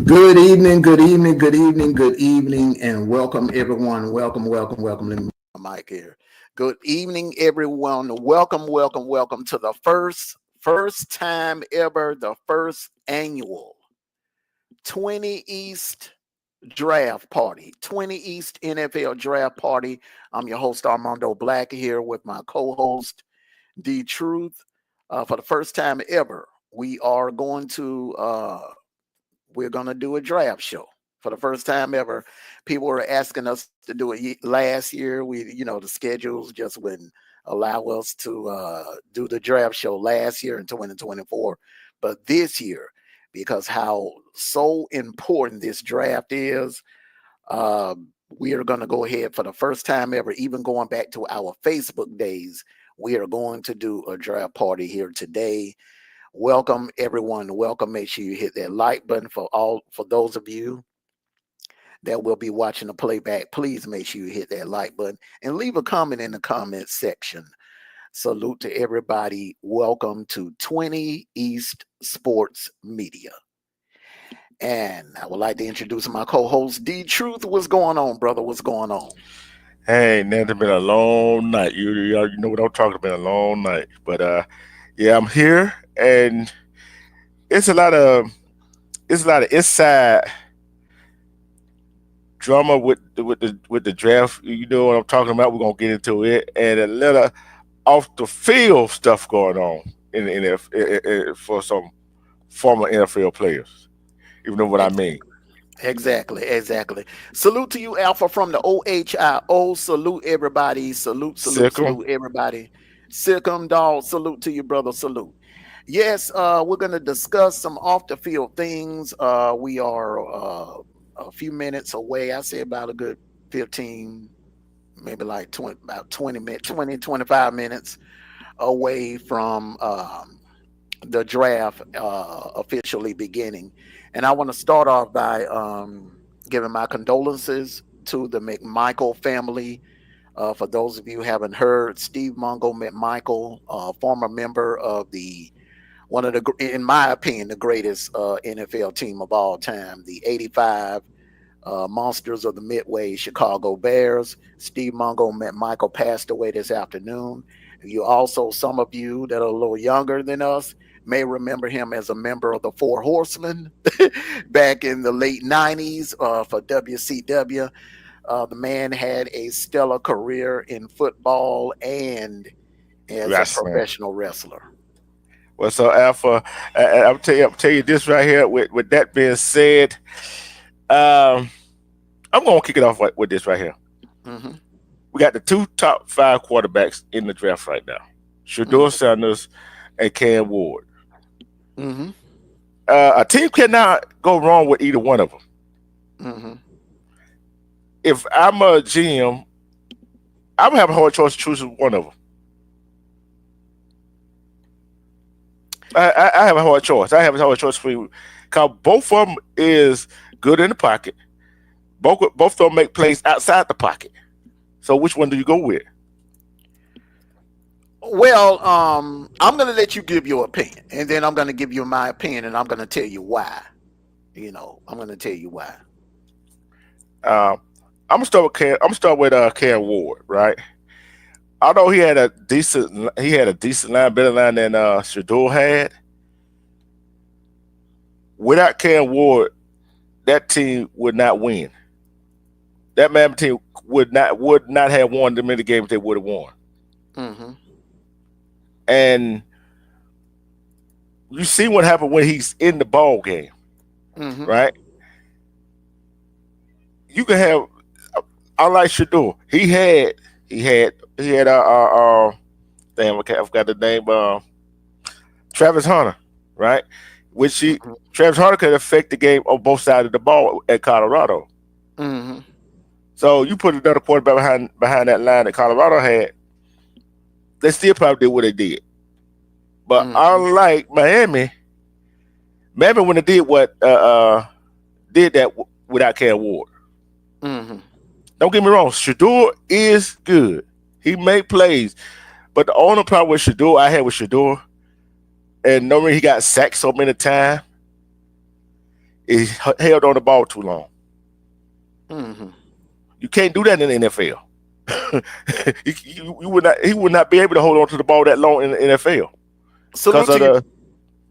Good evening, good evening, good evening, good evening, and welcome everyone. Welcome. Let me move my mic here. Good evening, everyone. Welcome to the first time ever, the first annual 20 East draft party, 20 East NFL draft party. I'm your host Armondo Black here with my co-host D Truth. For the first time ever, we're going to do a draft show for the first time ever. People were asking us to do it last year. The schedules just wouldn't allow us to do the draft show last year in 2024. But this year, because how so important this draft is, uh, we are going to go ahead for the first time ever, even going back to our Facebook days. We are going to do a draft party here today. Welcome everyone. Welcome. Make sure you hit that like button for those of you that will be watching the playback. Please make sure you hit that like button and leave a comment in the comment section. Salute to everybody. Welcome to 20 East Sports Media. And I would like to introduce my co-host D Truth. What's going on, brother? What's going on? Hey, man, it's been a long night. You know what I'm talking about, a long night. But yeah, I'm here, and it's a lot of inside drama with the draft. You know what I'm talking about. We're gonna get into it, and a little off the field stuff going on for some former NFL players. You know what I mean? Exactly. Salute to you, Alpha from the OHIO. Salute everybody. Sickle. Salute everybody. Sick'em dog. Salute to you, brother. Salute. Yes, we're going to discuss some off the field things. We are a few minutes away. I say about a good 15, maybe like 20, about 20 minutes, 25 minutes away from the draft officially beginning. And I want to start off by giving my condolences to the McMichael family. For those of you who haven't heard, Steve Mungo McMichael, former member of one of the, in my opinion, the greatest NFL team of all time, the '85 Monsters of the Midway Chicago Bears. Steve Mungo McMichael passed away this afternoon. Some of you that are a little younger than us may remember him as a member of the Four Horsemen back in the late '90s for WCW. The man had a stellar career in football and as a Wrestling. professional wrestler. Well, so Alpha, I'll tell you this right here. With that being said, um, I'm gonna kick it off with this right here. Mm-hmm. We got the two top 5 quarterbacks in the draft right now: Shador Mm-hmm. Sanders and Cam Ward. Mm-hmm. A team cannot go wrong with either one of them. Mm-hmm. If I'm a GM, I'm gonna have a hard choice to choose one of them. I have a hard choice. I have a hard choice for you because both of them is good in the pocket. Both of them make plays outside the pocket. So which one do you go with? Well, I'm going to let you give your opinion, and then I'm going to give you my opinion, and I'm going to tell you why. I'm going to tell you why. I'm gonna start with Cam. I'm gonna start with Cam Ward, right? Although he had a decent line, better line than Shador had. Without Cam Ward, that team would not win. That man team would not have won the many games they would have won. Mm-hmm. And you see what happened when he's in the ball game, Mm-hmm. right? You can have. I like Shador. He had damn, I forgot the name. Travis Hunter, right? Mm-hmm. Travis Hunter could affect the game on both sides of the ball at Colorado. Mm-hmm. So you put another quarterback behind that line that Colorado had, they still probably did what they did. But Mm-hmm. unlike Miami when they did that without Cam Ward. Mm-hmm. Don't get me wrong, Shador is good. He made plays. But the only problem with Shador, and knowing he got sacked so many times, is held on the ball too long. Hmm. You can't do that in the NFL. You would not. He would not be able to hold on to the ball that long in the NFL because Salute of to you. the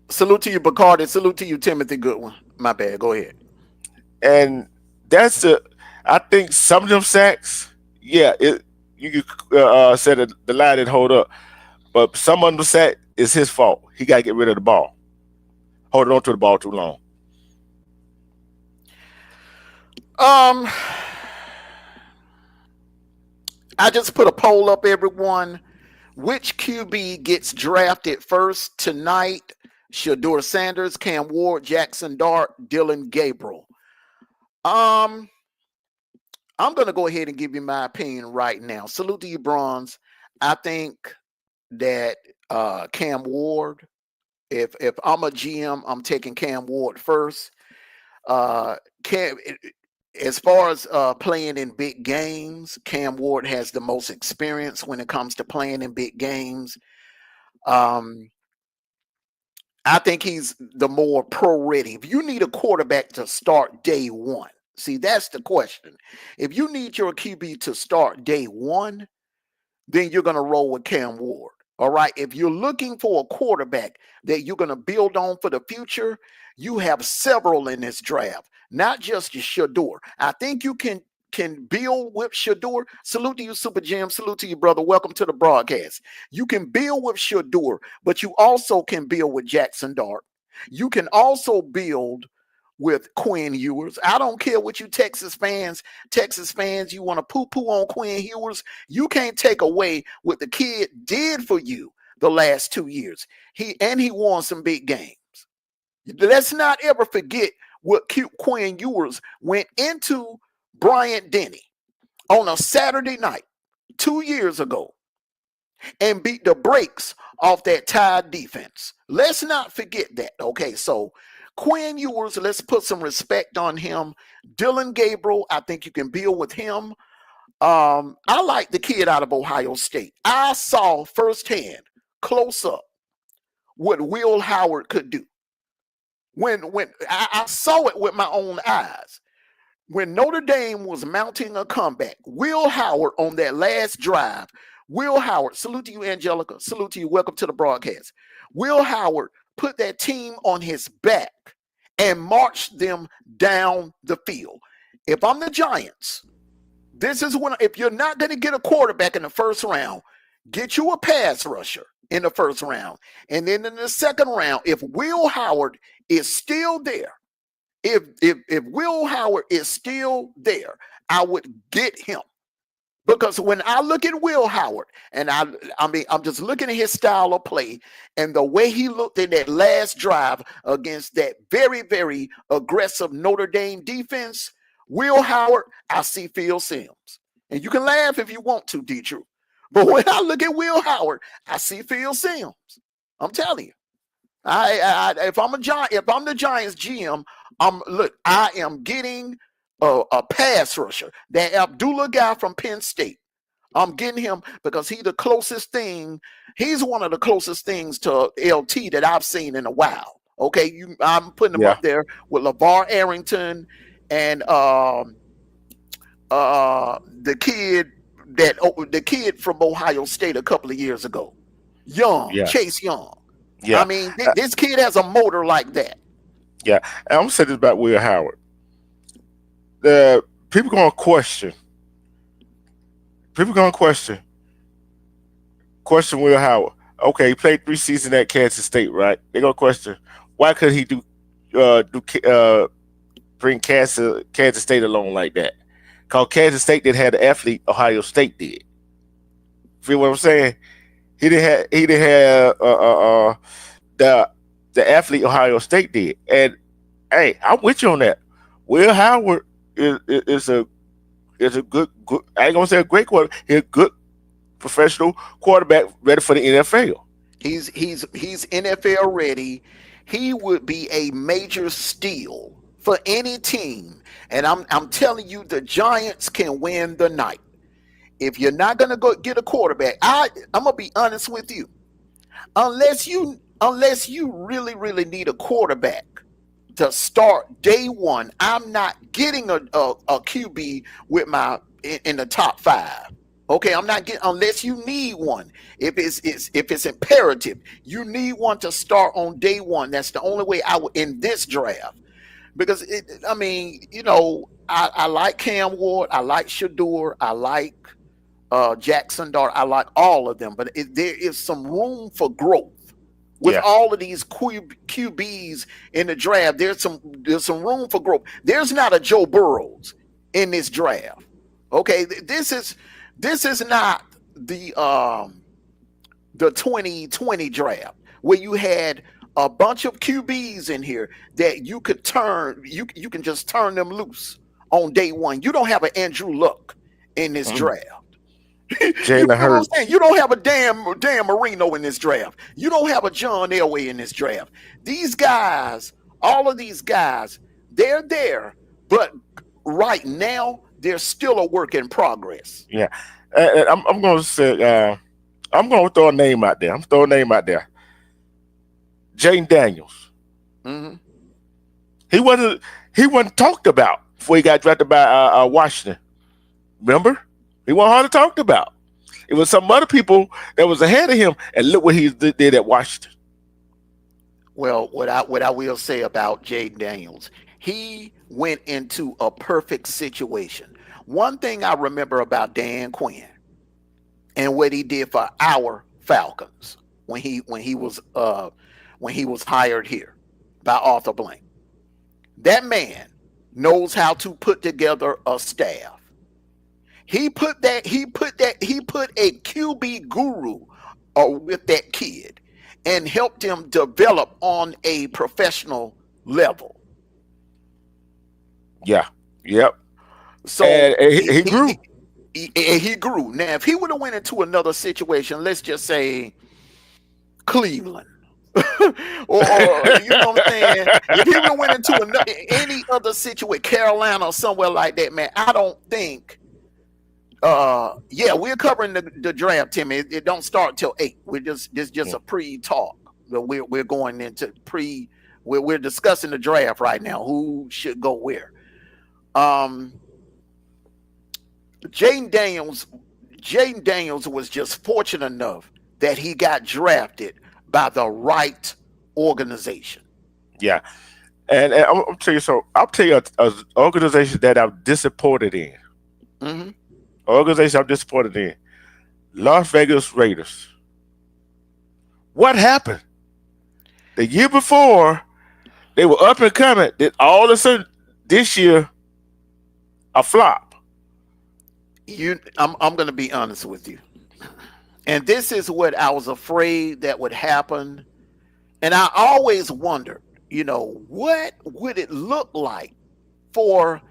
Salute to you, Bacardi. Salute to you, Timothy Goodwin. My bad. Go ahead. and that's the. I think some of them sacks. Yeah, you could say that the line didn't hold up, but some of them sack is his fault. He got to get rid of the ball, holding on to the ball too long. Um, I just put a poll up, everyone. Which QB gets drafted first tonight? Shador Sanders, Cam Ward, Jackson Dart, Dylan Gabriel. Um, I'm gonna go ahead and give you my opinion right now. Salute to you, Bronze. I think that Cam Ward. If I'm a GM, I'm taking Cam Ward first. Cam, as far as playing in big games, Cam Ward has the most experience when it comes to playing in big games. Um, I think he's the more pro ready. If you need a quarterback to start day one, see, that's the question. If you need your QB to start day one, then you're going to roll with Cam Ward. All right. If you're looking for a quarterback that you're going to build on for the future, you have several in this draft, not just your Shador. I think you can build with Shador. Salute to you, Super Jim. Salute to you, brother. Welcome to the broadcast. You can build with Shador, but you also can build with Jackson Dart. You can also build with Quinn Ewers. I don't care what you Texas fans, you want to poo-poo on Quinn Ewers. You can't take away what the kid did for you the last 2 years. He won some big games. Let's not ever forget what Quinn Ewers went into Bryant Denny on a Saturday night 2 years ago and beat the brakes off that Tide defense. Let's not forget that. Okay, so Quinn Ewers, let's put some respect on him. Dylan Gabriel, I think you can build with him. I like the kid out of Ohio State. I saw firsthand, close up, what Will Howard could do. When I saw it with my own eyes. When Notre Dame was mounting a comeback, Will Howard on that last drive, Will Howard, salute to you, Angelica, salute to you, welcome to the broadcast. Will Howard put that team on his back and marched them down the field. If I'm the Giants, this is when, if you're not going to get a quarterback in the first round, get you a pass rusher in the first round. And then in the second round, if Will Howard is still there, if Will Howard is still there, I would get him. Because when I look at Will Howard, and I'm just looking at his style of play and the way he looked in that last drive against that very, very aggressive Notre Dame defense, Will Howard, I see Phil Simms. And you can laugh if you want to, Detroit. But when I look at Will Howard, I see Phil Simms. I'm telling you. If I'm the Giants GM, I am getting a pass rusher. That Abdullah guy from Penn State. I'm getting him because he's one of the closest things to LT that I've seen in a while. Okay, I'm putting him Yeah, up there with LeVar Arrington and the kid from Ohio State a couple of years ago, yeah, Chase Young. I yeah, mean, uh, this kid has a motor like that. yeah. And I'm gonna say this about Will Howard. The people gonna question. People gonna question Will Howard. Okay, he played 3 seasons at Kansas State, right? They gonna question why could he bring Kansas State along like that? Cause Kansas State didn't have the athlete Ohio State did. Feel what I'm saying? He didn't have the athlete Ohio State did. And hey, I'm with you on that. Will Howard is a good. I ain't gonna say a great quarterback. He's a good professional quarterback ready for the NFL. He's NFL ready. He would be a major steal for any team. And I'm telling you, the Giants can win the night. If you're not gonna go get a quarterback, I'm gonna be honest with you. Unless you really, really need a quarterback, to start day one. I'm not getting a QB with my in the top five. Okay, I'm not getting unless you need one. If it's imperative, you need one to start on day one. That's the only way I would in this draft because I mean, I like Cam Ward, I like Shador, I like Jackson Dart. I like all of them, but there is some room for growth with Yeah. all of these QBs in the draft. There's some room for growth. There's not a Joe Burrows in this draft. Okay, this is not the 2020 draft where you had a bunch of QBs in here that you can just turn them loose on day one. You don't have an Andrew Luck in this Mhm. draft. You Jalen feel what I'm saying? Hurts. You don't have a damn Marino in this draft. You don't have a John Elway in this draft. These guys, all of these guys, they're there, but right now they're still a work in progress. Yeah. And I'm going to say, I'm going to throw a name out there. I'm throwing a name out there. Jaden Daniels. Hmm. He wasn't he wasn't talked about before he got drafted by Washington. Remember? He wasn't hardly talked about. It was some other people that was ahead of him, and look what he did at Washington. Well, what I will say about Jaden Daniels, he went into a perfect situation. One thing I remember about Dan Quinn and what he did for our Falcons when he was hired here by Arthur Blank. That man knows how to put together a staff. He put a QB guru with that kid and helped him develop on a professional level. Yeah. Yep. So And he grew. he grew. Now, if he would have went into another situation, let's just say Cleveland, or you know what I'm saying, if he would have went into any other situation, Carolina or somewhere like that, man, I don't think. Yeah, we're covering the draft, Timmy. It don't start till 8. We're just this just a pre-talk. But we're going into pre. We're discussing the draft right now. Who should go where? Um, Jaden Daniels. Jaden Daniels was just fortunate enough that he got drafted by the right organization. Yeah. And I'm tell you so. I'll tell you a organization that I'm disappointed in. Hmm. Organization I'm disappointed in. Las Vegas Raiders. What happened? The year before, they were up and coming. Then all of a sudden, this year, a flop. I'm going to be honest with you, and this is what I was afraid that would happen. And I always wondered, what would it look like for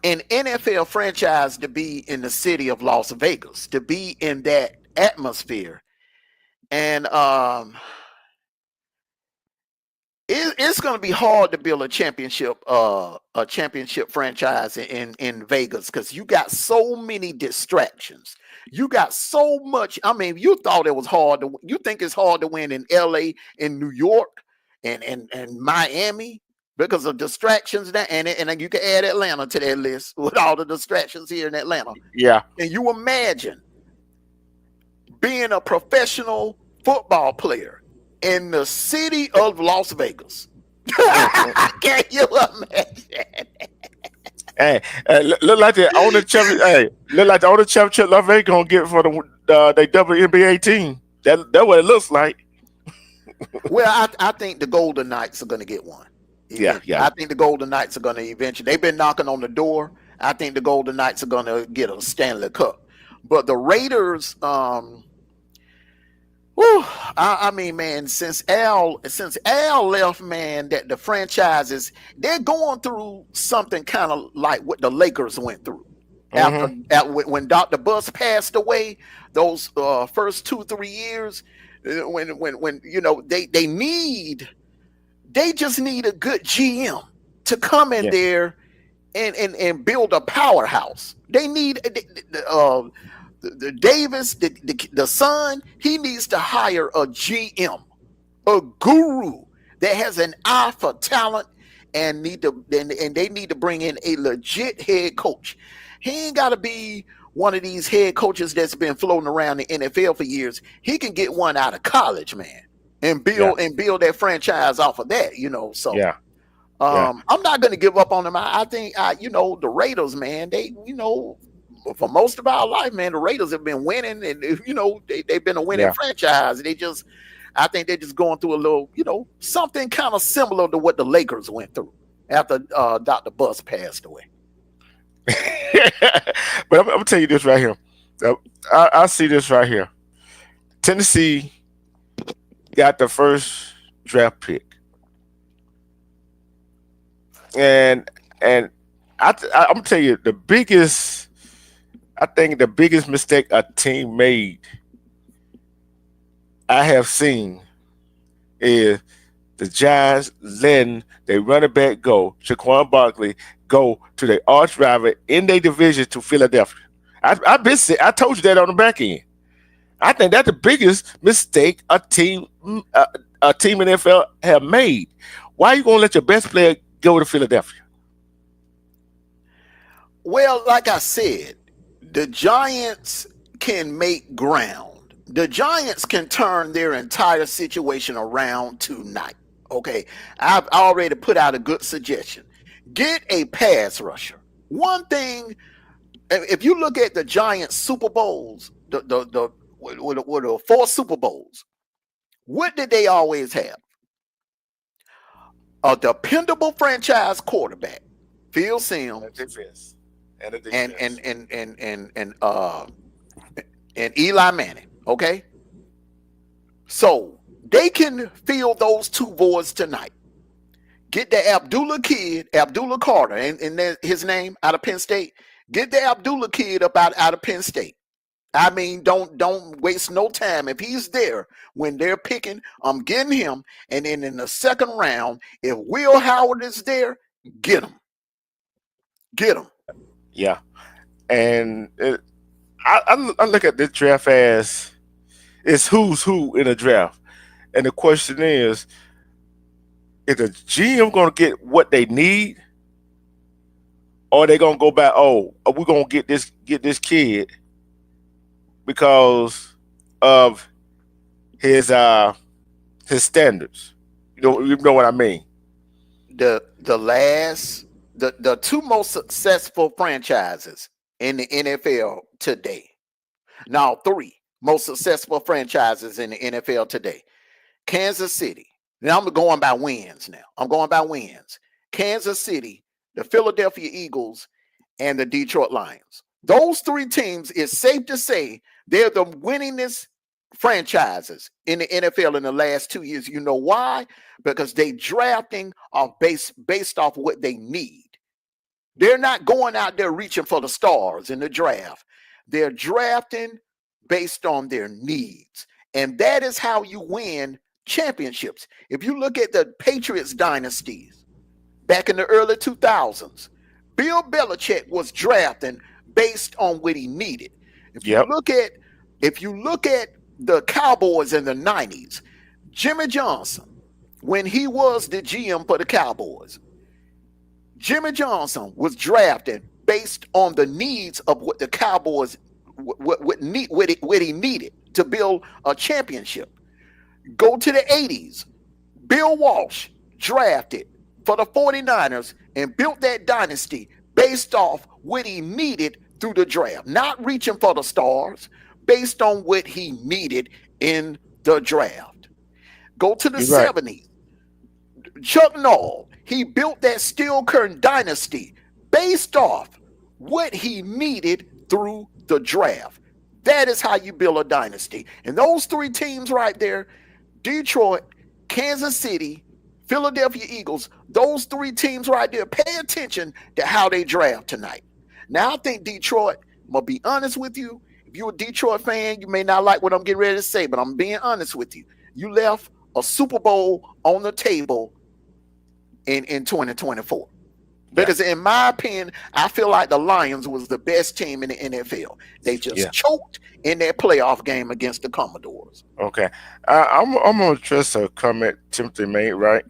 an NFL franchise to be in the city of Las Vegas, to be in that atmosphere, and it's going to be hard to build a championship franchise in Vegas because you got so many distractions. You got so much. I mean, you thought it was hard to. You think it's hard to win in L.A., in New York, and Miami because of distractions. And then you can add Atlanta to that list with all the distractions here in Atlanta. Yeah. And you imagine being a professional football player in the city of Las Vegas. Can you imagine? Hey, look like the owner champion. Hey, look like the owner championship Las Vegas gonna get for the WNBA team. That what it looks like. Well, I think the Golden Knights are going to get one Yeah, eventually. yeah. I think the Golden Knights are going to eventually. They've been knocking on the door. I think the Golden Knights are going to get a Stanley Cup. But the Raiders, whew, I mean, man, since Al left, man, that the franchises they're going through something kind of like what the Lakers went through after Mm-hmm. when Dr. Bus passed away. Those first 2 3 years, when they just need a good GM to come in Yeah, there and build a powerhouse. They need the Davis, the son. He needs to hire a GM, a guru that has an eye for talent and they need to bring in a legit head coach. He ain't got to be one of these head coaches that's been floating around the NFL for years. He can get one out of college, man, and Yeah. build that franchise off of that. So Yeah. Yeah. I'm not going to give up on them. I think the Raiders, man. They for most of our life, man, the Raiders have been winning, and they've been a winning Yeah. franchise. I think they're just going through a little, something kind of similar to what the Lakers went through after Dr. Bus passed away. But I'm gonna tell you this right here. Uh, I see this right here. Tennessee got the first draft pick, and I'm gonna tell you the biggest. I think the biggest mistake a team made I have seen is the Giants letting their running back go, Shaquan Barkley, go to their arch rival in their division to Philadelphia. I told you that on the back end. I think that's the biggest mistake a team in the NFL have made. Why are you gonna let your best player go to Philadelphia? Well, like I said, the Giants can make ground. The Giants can turn their entire situation around tonight. Okay. I've already put out a good suggestion. Get a pass rusher. One thing, if you look at the Giants Super Bowls, the four Super Bowls, what did they always have? A dependable franchise quarterback, Phil And a Simms, defense. And a and defense. and Eli Manning. Okay, so they can fill those two voids tonight. Get the Abdullah Carter, and his name out of Penn State. Get the Abdullah kid up out of Penn State. I mean, don't waste no time. If he's there when they're picking, I'm getting him. And then in the second round, if Will Howard is there, get him. Get him. Yeah. And I look at this draft as it's who's who in a draft. And the question is the GM going to get what they need, or they going to go back? Oh, we're going to get this kid because of his uh his standards. You know what I mean? The two most successful franchises in the NFL today. Now, three most successful franchises in the NFL today. Kansas City. Now I'm going by wins now. I'm going by wins. Kansas City, the Philadelphia Eagles, and the Detroit Lions. Those three teams, it's safe to say, they're the winningest franchises in the NFL in the last 2 years. You know why? Because they drafting are based off what they need. They're not going out there reaching for the stars in the draft. They're drafting based on their needs. And that is how you win championships. If you look at the Patriots dynasties back in the early 2000s, Bill Belichick was drafting based on what he needed. If you Yep. look at if you look at the Cowboys in the 90s, Jimmy Johnson, when he was the GM for the Cowboys, Jimmy Johnson was drafted based on the needs of what the Cowboys what he needed to build a championship. Go to the 80s. Bill Walsh drafted for the 49ers and built that dynasty based off what he needed through the draft, not reaching for the stars, based on what he needed in the draft. Go to the You're right. 70s. Chuck Noll, he built that Steel Curtain dynasty based off what he needed through the draft. That is how you build a dynasty. And those three teams right there, Detroit, Kansas City, Philadelphia Eagles, those three teams right there, pay attention to how they draft tonight. Now, I think Detroit, I'm going to be honest with you. If you're a Detroit fan, you may not like what I'm getting ready to say, but I'm being honest with you. You left a Super Bowl on the table in 2024. Yeah. Because in my opinion, I feel like the Lions was the best team in the NFL. They just Yeah. choked in that playoff game against the Commodores. Okay. I'm gonna address a comment Timothy made. Right.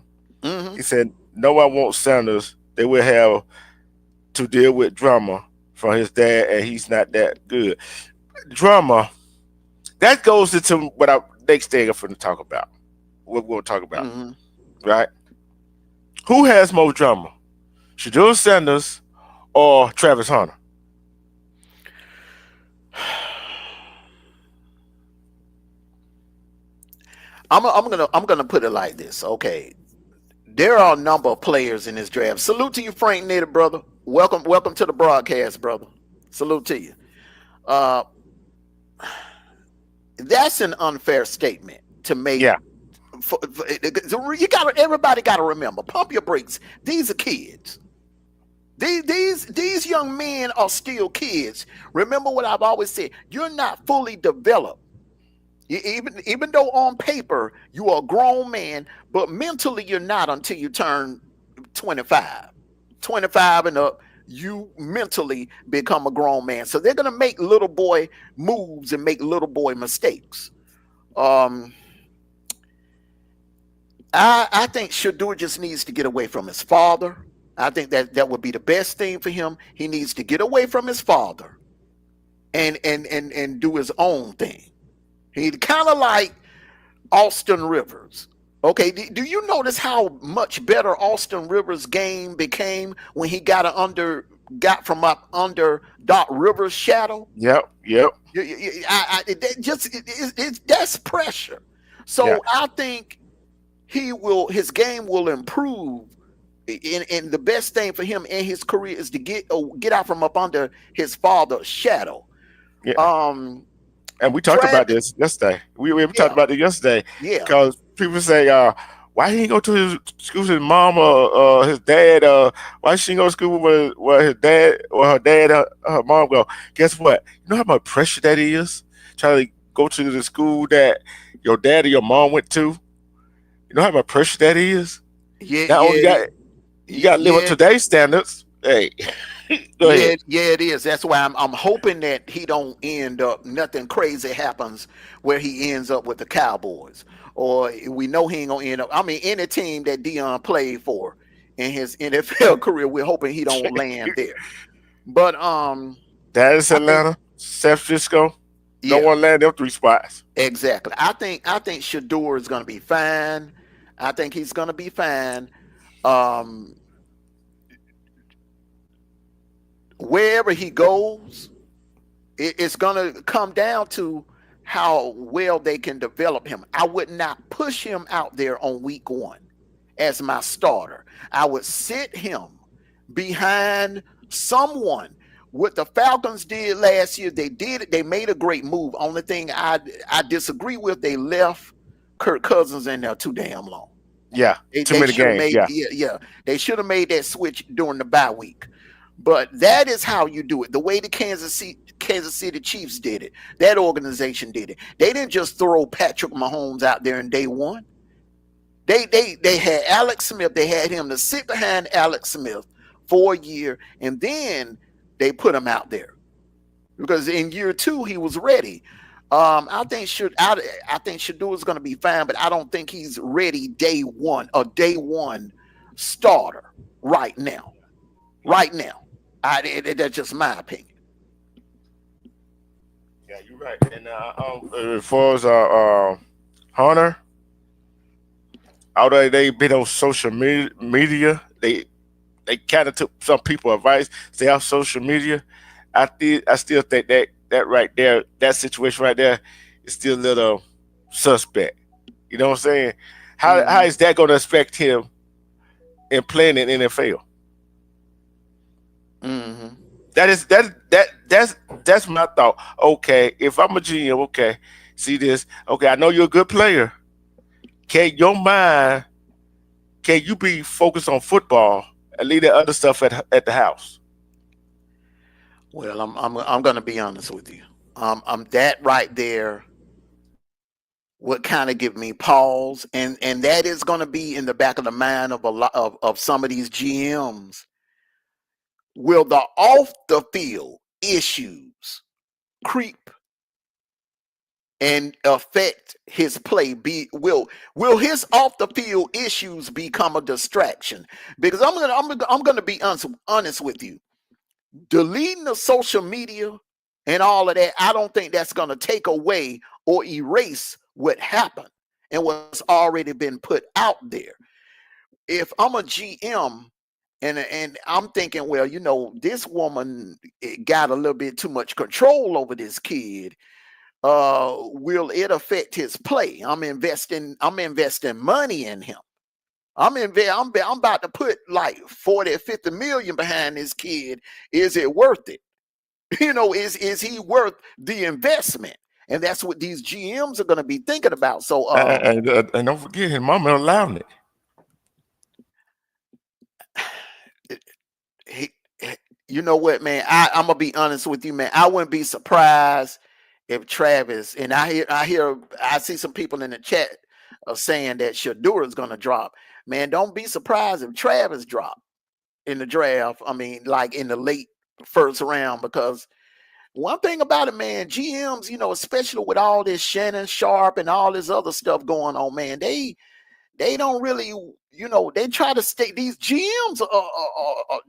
Hmm. He said no one wants Sanders. They will have to deal with drama from his dad, and he's not that good. Drama that goes into what our next thing I'm going to talk about. What we're going to talk about, Hmm. right? Who has more drama, Shadul Sanders or Travis Hunter? I'm gonna put it like this. Okay, there are a number of players in this draft. Salute to you, Frank Nader, brother. Welcome to the broadcast, brother. Salute to you. Uh, that's an unfair statement to make. Yeah, You got everybody got to remember. Pump your brakes. These are kids. These young men are still kids. Remember what I've always said. You're not fully developed. Even though on paper you are a grown man, but mentally you're not until you turn 25. 25 and up, you mentally become a grown man. So they're gonna make little boy moves and make little boy mistakes. Um, I think Shadur just needs to get away from his father. I think that would be the best thing for him. He needs to get away from his father and do his own thing. He kind of like Austin Rivers. Okay, do you notice how much better Austin Rivers' game became when he got from up under Doc Rivers' shadow? yep, That's pressure. yeah, So I think his game will improve. And the best thing for him in his career is to get out from up under his father's shadow. yeah. Um, And we talked about Travis, this yesterday. We talked yeah, about it yesterday yeah, because people say, why he didn't go to his school with his mom or his dad? Why she didn't go to school where his dad or her dad, her mom go? Guess what? You know how much pressure that is trying to go to the school that your dad or your mom went to. You know how much pressure that is. yeah, Not only yeah, that, you got to live up yeah. to today's standards. Hey, go ahead. Yeah, it is. That's why I'm hoping that he don't end up nothing crazy happens where he ends up with the Cowboys, or we know he ain't gonna end up. I mean, any team that Dion played for in his NFL career, we're hoping he don't land there. But That is I think Atlanta, San Francisco. No yeah, one landed them three spots. exactly. I think Shador is gonna be fine. I think he's gonna be fine. Um, Wherever he goes, it's going to come down to how well they can develop him. I would not push him out there on week one as my starter. I would sit him behind someone. What the Falcons did last year, they made a great move. Only thing I disagree with, they left Kirk Cousins in there too damn long. Yeah, They, too they many should have games. made Yeah, yeah, they should have made that switch during the bye week. But that is how you do it. The way the Kansas City Chiefs did it, that organization did it. They didn't just throw Patrick Mahomes out there in day one. They had Alex Smith. They had him to sit behind Alex Smith for a year, and then they put him out there because in year two he was ready. I think Shador is going to be fine, but I don't think he's ready day one, a day one starter right now. Right now, that's just my opinion. yeah, you're right. And as far as Hunter, although they been on social media, they kind of took some people advice. Stay off social media. I still think that right there, that situation right there, is still a little suspect. You know what I'm saying? How Hmm. is that going to affect him in playing in NFL? Hmm. That's my thought. Okay, if I'm a GM, okay, see this. Okay, I know you're a good player. Can your mind can you be focused on football and leave the other stuff at the house? Well, I'm going to be honest with you. That right there would kind of give me pause, and that is going to be in the back of the mind of a lot of some of these GMs. Will the off the field issues creep and affect his play. Will his off the field issues become a distraction? Because I'm gonna be honest with you. Deleting the social media and all of that, I don't think that's gonna take away or erase what happened and what's already been put out there. If I'm a GM and I'm thinking, well, this woman got a little bit too much control over this kid. Will it affect his play? I'm investing money in him. I'm about to put like 40 50 million behind this kid. Is it worth it? Is he worth the investment? And that's what these GMs are going to be thinking about. So And don't forget his mama allowing it. he, you know what, man? I'm gonna be honest with you, man. I wouldn't be surprised if Travis, and I see some people in the chat saying that Shadura is gonna drop. Man, don't be surprised if Travis drop in the draft. I mean, like in the late first round, because one thing about it, man, GMs, especially with all this Shannon Sharp and all this other stuff going on, man, they don't really, they try to stay. These GMs,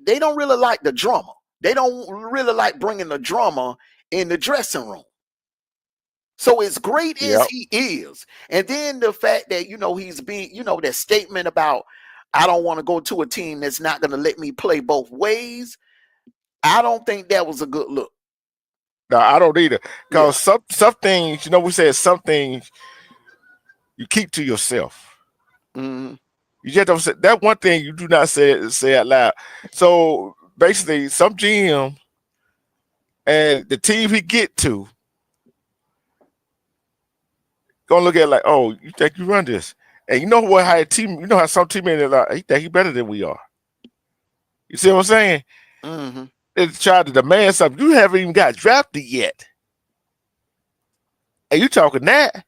they don't really like the drama. They don't really like bringing the drama in the dressing room. So as great as Yep. he is, and then the fact that he's being, that statement about I don't want to go to a team that's not going to let me play both ways. I don't think that was a good look. No, I don't either. Yeah. Because some things, we said some things you keep to yourself. Mm-hmm. You just don't say that one thing you do not say out loud. So basically, some GM and the team he get to gonna look at it like, oh, you think you run this, and you know what? How a team, how some teammates are like, he think he better than we are. You see what I'm saying? Mm-hmm. They try to demand something. You haven't even got drafted yet, and you talking that?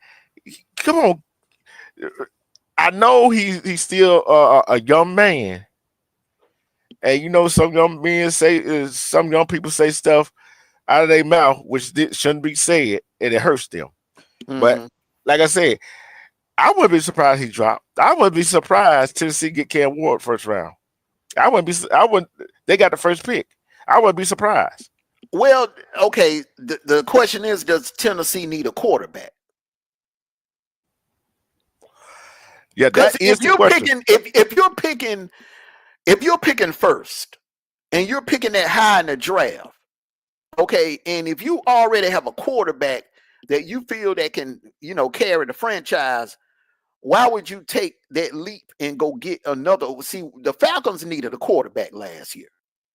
Come on. I know he's still a young man, and some young men some young people say stuff out of their mouth which shouldn't be said, and it hurts them. But Mm-hmm. like I said, I wouldn't be surprised he dropped. I wouldn't be surprised Tennessee get Cam Ward first round. I wouldn't be. I wouldn't. They got the first pick. I wouldn't be surprised. Well, okay. The question is, does Tennessee need a quarterback? Yeah, that Because is the question. if you're picking first and you're picking that high in the draft, okay, and if you already have a quarterback that you feel that can carry the franchise, why would you take that leap and go get another? See, the Falcons needed a quarterback last year.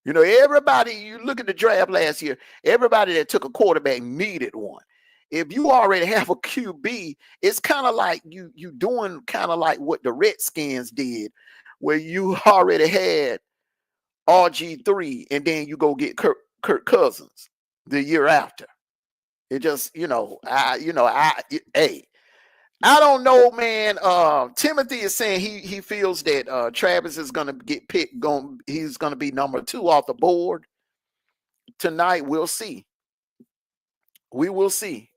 Everybody, you look at the draft last year, everybody that took a quarterback needed one. If you already have a QB, it's kind of like you doing kind of like what the Redskins did, where you already had RG3 and then you go get Kirk Cousins the year after. It just, hey, I don't know, man. Timothy is saying he feels that Travis is gonna get picked. He's gonna be number 2 off the board tonight. We'll see. We will see.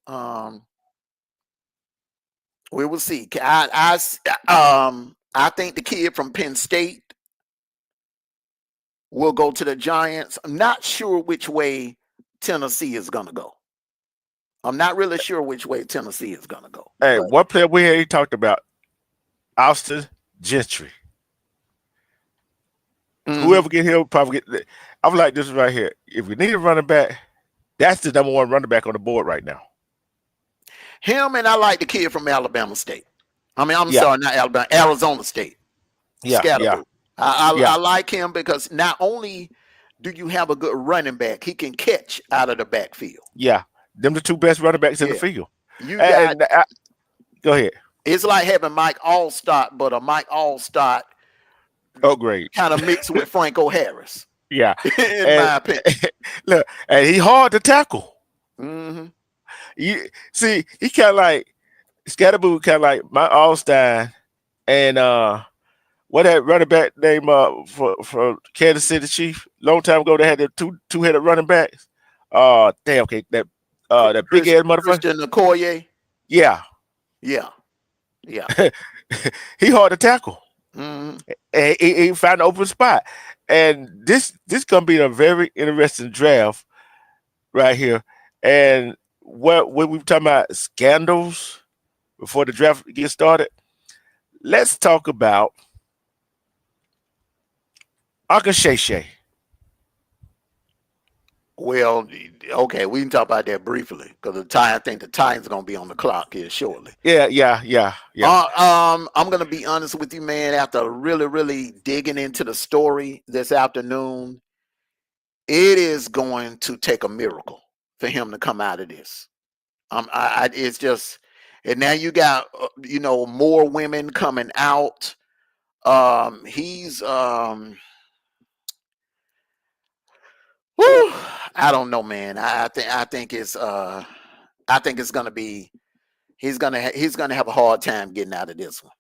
We will see. I think the kid from Penn State will go to the Giants. I'm not sure which way Tennessee is gonna go. I'm not really sure which way Tennessee is gonna go, Hey, but one player we already talked about, Austin Gentry. mhm. Whoever get here will probably get. I'm like this right here. If we need a running back, that's the number one running back on the board right now. Him and I like the kid from Alabama State. I mean, I'm Yeah, sorry, not Alabama, Arizona State. yeah, yeah, Scatterboo. I yeah, like him because not only do you have a good running back, he can catch out of the backfield. yeah. Them the two best running backs in the Yeah, field. you got. And go ahead, It's like having Mike Allstott, but a Mike Allstott upgrade. kind of mixed with Franco Harris, Yeah, in and my opinion. look, and he hard to tackle. Hmm. You see, he kind of like Scatterboo, kind of like my Allstein, and what that running back name for Kansas City Chief long time ago. They had the two headed running backs. Damn, okay, that big ass motherfucker. Christian Okoye. Yeah, Yeah, yeah. he hard to tackle. Hmm. And he found an open spot. And this gonna be a very interesting draft right here. And what when we talking about scandals before the draft gets started, let's talk about Uncle Shay Shay. Well, okay, we can talk about that briefly because I think the time's gonna be on the clock here shortly. Yeah, yeah, yeah, yeah. I'm gonna be honest with you, man. After really, really digging into the story this afternoon, it is going to take a miracle for him to come out of this. It's just, and now you got more women coming out. He's whew, I don't know, man. I think it's gonna be he's gonna have a hard time getting out of this one.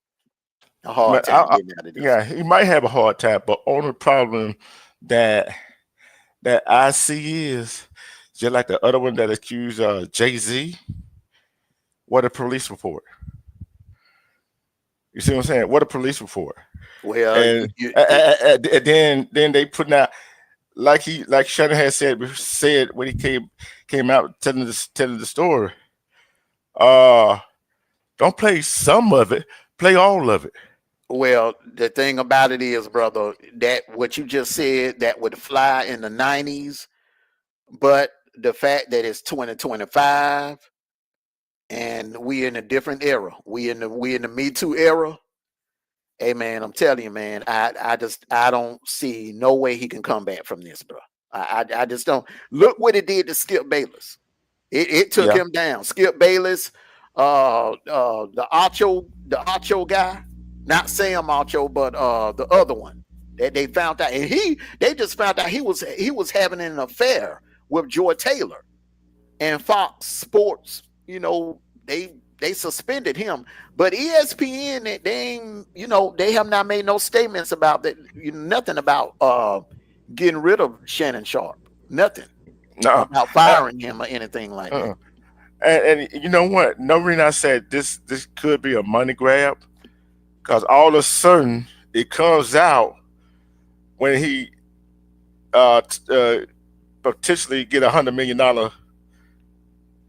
A hard But time getting out of this yeah, he might have a hard time, but only problem that that I see is just like the other one that accused Jay Z. What a police report. You see what I'm saying? What a police report. one. Well, And, and then they putting out like Shannon had said when he came out telling the story. Uh, don't play some of it, play all of it. well, the thing about it is, brother, that what you just said that would fly in the '90s, but the fact that it's 2025 and we in a different era, we in the Me Too era. Hey, man, I'm telling you, man, I don't see no way he can come back from this, bro. I just don't. Look what it did to Skip Bayless. It took Yeah. him down. Skip Bayless, the Acho guy, not Sam Acho, but the other one that they found out, and they just found out he was having an affair with Joy Taylor, and Fox Sports, they suspended him, but ESPN they ain't, they have not made no statements about that, nothing about getting rid of Shannon Sharp, nothing No. about Uh, firing him or anything like that. uh, and you know what? No reason I said this could be a money grab because all of a sudden it comes out when he potentially get $100 million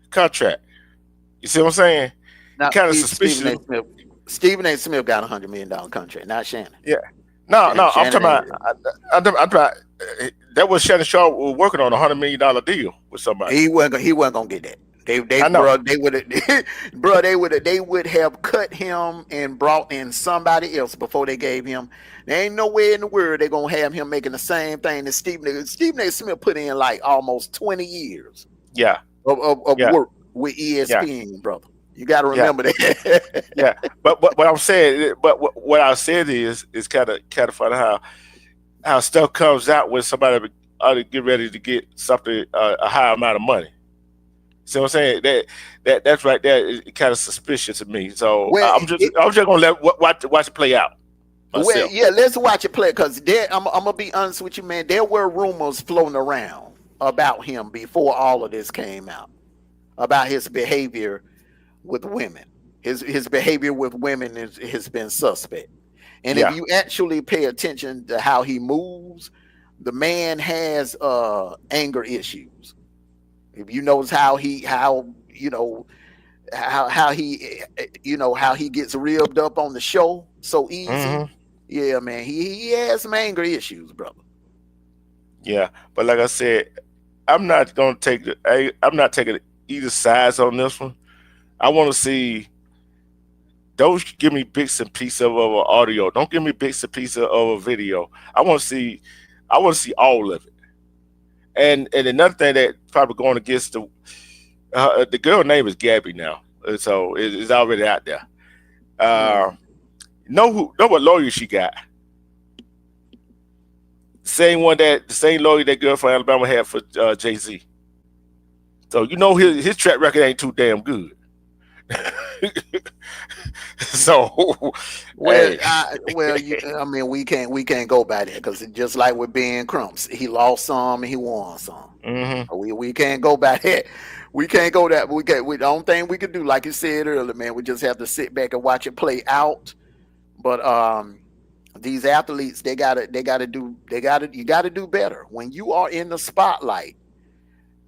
contract. You see what I'm saying? Now, Kind of Stephen suspicious. A. Smith. Stephen A. Smith got $100 million contract, not Shannon. Yeah. No, no, I'm Shannon talking about. ain't. I'm talking, that was Shannon Sharp was working on $100 million deal with somebody. He wasn't gonna get that. I know. They would have, bro. They would have cut him and brought in somebody else before they gave him. There ain't nowhere in the world they're gonna have him making the same thing that Stephen A. Smith put in like almost 20 years Yeah, of yeah, work with yeah, ESPN, brother. You got to yeah, remember that. yeah. But what I'm saying, but what I said is kind of funny how stuff comes out when somebody ought to get ready to get something a high amount of money. See what I'm saying? That's right there is kind of suspicious to me. So well, I'm just gonna watch it play out well, myself. yeah. Let's watch it play because I'm gonna be honest with you, man. There were rumors floating around about him before all of this came out about his behavior with women. His behavior with women has been suspect. And if Yeah. you actually pay attention to how he moves, the man has anger issues. If you notice how he gets ribbed up on the show so easy. Hmm. Yeah, man, he has some anger issues, brother. Yeah. But like I said, I'm not gonna take I'm not taking either sides on this one. I want to see. Don't give me bits and pieces of audio. Don't give me bits and pieces of a video. I want to see. I want to see all of it. And another thing that probably going against the girl name is Gabby now, so it's already out there. Uh, Mm. know what lawyer she got? The same lawyer that girl from Alabama had for Jay Z. So you know his track record ain't too damn good. So, Well, hey, I mean, we can't go by that because just like with Ben Crumps, he lost some and he won some. hmm We can't go by that. We can't go that. We can't. The only thing we could do, like you said earlier, man, we just have to sit back and watch it play out. But these athletes, you gotta do better when you are in the spotlight.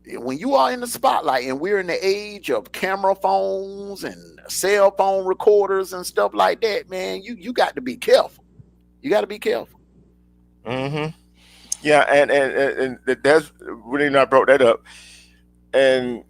When you are in the spotlight, and we're in the age of camera phones and cell phone recorders and stuff like that, man, you got to be careful. You got to be careful. hmm yeah, and that's really I brought that up, and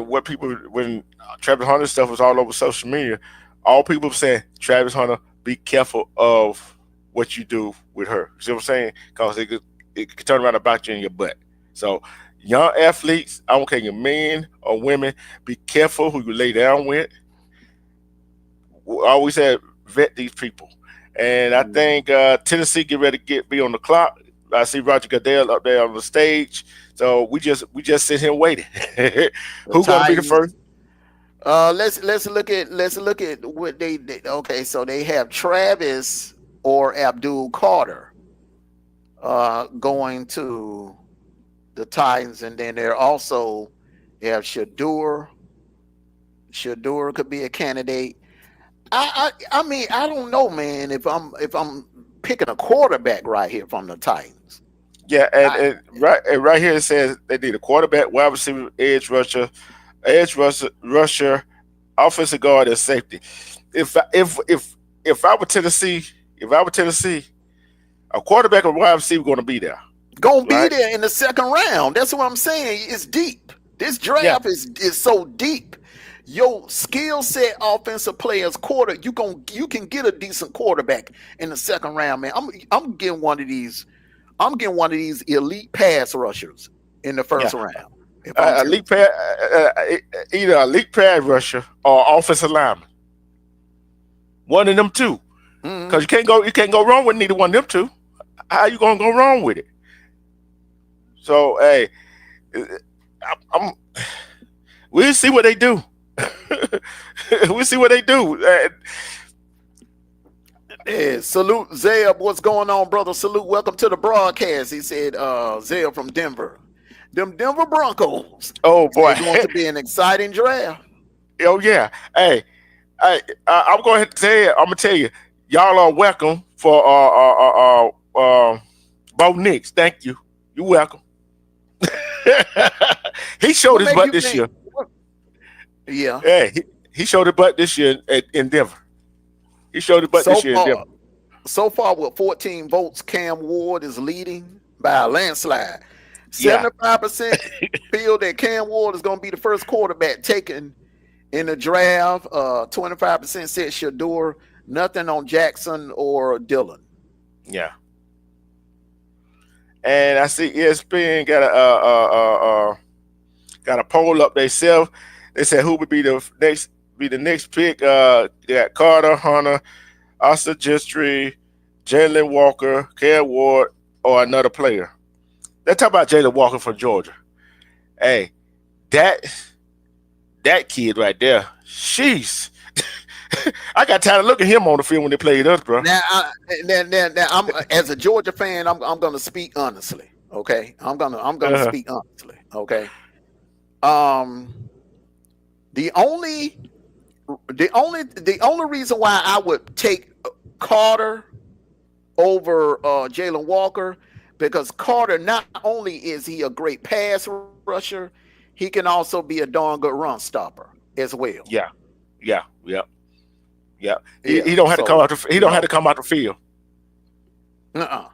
what people when Travis Hunter stuff was all over social media, all people were saying, Travis Hunter, be careful of what you do with her. See what I'm saying? Because it could turn around about you in your butt. So, young athletes, I don't care if you're men or women, be careful who you lay down with. I always said vet these people, and I Mhm. think Tennessee get ready to get be on the clock. I see Roger Goodell up there on the stage, so we just sit here waiting. The Who gonna be the Titans. first? Let's look at what okay, so they have Travis or Abdul Carter going to the Titans, and then they're also they have Shadur. Shadur could be a candidate. I mean, I don't know, man. If I'm picking a quarterback right here from the Titans, Yeah, I and right here it says they need a quarterback, wide receiver, edge rusher, offensive guard, and safety. If I were Tennessee, if I were Tennessee, a quarterback and wide receiver going to be there, gonna be right? there in the second round. That's what I'm saying. It's deep. This Yeah, draft is so deep. Your skill set offensive players quarter you can get a decent quarterback in the second round, man. I'm getting one of these. I'm getting one of these elite pass rushers in the yeah. first round. If I'm A league Tennessee. pad, either a league pad rusher or offensive lineman. One of them two, because Mm-hmm. you can't go wrong with neither one of them two. How you gonna go wrong with it? So hey, I'm we'll see what they do. We'll see what they do. Yeah, salute Zeb. What's going on, brother? Salute. Welcome to the broadcast. He said, Zeb from Denver. Them Denver Broncos. Oh They're boy. going to be an exciting draft. Oh yeah. Hey, I'm going to tell you. I'm gonna tell you. Y'all are welcome for Bo Nix. Thank you. You're welcome. He showed What his make butt you this think? year. Yeah. Yeah, he showed his butt this year in Denver. He showed his butt So this year in Denver. far, so far with 14 votes, Cam Ward is leading by a landslide. Yeah, 75% feel that Cam Ward is going to be the first quarterback taken in the draft. 25% said Shador. Nothing on Jackson or Dillon. yeah. And I see ESPN got a poll up themselves. They said who would be the next pick. They got Carter, Hunter, Austin Gentry, Jalen Walker, Cam Ward, or another player. Let's talk about Jalen Walker from Georgia. Hey, that that kid right there, sheesh. I got tired of looking at him on the field when they played us, bro. Now, now, I'm as a Georgia fan, I'm going to speak honestly. Okay, I'm gonna Uh-huh. speak honestly. Okay. Um, the only the only reason why I would take Carter over Jalen Walker because Carter not only is he a great pass rusher, he can also be a darn good run stopper as well. Yeah, yeah, yeah, yeah. He, Yeah. he don't have to come So out. He you don't have know, to come out the field. uh-uh.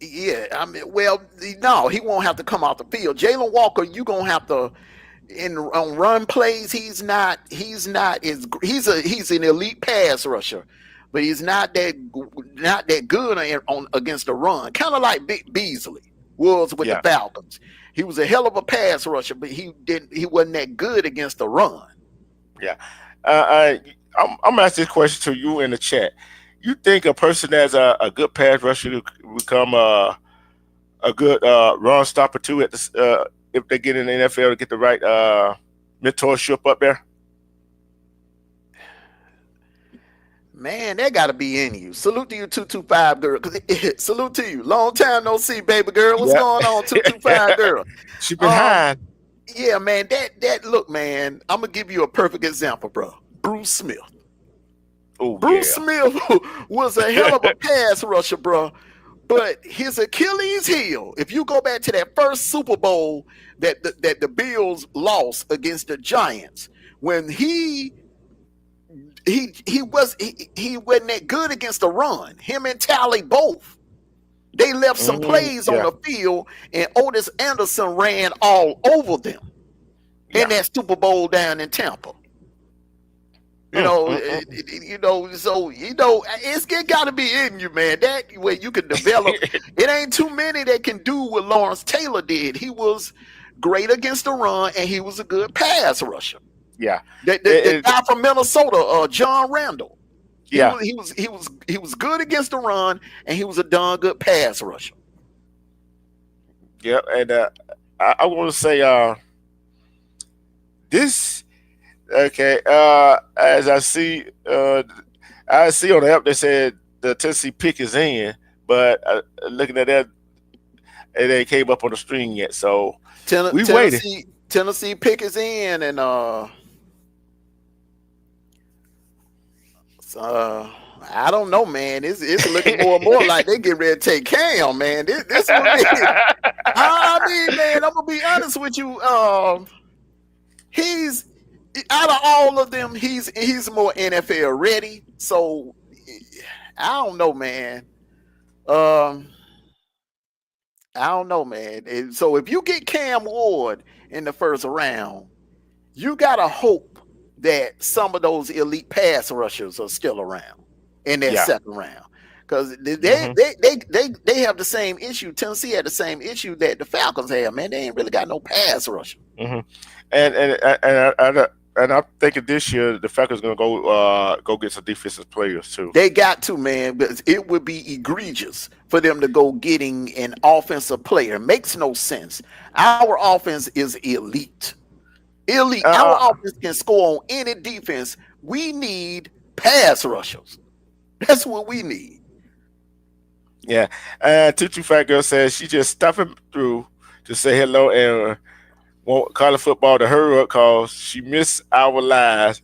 Yeah. I mean, well, no, he won't have to come out the field. Jalen Walker, you gonna have to in on run plays. He's not as he's an elite pass rusher, but he's not that good on against the run. Kind of like Beasley was with the Yeah, Falcons. He was a hell of a pass rusher, but he wasn't that good against the run. yeah. I'm gonna ask this question to you in the chat. You think a person that's a good pass rusher to become a good run stopper too if they get in the NFL to get the right mentorship up there? Man, that gotta be in you. Salute to you, 225 girl. Salute to you. Long time no see, baby girl. What's Yeah. going on, 225 girl? She been Um, high. yeah, man. That look, man. I'm gonna give you a perfect example, bro. Bruce Smith. Oh Bruce yeah. Smith was a hell of a pass rusher, bro. But his Achilles heel, if you go back to that first Super Bowl that the Bills lost against the Giants, when he wasn't that good against the run. Him and Tally both. They left some plays on Yeah. the field, and Otis Anderson ran all over them in Yeah. that Super Bowl down in Tampa. You Mm, know, mm, mm, so it got to be in you, man. That way you can develop. mm. It ain't too many that can do what Lawrence Taylor did. He was great against the run, and he was a good pass rusher. Yeah. The It, guy from Minnesota, John Randall, he yeah. was he was he was he was good against the run, and he was a darn good pass rusher. Yeah. And I want to say this. Okay. As I see on the app they said the Tennessee pick is in, but looking at that, it ain't came up on the screen yet. So we waiting. Tennessee pick is in, and I don't know, man. It's looking more and more like they get ready to take Cam, man. This would be. I mean, man, I'm gonna be honest with you. He's out of all of them, he's more NFL ready. So I don't know, man. Um, I don't know, man. So if you get Cam Ward in the first round, you gotta hope that some of those elite pass rushers are still around in that Yeah. second round. Because they, they, Hmm. they, they, they, they have the same issue. Tennessee had the same issue that the Falcons have, man. They ain't really got no pass rusher. Hmm. And I'm thinking this year the Falcons gonna go get some defensive players too. They got to, man, but it would be egregious for them to go getting an offensive player. Makes no sense. Our offense is elite. Elite. Our Uh, offense can score on any defense. We need pass rushers. That's what we need. yeah. 225 girl says she just stopping through to say hello and want college football to hurry up cause she missed our lives.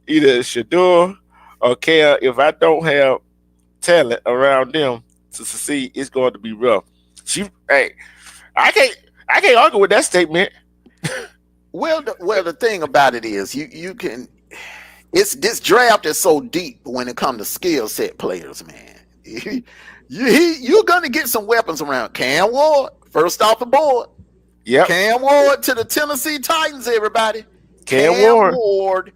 Either Shador or Kale. If I don't have talent around them to succeed, it's going to be rough. Hey, I can't, I can't argue with that statement. Well, the thing about it is, you can. It's this draft is so deep when it comes to skill set players, man. You're gonna get some weapons around. Cam Ward, first off the board. Yep, Cam Ward to the Tennessee Titans, everybody. Cam Cam Ward. Ward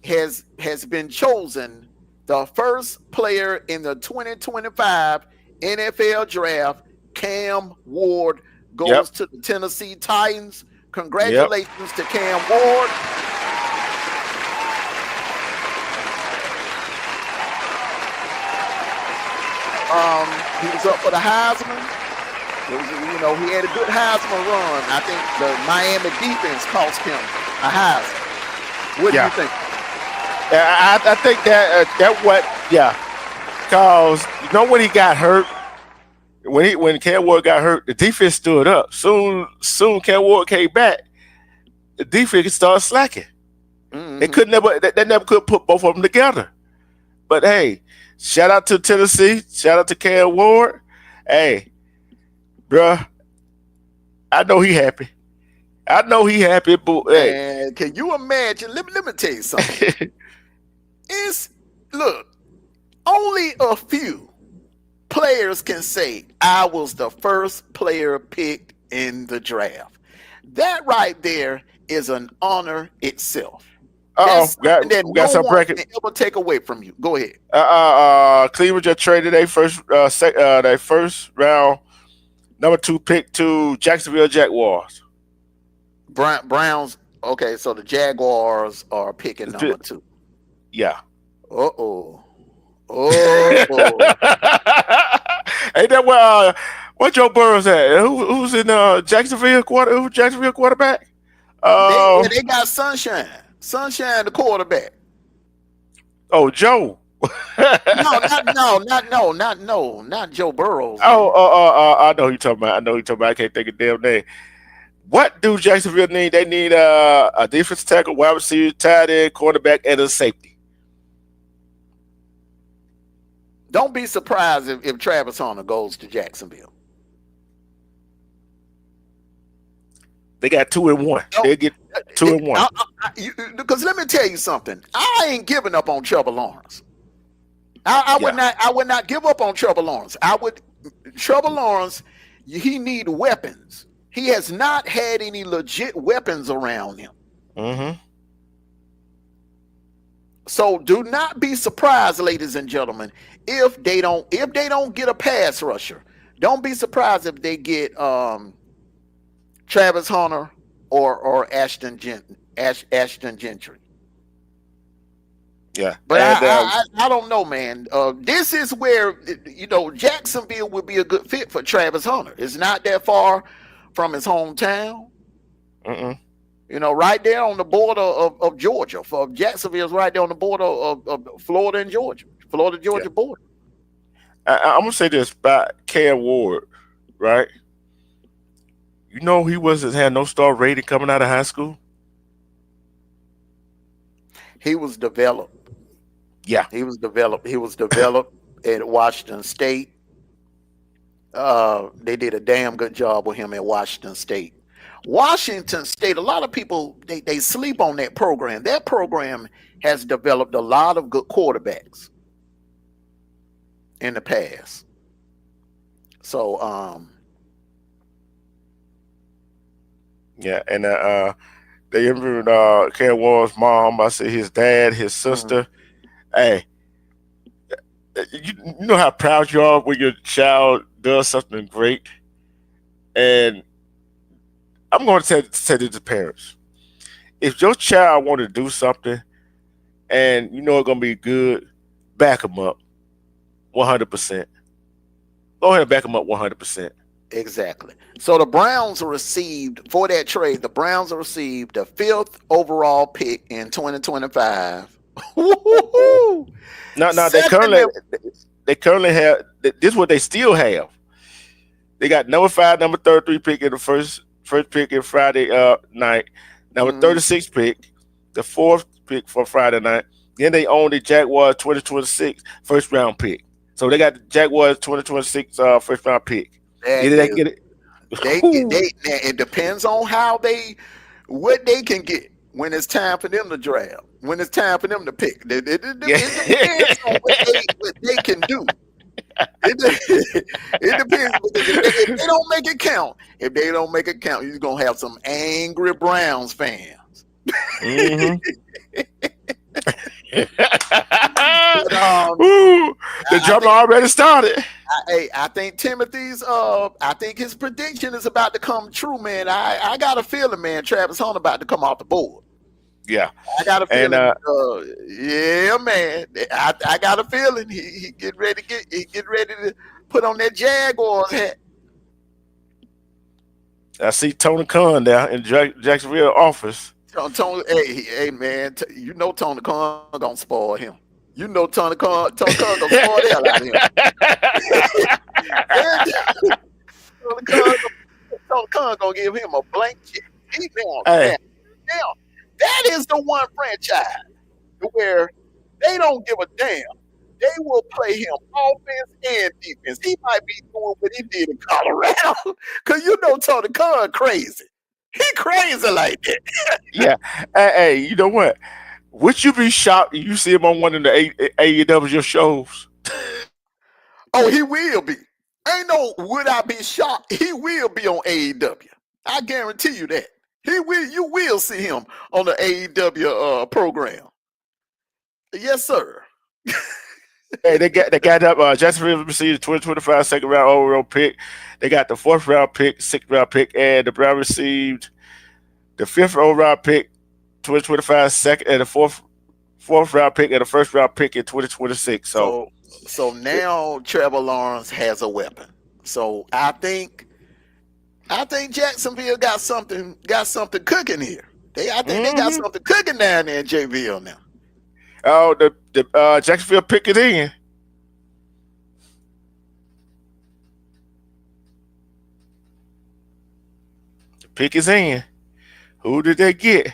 has been chosen the first player in the 2025 NFL draft. Cam Ward Yep, goes to the Tennessee Titans. yep, Congratulations to Cam Ward. He was up for the Heisman. He had a good Heisman run. I think the Miami defense cost him a Heisman. What do you yeah. think? I think that what yeah, cause when he got hurt, when Cam Ward got hurt, the defense stood up. Soon Cam Ward came back, the defense started slacking. They Mm-hmm. could never they never could put both of them together. But hey, shout out to Tennessee, shout out to Cam Ward. Hey, bruh, I know he happy. I know he happy, but hey, And can you imagine? Let me tell you something. It's look, only a few players can say I was the first player picked in the draft. That right there is an honor itself. That's something that we got no some one bracket. can ever take away from you. Go ahead. Cleveland just traded their first round number 2 pick to Jacksonville Jaguars. Browns. Okay, so the Jaguars are picking number two. Yeah. Uh oh. Oh. Ain't that what Joe Burrow's at? Who's in Jacksonville Who's Jacksonville quarterback? They Uh, they got Sunshine. Sunshine, the quarterback. Oh, Joe. No, not no, not no, not no, not Joe Burrows, Oh, man. I know who you talking about. I know who you talking about. I can't think of damn name. What do Jacksonville need? They need a defensive tackle, wide receiver, tight end, quarterback, and a safety. Don't be surprised if Travis Hunter goes to Jacksonville. They got 2-1. No, They get 2-1. because let me tell you something. I ain't giving up on Trevor Lawrence. I would Yeah. not. I would not give up on Trevor Lawrence. I would. Trevor Lawrence. He need weapons. He has not had any legit weapons around him. Mm-hmm. So do not be surprised, ladies and gentlemen, if they don't get a pass rusher. Don't be surprised if they get Travis Hunter or Ashton Gentry. Yeah. But And I don't know, man. This is where Jacksonville would be a good fit for Travis Hunter. It's not that far from his hometown. mm-mm. Right there on the border of Georgia. For Jacksonville's right there on the border of Florida and Georgia. Florida Yeah. Georgia border. I'm gonna say this about Cam Ward, right? You know he wasn't had no star rating coming out of high school. He was developed. Yeah. He was developed at Washington State. They did a damn good job with him at Washington State. Washington State, a lot of people they sleep on that program. That program has developed a lot of good quarterbacks in the past. So Yeah. And they interviewed Cam Ward's mom. I said his dad, his mhm. sister. Hey, you know how proud you are when your child does something great. And I'm going to say this to parents: if your child want to do something and you know it's going to be good, back them up 100%. Go ahead and back them up 100%. Exactly. So the Browns received for that trade. The Browns received the fifth overall pick in 2025. Woo-hoo-hoo. Now Second, they currently have this is what they still have. They got number 5, number 33 pick in the first pick in Friday night. Number mhm, 36 pick, the fourth pick for Friday night. Then they own the Jaguars 2026 first round pick. So they got the Jaguars 2026 first round pick. that Either they is get it. they get they. Now, it depends on how they what they can get when it's time for them to draft. When it's time for them to pick, Yeah. it depends on what they can do. It, it depends because if they don't make it count, you're gonna have some angry Browns fans. hmm But Ooh, the I drama think already started. I think Timothy's I think his prediction is about to come true, man. I got a feeling, man. Travis Hunter about to come off the board. Yeah. I got a And feeling. Yeah, man. I got a feeling he get ready to put on that Jaguars hat. I see Tony Khan there in Jacksonville office. Tony, hey, man, Tony Khan gonna spoil him. Tony Khan gonna spoil the hell out of him. Yeah, Tony Khan gonna give him a blank check. He Hey, now, that is the one franchise where they don't give a damn. They will play him offense and defense. He might be doing what he did in Colorado, cause Tony Khan crazy. He crazy like that. yeah. Hey, you know what? Would you be shocked if you see him on one of the AEW shows? Oh, he will be. Ain't no would I be shocked. He will be on AEW. I guarantee you that. He will. You will see him on the AEW program. Yes, sir. Hey, they got up. Jacksonville received the 2025 second round overall pick. They got the fourth round pick, sixth round pick, and the Browns received the fifth overall pick, 2025 second, and the fourth round pick, and the first round pick in 2026. So, So so now Trevor Lawrence has a weapon. So I think Jacksonville got something cooking here. I think they got hmm something cooking down there in JVL now. oh, The Jacksonville pick it in. The pick is in. Who did they get?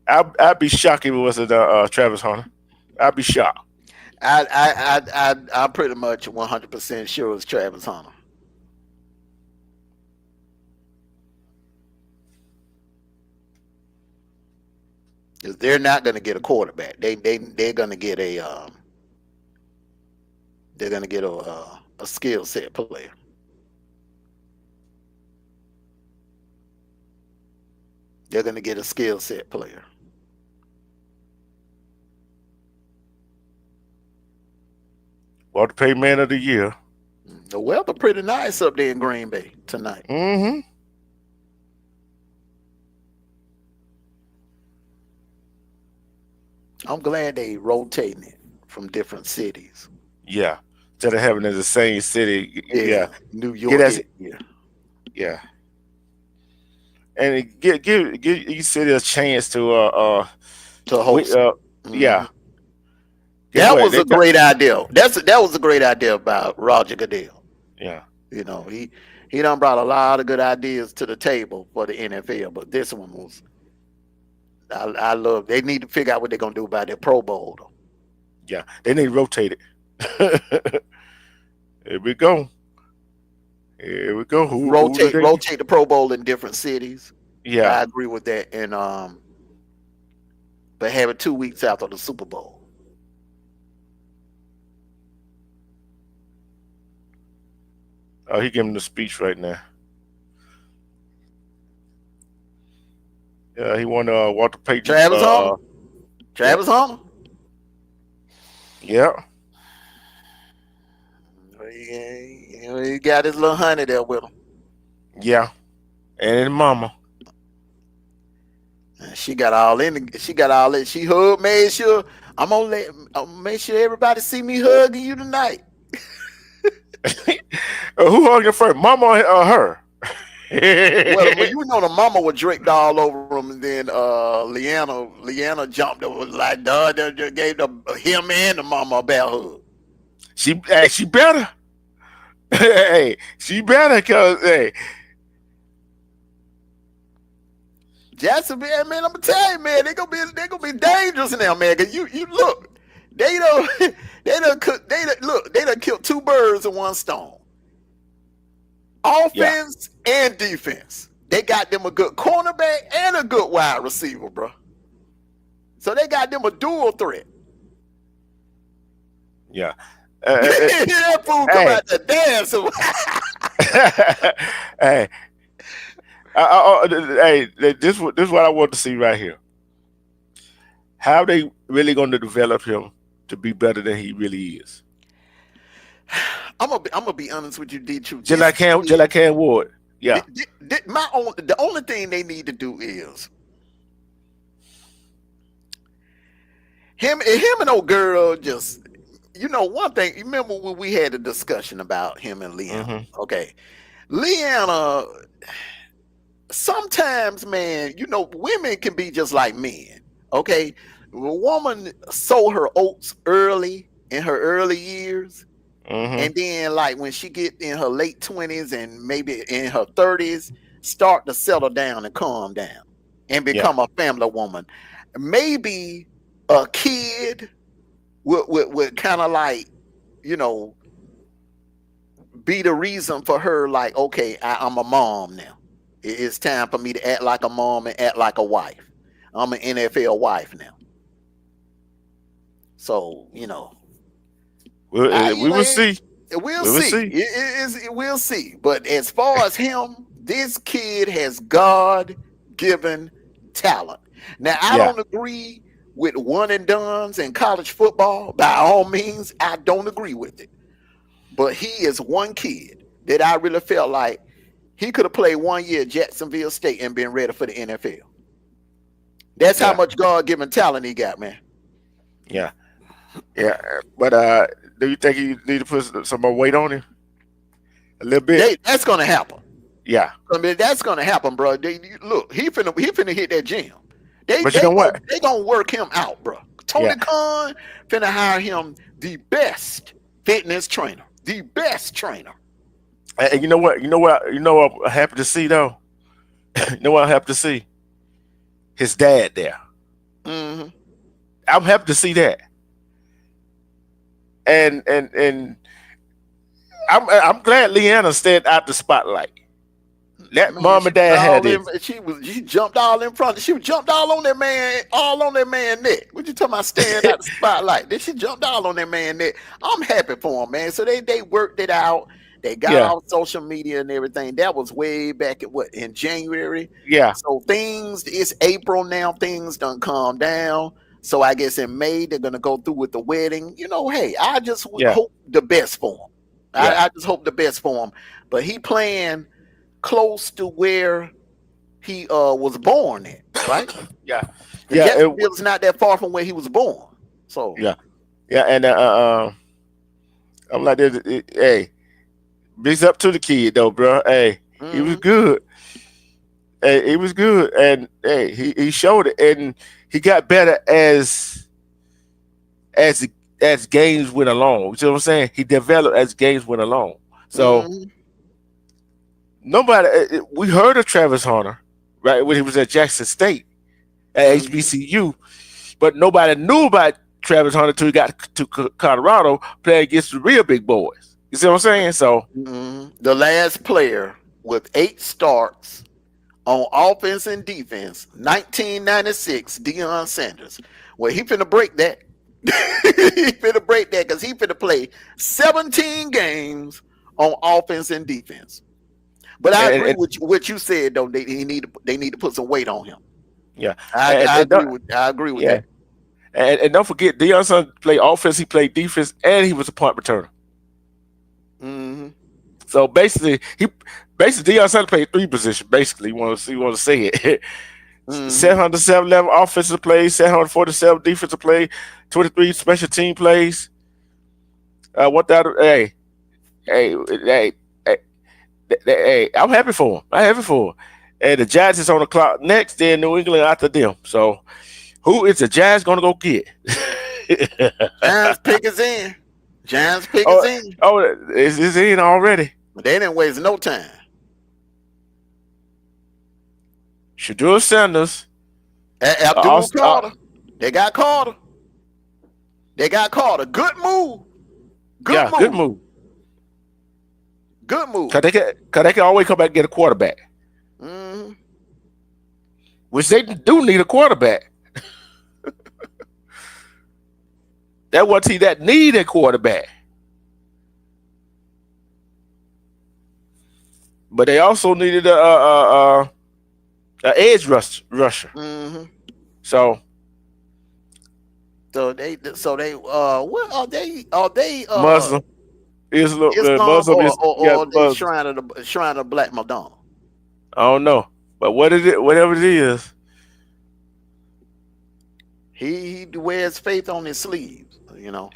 I'd be shocked if it wasn't Travis Hunter. I'd be shocked. I'm pretty much 100% sure it's Travis Hunter because they're not going to get a quarterback. They're going to get a skill set player. They're going to get a skill set player. Walter Payton Man of the Year. The weather pretty nice up there in Green Bay tonight. Mm-hmm. I'm glad they rotating it from different cities. Yeah. Instead of having it in the same city. Yeah. Yeah, New Get York us. area Yeah. And give each city a chance to to we host. yeah. Mhm. Guess That what? was They a got great idea. That was a great idea about Roger Goodell. yeah. You know, he done brought a lot of good ideas to the table for the NFL, but this one was I love. They need to figure out what they're gonna do about their Pro Bowl. Though. Yeah. They need to rotate it. Here we go. Here we go. Who do they? Rotate the Pro Bowl in different cities. Yeah. I agree with that, and but have it 2 weeks after the Super Bowl. Oh, he giving the speech right now. Yeah, he won Walter Payton. Travis Hunter, Yeah, Travis Hunter. yeah, He got his little honey there with him. yeah. And his mama. And she got all in. She got all in. She hugged. Made sure I'm gonna make sure everybody see me hugging you tonight. Who hugged her first, mama or her? Well, you know the mama was draped all over him, and then Leanna jumped over like just gave him and the mama a bad hug. She better. Hey, she better, cause hey, Jacksonville, man, I'm gonna tell you, man, they gonna be dangerous now, man. Cause you look, they don't they done killed two birds with one stone. yeah, Offense and defense. They got them a good cornerback and a good wide receiver, bro. So they got them a dual threat. yeah. That fool come Hey, out to dance. hey, hey, this is what I want to see right here. How they really going to develop him to be better than he really is? I'm gonna be honest with you, D. True. Just like Cam Ward. Yeah. The only thing they need to do is him and old girl just one thing. You remember when we had a discussion about him and Leanna? Mm-hmm. Okay, Leanna. Sometimes, man, women can be just like men. Okay, a woman sow her oats early in her early years. Mm-hmm. And then, like when she get in her late 20s and maybe in her 30s, start to settle down and calm down and Yeah. become a family woman. Maybe a kid would kind of like, you know, be the reason for her. Like, okay, I'm a mom now. It's time for me to act like a mom and act like a wife. I'm an NFL wife now. So, We will see. we'll We will see. see. We'll see. But as far as him, this kid has God-given talent. Now, I Yeah. don't agree with one and dones in college football. By all means, I don't agree with it. But he is one kid that I really felt like he could have played 1 year at Jacksonville State and been ready for the NFL. That's how Yeah. much God-given talent he got, man. Yeah. Yeah. But do you think you need to put some more weight on him? A little bit? That's going to happen. Yeah. I mean, that's going to happen, bro. Look, he finna hit that gym. They But you they know gon' what? they gonna work him out, bro. Yeah. Tony Khan finna hire him the best fitness trainer, the best trainer. And you know what? You know what I'm happy to see though. You know what I'm happy to see? His dad there. Hmm. I'm happy to see that. And I'm glad Leanna stayed out the spotlight. Let Man, mom she and was dad had all in. this. She jumped all in front. She jumped all on that man, all on that man neck. What you talking about staying out the spotlight? Then she jumped all on that man neck. I'm happy for him, man. So they worked it out. They got Yeah, off social media and everything. That was way back at what in January. yeah, So things it's April now. Things done calm down. So I guess in May they're gonna go through with the wedding. Hey, I just yeah, hope the best for him. yeah, I just hope the best for him. But he playing close to where he was born at, right? yeah, Because yeah, Jacksonville is not that far from where he was born. So, yeah, yeah. And I'm like, hey, bigs up to the kid though, bro. Hey, he was mhm, good. Hey, he was good, and hey, he showed it, and he got better as as games went along. You see what I'm saying? He developed as games went along. So mhm, nobody, we heard of Travis Hunter, right, when he was at Jackson State at mhm, HBCU, but nobody knew about Travis Hunter until he got to Colorado playing against the real big boys. You see what I'm saying? So mhm. The last player with 8 starts on offense and defense, 1996, Deion Sanders. Well, he finna break that. He finna break that because he finna play 17 games on offense and defense. But I agree and with what you said though. They need to put some weight on him. yeah, I and agree don't, with I agree with yeah, that. and don't forget Deion Sanders played offense, he played defense, and he was a punt returner. Hmm. So basically Deion Sanders played three positions. Basically, you want to say it. Hmm. 711 offensive plays, 747 defensive play, 23 special team plays. What that? Hey, hey, hey, hey, I'm happy for him. I'm happy for him. And the Giants is on the clock next. Then New England after them. So who is the Giants gonna go get? Giants pick is in. Giants pick is oh, in. oh, it's in already. They didn't waste no time. Shadur Sanders, Abdul Carter. They got Carter. They got Carter. Good move. Good yeah, good move. move. Good Cause move. they can always come back and get a quarterback, Hmm. which they do need a quarterback. That one team that need a quarterback, but they also needed a edge rusher. Hmm. So So they what are they? Are they Muslim Islam, Islam Muslim is yeah, or they Muslim. shrine of Black Madonna? I don't know, but what is it? Whatever it is, He wears faith on his sleeves.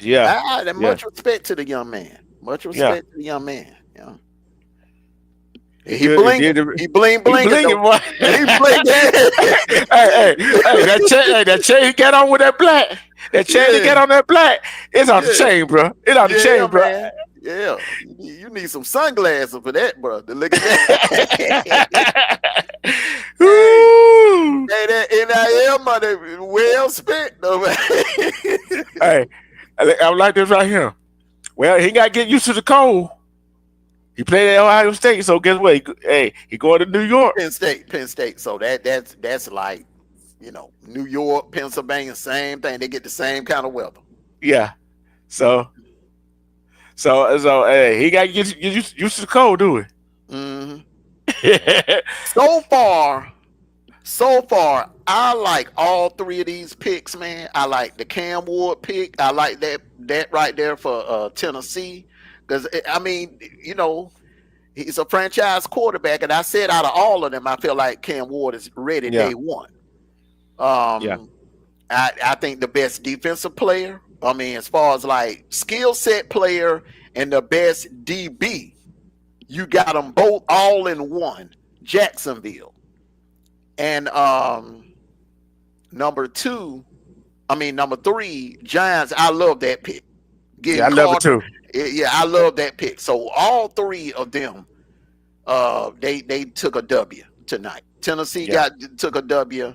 yeah, yeah, Much respect to the young man. Much yeah. respect to the young man. He He good. He blinking. did it. He bling He blinging though. blinging, boy. He blinking. That chain he got on with that black. That chain he Yeah, got on that black. It's on the yeah, chain, bro. It's on the yeah, chain, bro. man. Yeah, you need some sunglasses for that, bro. To look at that. Hey, Ooh. hey, that NIL money well spent, though, man. Hey, I like this right here. Well, he got to get used to the cold. He played at Ohio State, so guess what? He going to New York. Penn State. So that's like New York, Pennsylvania, same thing. They get the same kind of weather. Yeah. So hey, he got to get used to the cold, do Hmm. it? So far, I like all three of these picks, man. I like the Cam Ward pick. I like that right there for Tennessee, because I mean, he's a franchise quarterback, and I said out of all of them, I feel like Cam Ward is ready yeah, day one. yeah, Um, I think the best defensive player. I mean, as far as like skill set player and the best DB, you got them both all in one. Jacksonville. And Number two, number three, Giants. I love that pick. Yeah, Getting I love it Carter. too. Yeah, I love that pick. So all three of them, they took a W tonight. Tennessee Yeah, got took a W.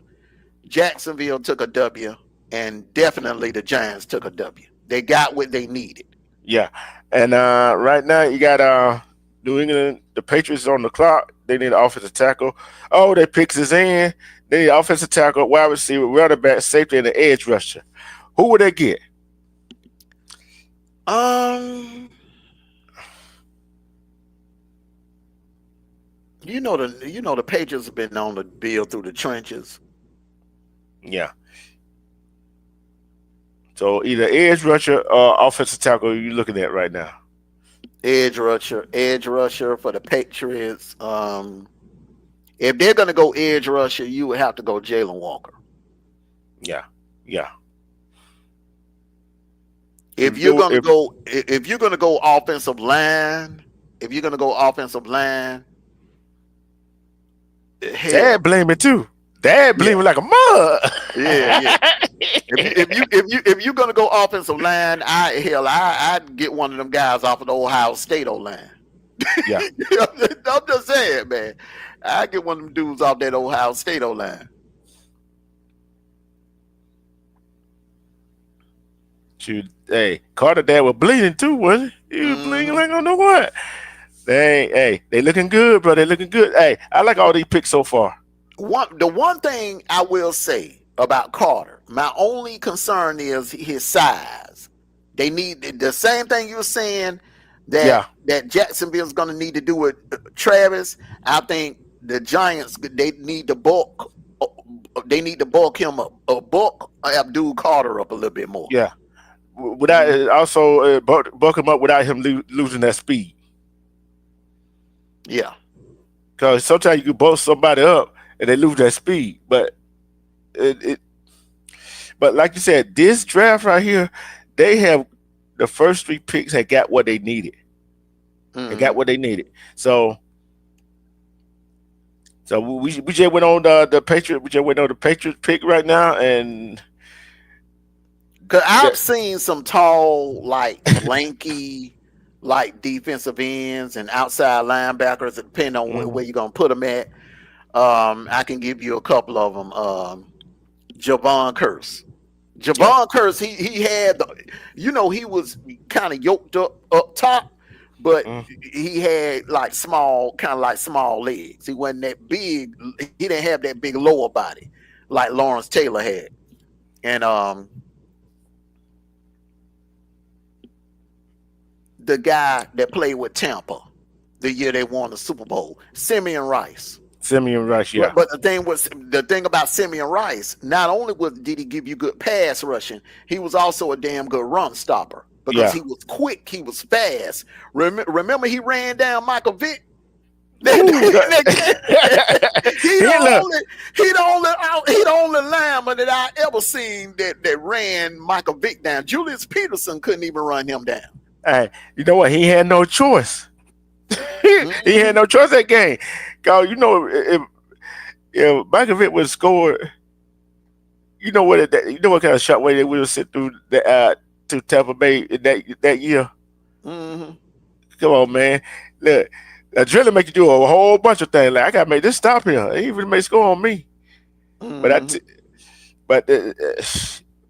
Jacksonville took a W, and definitely the Giants took a W. They got what they needed. yeah. And right now you got New England, the Patriots on the clock. They need an offensive tackle. Oh, they picks is in. They need offensive tackle, wide receiver, running back, safety, and the edge rusher. Who would they get? Um, the Patriots have been on the bill through the trenches. Yeah. So either edge rusher or offensive tackle you're looking at right now. Edge rusher for the Patriots. If they're gonna go edge rusher, you would have to go Jalen Walker. Yeah, yeah. If you're gonna go, if you're gonna go offensive line, if you're gonna go offensive line, Dad hell, blaming too. Dad yeah, blaming like a mud. yeah. If you're gonna go offensive line, I'd get one of them guys off of the Ohio State O line. Yeah. I'm just saying, man. I get one of them dudes off that Ohio State O line. Shoot, hey, Carter dad was bleeding too, wasn't he? He was bleeding Hmm. like I don't know what. They looking good, bro. They looking good. Hey, I like all these picks so far. The one thing I will say about Carter, my only concern is his size. They need the same thing you're saying Yeah, that Jacksonville's going to need to do with Travis. I think the Giants they need to bulk. They need to bulk him up, bulk Abdul Carter up a little bit more. yeah. Without Mhm. also buck him up without him losing that speed. Yeah, Because sometimes you can bulk somebody up and they lose that speed. It but like you said, this draft right here, they have the first three picks had got what they needed. They got hmm what they needed. So we just went on the Patriot. We just went on the Patriot pick right now, and because I've that, seen some tall, like lanky, like defensive ends and outside linebackers, depending on mhm, where you're gonna put them at. I can give you a couple of them. Javon Curse. yeah, Javon Curse, he had he was kind of yoked up top, but mhm, he had like small, kind of like small legs. He wasn't that big. He didn't have that big lower body like Lawrence Taylor had. And the guy that played with Tampa the year they won the Super Bowl, Simeon Rice. Simeon Rush, But yeah, but the thing about Simeon Rice, not only did he give you good pass rushing, he was also a damn good run stopper because yeah. he was quick, he was fast. Remember he ran down Michael Vick. Ooh, he he the look. only he the only lineman that I ever seen that ran Michael Vick down. Julius Peterson couldn't even run him down. Hey, you know what? He had no choice. He had Hmm. no choice that game. Cause if Michael Vick would have scored, you know what kind of shot way they would have sent through the to Tampa Bay in that year. Hmm. Come on, man. Look, adrenaline make you do a whole bunch of things. Like I gotta make this stop here. He even made score on me. But I, Hmm. t- but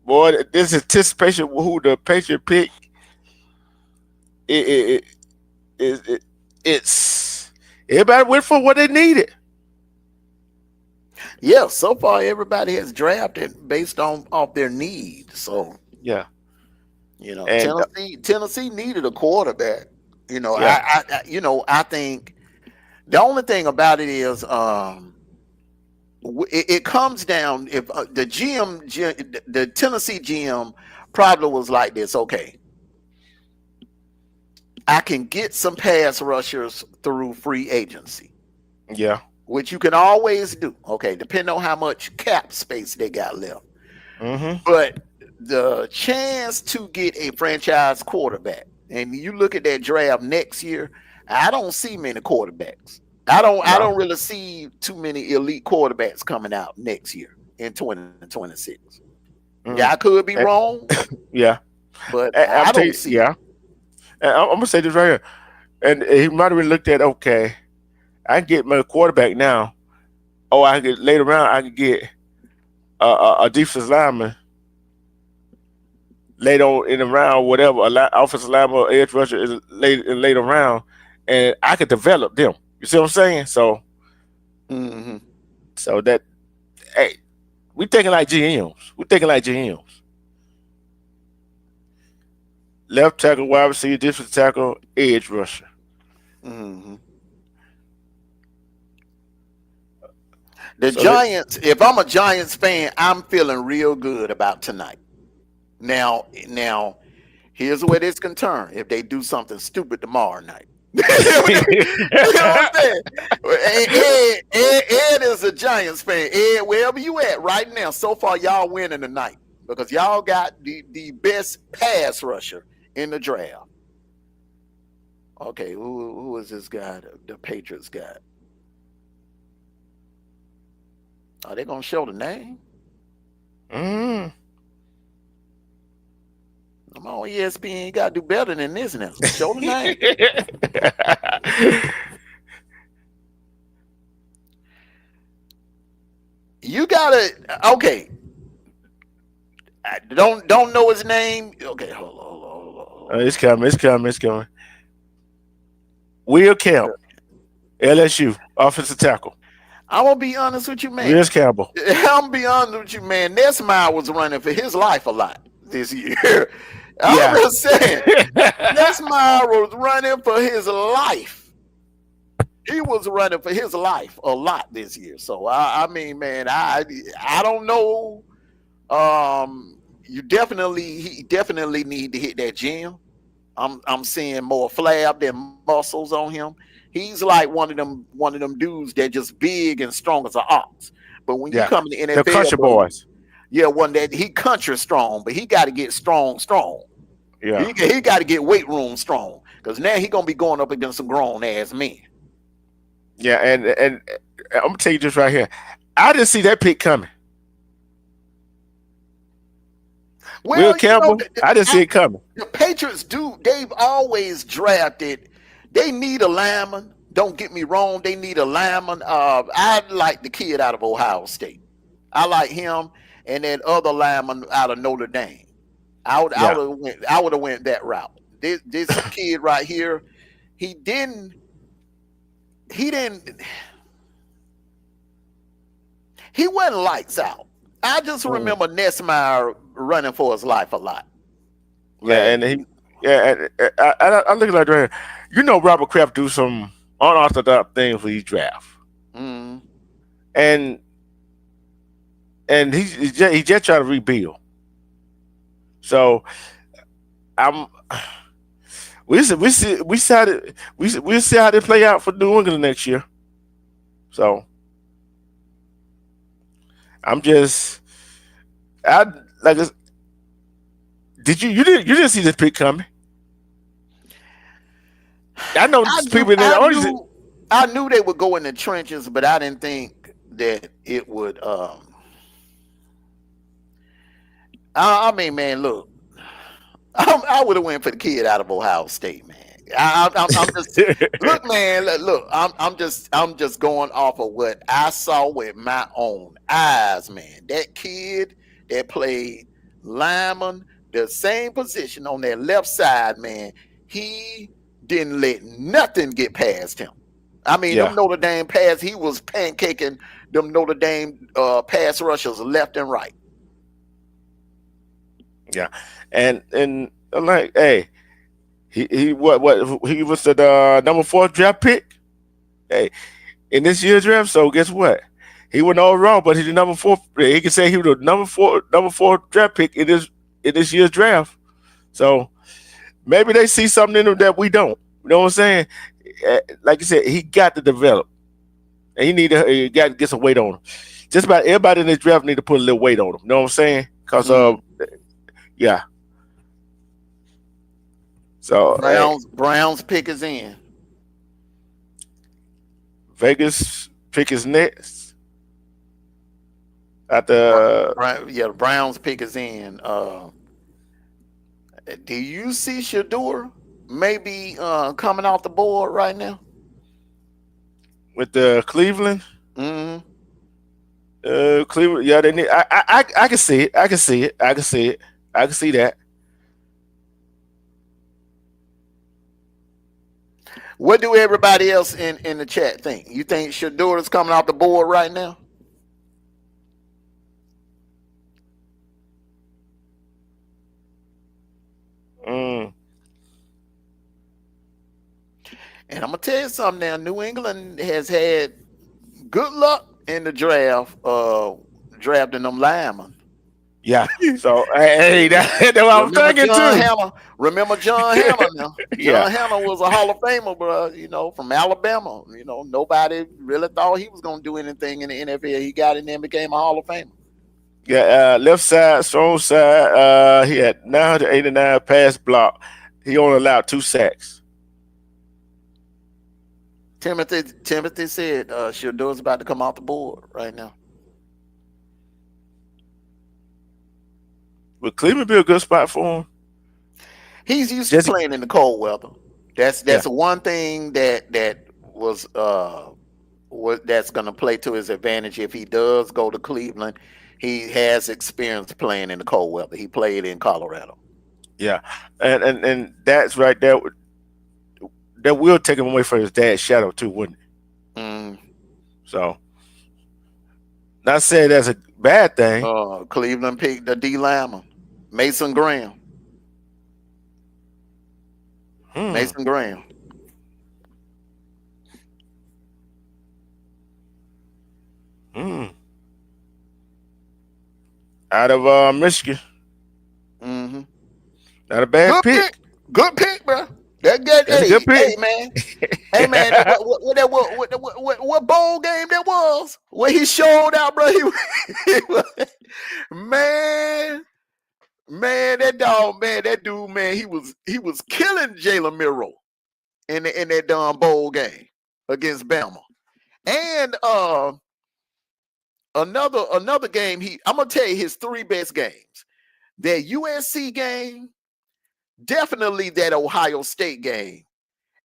boy, this anticipation with who the Patriot pick, it, it, it it's everybody went for what they needed. Yeah, so far everybody has drafted based on off their needs. So Yeah, and Tennessee needed a quarterback. yeah, I think the only thing about it is it comes down if the the Tennessee GM probably was like this. Okay, I can get some pass rushers through free agency, yeah, which you can always do. Okay, depending on how much cap space they got left. mm-hmm, But the chance to get a franchise quarterback, and you look at that draft next year, I don't see many quarterbacks. I don't no, really see too many elite quarterbacks coming out next year. in 2026. Yeah, I Mm. could be And, wrong, yeah, but and I I'm telling don't you, see it. yeah. And I'm gonna say this right here. And he might have really looked at, okay, I can get my quarterback now. Oh, I can get later on. I can get a defensive lineman later on in the round, whatever, offensive lineman or edge rusher is later round, and I could develop them. You see what I'm saying? Hmm. So that, hey, we thinking like GMs. We thinking like GMs. Left tackle, wide receiver, defensive tackle, edge rusher. Hmm. The So that, Giants, if I'm a Giants fan, I'm feeling real good about tonight. Now, here's where this can turn if they do something stupid tomorrow night. You know what I'm saying? Ed is a Giants fan. Ed, wherever you at right now, so far y'all winning tonight because y'all got the best pass rusher in the draft. Okay, who is this guy? The Patriots got. Are they gonna show the name? mm. I'm on ESPN. You gotta do better than this now. Show the name. You gotta. Okay, I don't know his name. Okay, hold It's coming. It's coming. It's coming. Will on. Campbell, LSU, offensive tackle. I'm gonna be honest with you, man. Will Campbell. I'm gonna be honest with you, man. Nesmire was running for his life a lot this year. I'm Yeah. just saying, Nesmire was running for his life. He was running for his life a lot this year. So I mean, man, I don't know. You definitely he definitely need to hit that gym. I'm seeing more flab than muscles on him. He's like one of them dudes that just big and strong as an ox. But when you Yeah. come in the The NFL, Country bro, Boys. yeah, one that he country strong, but he got to get strong. Yeah. He got to get weight room strong because now he gonna be going up against some grown ass men. Yeah. And I'm gonna tell you this right here. I didn't see that pick coming. Will Well, Campbell, I didn't see it coming. the Patriots do. They've always drafted. They need a lineman. Don't get me wrong. They need a lineman. I like the kid out of Ohio State. I like him and that other lineman out of Notre Dame. I Yeah. would have went. I would have went that route. This kid right here. He didn't. He didn't. He wasn't lights out. I just Mm. remember Nesmire running for his life a lot. Yeah. Like, And he, yeah. I look at that right here. You know, Robert Kraft do some unorthodox things for each draft. mm, And he just trying to rebuild. So I'm we'll see how they play out for New England next year. So I'm just I like did you didn't see this pick coming? I know I knew people in the I audience. knew I knew they would go in the trenches, but I didn't think that it would. I mean, man, look, I would have went for the kid out of Ohio State, man. I'm just look, man. Look, I'm just going off of what I saw with my own eyes, man. That kid that played lineman, the same position on that left side, man. He didn't let nothing get past him. I mean, them Yeah, Notre Dame pass, he was pancaking them Notre Dame pass rushers left and right. yeah, and I'm like, hey, he what he was the number 4 draft pick. Hey, in this year's draft. So guess what? He went all wrong, but he's the number 4. He can say he was the number 4 draft pick in this year's draft. So maybe they see something in him that we don't. You know what I'm saying? Like you said, he got to develop, and he got to get some weight on him. Just about everybody in this draft need to put a little weight on him. You know what I'm saying? Because Mm. yeah. So Browns pick is in. Vegas pick is next. At the Yeah, the Browns pick is in. Do you see Shador maybe coming off the board right now? with the Cleveland. Hmm. Cleveland, yeah, they need. I can see it. I can see it. I can see it. I can see that. What do everybody else in the chat think? You think Shador is coming off the board right now? Mm, And I'm gonna tell you something now. New England has had good luck in the draft, drafting them linemen. yeah. So hey, that's what I'm Remember thinking John too. Hanna? Remember John Hanna now? Yeah, John Hanna was a Hall of Famer, bro. From Alabama. Nobody really thought he was gonna do anything in the NFL. He got in there and became a Hall of Famer. yeah. Left side, strong side. He had 989 pass block. He only allowed 2 sacks. Timothy said Shador's about to come off the board right now. Would Cleveland be a good spot for him? He's used to Just playing in the cold weather. That's yeah, the one thing that was what that's going to play to his advantage if he does go to Cleveland. He has experience playing in the cold weather. He played in Colorado. yeah, and that's right there. That will take him away from his dad's shadow too, wouldn't it? Mm. So, not saying that's a bad thing. Cleveland picked the D lineman, Mason Graham. Hmm. Mason Graham. Hmm. Out of Michigan, Hmm. not a bad Good pick. pick. Good pick, bro. That good. That's a good Hey, pick. man. Hey man, what bowl game that was? Where he showed out, bro. Man, man, that dog, man, that dude, man, he was killing Jalen Miro in that bowl game against Bama. And another game, I'm gonna tell you his three best games. That USC game, definitely that Ohio State game.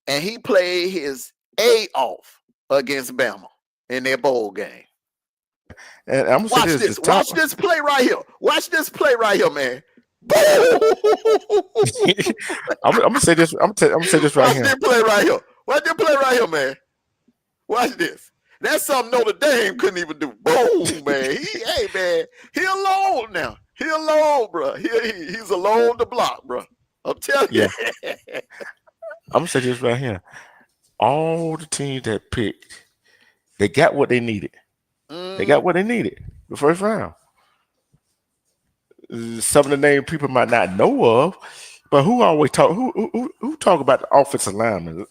And he played his A off against Bama in their bowl game. And I'm gonna say Watch this: the this. top. Watch this play right here. Watch this play right here, man. Boom! I'm gonna say this. I'm gonna say this right Watch here. this play right here. Watch this play right here, man. Watch this. That's something Notre Dame couldn't even do. Boom, man. Hey, man. He alone now. He alone, bro. He's alone to block, bro. I'm telling you. Yeah, I'm gonna say this right here. All the teams that picked, they got what they needed. They got Mm, what they needed the first round. Some of the names people might not know of, but who always talk? Who talk about the offensive lineman?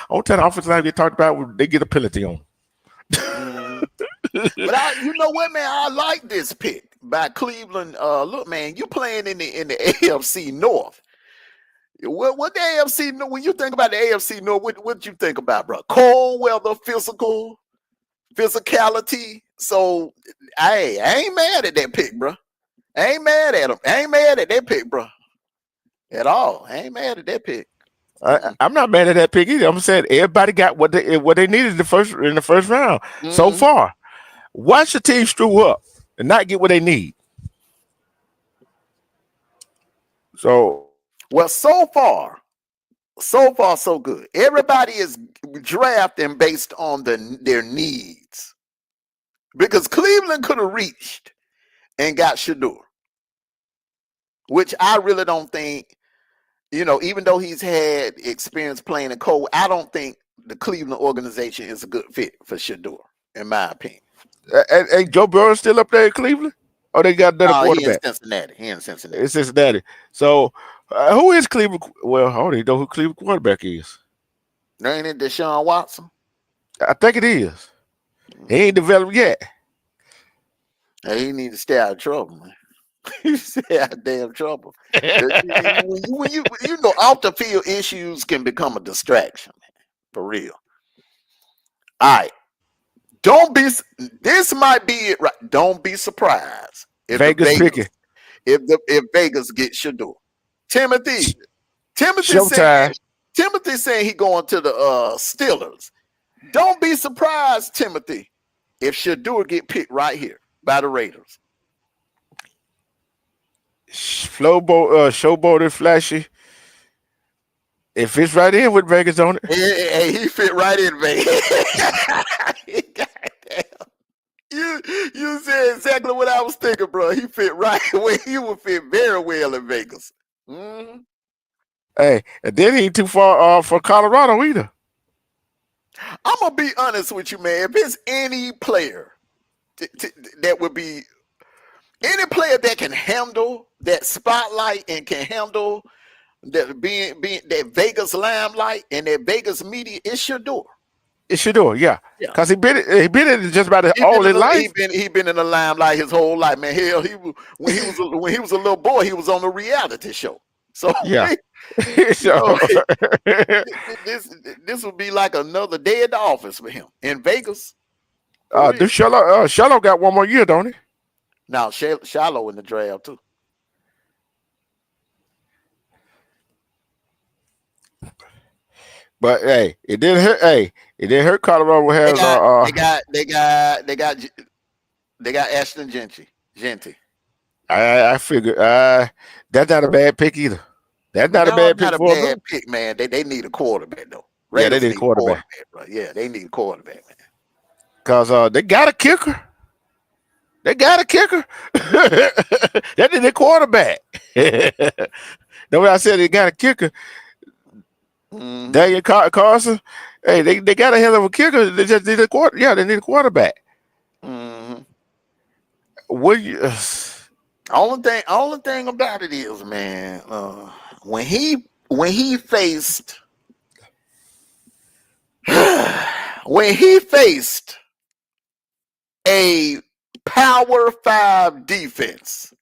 All time the offensive lineman get talked about, they get a penalty on. mm. But you know what, man? I like this pick by Cleveland. Look, man, you playing in the AFC North. What the AFC North? When you think about the AFC North, what you think about, bro? Cold weather, physicality. So, I ain't mad at that pick, bro. I ain't mad at him. I ain't mad at that pick, bro, at all. I ain't mad at that pick. I'm not mad at that pick either. I'm saying everybody got what they needed in the first round so Mm-hmm. far. Watch the team screw up and not get what they need. So Well, so far, so good. Everybody is drafting based on their needs because Cleveland could have reached and got Shador, which I really don't think, even though he's had experience playing in cold, I don't think the Cleveland organization is a good fit for Shador, in my opinion. and Joe Burrow still up there in Cleveland? Or they got another No, he in quarterback Cincinnati. He in in Cincinnati. Cincinnati? So who is Cleveland? Well, I don't even know who Cleveland quarterback is. Ain't it Deshaun Watson? I think it is. He ain't developed yet. Hey, he need to stay out of trouble, man. He stay out of damn trouble. When you off the field issues can become a distraction, man, for real. All right. Don't be. This might be it. Right. Don't be surprised if the Vegas Vegas picking. if Vegas gets Shador. Timothy. Timothy saying Showtime. Timothy saying he going to the Steelers. Don't be surprised, Timothy, if Shador get picked right here by the Raiders. Showboat and flashy. If it's right in with Vegas on it, He fit right in, man. Goddamn. You said exactly what I was thinking, bro. He fit right where he would fit very well in Vegas. Mhm. hey, and then he ain't too far for Colorado either. I'm gonna be honest with you, man. If it's any player that would be any player that can handle that spotlight and can handle that being that Vegas limelight and that Vegas media, it's Shador. It should do it, yeah. Yeah. Cause he been in it just about He all been in his the, life. he been in the limelight his whole life, man. Hell, when he was a little boy, he was on a reality show. So Yeah. you So know, this this would be like another day at the office for him in Vegas for real. do Shallow got one more year, don't he? Now Shallow in the draft too. But hey, it didn't hurt. Hey, it didn't hurt. Colorado They has got they got they got they got they got Ashton Genty. I figured that's not a bad pick either. That's not a No, bad not pick a for him. bad No. pick, man. They need a quarterback though. Yeah, they Raiders need a need a quarterback quarterback, bro. Yeah, they need a quarterback, man. because they got a kicker. They got a kicker. That is their quarterback. The way I said they got a kicker, Mm-hmm. Daniel Carson. Hey, they got a hell of a kicker. They just need a quarter. Yeah, they need a quarterback. Mm-hmm. What you, Only thing about it is, man, when he faced when he faced a Power Five defense.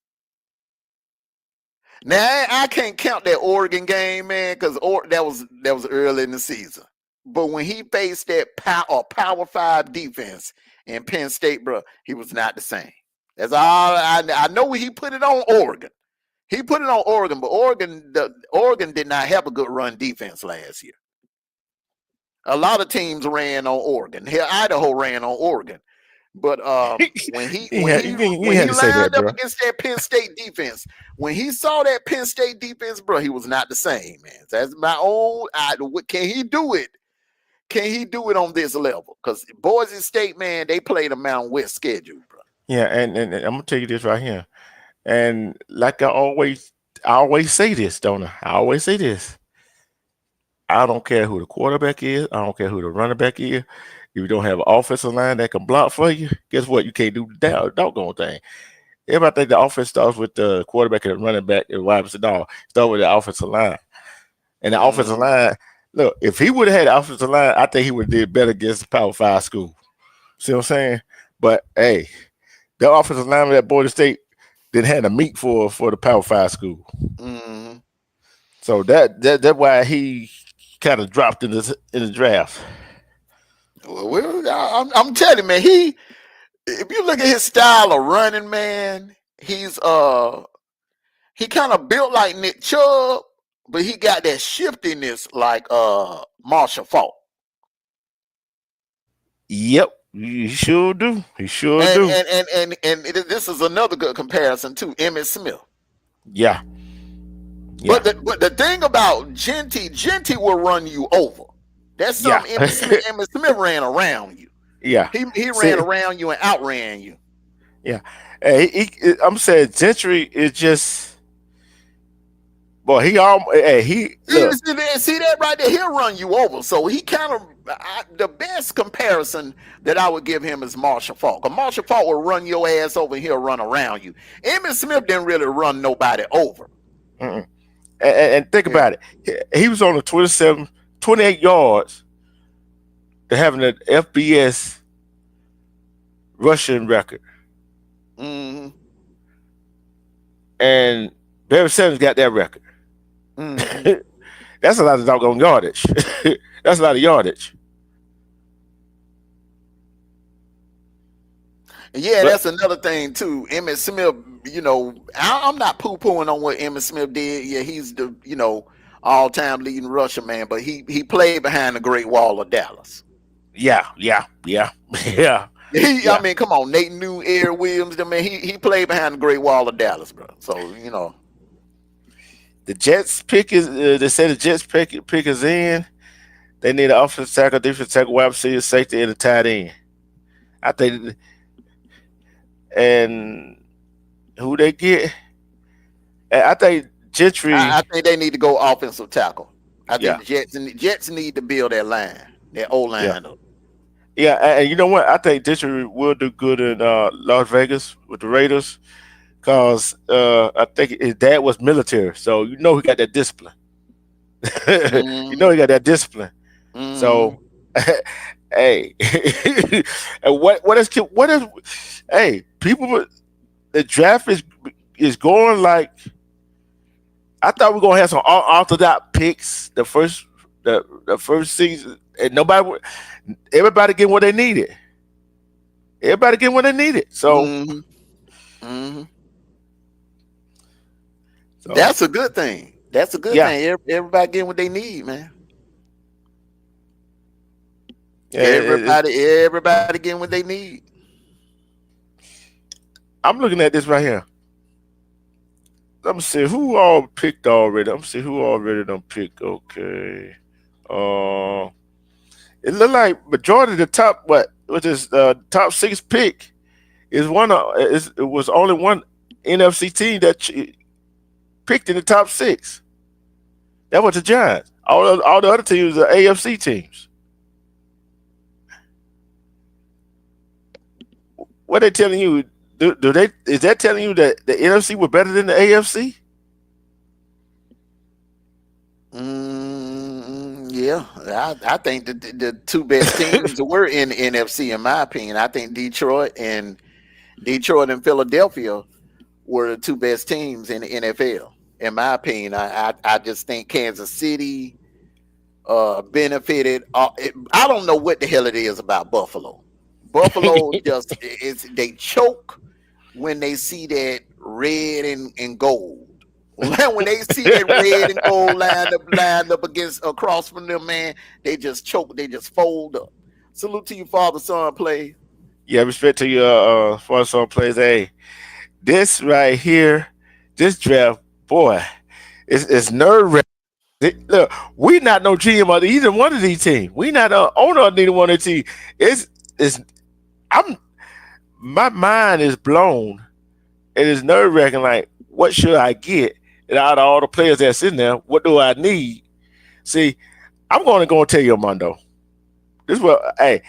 Now I can't count that Oregon game, man, because that was early in the season. But when he faced that Power Five defense in Penn State, bro, he was not the same. That's all I know. He put it on Oregon. He put it on Oregon, but Oregon did not have a good run defense last year. A lot of teams ran on Oregon. Here, Idaho ran on Oregon. But you when had he to say that, lined up bro. against that Penn State defense, when he saw that Penn State defense, bro, he was not the same, man. That's my own. Can he do it? Can he do it on this level? Because Boise State, man, they played a Mountain West schedule, bro. Yeah, and I'm gonna tell you this right here. And like I always say this, don't I? I always say this. I don't care who the quarterback is. I don't care who the running back is. If you don't have an offensive line that can block for you, guess what? You can't do the doggone thing. Everybody think the offense starts with the quarterback and the running back and wide receiver. No, start with the offensive line. And the offensive Mm, line, look, if he would have had the offensive line, I think he would have did better against the Power Five school. See what I'm saying? But hey, the offensive line of that Boise State didn't have the meat for the Power Five school. mm. So that's why he kind of dropped in the draft. I'm telling you, man. If you look at his style of running, man, he kind of built like Nick Chubb, but he got that shiftiness like Marshall Faulk. Yep, he sure do. He sure And do. this is another good comparison too, Emmitt Smith. Yeah, yeah, But the thing about Genty will run you over. That's yeah, something Emmitt Smith ran around you. yeah. He ran See, around you and outran you. yeah. I'm saying Gentry is just boy. He look. See that right there? He'll run you over. So he kind of the best comparison that I would give him is Marshall Faulk. Marshall Faulk will run your ass over and he'll run around you. Emmitt Smith didn't really run nobody over. Mm-mm. And think Yeah. about it. He was on the 28 yards to having an FBS rushing record, Mm-hmm. and Barry Sanders got that record. Mm-hmm. That's a lot of doggone yardage. That's a lot of yardage. Yeah, But that's another thing too. Emmett Smith, I'm not poo pooing on what Emmett Smith did. Yeah, he's the all time leading rusher man, but he played behind the Great Wall of Dallas. yeah, yeah, yeah, yeah, I yeah. mean, come on, Nate New, Eric Williams, the man, he played behind the Great Wall of Dallas, bro. So The Jets pick is. They say the Jets pick is in. They need an offensive tackle, defensive tackle, wide receiver, safety, and a tight end. I think, and who they get? I think Gentry. I think they need to go offensive tackle. I think Yeah, the Jets need to build their line, their O yeah, line up. yeah. And you know what? I think Gentry will do good in Las Vegas with the Raiders because I think his dad was military, so you know he got that discipline. You know Hmm. he got that discipline. Hmm. So, hey, and what is hey people? The draft is going like I thought we are gonna have some orthodox picks the first season, and everybody getting what they needed. Everybody getting what they needed. So Hmm. Hmm. so That's a good thing. That's a good yeah, thing. Everybody getting what they need, man. yeah. Everybody getting what they need. I'm looking at this right here. Let me see who all picked already. Let me see who already done picked. Okay. Uh, it looked like majority of the top which is top six pick is it was only one NFC team that picked in the top six. That was the Giants. All the other teams are AFC teams. What they telling you? Do they is that telling you that the NFC was better than the AFC? Yeah, I think the two best teams were in the NFC, in my opinion. I think Detroit and Philadelphia were the two best teams in the NFL. In my opinion, I just think Kansas City benefited. I don't know what the hell it is about Buffalo. Buffalo just is they choke when they see that red and gold. When they see that red and gold lined up against across from them, man, they just choke. They just fold up. Salute to you, father, son, play. Yeah, respect to your for some players. Hey, this right here, this draft, boy, it's nerve wracking. Look, we not no GM of either one of these teams. We not owner of neither one of these teams. It's I'm my mind is blown. It is nerve wracking. Like, what should I get? And out of all the players that's in there, what do I need? See, I'm going to go and tell you, Armondo. This is what hey,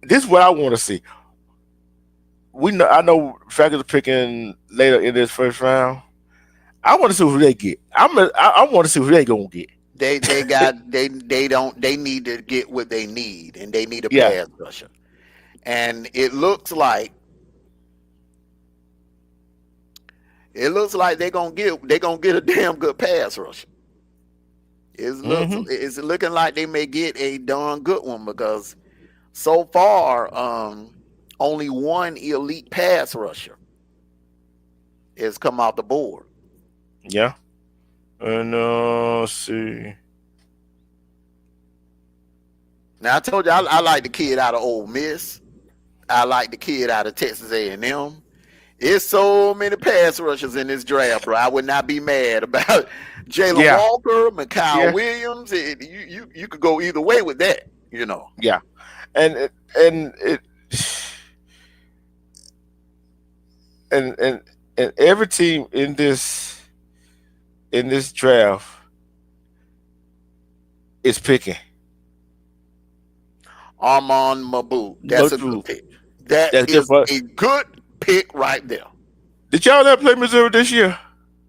this is what I want to see. We know I know Falcons are picking later in this first round. I want to see who they get. I want to see who they gonna get. They need to get what they need, and they need a Yeah. pass rusher. And it looks like they're gonna get a damn good pass rusher. Mm-hmm. It's looking like they may get a darn good one because so far, only one elite pass rusher has come off the board. Yeah. And let's see. Now I told you I like the kid out of Ole Miss. I like the kid out of Texas A&M. It's so many pass rushers in this draft, bro. I would not be mad about Jalen Yeah. Walker, Mikal Yeah. Williams. You could go either way with that. Yeah. And and and and every team in this draft is picking. Armand Mabu. No That's a good food. pick. That That's good is for. a good pick right there. Did y'all not play Missouri this year?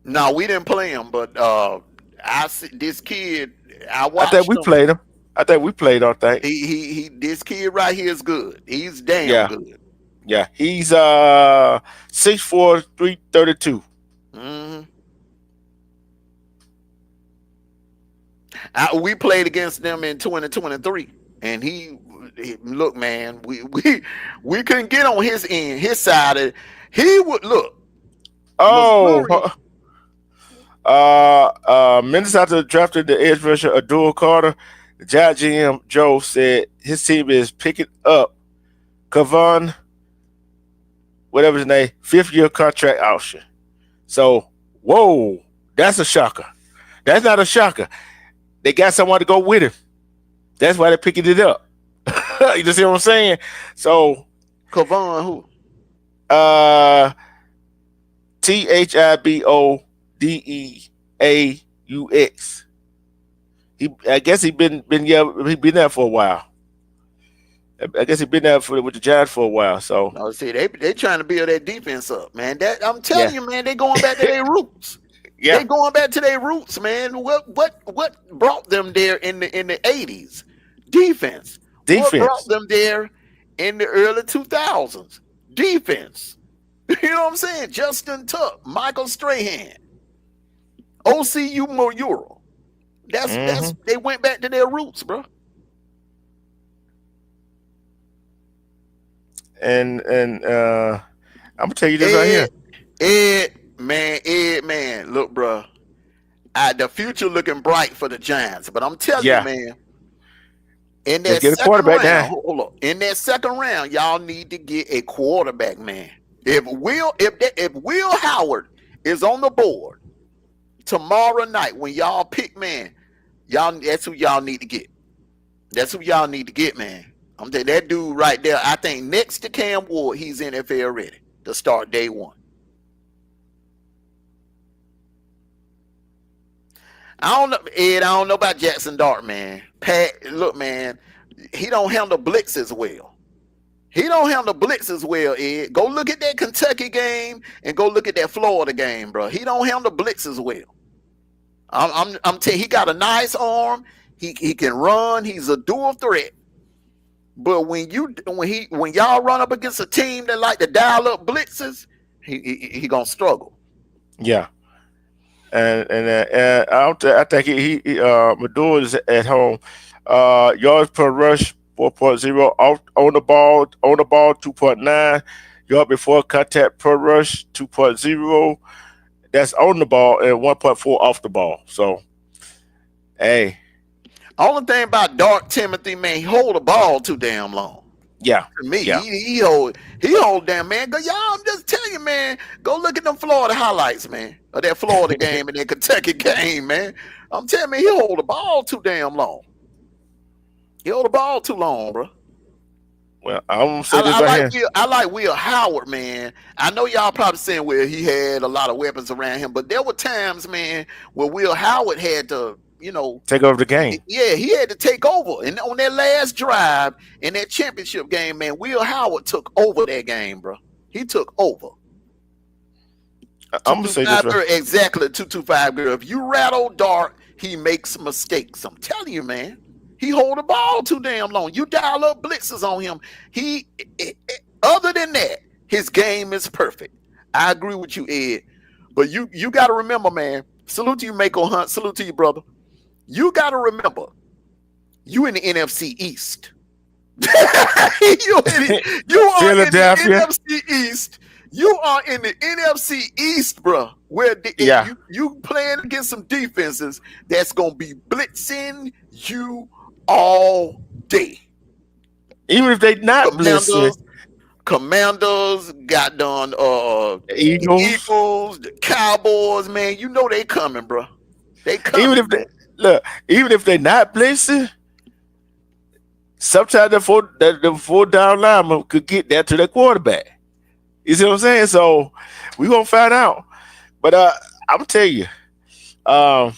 No, we didn't play him, but I see this kid. I I think watched we him. played them. I think we played. I think. This kid right here is good. He's damn Yeah. good. Yeah. He's 6'4", 332. Hmm. We played against them in 2023. and he look, man, we couldn't get on his end, his side. He would look Oh, Missouri. Minnesota drafted the edge rusher Abdul Carter. The Giant GM Joe said his team is picking up Kavon, whatever his name, 5th-year contract option. So, whoa, that's a shocker. That's not a shocker. They got someone to go with him. That's why they're picking it up. You see what I'm saying? So, Kavon who? uh, Thibodeaux. I guess he been there for a while. I guess he been there with the Giants for a while. So No, see, they trying to build that defense up, man. That I'm yeah, telling you, man, they going back to their roots. yeah, They going back to their roots, man. What brought them there in the 80s? Defense. What brought defense. them there in the early 2000s? Defense. You know what I'm saying? Justin Tuck, Michael Strahan, OCU Moyuro. That's Hmm. they went back to their roots, bro. And I'm gonna tell you this right Ed, here. Ed, man. Look, bro. The future looking bright for the Giants, but I'm telling you, Yeah, man, in let's that get a second quarterback round, now. hold on, in that second round, y'all need to get a quarterback, man. If Will Howard is on the board tomorrow night when y'all pick, man, y'all that's who y'all need to get. That's who y'all need to get, man. I'm telling you, that dude right there. I think next to Cam Ward, he's NFL ready to start day one. I don't know, Ed. I don't know about Jackson Dart, man. Pat, look, man, he don't handle blitz as well. He don't handle blitz as well, Ed. Go look at that Kentucky game and go look at that Florida game, bro. He don't handle blitz as well. I'm telling you, he got a nice arm. He can run. He's a dual threat. But when y'all run up against a team that like to dial up blitzes, he gonna struggle. Yeah, and I think Maduro is at home. Yards per rush 4.0, on the ball 2.9, yard before contact per rush 2.0. That's on the ball and 1.4 off the ball. So hey, Only thing about Dark Timothy, man, he hold the ball too damn long. yeah, To me, yeah. he hold damn, man. Go, y'all, I'm just telling you, man. Go look at them Florida highlights, man, of that Florida game and that Kentucky game, man. I'm telling you, he hold the ball too damn long. He hold the ball too long, bro. Well, I'm gonna say I, this I right like here. Will. I like Will Howard, man. I know y'all probably saying where he had a lot of weapons around him, but there were times, man, where Will Howard had to, Take over the game. yeah, he had to take over. And on that last drive in that championship game, man, Will Howard took over that game, bro. He took over. I'm gonna say this 225 right. girl, exactly. 225 girl. If you rattle Dart, he makes mistakes. I'm telling you, man. He hold the ball too damn long. You dial up blitzes on him. Other than that, his game is perfect. I agree with you, Ed. But you got to remember, man. Salute to you, Mako Hunt. Salute to you, brother. You got to remember, you in the NFC East. You are in the Philadelphia. NFC East. You are in the NFC East, bro. Where Yeah. you playing against some defenses that's gonna be blitzing you all day. Even if they not blitzing, Commanders, Commanders got done. The Eagles. Eagles, the Cowboys, man. You know they coming, bro. They Even coming, if they man. look, even if they not blitzing, sometimes the four down lineman could get that to their quarterback. You see what I'm saying? So we gonna find out. But I'm gonna tell you, um,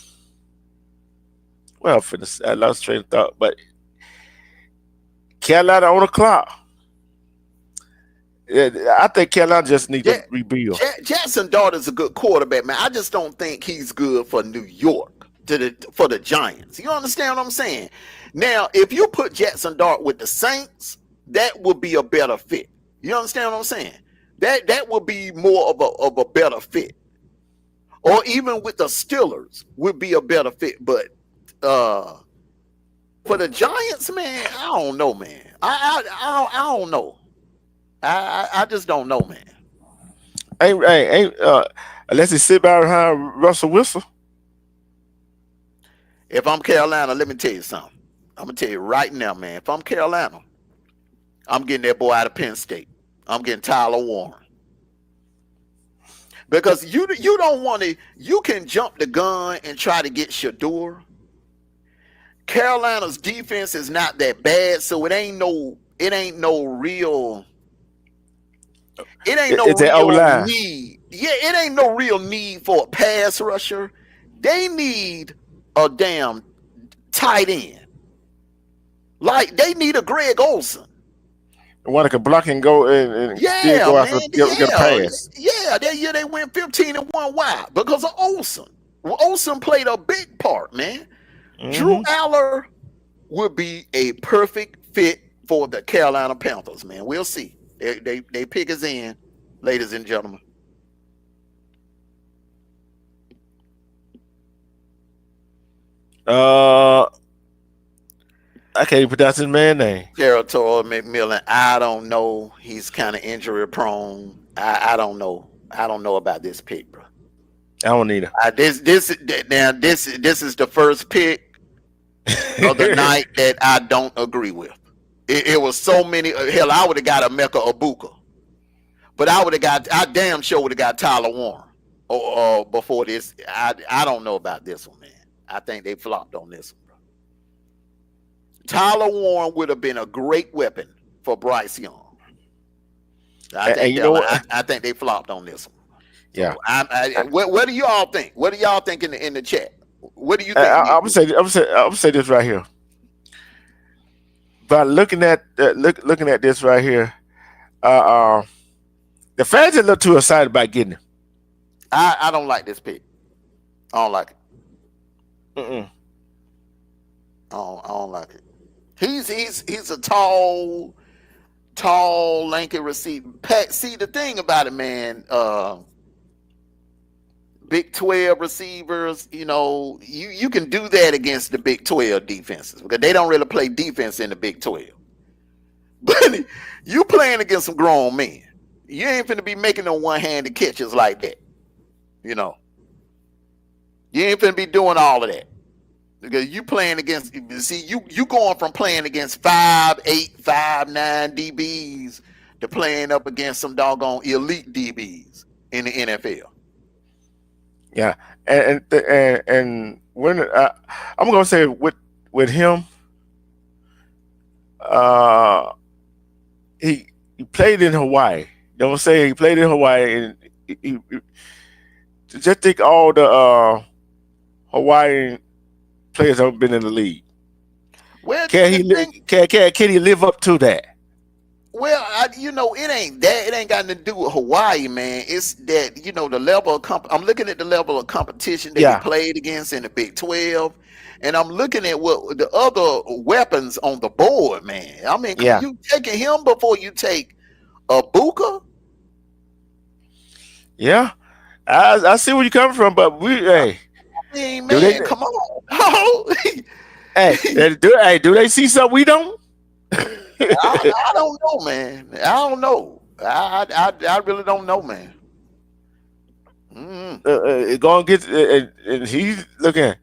well, I lost train of thought. But Carolina on the clock. I think Carolina just need to Ja- rebuild. Jackson Dart is a good quarterback, man. I just don't think he's good for New York for the Giants. You understand what I'm saying? Now, if you put Jackson Dart with the Saints, that would be a better fit. You understand what I'm saying? That would be more of a better fit. Or even with the Steelers would be a better fit. But uh For the Giants, man, I don't know, man. I don't know. I just don't know, man. Ain't unless he sit behind Russell Wilson. If I'm Carolina, let me tell you something. I'm gonna tell you right now, man. If I'm Carolina, I'm getting that boy out of Penn State. I'm getting Tyler Warren because you don't want to. You can jump the gun and try to get Shador. Carolina's defense is not that bad, so it ain't no It's that O real line. need. Yeah, it ain't no real need for a pass rusher. They need a damn tight end. Like they need a Greg Olson. One that can block and go and still Yeah, go after man. get a Yeah, pass. yeah. That year they went 15-1. Why? Because of Olson. Well, Olson played a big part, man. Drew Hmm. Aller would be a perfect fit for the Carolina Panthers, man. We'll see. They pick us in, ladies and gentlemen. Uh, I can't even pronounce his man name. Territorial McMillan, I don't know. He's kind of injury prone. I don't know. I don't know about this pick, bro. I don't need him. This is the first pick of the night that I don't agree with. It was so many. Hell, I would have got a Mecca Abuka, but I damn sure would have got Tyler Warren or before this. I don't know about this one, man. I think they flopped on this one, bro. Tyler Warren would have been a great weapon for Bryce Young. And you know what? I think they flopped on this one. Yeah. So what do y'all think? What do y'all think in the chat? What do you think? I'm gonna say this right here. By looking at this right here, uh, uh the fans are a little too excited about getting him. I don't like this pick. I don't like it. Mm-mm. I don't like it. He's a tall, lanky receiver. See the thing about it, man. Big 12 receivers, you can do that against the Big 12 defenses because they don't really play defense in the Big 12. But you playing against some grown men. You ain't finna be making no one-handed catches like that. You know. You ain't finna be doing all of that. Because you playing against, see, you going from playing against 5'8", 5'9" DBs to playing up against some doggone elite DBs in the NFL. Yeah, and when I'm gonna say with him, uh, he played in Hawaii. You know what I'm saying? He played in Hawaii, and just think all the Hawaiian players have been in the league. Well, Can the he thing, can he live up to that? well, it ain't that. It ain't got nothing to do with Hawaii, man. It's that the level of I'm looking at the level of competition that he Yeah, played against in the Big 12, and I'm looking at what the other weapons on the board, man. I mean, yeah, you taking him before you take a Buka? yeah. I see where you're coming from, but hey, I mean, do they man, come on. do they see something we don't? I don't know, man. I don't know. I really don't know, man. Mm. Going to get and he's looking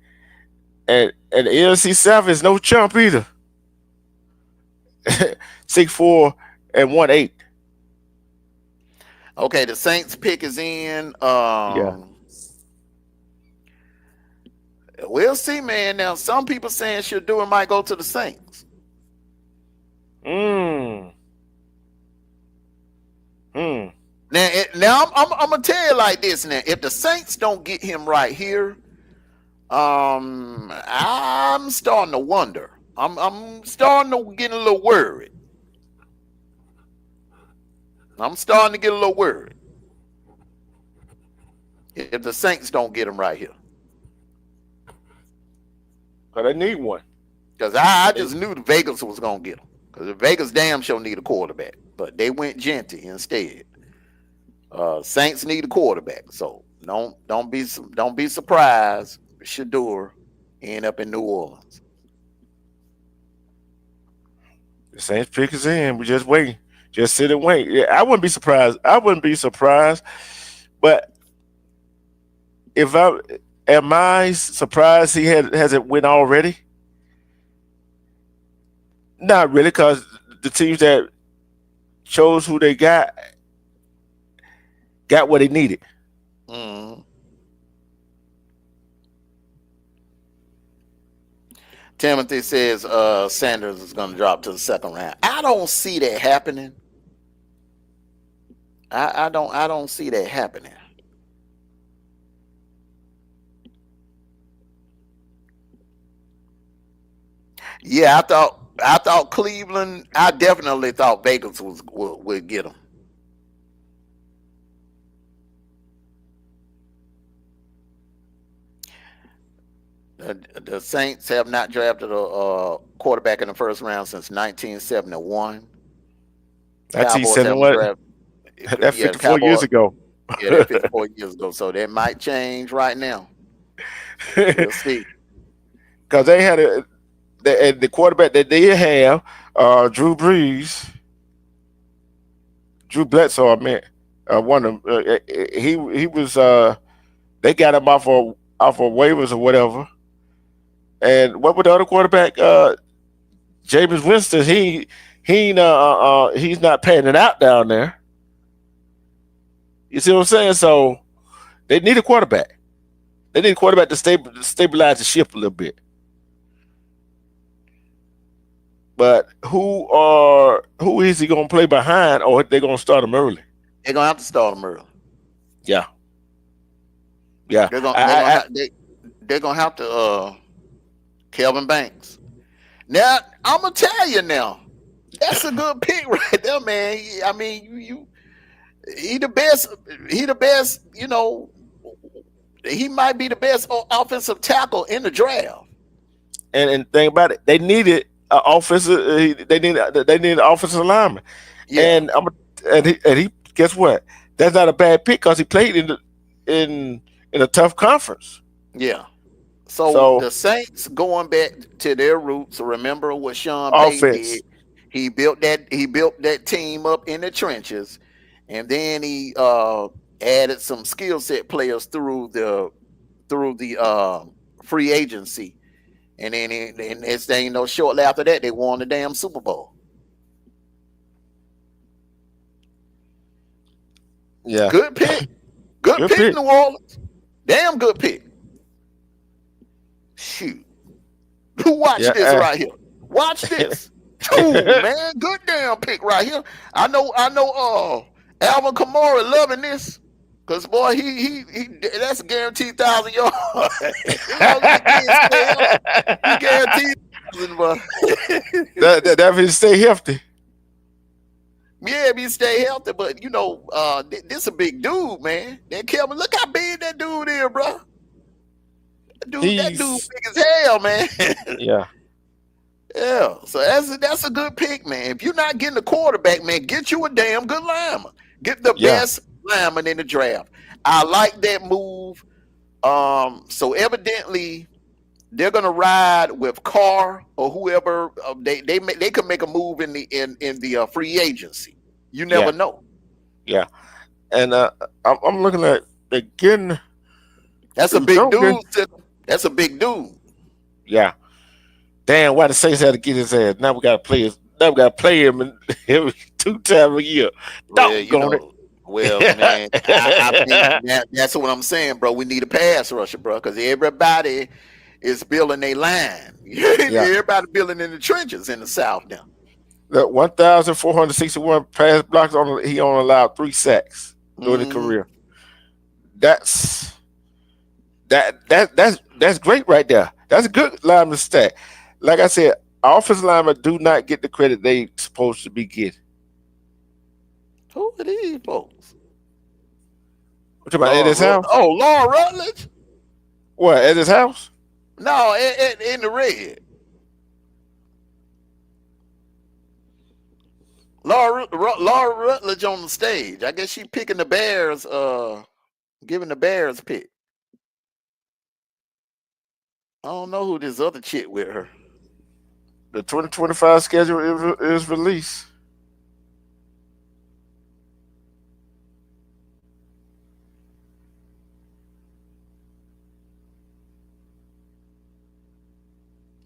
and the NFC South is no chump either. 6'4" and 1'8". Okay, the Saints pick is in. Yeah. We'll see, man. Now, some people saying Shador might go to the Saints. Mm. Mm. Now I'm gonna tell you like this. Now, if the Saints don't get him right here, I'm starting to wonder. I'm starting to get a little worried. I'm starting to get a little worried if the Saints don't get him right here. But I need one. Because I just knew the Vegas was gonna get him. Because the Vegas damn sure need a quarterback, but they went Genty instead. Saints need a quarterback, so don't be surprised. Shador end up in New Orleans. The Saints pick is in. We just waiting. Just sit and wait. Yeah, I wouldn't be surprised. I wouldn't be surprised. But if I am I surprised he hasn't win already? Not really, because the teams that chose who they got what they needed. Mm. Timothy says Sanders is going to drop to the second round. I don't see that happening. I don't see that happening. Yeah, I thought Cleveland. I definitely thought Vegas would get him. The Saints have not drafted a quarterback in the first round since 1971. Cowboys haven't 1971. drafted. That's Yeah, the 54 years Cowboys. ago. Yeah, that 54 years ago. So that might change right now. We'll see. Because they had the quarterback that they have, Drew Brees, Drew Bledsoe. I meant one of them. He was. They got him off of waivers or whatever. And what was the other quarterback? Jameis Winston. He's not paying it out down there. You see what I'm saying? So they need a quarterback. They need a quarterback to stabilize the ship a little bit. But who is he gonna play behind, or they gonna start him early? They're gonna have to start them early. Yeah, yeah. They're gonna they're gonna I have they're gonna have to Kelvin Banks. Now I'm gonna tell you now. That's a good pick right there, man. I mean, he the best. He the best. He might be the best offensive tackle in the draft. and think about it, they needed an offensive. They need an offensive lineman, Yeah, and he guess what? That's not a bad pick because he played in a tough conference. yeah. So So the Saints going back to their roots. Remember what Sean Payton did? offense, He built that team up in the trenches, and then he added some skill set players through the free agency, and then it's shortly after that they won the damn Super Bowl. yeah, Good pick, good good pick, pick. New Orleans. Damn good pick. Shoot, watch Yeah, this right here. Watch this. Oh man, good damn pick right here. I know. Alvin Kamara loving this. Cause boy, he that's a guaranteed 1,000 yards. As long as the kid stay healthy, he guaranteed 1,000. But that means stay healthy. yeah, if he stay healthy. But this a big dude, man. That Kelvin, look how big that dude is, bro. That dude He's big as hell, man. yeah, Yeah, so that's a good pick, man. If you're not getting a quarterback, man, get you a damn good lineman. Get the yeah, best lineman in the draft. I like that move. So evidently they're gonna ride with Carr or whoever. They could make a move in the free agency. You yeah, never know. yeah. And I'm looking at again. That's a big Joker. dude. That's a big dude. Yeah. Damn, why the Saints had to get his ass? Now we got to play his. Now we got to play him every 2 times a year. Well, Doggone well, it. man, I think that's what I'm saying, bro. We need a pass rusher, bro, because everybody is building a line. Yeah. Everybody building in the trenches in the South now. The 1,461 pass blocks he only allowed 3 sacks during his Hmm. career. That's that's great right there. That's a good lineman stat. Like I said, offensive linemen do not get the credit they supposed to be getting. Who are these folks? What you about at his house? Laura Rutledge? What at his house? No, in the red. Laura Rutledge on the stage. I guess she picking the Bears. Giving the Bears a pick. I don't know who this other chick with her. The 2025 schedule is released.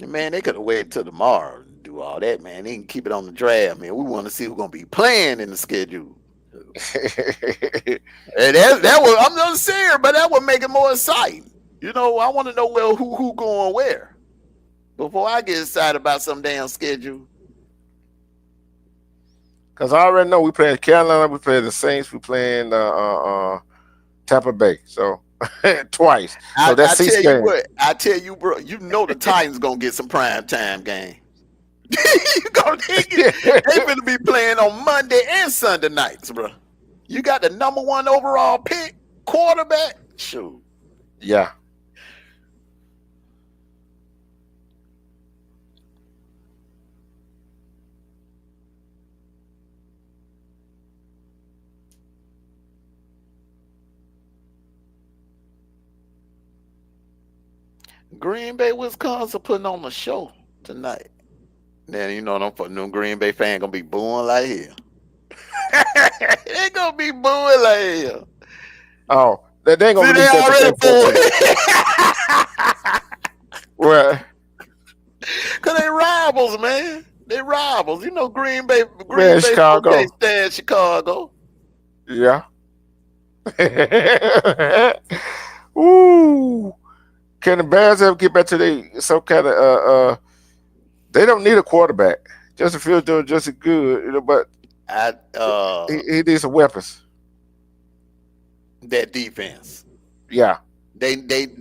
Man, they could have waited till tomorrow and do all that, man. They can keep it on the draft, man. We want to see who's gonna be playing in the schedule. And that was I'm not saying, but that would make it more exciting. I want to know well who going where before I get excited about some damn schedule. Because I already know we playing Carolina, we playing the Saints, we playing Tampa Bay. So twice. So that's I C tell you SPAN. what, I tell you, bro, the Titans gonna get some prime time game. They finna be playing on Monday and Sunday nights, bro. You got the number one overall pick quarterback. Shoot. Yeah. Green Bay, Wisconsin putting on a show tonight. Then them Green Bay fan gonna be booing like hell. They gonna be booing like hell. Oh, they ain't gonna See, they release that to already May 14th. booing. Well, Cause they rivals, man. They rivals. Green man, Bay folks can't Chicago. stand Chicago. Yeah. Ooh. Can the Bears ever get back to some kind of they don't need a quarterback. Justin Fields doing just as good, but I he needs some weapons. That defense. Yeah. They need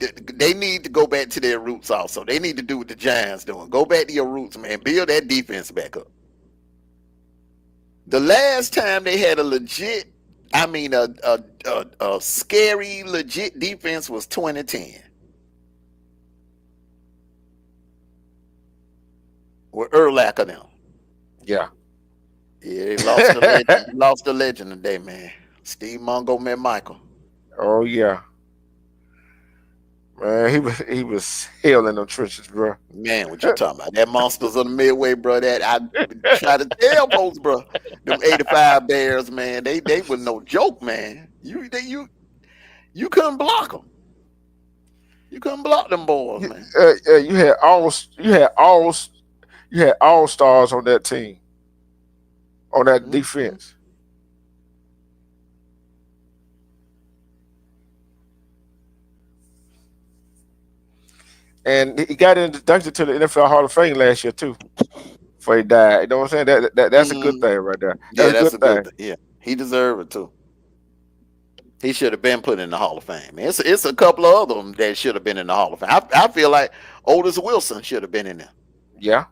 to go back to their roots also. They need to do what the Giants doing. Go back to your roots, man. Build that defense back up. The last time they had a scary, legit defense was 2010 with Urlacher them. Yeah. Yeah, they lost the legend. Lost the legend today, man. Steve Montgomery Michael. Oh yeah. Man, he was hell in them trenches, bro. Man, what you talking about? That monsters of the Midway, bro. That I try to tell folks, bro. Them '85 Bears, man. They were no joke, man. You couldn't block them. You couldn't block them boys, You, man. you had all stars on that team, on that Mhm. defense. And he got inducted to the NFL Hall of Fame last year too, before he died. You know what I'm saying? That's a good Mhm. thing right there. That's Yeah, a that's good a good thing. thing. Yeah, he deserved it too. He should have been put in the Hall of Fame. Man. It's a couple of them that should have been in the Hall of Fame. I feel like Otis Wilson should have been in there. Yeah.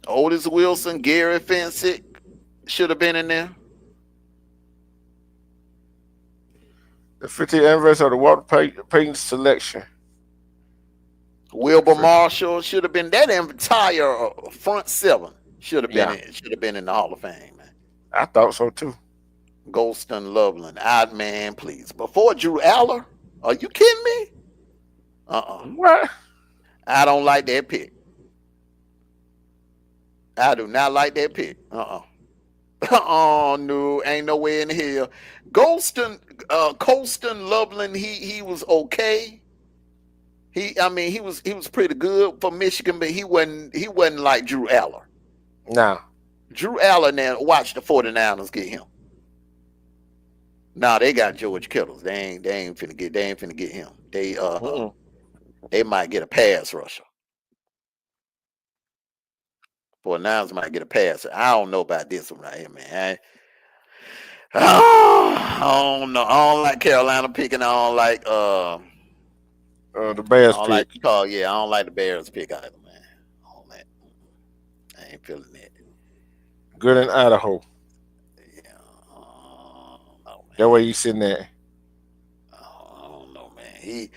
Otis Wilson, Gary Fensick should have been in there. The 50th anniversary of the Walter Payton selection. Wilbur For- Marshall should have been that entire front seven Yeah, should have been in the Hall of Fame, man. I thought so too. Golston Loveland, odd man, please. Before Drew Aller, are you kidding me? What? I don't like that pick. I do not like that pick. Oh no, ain't no way in hell. Colston Loveland, he was okay. He was pretty good for Michigan, but he wasn't like Drew Aller. Nah. Drew Aller now watch the 49ers get him. Nah, they got George Kittles. They ain't finna get him. Mm-mm. They might get a pass rusher. 49ers might get a pass. I don't know about this one right here, man. I don't know. I don't like Carolina picking. The I Bears don't like pick. call. Yeah, I don't like the Bears pick either, man. I don't like. I ain't feeling that. Good in Idaho. Yeah, no, That man. way you sitting there. I don't know, man. He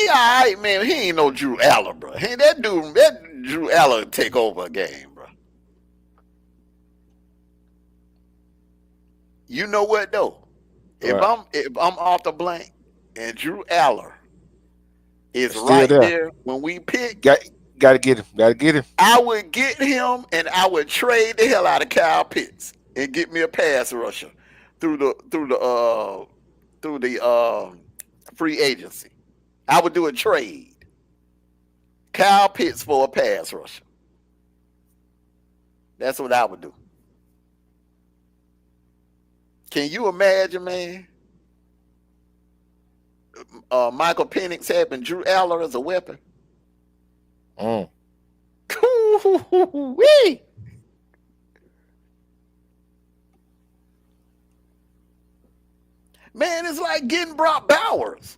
all right, man. He ain't no Drew Aller, bro. Hey, that Drew Aller take over a game, bro. You know what though? If Right. I'm off the blank and Drew Aller is It's still right there. there when we pick. Got gotta get him. Gotta get him. I would get him and I would trade the hell out of Kyle Pitts and get me a pass rusher through the free agency. I would do a trade. Kyle Pitts for a pass rusher. That's what I would do. Can you imagine, man? Michael Penix having Drew Aller as a weapon. Mm. Wee! Man, it's like getting Brock Bowers.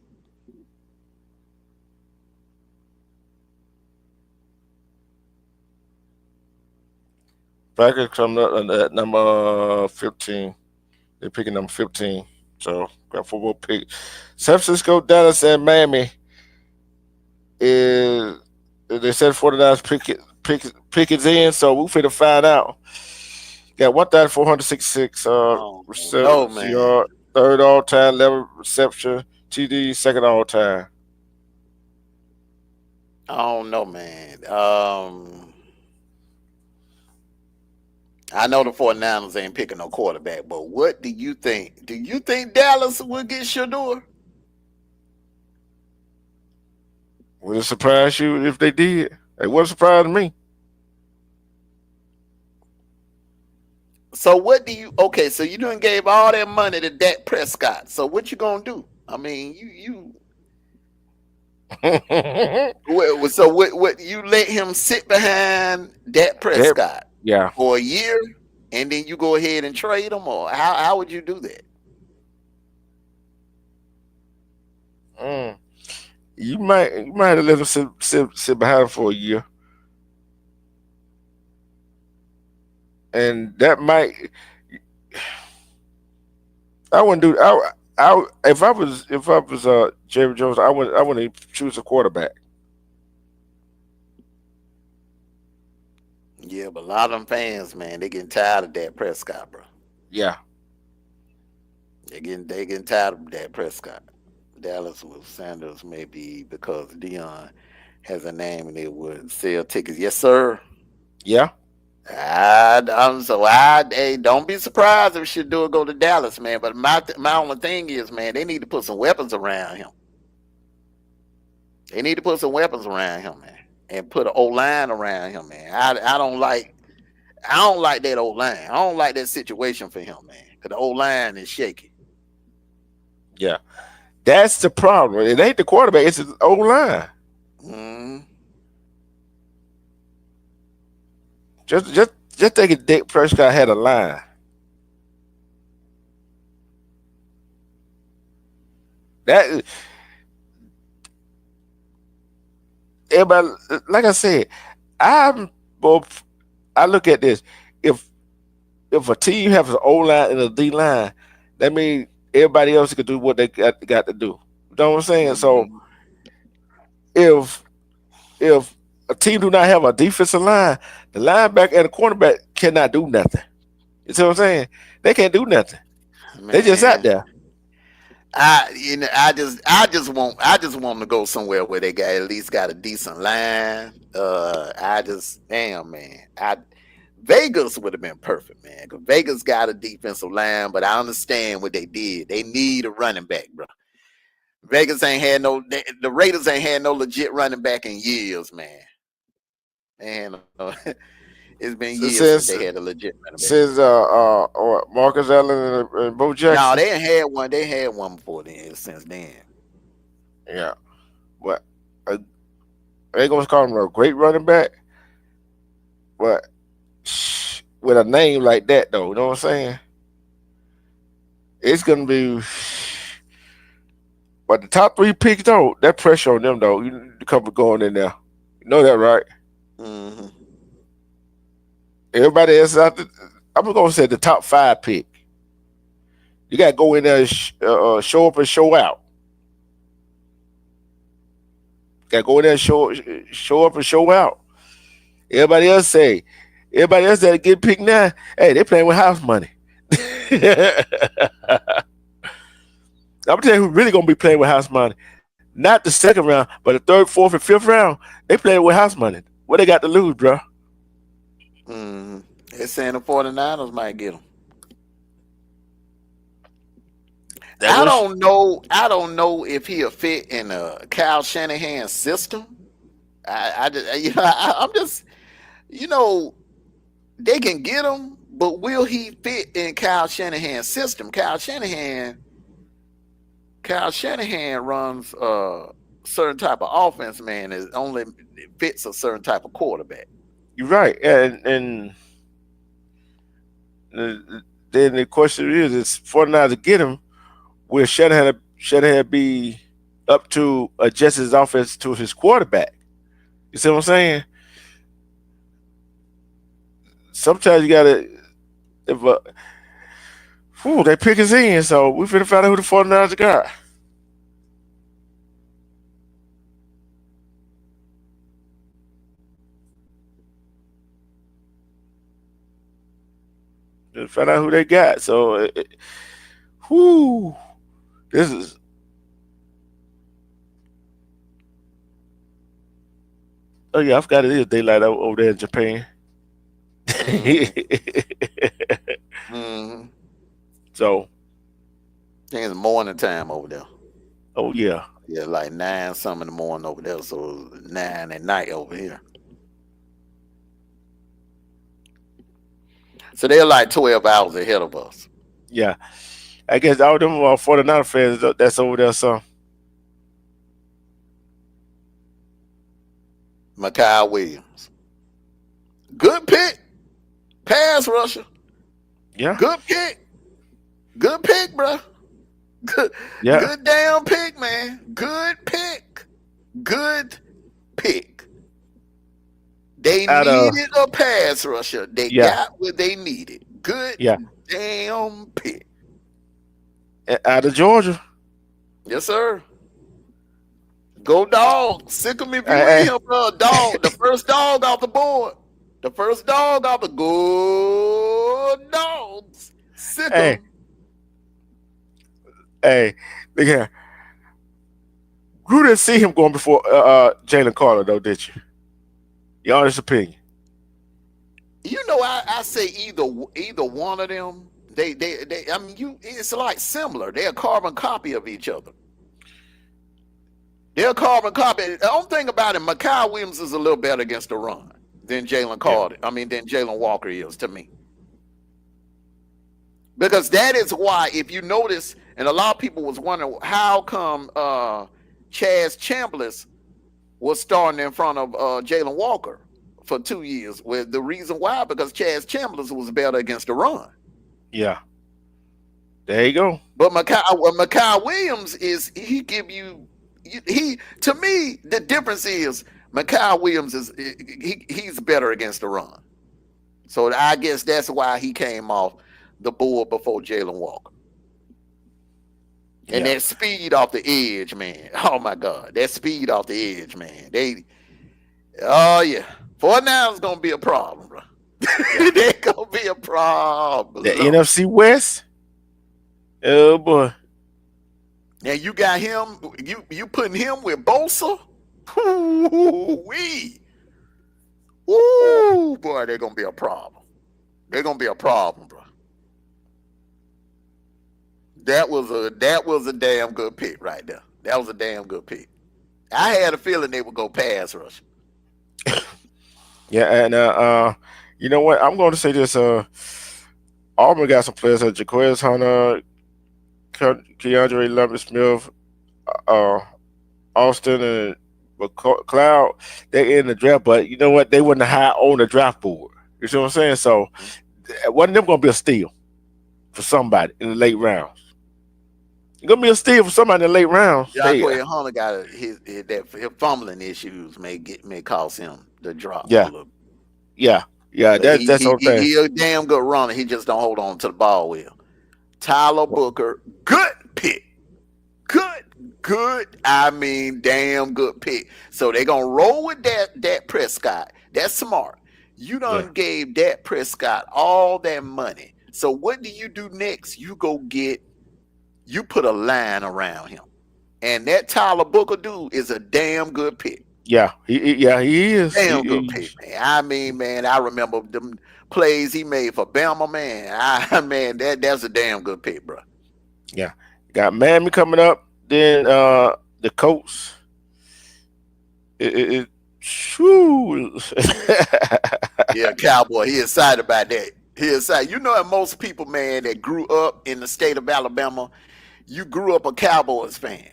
Packers coming up at number 15. They're picking number 15. So got 4 more picks. San Francisco, Dallas, and Miami is they said 49ers pick is in, so we'll finna find out. Got 1,466 Oh no, receptions, man. yard, third all time, 11 reception, TD, second all time. I don't know, man. I know the 49ers ain't picking no quarterback, but what do you think? Do you think Dallas will get Shador? Would it surprise you if they did? It wouldn't surprise me. So what do you okay, so you done gave all that money to Dak Prescott. So what you gonna do? I mean, you that, so what you let him sit behind Dak Prescott yeah. for a year and then you go ahead and trade him, or how would you do that? Mm. You might have let him sit behind him for a year, and that might I wouldn't do. If I was Jerry Jones, I wouldn't choose a quarterback. Yeah, but a lot of them fans, man, they getting tired of Dak Prescott, bro. Yeah, They getting tired of Dak Prescott. Dallas with Sanders maybe because Dion has a name and they would sell tickets. Yes, sir. yeah, Hey, don't be surprised if Shador go to Dallas, man. But my only thing is, man, they need to put some weapons around him. They need to put some weapons around him, man, and put an O line around him, man. I don't like that O line. I don't like that situation for him, man. Cause the O line is shaky. yeah. That's the problem. It ain't the quarterback; it's the O line. Mm, Just think if Dick Prescott had a line. That everybody, like I said, I'm both. I look at this. If if a team has an O line and a D line, that means everybody else can do what they got to do. You know what I'm saying? So mm, if if a team do not have a defensive line, the linebacker and the cornerback cannot do nothing. You see what I'm saying? They can't do nothing. They just out man. there. I just want to go somewhere where they got at least got a decent line. I just damn man. I Vegas would have been perfect, man. Cause Vegas got a defensive line, but I understand what they did. They need a running back, bro. Vegas ain't had no. The Raiders ain't had no legit running back in years, man. And it's been years since they Since had a legit running back. Marcus Allen and Bo No, Jackson. they ain't had one. They had one before then. Since then, Yeah, but uh, they gonna call him a great running back, but with a name like that though, you know what I'm saying? It's gonna be. But the top 3 picks though, that pressure on them though, you need to come going in there. You know that, right? hmm Everybody else out there, I'm gonna say the top 5 pick. You gotta go in there and show up and show out. Gotta go in there and show up and show out. Everybody else say, everybody else that get picked now, hey, they playing with house money. I'm gonna tell you who really gonna be playing with house money. Not the second round, but the third, fourth, and fifth round, they played with house money. What they got to lose, bro? Mm. They're saying the 49ers might get him. That was I don't know if he'll fit in a Kyle Shanahan system. I just, I'm just, you know, they can get him, but will he fit in Kyle Shanahan's system? Kyle Shanahan runs a certain type of offense, man. It only fits a certain type of quarterback. you're right, and then the question is 49 to get him. Will Shanahan be up to adjust his offense to his quarterback? You see what I'm saying? Sometimes you gotta if they pick his in, so we finna find out who the 49ers got. Just find out who they got. So whoo, this is oh yeah, I forgot it is daylight over there in Japan. Mm-hmm. Mm-hmm. So I think it's morning time over there. oh yeah, Yeah, like nine some in the morning over there, so 9 at night over here. So they're like 12 hours ahead of us. yeah. I guess all them 49 fans that's over there. So Makai Williams, good pick, pass rusher, yeah, good pick, good pick, bro. Good, yeah. good damn pick, man. Good pick, good pick. They Out of needed a pass rusher. They yeah, got what they needed. Good yeah. damn pick. Out of Georgia. Yes, sir. Go dog. Sick 'em if you Hey, ain't him, bro. Dog. The first dog off the board. The first dog off the good dogs. Sick hey, 'em. hey, look here. You didn't see him going before Jalen Carter, though, did you? Your honest opinion. You know, I say either one of them. They. I mean, you. It's like similar. They're a carbon copy of each other. They're a carbon copy. The only thing about it, Makai Williams is a little better against the run than Jalen Yeah, Carter. I mean, than Jalen Walker is to me. Because that is why, if you notice, and a lot of people was wondering how come Chaz Chambliss was starting in front of Jalen Walker for 2 years. Well, the reason why, because Chaz Chambliss was better against the run. yeah. There you go. But Makai Williams is he give you he to me the difference is Makai Williams is he's better against the run. So I guess that's why he came off the board before Jalen Walker. And Yeah, that speed off the edge, man. Oh my God, that speed off the edge, man. Oh yeah, 49 is gonna be a problem, bro. yeah. They're gonna be a The problem. NFC West. Oh boy. And you got him. You putting him with Bosa. Ooh-wee. Ooh, boy, they're gonna be a problem. They're gonna be a problem, bro. That was a damn good pick right there. That was a damn good pick. I had a feeling they would go pass rush. Yeah, and you know what? I'm going to say this. Auburn got some players. Jaquez Hunter, Keandre Lambert Smith, uh, Austin, and Cloud. They're in the draft, but you know what? They weren't high on the draft board. You see what I'm saying? So, one of them going to be a steal for somebody in the late rounds. It's going to be a steal for somebody in the late rounds. Hey, Jacquay Hunter got his fumbling issues may cause him to drop a yeah, little. yeah, yeah. But That's the whole thing. he a damn good runner. He just don't hold on to the ball well. Tyler Booker, good pick. Good, good. I mean, damn good pick. So they gonna roll with that Prescott. That's smart. You Yeah, done gave that Prescott all that money. So what do you do next? You put a line around him. And that Tyler Booker dude is a damn good pick. Yeah, he is. Damn good pick, man. I mean, man, I remember them plays he made for Bama, man. Man, that's a damn good pick, bro. Yeah, got Miami coming up. Then the Colts. It shoo. Yeah, Cowboy. He excited about that. He excited. You know, that most people, man, that grew up in the state of Alabama, you grew up a Cowboys fan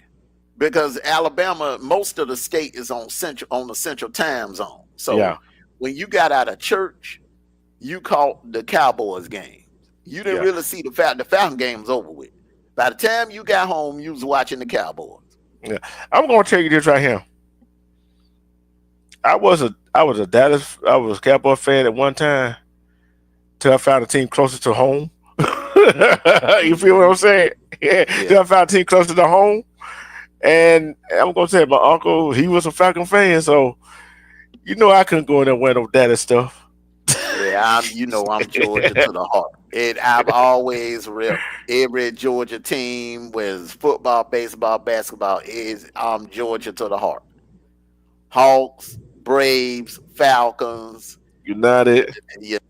because Alabama, most of the state is on the central time zone. So Yeah, when you got out of church, you caught the Cowboys games. You didn't yeah, really see the Falcon games over with. By the time you got home, you was watching the Cowboys. yeah. I'm gonna tell you this right here. I was a Dallas I was a Cowboy fan at one time till I found a team closer to home. You feel what I'm saying? Yeah, Yeah. till I found a team closer to home. And I'm gonna say my uncle, he was a Falcon fan, so I couldn't go in there wearing no Dallas stuff. Yeah, I'm Georgia to the heart. I've always repped every Georgia team, was football, baseball, basketball. Is I'm Georgia to the heart. Hawks, Braves, Falcons, United, United,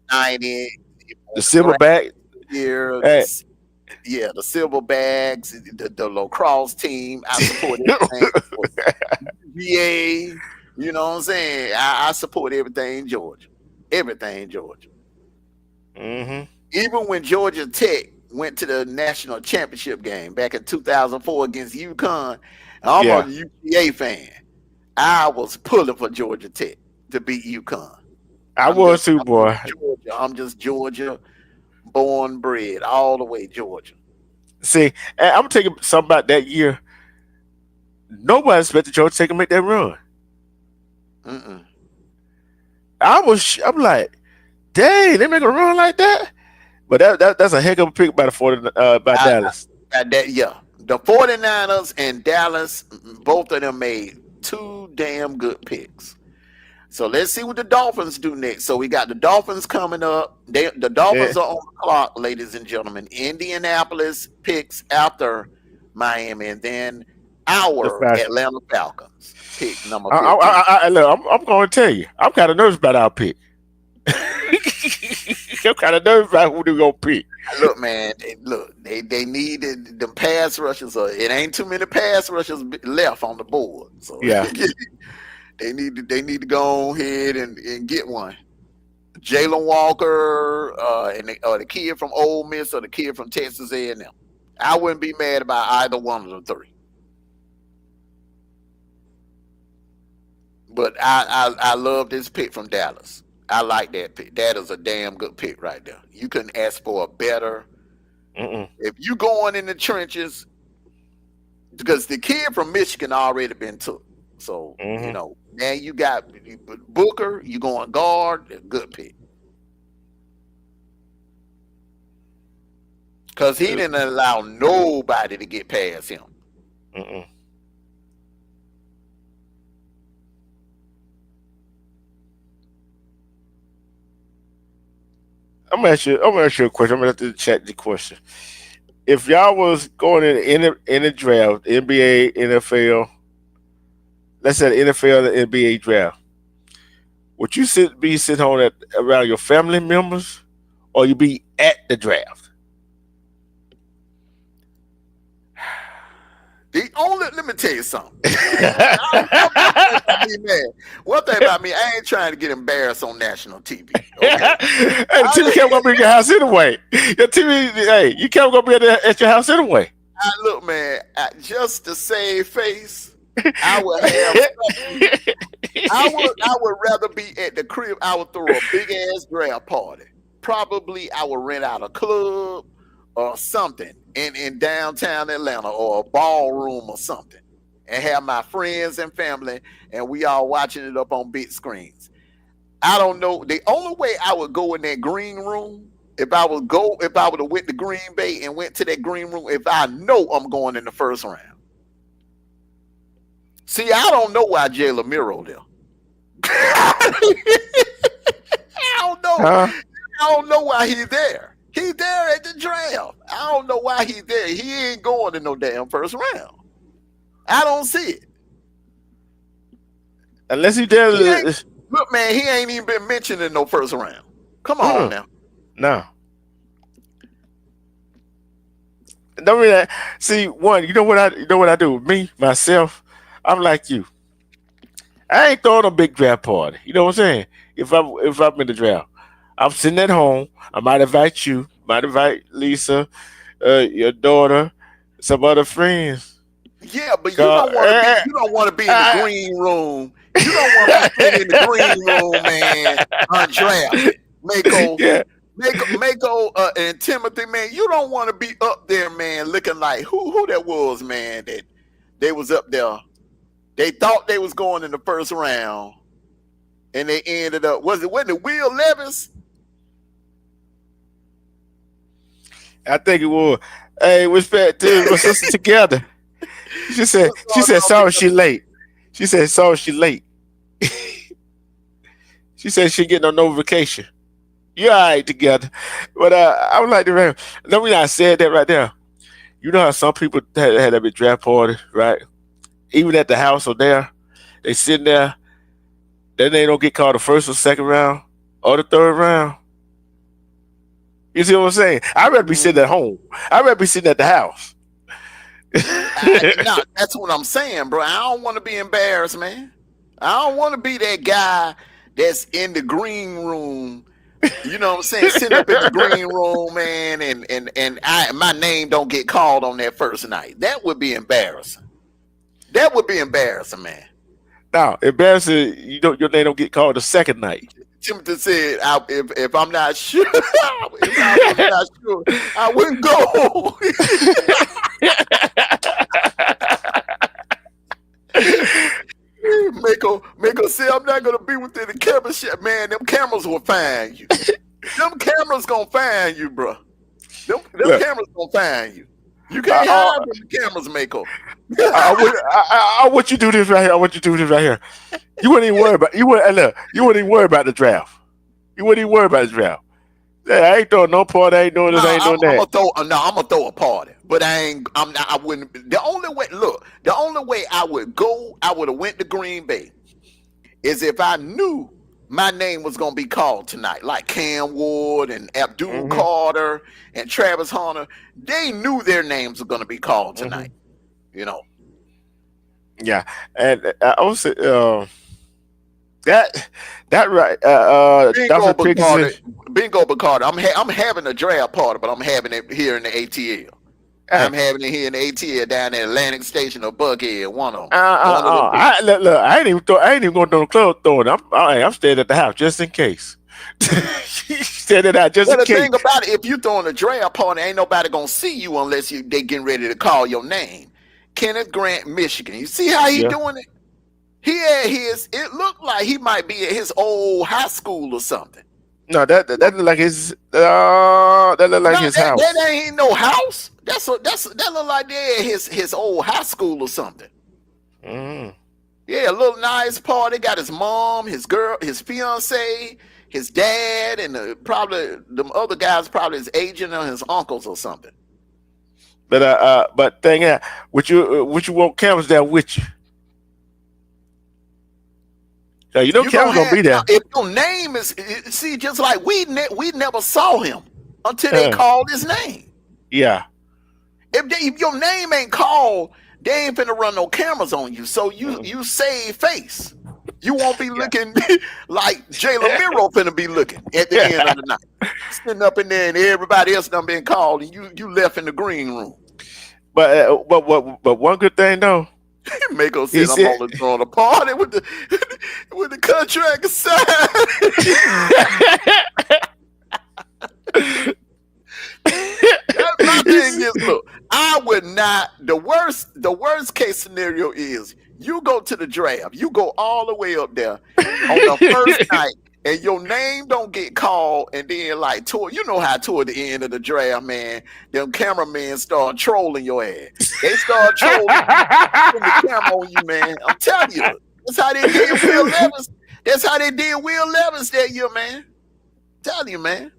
the Nebraska Silverback. here, Hey, yeah, the Silverbacks, the lacrosse team. I support everything. UVA, you know what I'm saying? I support everything Georgia. Everything Georgia. hmm Even when Georgia Tech went to the national championship game back in 2004 against UConn, I'm a yeah, UVA fan. I was pulling for Georgia Tech to beat UConn. I was too, I'm just boy. Georgia. I'm just Georgia born bred all the way Georgia. See, and I'm gonna tell you something about that year. Nobody expected Georgia Tech to make that run. Mm-mm. I'm like, dang, they make a run like that. But that's a heck of a pick by the 40 by I, Dallas. yeah. The 49ers and Dallas, both of them made two damn good picks. So let's see what the Dolphins do next. So we got the Dolphins coming up. The Yeah, Dolphins are on the clock, ladies and gentlemen. Indianapolis picks after Miami, and then the our fashion. Atlanta Falcons pick number I, I, 15. look, I'm going to tell you, I'm kind of nervous about our pick. I'm kind of nervous about who they're going to pick. Look, man, they need the pass rushers. It ain't too many pass rushers left on the board, so Yeah. they need to go ahead and get one. Jalen Walker, or the kid from Ole Miss, or the kid from Texas A&M. I wouldn't be mad about either one of the three. But I love this pick from Dallas. I like that pick. That is a damn good pick right there. You couldn't ask for a better. Mm-mm. If you going in the trenches, because the kid from Michigan already been took. So, hmm now you got Booker, you going guard, good pick. Because he didn't allow nobody to get past him. Mm-mm. I'm gonna ask you a question. I'm gonna have to check the question. If y'all was going in the draft, NBA, NFL, let's say the NFL and NBA draft, would you be sitting home around your family members, or you be at the draft? Let me tell you something. One thing about me, man. One thing about me, I ain't trying to get embarrassed on national TV. Okay. Hey, the TV I, camera gonna be in your house anyway. Your TV, hey, you camera gonna be at your house anyway. look, man, just to save face, I would have something. I would rather be at the crib. I would throw a big ass draft party. Probably I would rent out a club or something in downtown Atlanta, or a ballroom or something, and have my friends and family, and we all watching it up on big screens. I don't know. The only way I would go in that green room, if I would have went to Green Bay and went to that green room, if I know I'm going in the first round. See, I don't know why Jalen Miro there. I don't know. Huh? I don't know why he's there. He's there at the draft. I don't know why he's there. He ain't going in no damn first round. I don't see it. Unless he He ain't did. look, man. He ain't even been mentioned in no first round. Come on Mm, now. no. Don't mean that. See, one, you know what I do? Me, myself, I'm like you. I ain't throwing a big draft party. You know what I'm saying? If I'm in the draft, I'm sitting at home. I might invite you, might invite Lisa, your daughter, some other friends. Yeah, but you Cause, don't want to be. You don't want to be in the I, green room. You don't want to be sitting in the green room, man, undrafted. Mako, yeah, Mako, and Timothy, man, you don't want to be up there, man, looking like who that was, man. That they was up there. They thought they was going in the first round, and they ended up. Wasn't it Will Levis? I think it was. Hey, respect to my sister together. She said, What's she going said, on, sorry she Mako? late. She said, sorry she late. She said she getting on no vacation. You all right together. But I would like to remember. The reason I said that right there, you know how some people had a big draft party, right? Even at the house or there, they sitting there, then they don't get called the first or second round or the third round. You see what I'm saying? I'd rather be sitting at Mhm. home. I'd rather be sitting at the house. No, that's what I'm saying, bro. I don't want to be embarrassed, man. I don't want to be that guy that's in the green room. You know what I'm saying? Sitting up in the green room, man, and my name don't get called on that first night. That would be embarrassing. That would be embarrassing, man. Now, embarrassing, your name don't get called the second night. Timothy said, if I'm not sure, if I was not sure, I wouldn't go. Mako say I'm not gonna be within the camera shit, man. Them cameras will find you. Them cameras gonna find you, bro. Them Look, cameras gonna find you. You I, can't hide I, from the cameras, Mako. I want you to do this right here. I want you to do this right here. You wouldn't even worry about look. You wouldn't even worry about the draft. You wouldn't even worry about the draft. Yeah, I ain't throwing no part. I ain't doing No, this. I ain't doing I'm that. gonna throw. No, I'm gonna throw a party, but I ain't. I'm not. I wouldn't. The only way. Look, the only way I would go, I would have went to Green Bay, is if I knew my name was gonna be called tonight, like Cam Ward and Abdul Hmm. Carter and Travis Hunter. They knew their names were gonna be called tonight. Hmm. You know, Yeah, and I was that that right. bingo, Dr. Pickens. Bacardi, bingo, Bacardi. I'm having a draft party, but I'm having it here in the ATL. Hey, I'm having it here in the ATL down at Atlantic Station or Buckhead, one of them, one of them two. look, I ain't even going to the club throwing. I'm staying at the house just in case. Staying at the house just Well, in the case. thing about it, if you throwing a draft party, ain't nobody gonna see you unless they getting ready to call your name. Kenneth Grant, Michigan. You see how he Yeah. doing it? He had his. It looked like he might be at his old high school or something. No, that look like his. That look like No, his that house. ain't no house. That look like they at his old high school or something. Mm. Yeah, a little nice party. Got his mom, his girl, his fiance, his dad, and probably them other guys, probably his agent or his uncles or something. But thing is, would you want cameras there with you? So you know You gonna cameras gonna have be now there. if your name is see just like we never saw him until they Uh, called his name. yeah. If your name ain't called, they ain't finna run no cameras on you. So Mm. you save face. You won't be Yeah. looking like Jalen Miro finna be looking at the end of the night, sitting up in there and everybody else done been called and you left in the green room. But one good thing though, Mako he said, "I'm said. only throwing a party with the with the contract signed." My thing is, look, I would not. The worst case scenario is you go to the draft, you go all the way up there on the first night, and your name don't get called, and then like toward you know how toward the end of the draft, man, them cameramen start trolling your ass. They start trolling you, putting the camera on you, man. I'm telling you, that's how they did Will Levis. That's how they did Will Levis that year, man. Tell you, man.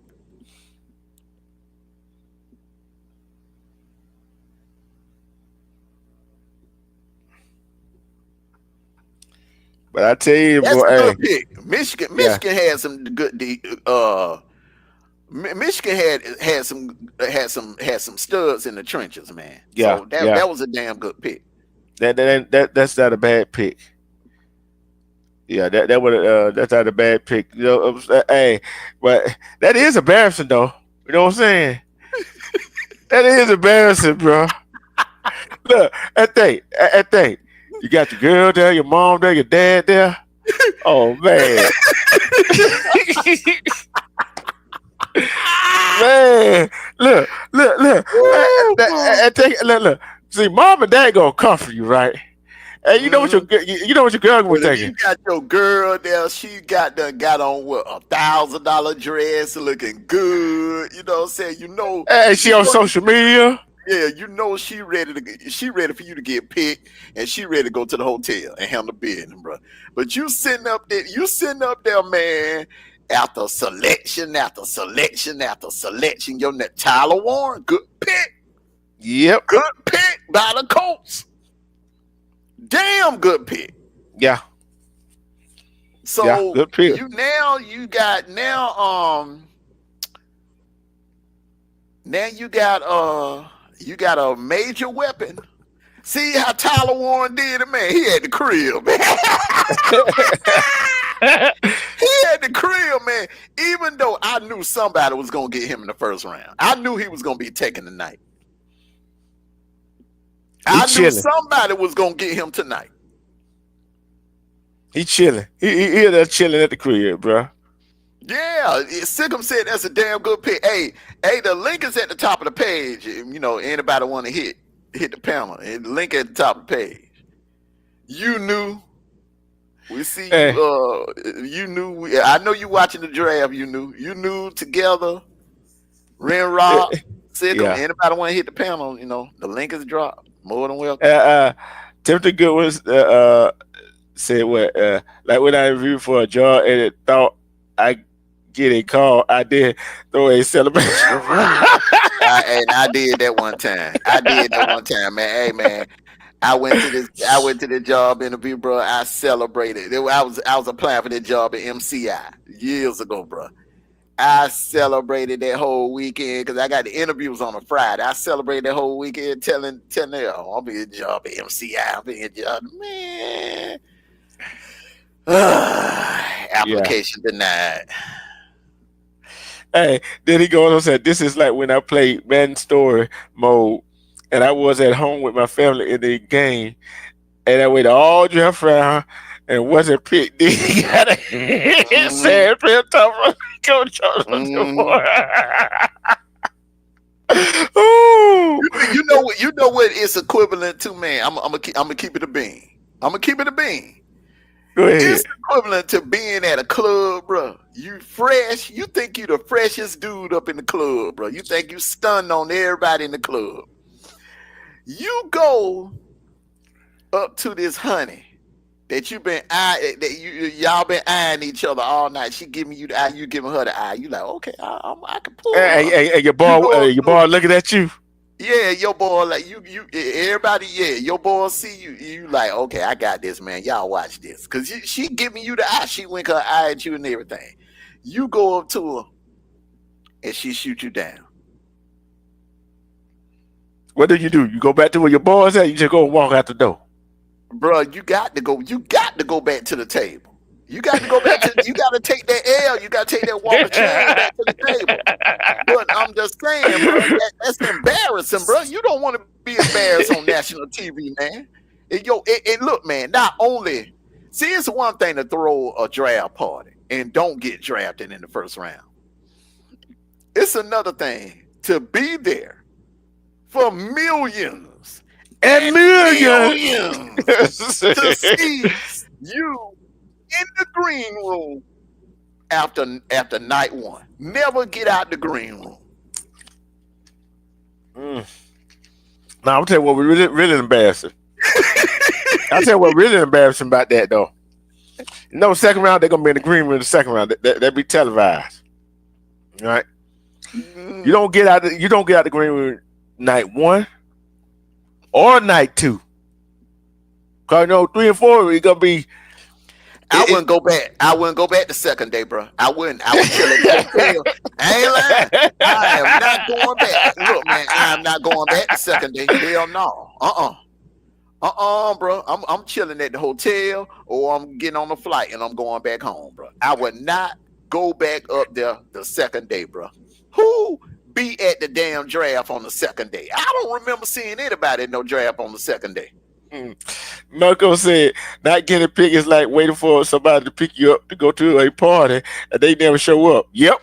But I tell you, That's boy, a good hey, pick. Michigan, yeah, Michigan had some good. Michigan had some studs in the trenches, man. yeah, So yeah. that was a damn good pick. That's not a bad pick. Yeah, that's not a bad pick. You know, hey, but that is embarrassing though. You know what I'm saying? That is embarrassing, bro. Look, at that, you got your girl there, your mom there, your dad there. Oh man, man, look. Woo, boy. Look. See, mom and dad gonna comfort you, right? And Mhm. you know what your girl gonna be But if thinking. you got your girl there, she got on what, $1,000 dress, looking good. You know what I'm saying? And she on You social media. yeah, she ready for you to get picked, and she ready to go to the hotel and handle business, bro. But you sitting up there, man. After selection, after selection, after selection, Tyler Warren, Yep. good pick by the Colts, damn good pick. Yeah. Yeah. So Good pick. you got a major weapon. See how Tyler Warren did it, man. He had the crib, man. He had the crib, man. Even though I knew somebody was gonna get him in the first round, I knew he was gonna be taken tonight. He I knew chilling. somebody was gonna get him tonight. He chilling. He there chilling at the crib, bro. Yeah, Sikkim said that's a damn good pick. Hey, the link is at the top of the page. Anybody want to hit the panel? And the link at the top of the page. You knew. We see you. Hey, You knew. I know you watching the draft. You knew together. Ren Rock, Sikkim. yeah. Anybody want to hit the panel? The link is dropped. More than Uh, welcome. uh, Timothy Goodwin said what? Like when I reviewed for a job and it thought I get a call, I did throw a celebration. And I did that one time. I did that one time, man. Hey, man. I went to the job interview, bro. I celebrated. I was applying for the job at MCI years ago, bro. I celebrated that whole weekend because I got the interviews on a Friday. I celebrated that whole weekend telling them, oh, I'll be a job at MCI. I'll be a job, man. Yeah. Application denied. Hey, then he goes on and said, "This is like when I played Madden Story mode, and I was at home with my family in the game, and I waited all draft round and wasn't picked. Then he got a Hmm. sad real tough coach on the Hmm. board. Ooh. You know what it's equivalent to, man. I'm gonna keep it a bean. I'm gonna keep it a bean. Go It's ahead. equivalent to being at a club, bro. You fresh. You think you the freshest dude up in the club, bro. You think you stunned on everybody in the club. You go up to this honey that you been y'all been eyeing each other all night. She giving you the eye, you giving her the eye. You like, okay, I can pull Hey, her. hey, hey, You go up your to boy looking at you. yeah, your boy like everybody, yeah, your boy see you like, okay, I got this, man. Y'all watch this. Cause she giving you the eye, she wink her eye at you and everything. You go up to her and she shoot you down. What do? You go back to where your boys at? You just go and walk out the door. Bro, you got to go back to the table. You got to take that L. You got to take that walk of shame back to the table. But I'm just saying, bro, that's embarrassing, bro. You don't want to be embarrassed on national TV, man. Look, man, not only, see, it's one thing to throw a draft party and don't get drafted in the first round. It's another thing to be there for millions And and millions. millions to see you in the green room after night one. Never get out the green room. Mm. Now I'm tell you what really embarrassing. I'll tell you what really embarrassing about that though. No, second round they're gonna be in the green room. In the second round that be televised, right? Mm, You don't get out the green room night one or night two. Cause 3 and 4 it gonna be I wouldn't go back. I wouldn't go back the second day, bro. I wouldn't. I would chill at the hotel. I ain't lying. I am not going back. Look, man, I am not going back the second day. Hell no. Bro. I'm chilling at the hotel or I'm getting on the flight and I'm going back home, bro. I would not go back up there the second day, bro. Who be at the damn draft on the second day? I don't remember seeing anybody at no draft on the second day. Mm. Malcolm said, "Not getting picked is like waiting for somebody to pick you up to go to a party and they never show up." Yep,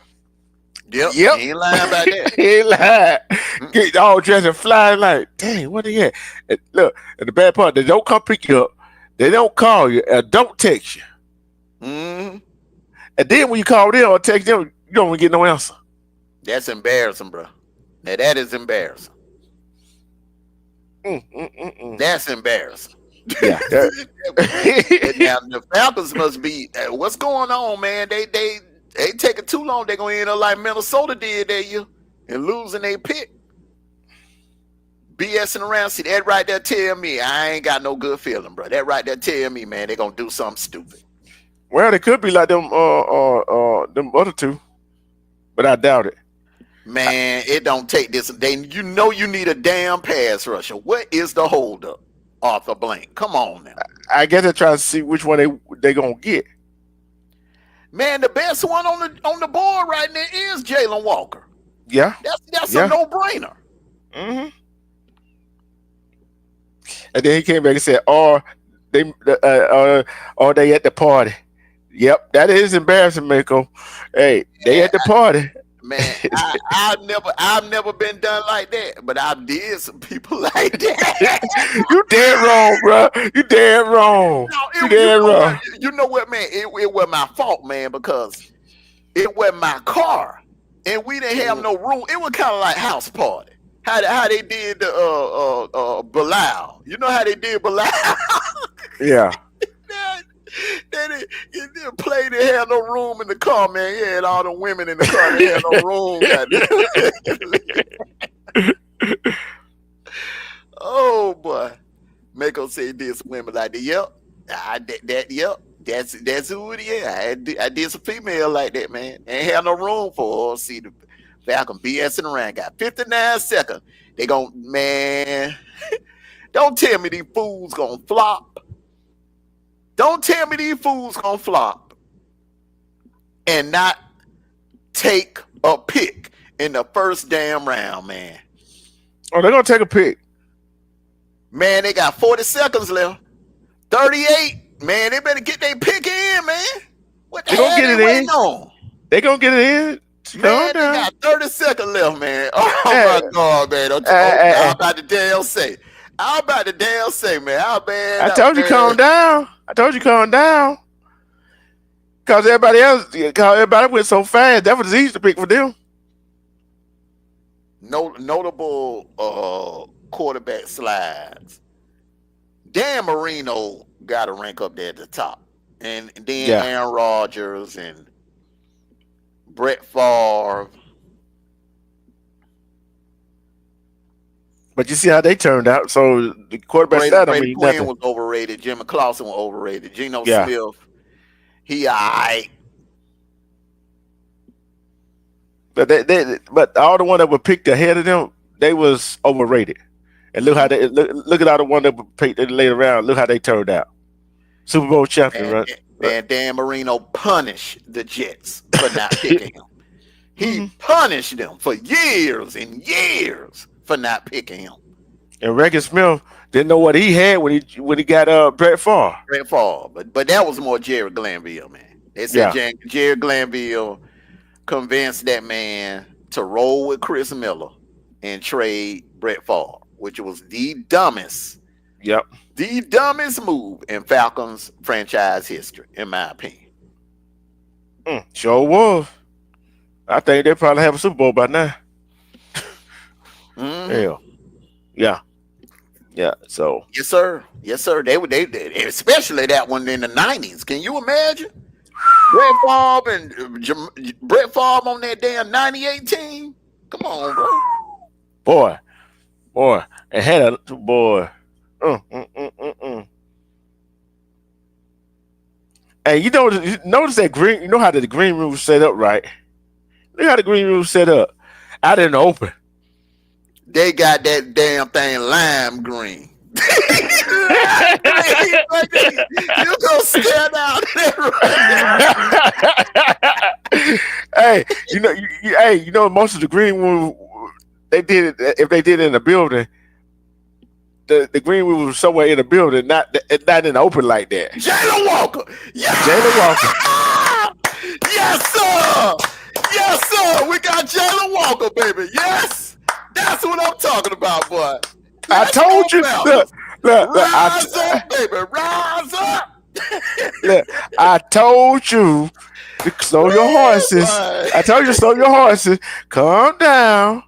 Yep, yep. he ain't lying about that. He ain't lying. Mm, Get all dressed and flying like, dang, what they at? And look, and the bad part, they don't come pick you up. They don't call you and don't text you. mm, And then when you call them or text them, you don't even get no answer. that's embarrassing, bro. Now that is embarrassing. Mm, mm, mm, mm. That's embarrassing. Yeah. And now the Falcons must be. What's going on, man? They taking too long. They're gonna end up like Minnesota did that year and losing their pick. BSing around. See that right there? Tell me I ain't got no good feeling, bro. That right there tell me, man, they gonna do something stupid. Well, they could be like them other two, but I doubt it. Man, it don't take this. You know you need a damn pass rusher. What is the holdup, Arthur Blank? Come on now. I guess they're trying to see which one they gonna get. Man, the best one on the board right now is Jalen Walker. Yeah, That's a yeah. no brainer. Hmm. And then he came back and said, or they at the party." Yep, that is embarrassing, Mako. Hey, they at the party. Man, I've never been done like that, but I did some people like that. You dead wrong, bro. You dead wrong. No, You dead wrong. you know what, man? It was my fault, man, because it was my car, and we didn't have no room. It was kind of like house party. How they did the Bilal. You know how they did Bilal? Yeah. They didn't play. They had no room in the car, man. He had all the women in the car. They had no room. Oh boy, Mako said this women like that. Yep, yep. That's who it is. I did some female like that, man. Ain't had no room for her. See the Falcon BSing around. Got 59 seconds. They gon' man. Don't tell me these fools gonna flop. Don't tell me these fools gonna flop and not take a pick in the first damn round, man. Oh, they're gonna take a pick. Man, they got 40 seconds left. 38. Man, they better get their pick in, man. What the They gonna hell get they it waiting in. on? They gonna get it in. Man, Calm they down. got 30 seconds left, man. Oh Hey, my God, man. hey, I'm hey. about to damn say. I'm about to damn say, man. How bad? I told you calm down. I told you calm down. Cause everybody went so fast. That was easy to pick for them. Notable quarterback slides. Dan Marino got to rank up there at the top. And then Yeah. Aaron Rodgers and Brett Favre. But you see how they turned out. So the quarterback Brady, side don't Brady mean Quinn nothing. was overrated. Jimmy Clausen was overrated. Geno Yeah. Smith, he all right. But all the one that were picked ahead of them, they was overrated. And look how they look at all the one that were picked later around. Look how they turned out. Super Bowl champion, And, right? and Dan Marino punished the Jets for not picking him. He Mhm. punished them for years and years for not picking him. And Regan Smith didn't know what he had when he got Brett Favre. Brett Favre, but that was more Jared Glanville, man. They said Yeah. Jared Glanville convinced that man to roll with Chris Miller and trade Brett Favre, which was Yep. the dumbest move in Falcons franchise history, in my opinion. Sure was. I think they probably have a Super Bowl by now. Mhm. Hell. Yeah. Yeah. So Yes, sir. Yes, sir. They especially that one in the 90s. Can you imagine? Brett Favre and Brett Favre on that damn 98 team. Come on, bro. boy, and had a boy. Mm, mm, mm, mm, mm. And you notice that green. You know how the green room was set up, right? Look how the green room set up out in the open. They got that damn thing lime green. Lime green, baby. You gonna stand out there right Hey, most of the green room they did it. If they did it in the building, the green room was somewhere in the building, not in the open like that. Jalen Walker. Jalen Walker. Yeah! Yes, sir. Yes, sir. We got Jalen Walker, baby. Yes. That's what I'm talking about, boy. I Let's go, told you. fellas. Look, Rise up, baby. Rise up. look, I told you to slow your horses. Boy. I told you to slow your horses. Calm down.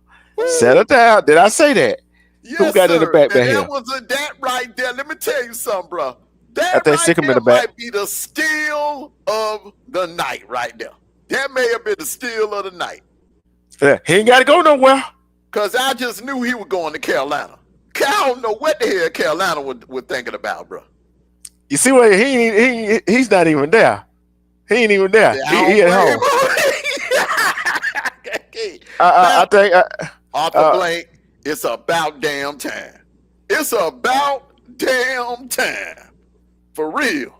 Settle Woo. down. Did I say that? Who Yes, got in the sir. back And here? that right there. Let me tell you something, bro. I That think right sick him in there the back. might be the steal of the night, right there. That may have been the steal of the night. Yeah, he ain't got to go nowhere. Because I just knew he was going to Carolina. I don't know what the hell Carolina was thinking about, bro. You see what he's not even there. He ain't even there. Yeah, He at home. I Now, think. Arthur Blank, it's about damn time. It's about damn time. For real.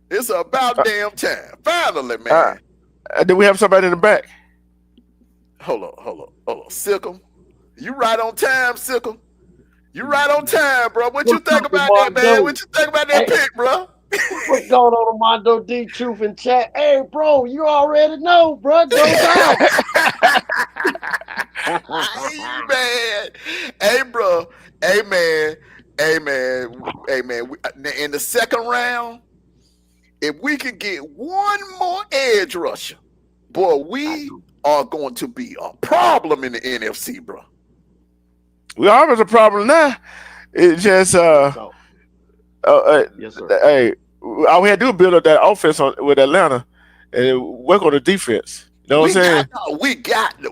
It's about damn time. Finally, man. Do we have somebody in the back? Hold on. Sickle. You right on time, Sickle. You right on time, bro. What you What's think up, about that, man? Armondo? What you think about that Hey, pick, bro? what's going on, Armondo D Truth in chat? Hey, bro, you already know, bro. Go down. Hey, man. Hey, bro. Hey, man. Hey, man. Hey, man. In the second round, if we can get one more edge rusher, boy, we are going to be a problem in the NFC, bro. We always a problem now. It's just So, yes, sir. hey, all we had to do is build up that offense with Atlanta and work on the defense. You know what I'm saying?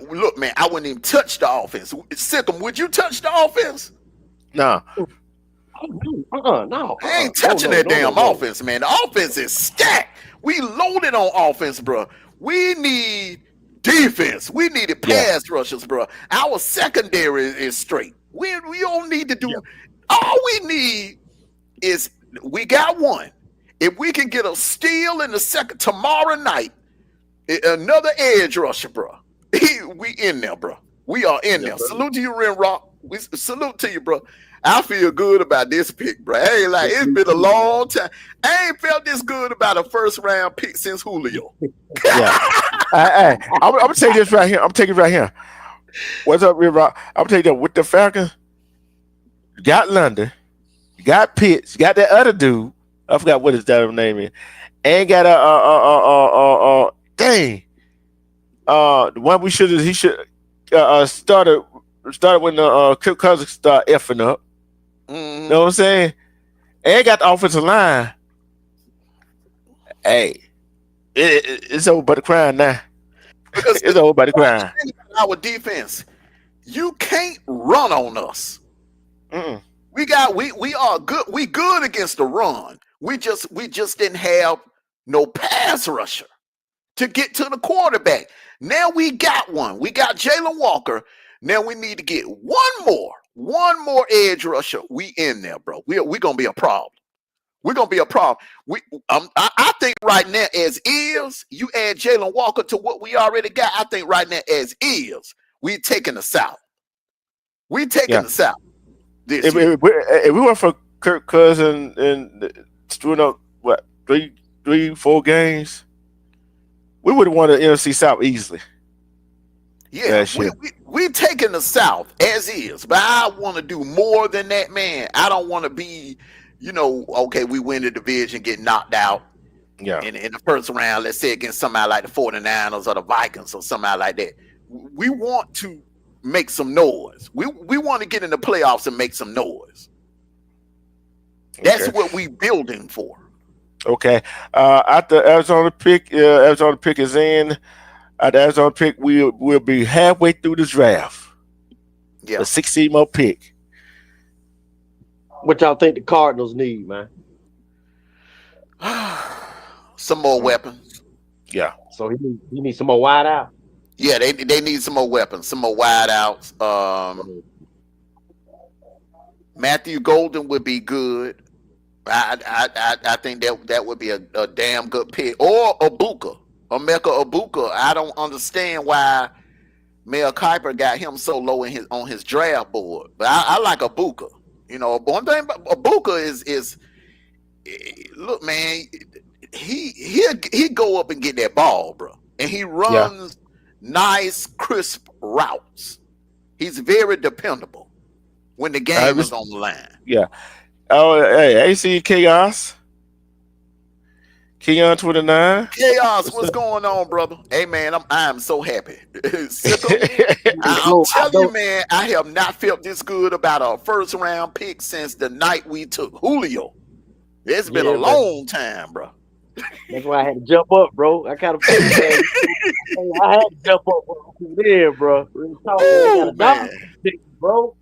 Look, man, I wouldn't even touch the offense. Sickum, would you touch the offense? Nah. No. I ain't touching that damn offense, man. The offense is stacked. We loaded on offense, bro. We need defense. We needed pass rushers, bro. Our secondary is straight. We don't need to do. All we need is we got one. If we can get a steal in the second tomorrow night, another edge rusher, bro. We in there, bro. We are in there. Bro. Salute to you, Ren Rock. We salute to you, bro. I feel good about this pick, bro. Hey, like it's been a long time. I ain't felt this good about a first round pick since Julio. Yeah. I'm gonna take this right here. I'm taking it right here. What's up, Ren Rock? I'm gonna take that with the Falcons. You got London. You got Pitts. You got that other dude. I forgot what his damn name is. And got dang. The one he should started when the Kirk Cousins start effing up. Mm-hmm. You know what I'm saying? And got the offensive line. Hey, it's over by the crying now. It's over by the crying. Our defense, you can't run on us. Mm-mm. We are good. We good against the run. We just didn't have no pass rusher to get to the quarterback. Now we got one. We got Jalen Walker. Now we need to get one more edge rusher. We in there, bro. We're gonna be a problem. We're gonna be a problem. I think right now, as is, you add Jalen Walker to what we already got. I think right now, as is, we taking the South. We taking the South. If we went for Kirk Cousins and screwing up what 4 games, we would have won the NFC South easily. Yeah, we taking the South as is, but I want to do more than that, man. I don't want to be, okay, we win the division, get knocked out. Yeah. In the first round, let's say against somebody like the 49ers or the Vikings or somebody like that. We want to make some noise. We want to get in the playoffs and make some noise. That's what we building for. Okay. After Arizona pick is in. At the Arizona pick, we'll be halfway through the draft. Yeah. A 16 more pick. What y'all think the Cardinals need, man? Some more Mm. weapons. Yeah. So he needs some more wide out. Yeah, they need some more weapons, some more wideouts. Matthew Golden would be good. I think that would be a damn good pick. Or Abuka, Emeka Abuka. I don't understand why Mel Kiper got him so low in his on his draft board. But I like Abuka. You know, one thing about Abuka is look, man, he go up and get that ball, bro, and he Yeah. runs nice, crisp routes. He's very dependable when the game is on the line. Yeah. Oh, hey, AC Chaos. Keon 29. Chaos, What's what's up? going on, brother? Hey, man, I'm so happy. Sickle, I'm Bro, I telling you, don't. man, I have not felt this good about a first round pick since the night we took Julio. It's been a Yeah, man. long time, bro. That's why I had to jump up, bro. I kind of figured, man. I had to jump up there, bro. Real talk, man. Got Oh a dog, man. bro.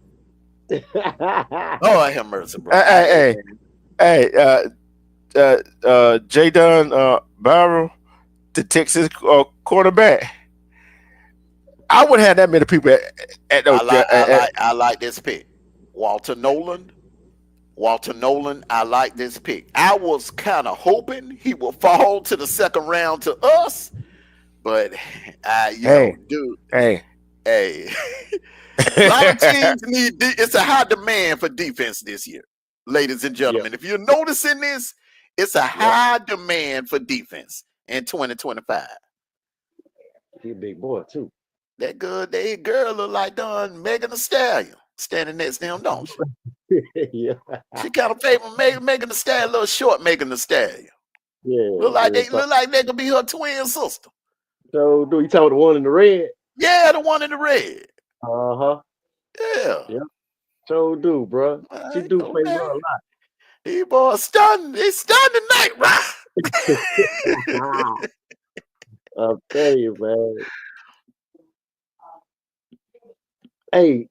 Oh, I have mercy, bro. Hey, Hey, man. hey, Jadon Barrow, the Texas quarterback. I wouldn't have that many people at those. I like this pick. Walter Nolan. Walter Nolan, I like this pick. I was kind of hoping he would fall to the second round to us, but Hey, dude, hey. hey, a lot of teams need. It's a high demand for defense this year, ladies and Yeah. gentlemen. If you're noticing this, it's a Yep. high demand for defense in 2025. He a big boy too. That good, they girl look like done Megan Thee Stallion standing next to him, don't she? Yeah. She kind of favor Megan Thee Stallion, a little short Megan Thee Stallion. Yeah. Real talk. Look like they could be her twin sister. So, do you talk the one in the red? Yeah, the one in the red. Uh-huh. Yeah. Yeah. So do, bro. All She right, do favor okay. her a He boy stunned. He stunned tonight, right? lot. I'll tell you, man.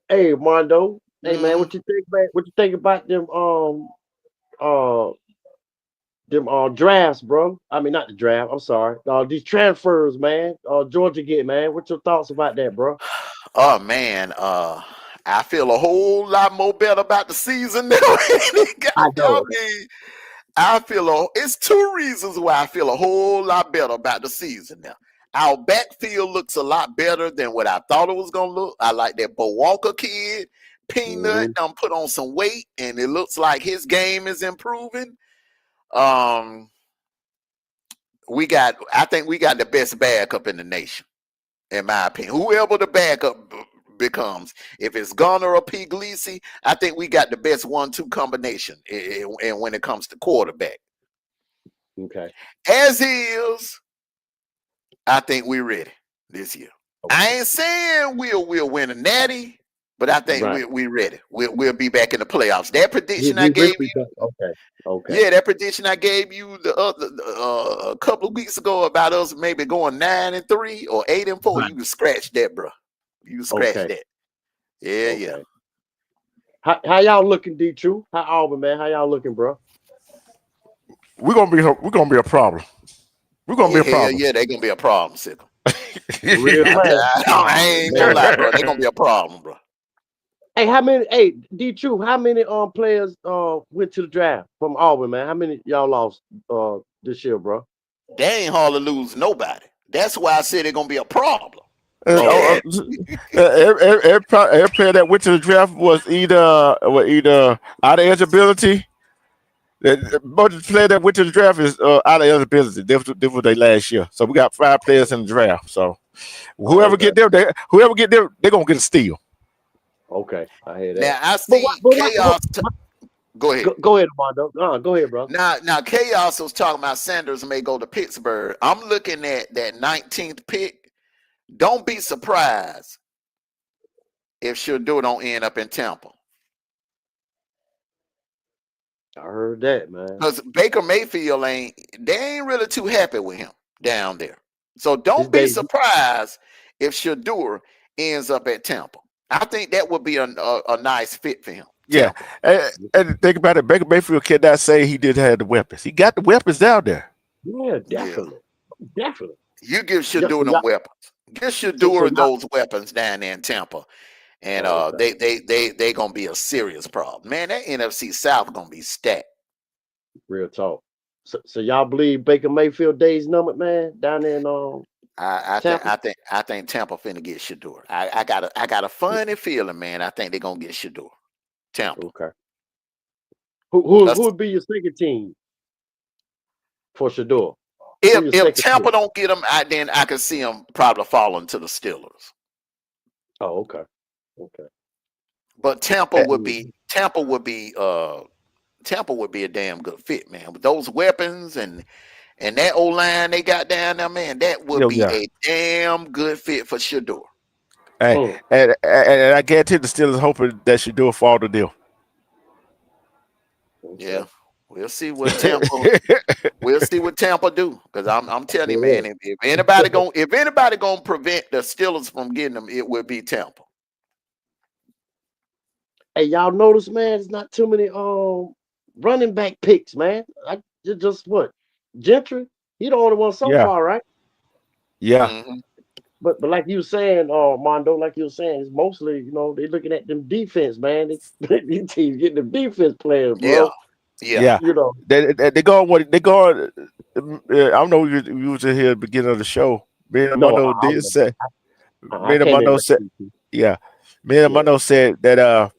Hey, Mondo. Hey, man, Mm-hmm. what you think, man? What you think about uh drafts, bro? I mean, not the draft. I'm sorry. These transfers, man. Georgia get, man. What's your thoughts about that, bro? Oh man, I feel a whole lot more better about the season now. I I know. mean, it's two reasons why I feel a whole lot better about the season now. Our backfield looks a lot better than what I thought it was gonna look. I like that Bo Walker kid. Peanut Hmm. put on some weight, and it looks like his game is improving. Um, I think we got the best backup in the nation, in my opinion. Whoever the backup becomes, if it's Gunner or P. Gleesy, I think we got the best 1-2 combination. And when it comes to quarterback, Okay. as is, I think we're ready this year. I Okay. ain't saying we'll win a natty, but I think Right. we're ready. We'll be back in the playoffs. That We, prediction I we will gave be you, back. Okay. Okay. yeah, that prediction I gave you a couple of weeks ago about us maybe going 9-3 or 8-4. Right. You can scratch that, bro. You can scratch Okay. that. Yeah, yeah. Okay. How y'all looking, D True? How Auburn, man? How y'all looking, bro? We're gonna be a problem. We're gonna be Yeah, a hell problem. yeah, they're gonna be a problem, Sickle. Real man. I Oh ain't gonna man. lie, bro. They're gonna be a problem, bro. Hey, how many? Hey, D True, how many players went to the draft from Auburn, man? How many y'all lost this year, bro? They ain't hard to lose nobody. That's why I said they're gonna be a problem. Uh, Okay. uh, every player that went to the draft was either out of eligibility. Most of the player that went to the draft is out of eligibility. This was their last year. So we got 5 players in the draft. So Oh, okay. whoever get there, they're gonna get a steal. Okay. I hear that. Now I But what? see But what? chaos. Go ahead. Go ahead, Armando. Go ahead, bro. Now chaos was talking about Sanders may go to Pittsburgh. I'm looking at that 19th pick. Don't be surprised if Shador don't end up in Tampa. I heard that, man. Because Baker Mayfield they ain't really too happy with him down there. So His don't be day. surprised if Shador ends up at Tampa. I think that would be a nice fit for him. Yeah, Tampa. and think about it. Baker Mayfield cannot say he didn't have the weapons. He got the weapons down there. Yeah, Yeah. definitely, definitely. You give Yeah, so Shador them y'all, weapons. Give so Shador y'all. those weapons down there in Tampa, and Oh, okay. they gonna be a serious problem. Man, that NFC South gonna be stacked. Real talk. So y'all believe Baker Mayfield days numbered, man, down there in Tampa? I think Tampa finna get Shador. I got a funny feeling, man. I think they're gonna get Shador. Tampa. Okay. Who Us- would be your second team for Shador? Who your if second Tampa team? don't get him, then I can see him probably falling to the Steelers. Oh, okay. Okay. But Mhm. Tampa would be a damn good fit, man. With those weapons and that old line they got down there, man, that would Yeah, be yeah. a damn good fit for Shador. Hey, Mm, and I guarantee the Steelers hoping that should do a fall the deal. Yeah, okay. we'll see what Tampa do. Because I'm telling you, Yeah. man, if anybody gonna prevent the Steelers from getting them, it will be Tampa. Hey, y'all notice, man, there's not too many running back picks, man. I just what? Gentry? He the only one so Yeah, far, right? yeah, Hmm. But like you were saying, Mondo, like you were saying, it's mostly, they looking at them defense, man. These teams getting the defense players, Yeah, bro. yeah, yeah. You know, They go on what they go on. I don't know. You was in here at the beginning of the show. Me and no, Armando did say. I Me and came in Armando like, said. Yeah. Me and yeah, Armando said that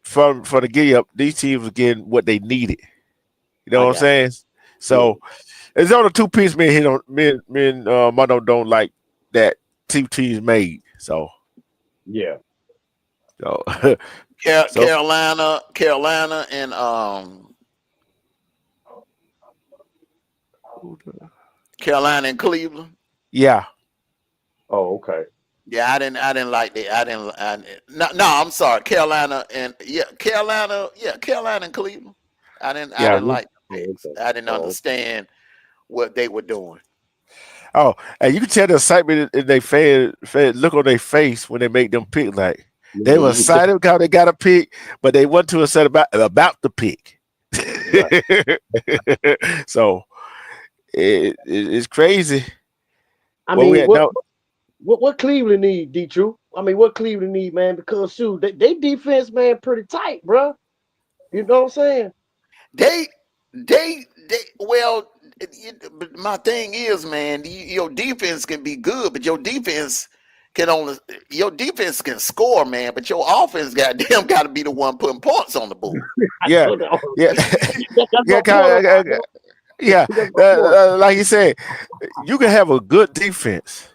from the get up, these teams were getting what they needed. You know I what I'm got saying? you. Yeah, So it's on the two piece. Me and he don't. Me and Armando don't like that two teams made. yeah. So so Carolina, and Carolina and Cleveland. yeah, Oh, okay. Yeah, I didn't like that. No, I'm sorry, Carolina and Carolina and Cleveland. I yeah. didn't Hmm. like the Oh, picks. okay. I didn't Oh, understand what they were doing. Oh, and you can tell the excitement in their fan look on their face when they make them pick. Like they were yeah, you can Hmm. excited because they got a pick, but they weren't too excited about the pick. right. So it's crazy. I Well, we mean, had no. what Cleveland need, D. True? I mean, what Cleveland need, man? Because shoot, they defense, man, pretty tight, bro. You know what I'm saying? They they well, but my thing is, man, your defense can be good, but can only your defense can score, man, but your offense goddamn got to be the one putting points on the board. Yeah, Hold on. yeah, That's yeah, my point, Armando. yeah. That's my point. Like you said, you can have a good defense.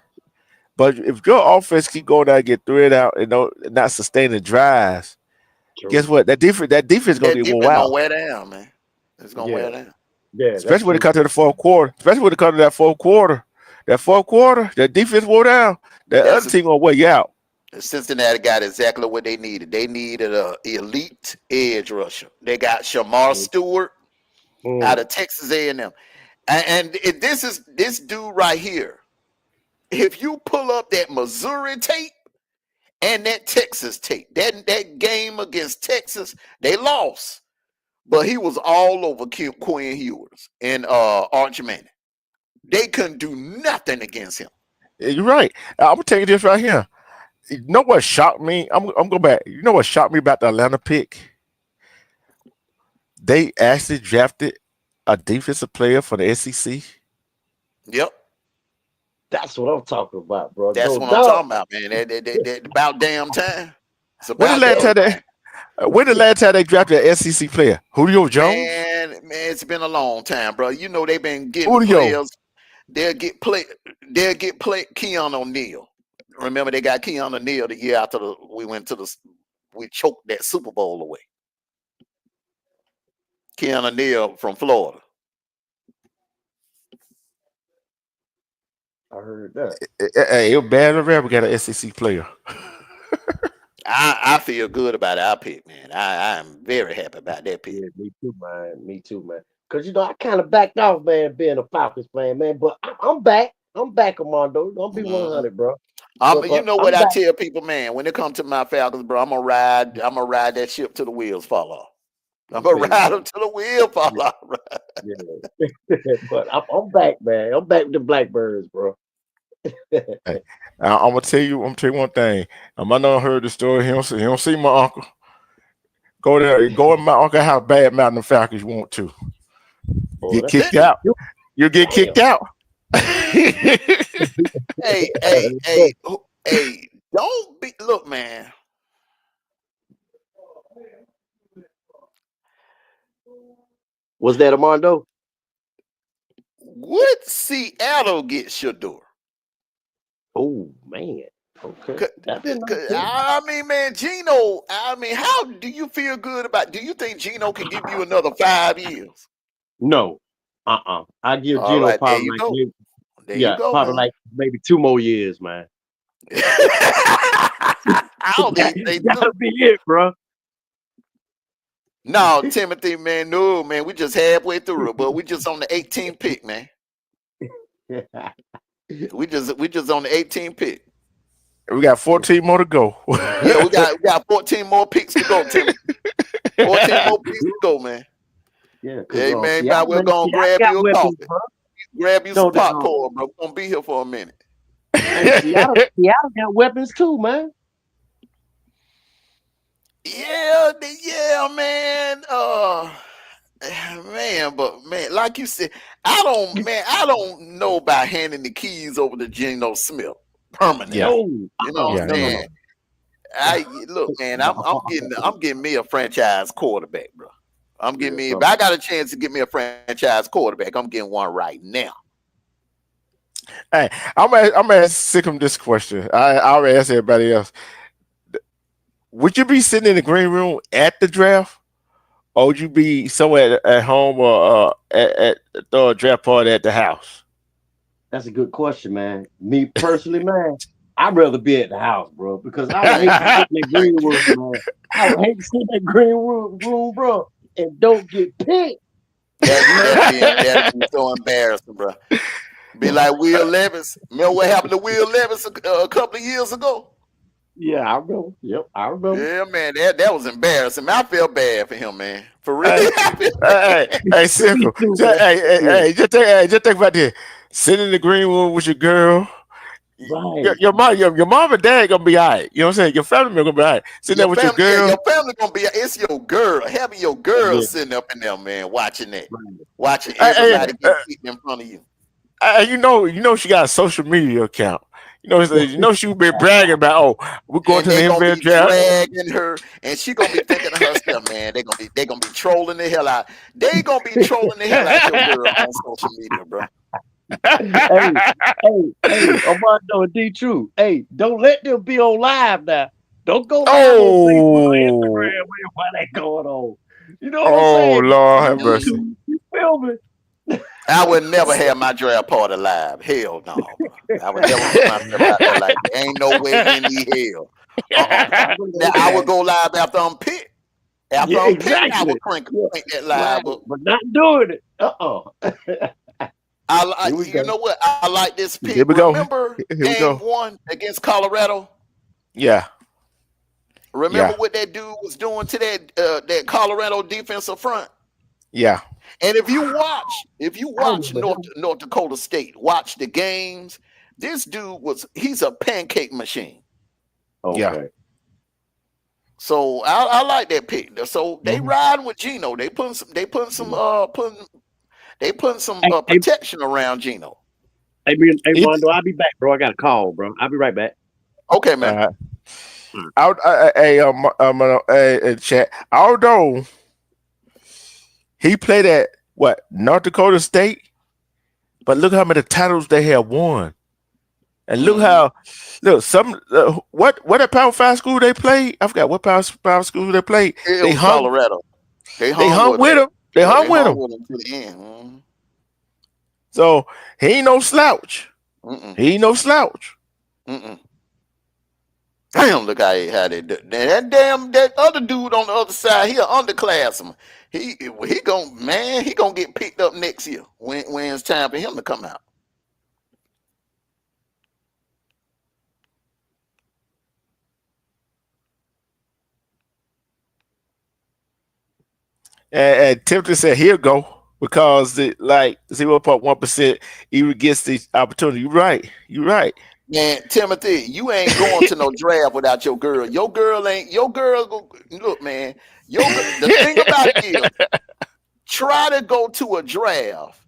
But if your offense keep going out and get three and out and don't not sustain the drives, True. guess what? That defense is gonna That get wore defense out. gonna wear down, man. It's gonna wear Yeah, down. yeah, that's Especially when it true comes to too. the fourth quarter. Especially when it comes to that fourth quarter. That fourth quarter, that defense wore down. That other That's team gonna wear you out. Cincinnati got exactly what they needed. They needed a elite edge rusher. They got Shamar Stewart out Mm, of Texas A&M, this is this dude right here. If you pull up that Missouri tape and that Texas tape, that game against Texas, they lost, but he was all over Quinn Ewers and Arch Manning. They couldn't do nothing against him. You're right. I'm gonna tell you this right here. You know what shocked me? I'm going back. You know what shocked me about the Atlanta pick? They actually drafted a defensive player for the SEC. Yep, that's what I'm talking about, bro. that's No what I'm doubt. talking about, man. That about damn time. It's When the about last damn time they time. when the last time they drafted an SEC player? Julio Jones? Man, it's been a long time, bro. You know they've been getting Julio. players. They'll get play. They'll get play. Keon O'Neal. Remember they got Keon O'Neal the year after we choked that Super Bowl away. Keon O'Neal from Florida. I heard that. Hey, it bad or rare we got an SEC player. I feel good about our pick, man. I am very happy about that pick. Yeah, me too, man. Me too, man. Cause I kind of backed off, man, being a Falcons fan, man. But I'm back. I'm back, Armando. Don't be Hmm. 100, bro. You But know what I'm I back. tell people, man. When it comes to my Falcons, bro, I'm gonna ride. I'm gonna ride that ship till the wheels fall off. I'm I gonna feel you, ride bro. them till the wheel fall Yeah, off. yeah. But I'm back, man. I'm back with the Blackbirds, bro. Hey, I'm gonna tell you. I'm gonna tell you one thing. I know I heard the story. He don't see my uncle. Go there. Go in my uncle house. Bad mouthing the Falcons. You want to Boy, get that kicked Damn. out? You get damn. kicked out. Hey, don't be look, man. Was that Armondo? Would Seattle get Shador? Oh man. Okay. 'Cause- That'd be a nice 'cause, team. I mean, man, Gino. I mean, how do you feel good about? Do you think Gino can give you another 5 years? No. I give All Gino right, there probably you like go. maybe, There you yeah, go, probably man. like maybe 2 more years, man. I don't that, even say that'll two. be it, bro. No, Timothy, man, no, man. We just halfway through it, but we just on the 18th pick, man. We just on the 18th pick. We got 14 more to go. Yeah, we got 14 more picks to go, Timothy. 14 more picks to go, man. Yeah, because Hey, man, Seattle, we're man, gonna Seattle grab got you a weapons, coffee, bro. grab you some No, that popcorn, bro. We're gonna be here for a minute. hey, Seattle got weapons too, man. Yeah, yeah, man. Man, but man, like you said, I don't know about handing the keys over to Geno Smith Yeah, permanently. No, You know what yeah, I'm no, no, yeah. saying? no. I look, man. I'm getting me a franchise quarterback, bro. I'm getting Real me. If talk. I got a chance to get me a franchise quarterback, I'm getting one right now. Hey, I'm gonna ask him this question. I already asked everybody else. Would you be sitting in the green room at the draft, or would you be somewhere at home or at the draft party at the house? That's a good question, man. Me personally, man, I'd rather be at the house, bro, because I would hate to sit in that green room, man. I would hate to sit in that green room, bro, and don't get picked, man. That'd be so embarrassing, bro. Be like Will Levis. Remember what happened to Will Levis a couple of years ago? Yeah, I remember. Yep, I remember. Yeah, man, that was embarrassing. Man, I feel bad for him, man. For real, Hey, I feel hey, Me Sickle. too, man. Yeah, Just think about this. Sitting in the green room with your girl. right. Your mom and dad gonna be all right. You know what I'm saying? Your family member gonna be all right. Sitting there your with your family. Yeah, girl. your family gonna be. It's your girl. Having your girl Yeah, sitting up in there, man, watching that, right. watching Hey, hey, everybody get kicked in front of you. you know she got a social media account. She would be bragging about, oh, we're going And to the they gonna NFL be draft. dragging her, and she gonna be thinking to herself, man, they gonna be trolling the hell out. They gonna be trolling the hell out your girl on social media, bro. Hey, Armando and D True. Hey, don't let them be on live now. Don't go live on Facebook or Oh, Instagram while that going on. You know what I'm oh, saying? Lord have mercy. Mm-mm. YouTube, you feel me? I would never have my draft party live. Hell no, bro. I would never put myself out there like that. Ain't no way in the hell. I would Now know, I would man. go live after I'm picked. After Yeah, I'm picked, I exactly. would Yeah, crank that right. live up. But not doing it. Here we You go. know what? I like this Here pick. we go. Remember Here we game go. one against Colorado? Yeah, Remember yeah, what that dude was doing to that Colorado defensive front? yeah. And if you I watch remember North Dakota State, watch the games. This dude he's a pancake machine. Yeah. okay. So I like that pick. So they Hmm. riding with Gino. They putting some Hey, hey, protection around Gino. hey, It, Mondo, I'll be back, bro. I got a call, bro. I'll be right back. Okay, man. uh, All right. chat. Although he played at what North Dakota State, but look how many titles they have won, and Hmm. look some what that Power Five school they played. I forgot what Power Five school they played. It They was hung, Colorado. They they hung hung with with him. him. They Yeah, hung they with hung him. with him to the end. Mhm. So he ain't no slouch. Mm-mm. He ain't no slouch. Mm-mm. Damn, look how they do. That other dude on the other side, he an underclassman. He gonna get picked up next year when it's time for him to come out. And Timothy said he'll go because like 0.1% even gets the opportunity. You're right. You're right. Man, Timothy, you ain't going to no draft without your girl. Your girl ain't your girl. Look, man, the thing about it is, try to go to a draft.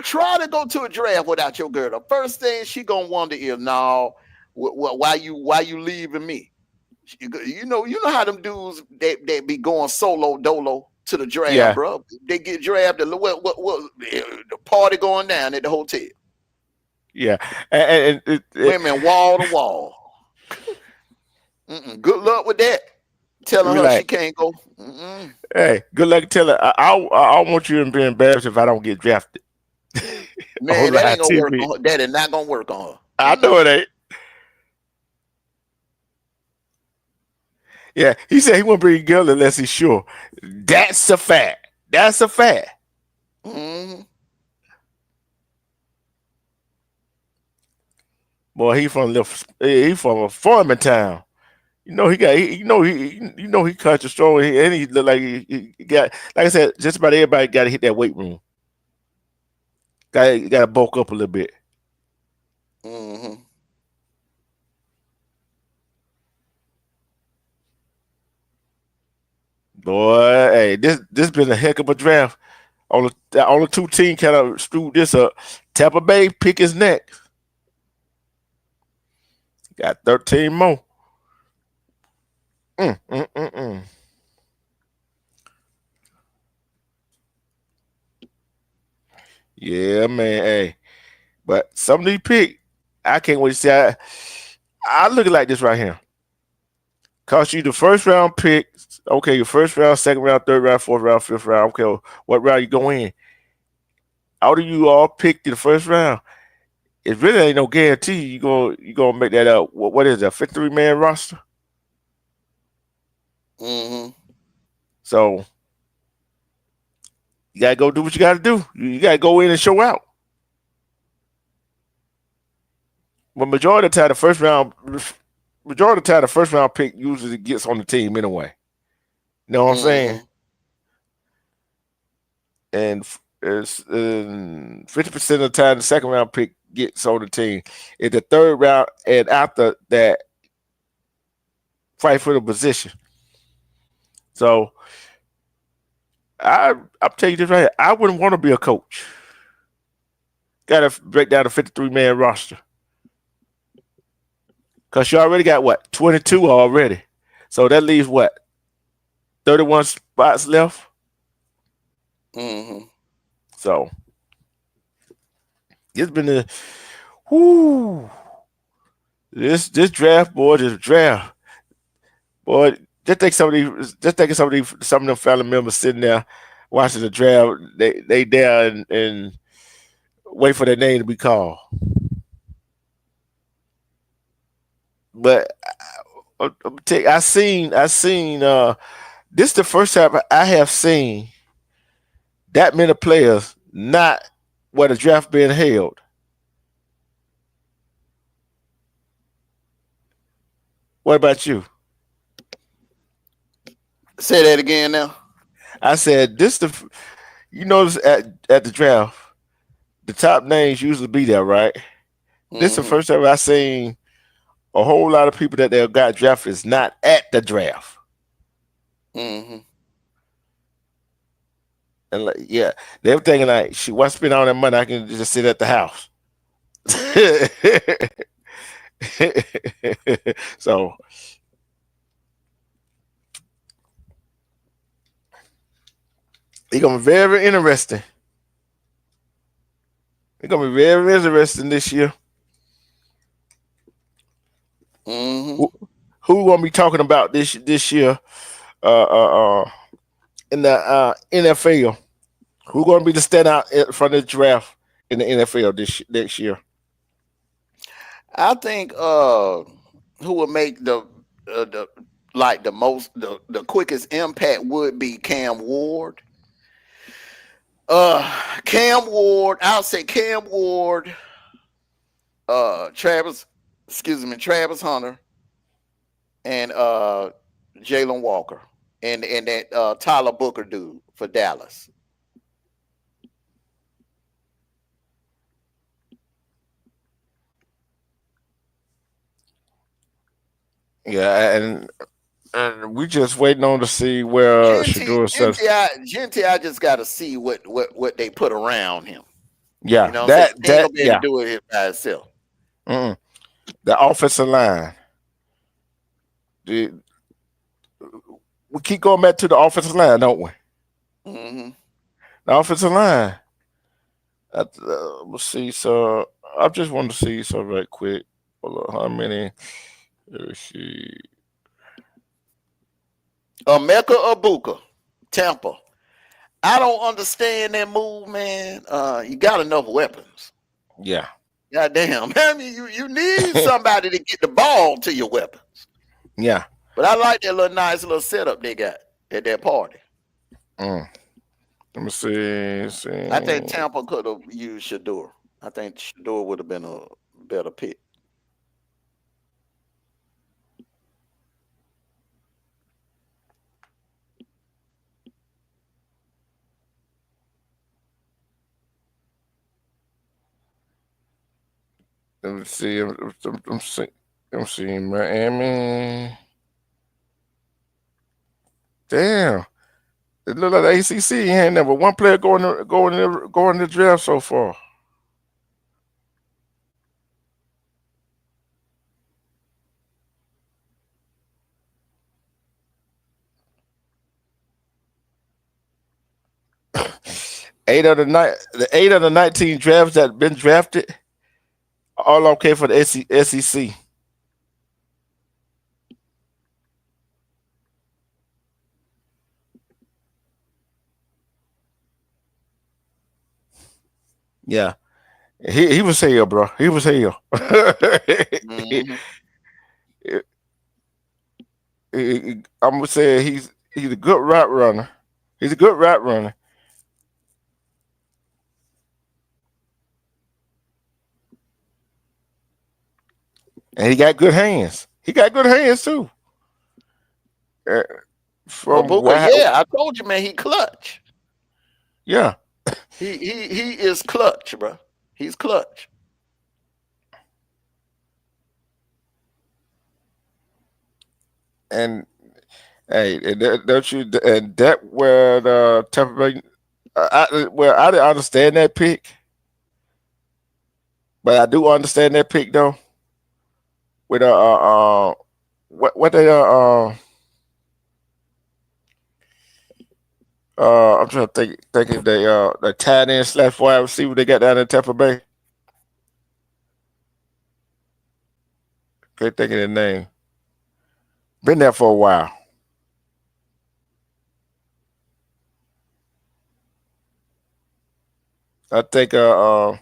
Try to go to a draft without your girl. The first thing she gonna wonder is, no, why you leaving me? You know how them dudes that be going solo dolo to the draft, Yeah, bro. They get drafted. What the party going down at the hotel? yeah. And Women wall to wall. Good luck with that. Telling be her she like, can't go. Mm-mm. hey, good luck telling. I don't want you to be embarrassed if I don't get drafted on Man, that live ain't gonna work TV. on her. That is not gonna work on her. I know it Mm-mm. ain't. Yeah, he said he won't bring a girl unless he's sure. That's a fact. That's a fact. Mm-mm. Boy, he from a farming town. You know he got he country strong and he look like he got like I said, just about everybody got to hit that weight room. Got to bulk up a little bit. Mm-hmm. Boy, hey, this been a heck of a draft. Only two teams kind of screwed this up. Tampa Bay pick his next. Got 13 more. Mm, mm, mm, mm. Yeah, man. Hey, but some of these pick, I can't wait to see. I look at it like this right here. Cost you the first round pick. Okay, your first round, second round, third round, fourth round, fifth round. Okay, what round you go in? Out of you all picked in the first round, it really ain't no guarantee you gonna make that up. What is that? 53-man roster. Mm-hmm. So you gotta go do what you gotta do. You gotta go in and show out. But majority of the time, the first round pick usually gets on the team anyway. You know what I'm saying? Mm-hmm. And 50% of the time, the second round pick gets on the team. In the third round, and after that, fight for the position. So I'm telling you this right here. I wouldn't want to be a coach. Got to break down a 53-man roster because you already got what 22 already. So that leaves what 31 spots left. Mm-hmm. So it's been a whoo. This draft, boy, this draft, boy. Some of them family members sitting there watching the draft. They there and wait for their name to be called. But I seen this the first time I have seen that many players not where the draft being held. What about you? Say that again now. I said you notice at the draft the top names usually be there, right? This the Mm-hmm. first time I seen a whole lot of people that they got drafted is not at the draft. Mm-hmm. And like, yeah, they were thinking like, "She why spend all that money? I can just sit at the house." So it's gonna be very interesting. It's gonna be very interesting this year. Mm-hmm. Who, who we gonna be talking about this year? Uh, uh, uh, in the NFL. Who gonna be the standout from the draft in the NFL this next year? I think who would make the like the quickest impact would be Cam Ward. Cam Ward, I'll say Cam Ward, Travis, excuse me, Travis Hunter, and Jalen Walker. and that Tyler Booker dude for Dallas. Yeah, and we just waiting on to see where Genti, Shador says. Genti, I just got to see what they put around him. You Yeah, know what I'm saying? that He ain't that gonna be able to yeah. do it by himself. Mm-mm. The offensive line. The, we keep going back to the offensive line, don't we? Hmm. The offensive line. Let's see. So I just want to see so right quick. Hold on, how many? Let's see. Emeka Abuka, Tampa. I don't understand that move, man. You got enough weapons. Yeah, God damn. I mean, you need somebody to get the ball to your weapon. yeah. But I like that little nice little setup they got at that party. Mm. Let me see. I think See. Tampa could have used Shador. I think Shador would have been a better pick. Let me see. I'm seeing Miami. Damn. It look like the ACC ain't never one player going to the draft so far. 8 of the 19 drafts that been drafted, all okay for the SEC. Yeah, he was here, bro. He was here. Hmm. I'm gonna say he's a good route runner. He's a good route runner, and he got good hands. He got good hands too. Uh, from Abuka, what? yeah, I told you, man, he clutch. Yeah, He is clutch, bro. He's clutch. and hey, and don't you? And that where the Tampa Bay. I didn't understand that pick, but I do understand that pick though. With what they I'm trying to think if they the tight end slash wide receiver they got down in Tampa Bay. Can't think of their name. Been there for a while. I think I'm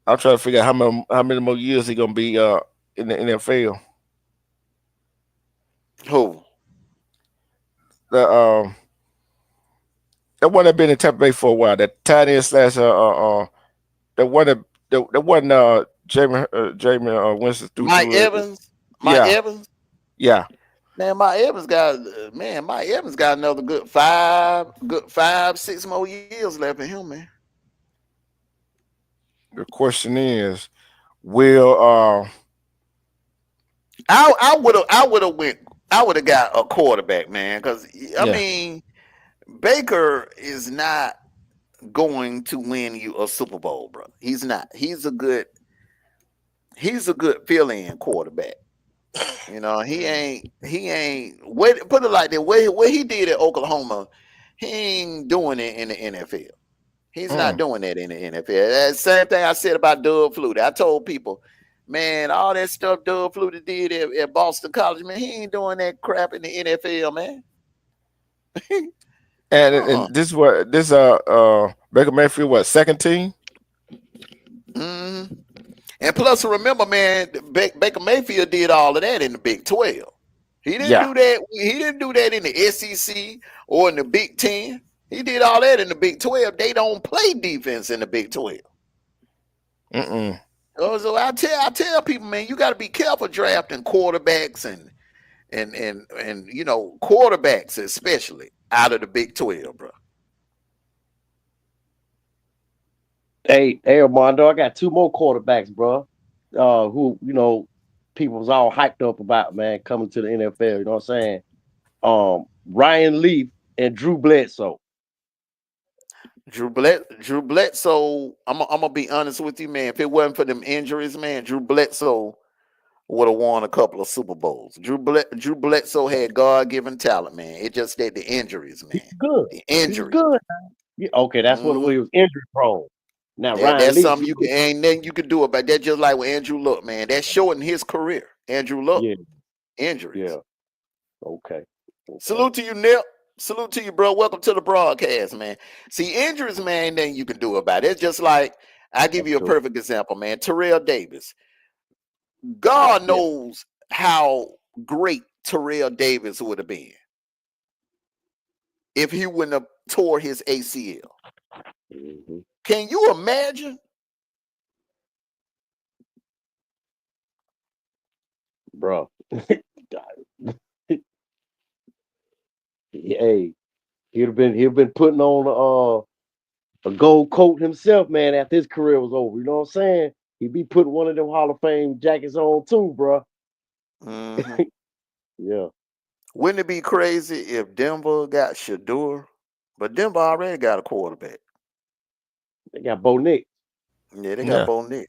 trying to figure out how many more years he gonna be in the NFL. Who? The that one that been in Tampa Bay for a while. That tight end slash the one that one Jamie Winston Mike threw it. Evans? Mike Yeah, Evans? yeah. Man, Mike Evans got another good 5, 6 more years left in him, man. The question is, will I would have got a quarterback, man, because I yeah. mean Baker is not going to win you a Super Bowl, bro. He's not. He's a good fill-in quarterback. You know, he ain't put it like that. What he did at Oklahoma, he ain't doing it in the NFL. He's not Mm. doing that in the NFL. That same thing I said about Doug Flutie. I told people, man, all that stuff Doug Flutie did at Boston College, man, he ain't doing that crap in the NFL, man. Uh-uh. And this what this Baker Mayfield what second team? Hmm. And plus, remember, man, Baker Mayfield did all of that in the Big 12. He didn't Yeah. do that. He didn't do that in the SEC or in the Big 10. He did all that in the Big 12. They don't play defense in the Big 12. Mm-mm. So I tell people, man, you got to be careful drafting quarterbacks and and quarterbacks especially out of the Big 12, bro. Hey, Armondo, I got two more quarterbacks, bro. Who people was all hyped up about, man, coming to the NFL. You know what I'm saying? Ryan Leaf and Drew Bledsoe. Drew Bledsoe. I'm gonna be honest with you, man. If it wasn't for them injuries, man, Drew Bledsoe would have won a couple of Super Bowls. Drew Bledsoe had God given talent, man. It just that the injuries, He man. was good. The He was injuries. good. Yeah, okay, that's what it was. Mhm. He was injury prone. Now Ryan That's Leaf, something you can ain't nothing you can do about that. Just like with Andrew Luck, man. That shortened his career. Andrew Luck yeah, injuries. yeah. Okay, okay. Salute to you, Nip. Salute to you, bro. Welcome to the broadcast, man. See, injuries, man, ain't nothing you can do about it. It's just like I give That's you a true. perfect example, man. Terrell Davis. God Yeah. knows how great Terrell Davis would have been if he wouldn't have tore his ACL. Hmm. Can you imagine? Bro. Hey, he'd been putting on a gold coat himself, man, after his career was over. You know what I'm saying? He'd be putting one of them Hall of Fame jackets on too, bro. Hmm. Yeah. Wouldn't it be crazy if Denver got Shador? But Denver already got a quarterback. They got Bo Nick. Yeah, they got Yeah, Bo Nix.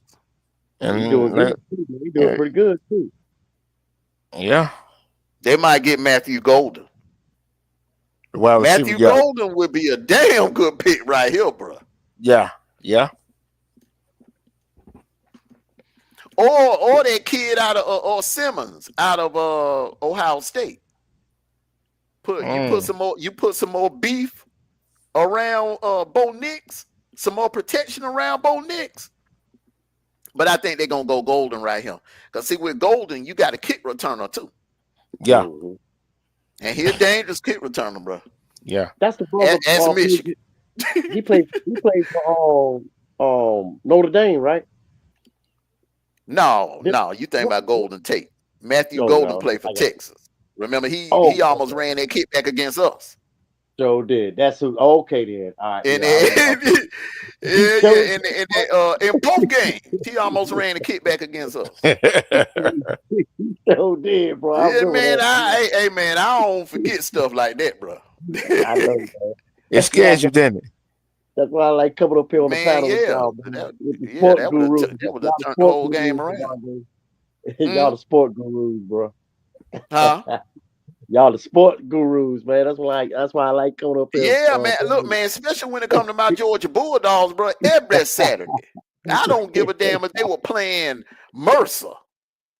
He doing and good too, man. He doing uh, pretty good too. yeah, They might get Matthew Golden. the wide receiver. Matthew Yeah, Golden would be a damn good pick right here, bro. yeah, yeah. Or that kid out of or Simmons out of Ohio State. Mm, You put some more beef around Bo Nix, some more protection around Bo Nix. But I think they're gonna go Golden right here. Cause see, with Golden, you got a kick returner too. yeah, Hmm. And he a dangerous kick returner, bro. yeah. That's the brother. As Michigan. He played for Notre Dame, right? No, Did- no, you think what- about what- Golden Tate. Matthew No, Golden no, played for I got. Texas. Remember, he Oh, almost okay. ran that kick back against us. So did. That's who. Okay, then. All right. And Yeah, I remember. then, He yeah, showed. yeah, in both games, he almost ran the kick back against us. He showed did, bro. I Yeah, remember man. that. Hey, man, I don't forget stuff like that, bro. I know, man. It That's why. scares you, didn't it? That's why I like coming up here on the Man, panel with yeah, y'all, man, with the yeah, sport gurus. that would Y'all have the turned the sport whole game gurus, around. y'all, y'all Hmm? the sport gurus, bro. Huh? Y'all the sport gurus, man. That's why I like coming up here. Yeah, man. Look, man, especially when it comes to my Georgia Bulldogs, bro. Every Saturday, I don't give a damn if they were playing Mercer.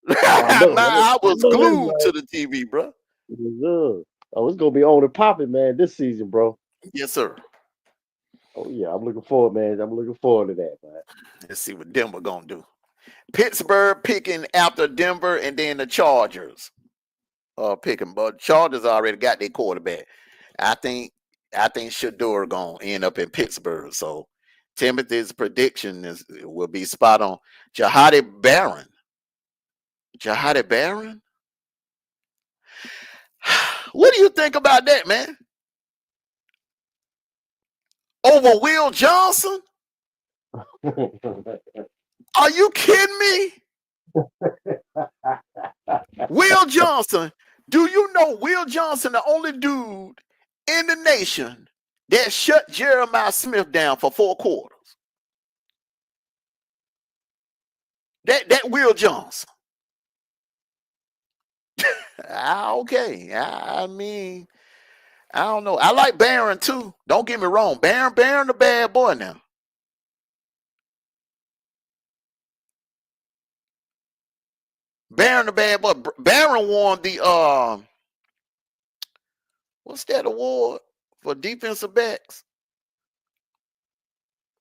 I know, I I was know this, glued man. to the TV, bro. Yes, sir. Oh, it's gonna be on and popping, man, this season, bro. Yes, sir. Oh yeah, I'm looking forward, man. I'm looking forward to that, man. Let's see what Denver gonna do. Pittsburgh picking after Denver, and then the Chargers picking. But Chargers already got their quarterback. I think I think Shador gonna end up in Pittsburgh. So Timothy's prediction will be spot on. Jahadi Barron. Jahadi Barron. What do you think about that, man? Over Will Johnson? Are you kidding me? Will Johnson. Do you know Will Johnson, the only dude in the nation that shut Jeremiah Smith down for 4 quarters? That Will Johnson. Okay. I mean, I don't know. I like Barron too. Don't get me wrong. Barron the bad boy now. Barron the bad boy. Barron won the what's that award for defensive backs?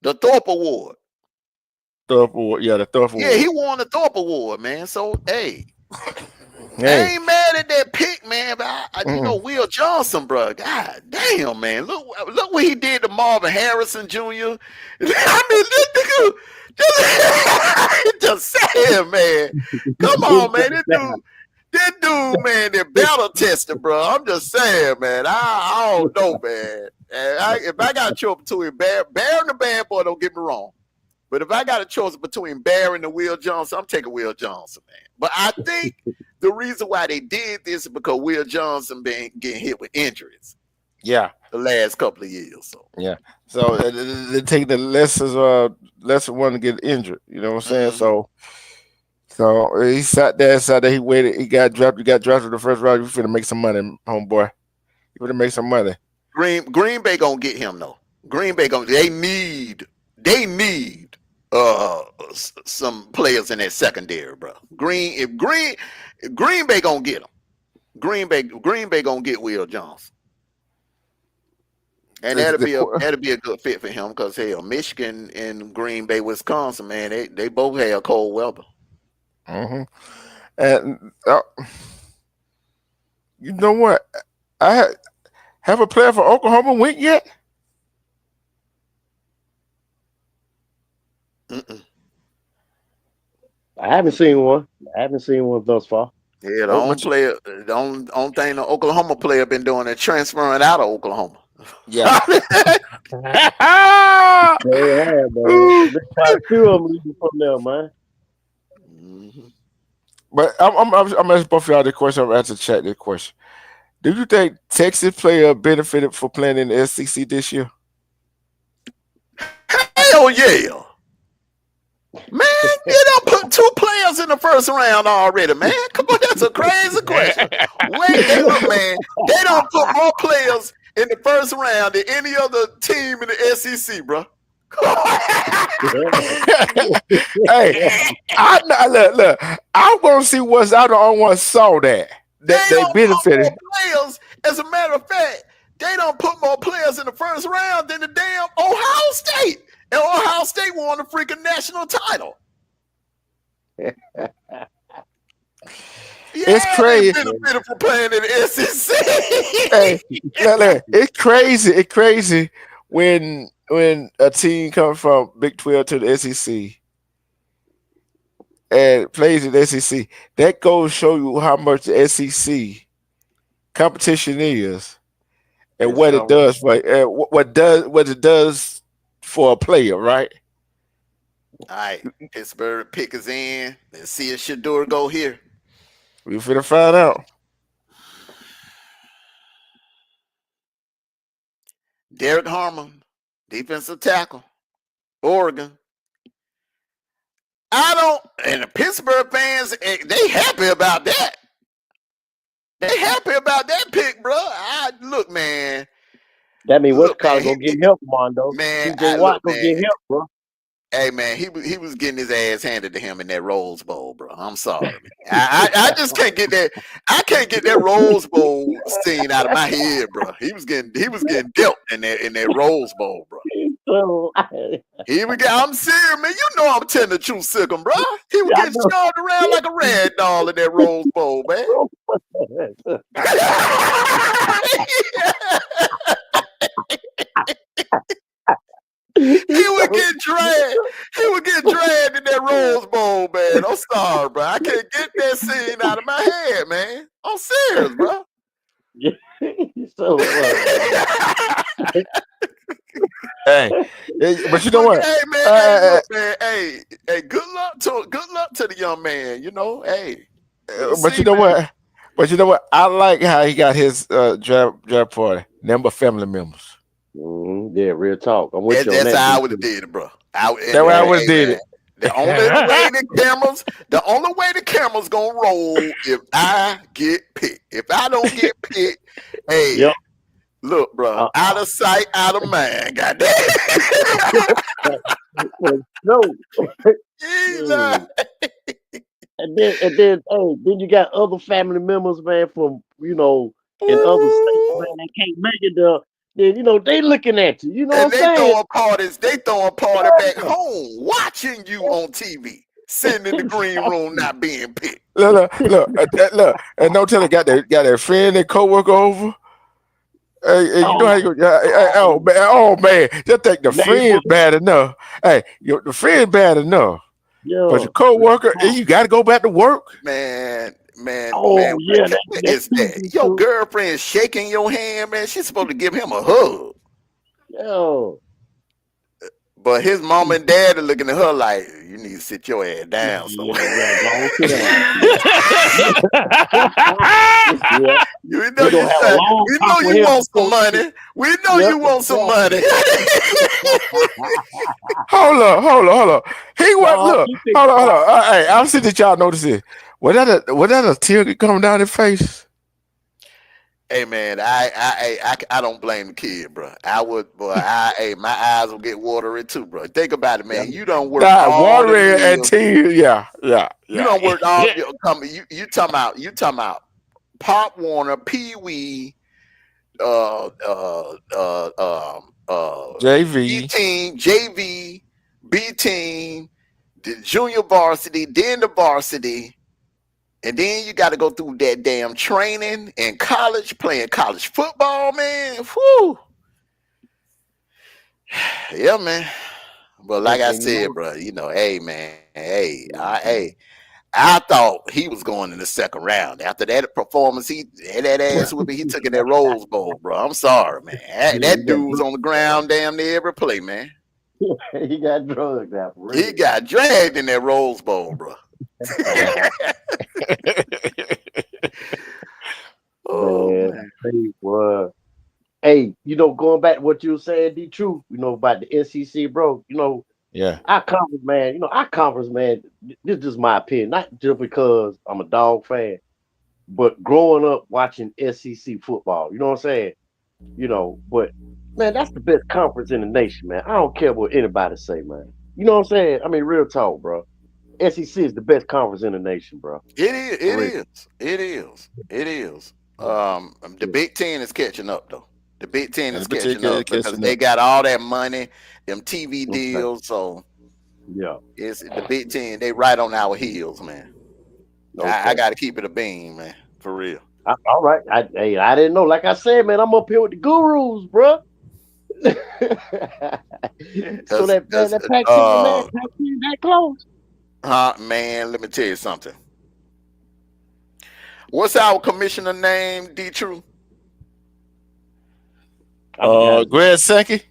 The Thorpe Award. Yeah, the Thorpe Yeah, he Award. won the Thorpe Award, man. So hey, I Hey, ain't mad at that pick, man. But mm, Will Johnson, bro. God damn, man. Look what he did to Marvin Harrison Jr. I mean, this nigga, just saying, man. Come on, man. This dude, man, they're battle tested, bro. I'm just saying, man. I don't know, man. If I got a choice between Bear and the Bad Boy, don't get me wrong. But if I got a choice between Bear and the Will Johnson, I'm taking Will Johnson, man. But I think the reason why they did this is because Will Johnson been getting hit with injuries. Yeah. The last couple of years. So Yeah. So they take the lesser one to get injured. You know what I'm saying? So he sat there, he waited, he got drafted in the first round. You finna make some money, homeboy. You finna make some money. Green Bay gonna get him though. Green Bay they need some players in that secondary, bro. Green Bay gonna get him. Green Bay gonna get Will Johnson. And that'll be a good fit for him because hell, Michigan and Green Bay, Wisconsin, man, they both have cold weather. Mm-hmm. And you know what? Have a player for Oklahoma went yet? I haven't seen one. Thus far. Yeah, the only thing the Oklahoma player been doing is transferring out of Oklahoma. Yeah. Yeah, man. There's quite a few of them leaving from there, man. Mm-hmm. But I'm asking both of y'all the question. I'm asking chat this question. Do you think Texas player benefited for playing in the SEC this year? Hell yeah. Man, you done put 2 players in the first round already, man. Come on, that's a crazy question. Wait, look, man, they don't put more players in the first round than any other team in the SEC, bro. Hey, look, I want to see what's out the only one saw that they benefited. Players, as a matter of fact, they don't put more players in the first round than the damn Ohio State. And Ohio State won the freaking national title. It's crazy. They benefited for playing in the SEC. Hey, look, it's crazy. It's crazy when a team comes from Big 12 to the SEC and plays in the SEC. That goes to show you how much the SEC competition is and what it does for what it does for a player, right? All right, Pittsburgh pick is in. Let's see if Shador go here. We finna find out. Derek Harmon, defensive tackle, Oregon. And the Pittsburgh fans, they happy about that. They happy about that pick, bro. Look, man. That means what's called gonna get help, Armondo. Man, TJ Watt gonna get help, bro. Hey, man, he was getting his ass handed to him in that Rose Bowl, bro. I'm sorry, man. I just can't get that. I can't get that Rose Bowl scene out of my head, bro. He was getting dealt in that Rose Bowl, bro. Here we go. I'm serious, man. You know I'm telling the truth, Sick'em, bro. He was getting shoved around like a rag doll in that Rose Bowl, man. He would get dragged. He would get dragged in that Rose Bowl, man. I'm sorry, bro. I can't get that scene out of my head, man. I'm serious, bro. So, hey, but you know what? Hey, man, hey, good luck to the young man. You know, hey. But you know what? I like how he got his draft party. Number family members. Yeah, real talk. I'm with you on that. That's how I would have did it, bro. That's how I would have did it. The only way the cameras gonna roll if I get picked. If I don't get picked, hey, look, bro, out of sight, out of mind. Goddamn. No. And then, hey, then you got other family members, man, from in other states, man, that can't make it there. Then they looking at you. You know what I'm saying? They throwing party back home, watching you on TV, sitting in the green room, not being picked. Look, and don't tell it got their friend, their coworker over. Hey, you know how you go? Oh man, just think the friend bad enough. Hey, the friend bad enough. Yeah. But your coworker, you got to go back to work. Man, Man, Oh what yeah, what that is too that? be Your true. girlfriend shaking your hand, man. She's supposed to give him a hug. Yo, But his mom and dad are looking at her like, you need to sit your ass down somewhere. yeah, go on, sit down. Yeah, You know we you gonna have a try, long we talk know with you him want some before. money. We know Yep, you want some money. exactly. hold up. He what? No, Look, keep it hold quiet. on. Hey, I'm seeing that y'all notice it. Was that a tear coming down his face? Hey man, I don't blame the kid, bro. I would, boy. My eyes will get watery too, bro. Think about it, man. You don't work Nah, all them watering and years. tears. You Yeah. don't work all your coming. You talking about Pop Warner, Pee Wee, uh, uh, B JV. team, JV, B team, the junior varsity, then the varsity, and then you got to go through that damn training in college, playing college football, man. Whew. Yeah, man. But like I And you said, know, bro, hey, man, mhm. I thought he was going in the second round. After that performance, that ass whipping he took in that Rose Bowl, bro. I'm sorry, man. That, Yeah, that dude was on the ground damn near every play, man. he got drugged out for He real. got dragged in that Rose Bowl, bro. Oh Man, man. I tell you what. Hey, going back to what you were saying, D True, about the SEC, bro. Yeah. Our conference, man, our conference, man, this is just my opinion, not just because I'm a dog fan, but growing up watching SEC football, you know what I'm saying? But man, that's the best conference in the nation, man. I don't care what anybody say, man. You know what I'm saying? I mean, real talk, bro. SEC is the best conference in the nation, bro. It is, For it real. is, it is, it is. The Yeah. Big Ten is catching up though. The Big Ten And is the catching particular up because catching they up. got all that money, them TV Okay. deals. So Yeah. it's the Big Ten. They right on our heels, man. I Okay. got to keep it a beam, man, for real. All right. I didn't know. Like I said, man, I'm up here with the gurus, bro. So Cause, man, cause, that Pac-10, man, Pac-10 that close. man, let me tell you something. What's our commissioner name, D. True? I forgot his name. Greg Sankey.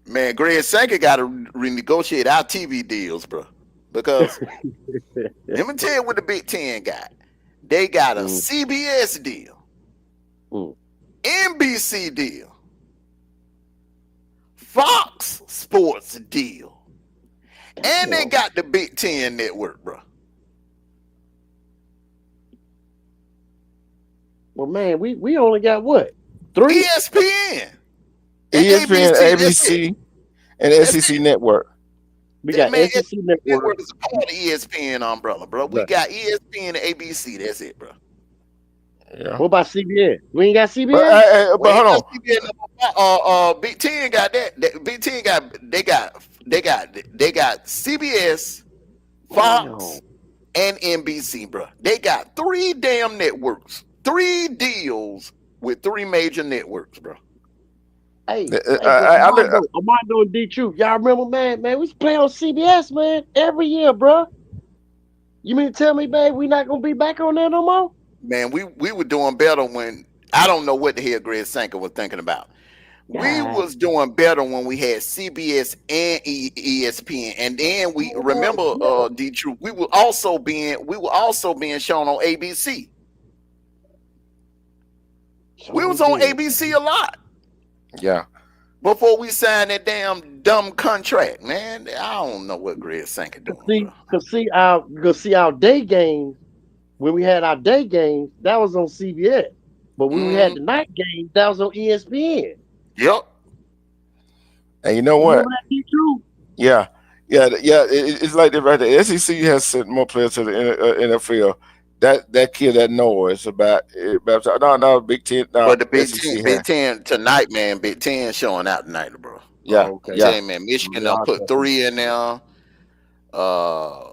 Man, Greg Sankey got to renegotiate our TV deals, bro. Because let me tell you what the Big Ten got. They got a Mm, CBS deal, mm. NBC deal, Fox Sports deal, and they Damn. got the Big Ten network, bro. Well, man, we only got what? Three? ESPN and ESPN, ABC. That's it. ABC, and That's SEC it. Network. We got Man, SEC network Network. is a part of ESPN umbrella, bro. We Right. got ESPN and ABC. That's it, bro. Yeah. What about CBS? We ain't got But CBS? We but ain't got hold CBS number 5. Big Ten got that. Big Ten they got CBS, Damn. Fox, and NBC, bro. They got three damn networks, three deals with three major networks, bro. Hey, on. but I look. Armondo and D True. Y'all remember, man, we used to play on CBS, man, every year, bro. You mean to tell me, man, we not gonna be back on there no more? Man, we were doing better when I don't know what the hell Greg Sanker was thinking about. We God, was doing better when we had CBS and ESPN, and then we oh, remember yeah. D True. We were also being shown on ABC. We Sure was on did. ABC a lot Yeah. before we signed that damn dumb contract, man. I don't know what Greg Sanker doing, bro. Cause see our day games when we had our day games, that was on CBS. But when we had Mm, the night games, that was on ESPN. yep. And you know You remember what? that, D True? Yeah. Yeah. It's like that right there. SEC has sent more players to the NFL. That kid that noise about no Big Ten no But the Big Ten, SEC Big has. Ten tonight, man. Big Ten showing out tonight, bro. Yeah. Oh, I'm okay. telling Yeah. you, man. Michigan We done are put talking. three in there. Uh,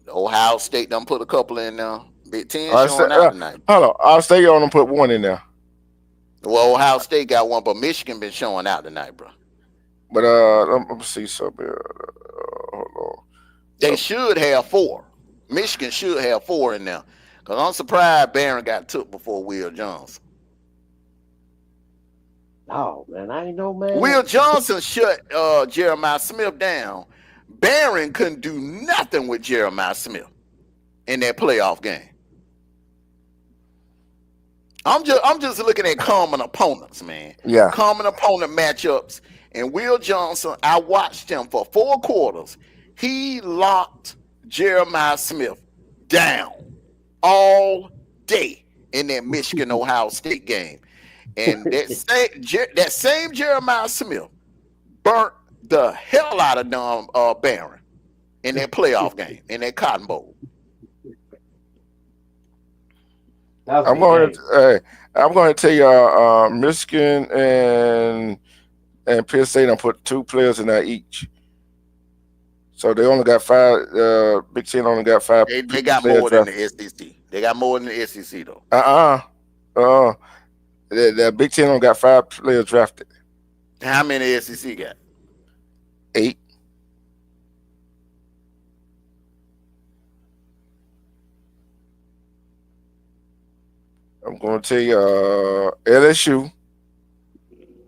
Ohio State done put a couple in there. Big Ten I say, showing out tonight. hold on. I'll stay on and put one in there. Well, Ohio State got one, but Michigan been showing out tonight, bro. But let me see something. Hold They on. should have four. Michigan should have four in there. Cause I'm surprised Barron got took before Will Johnson. Oh man, I ain't know, man. Will Johnson shut Jeremiah Smith down. Barron couldn't do nothing with Jeremiah Smith in that playoff game. I'm just looking at common opponents, man. Yeah. Common opponent matchups. And Will Johnson, I watched him for 4 quarters. He locked Jeremiah Smith down all day in that Michigan Ohio State game. And that same Jeremiah Smith burnt the hell out of Barron in that playoff game, in that Cotton Bowl. That was a I'm good going to game. I'm going to tell you, Michigan and Penn State. I put 2 players in there each, so they only got five. Big Ten only got five They got players more than drafted. the SEC. They got more than the SEC though. Uh, the Big Ten only got 5 players drafted. How many SEC got? 8. I'm going to tell you, LSU,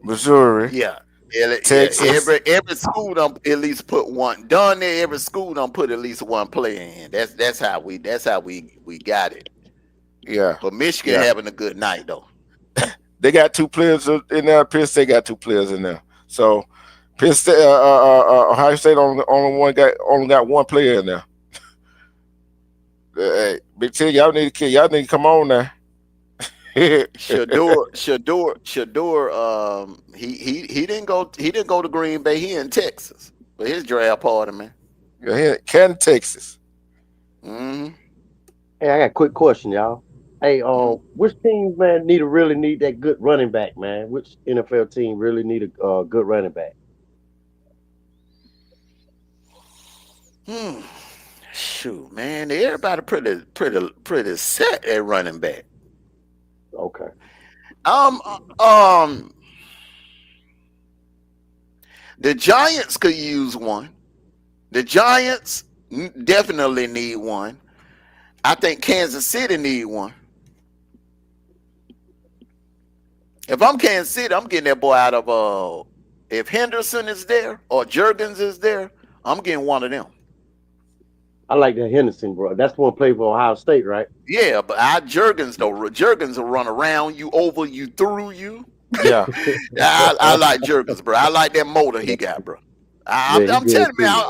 Missouri, Yeah. Yeah, Texas. every school don't at least put one. Done there, every school don't put at least one player in. That's how we got it. Yeah, But Michigan yeah. having a good night though. They got 2 players in there. Penn State got 2 players in there. So Penn State, Ohio State only got 1 player in there. Hey, Big Ten, y'all need to come on now. Shador. He didn't go to Green Bay. He in Texas for his draft party, man. You're here, Canton, Texas. Hmm. Hey, I got a quick question, y'all. Hey, Hmm. which teams, man, really need that good running back, man? Which NFL team really need a good running back? Hmm. Shoot, man, everybody pretty set at running back. Okay. Um, um, the Giants could use one. The Giants definitely need one. I think Kansas City need one. If I'm Kansas City, I'm getting that boy out of if Henderson is there or Jurgens is there, I'm getting one of them. I like that Henderson, bro. That's the one play for Ohio State, right? Yeah, but I Jurgens though. Jurgens will run around you, over you, through you. Yeah, I like Jurgens, bro. I like that motor he got, bro. Yeah, he I'm good telling you, man. too,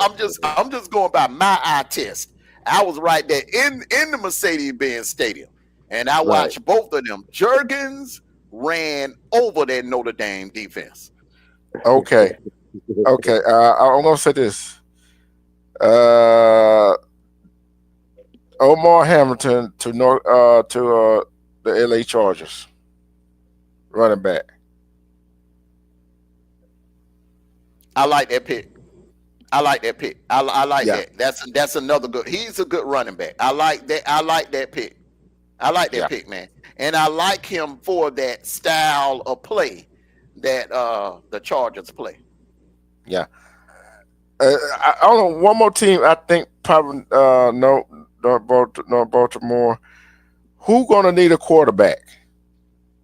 I'm just going by my eye test. I was right there in the Mercedes-Benz Stadium, and I right? watched both of them. Jurgens ran over that Notre Dame defense. okay, okay. I'm gonna say this. Uh, Omar Hamilton to the LA Chargers running back. I like that pick. I like that pick. I like Yeah, that. That's another good. He's a good running back. I like that. I like that pick. I like that yeah, pick, man. And I like him for that style of play that the Chargers play. yeah. I don't know. One more team. I think probably no, no Baltimore. Who gonna need a quarterback?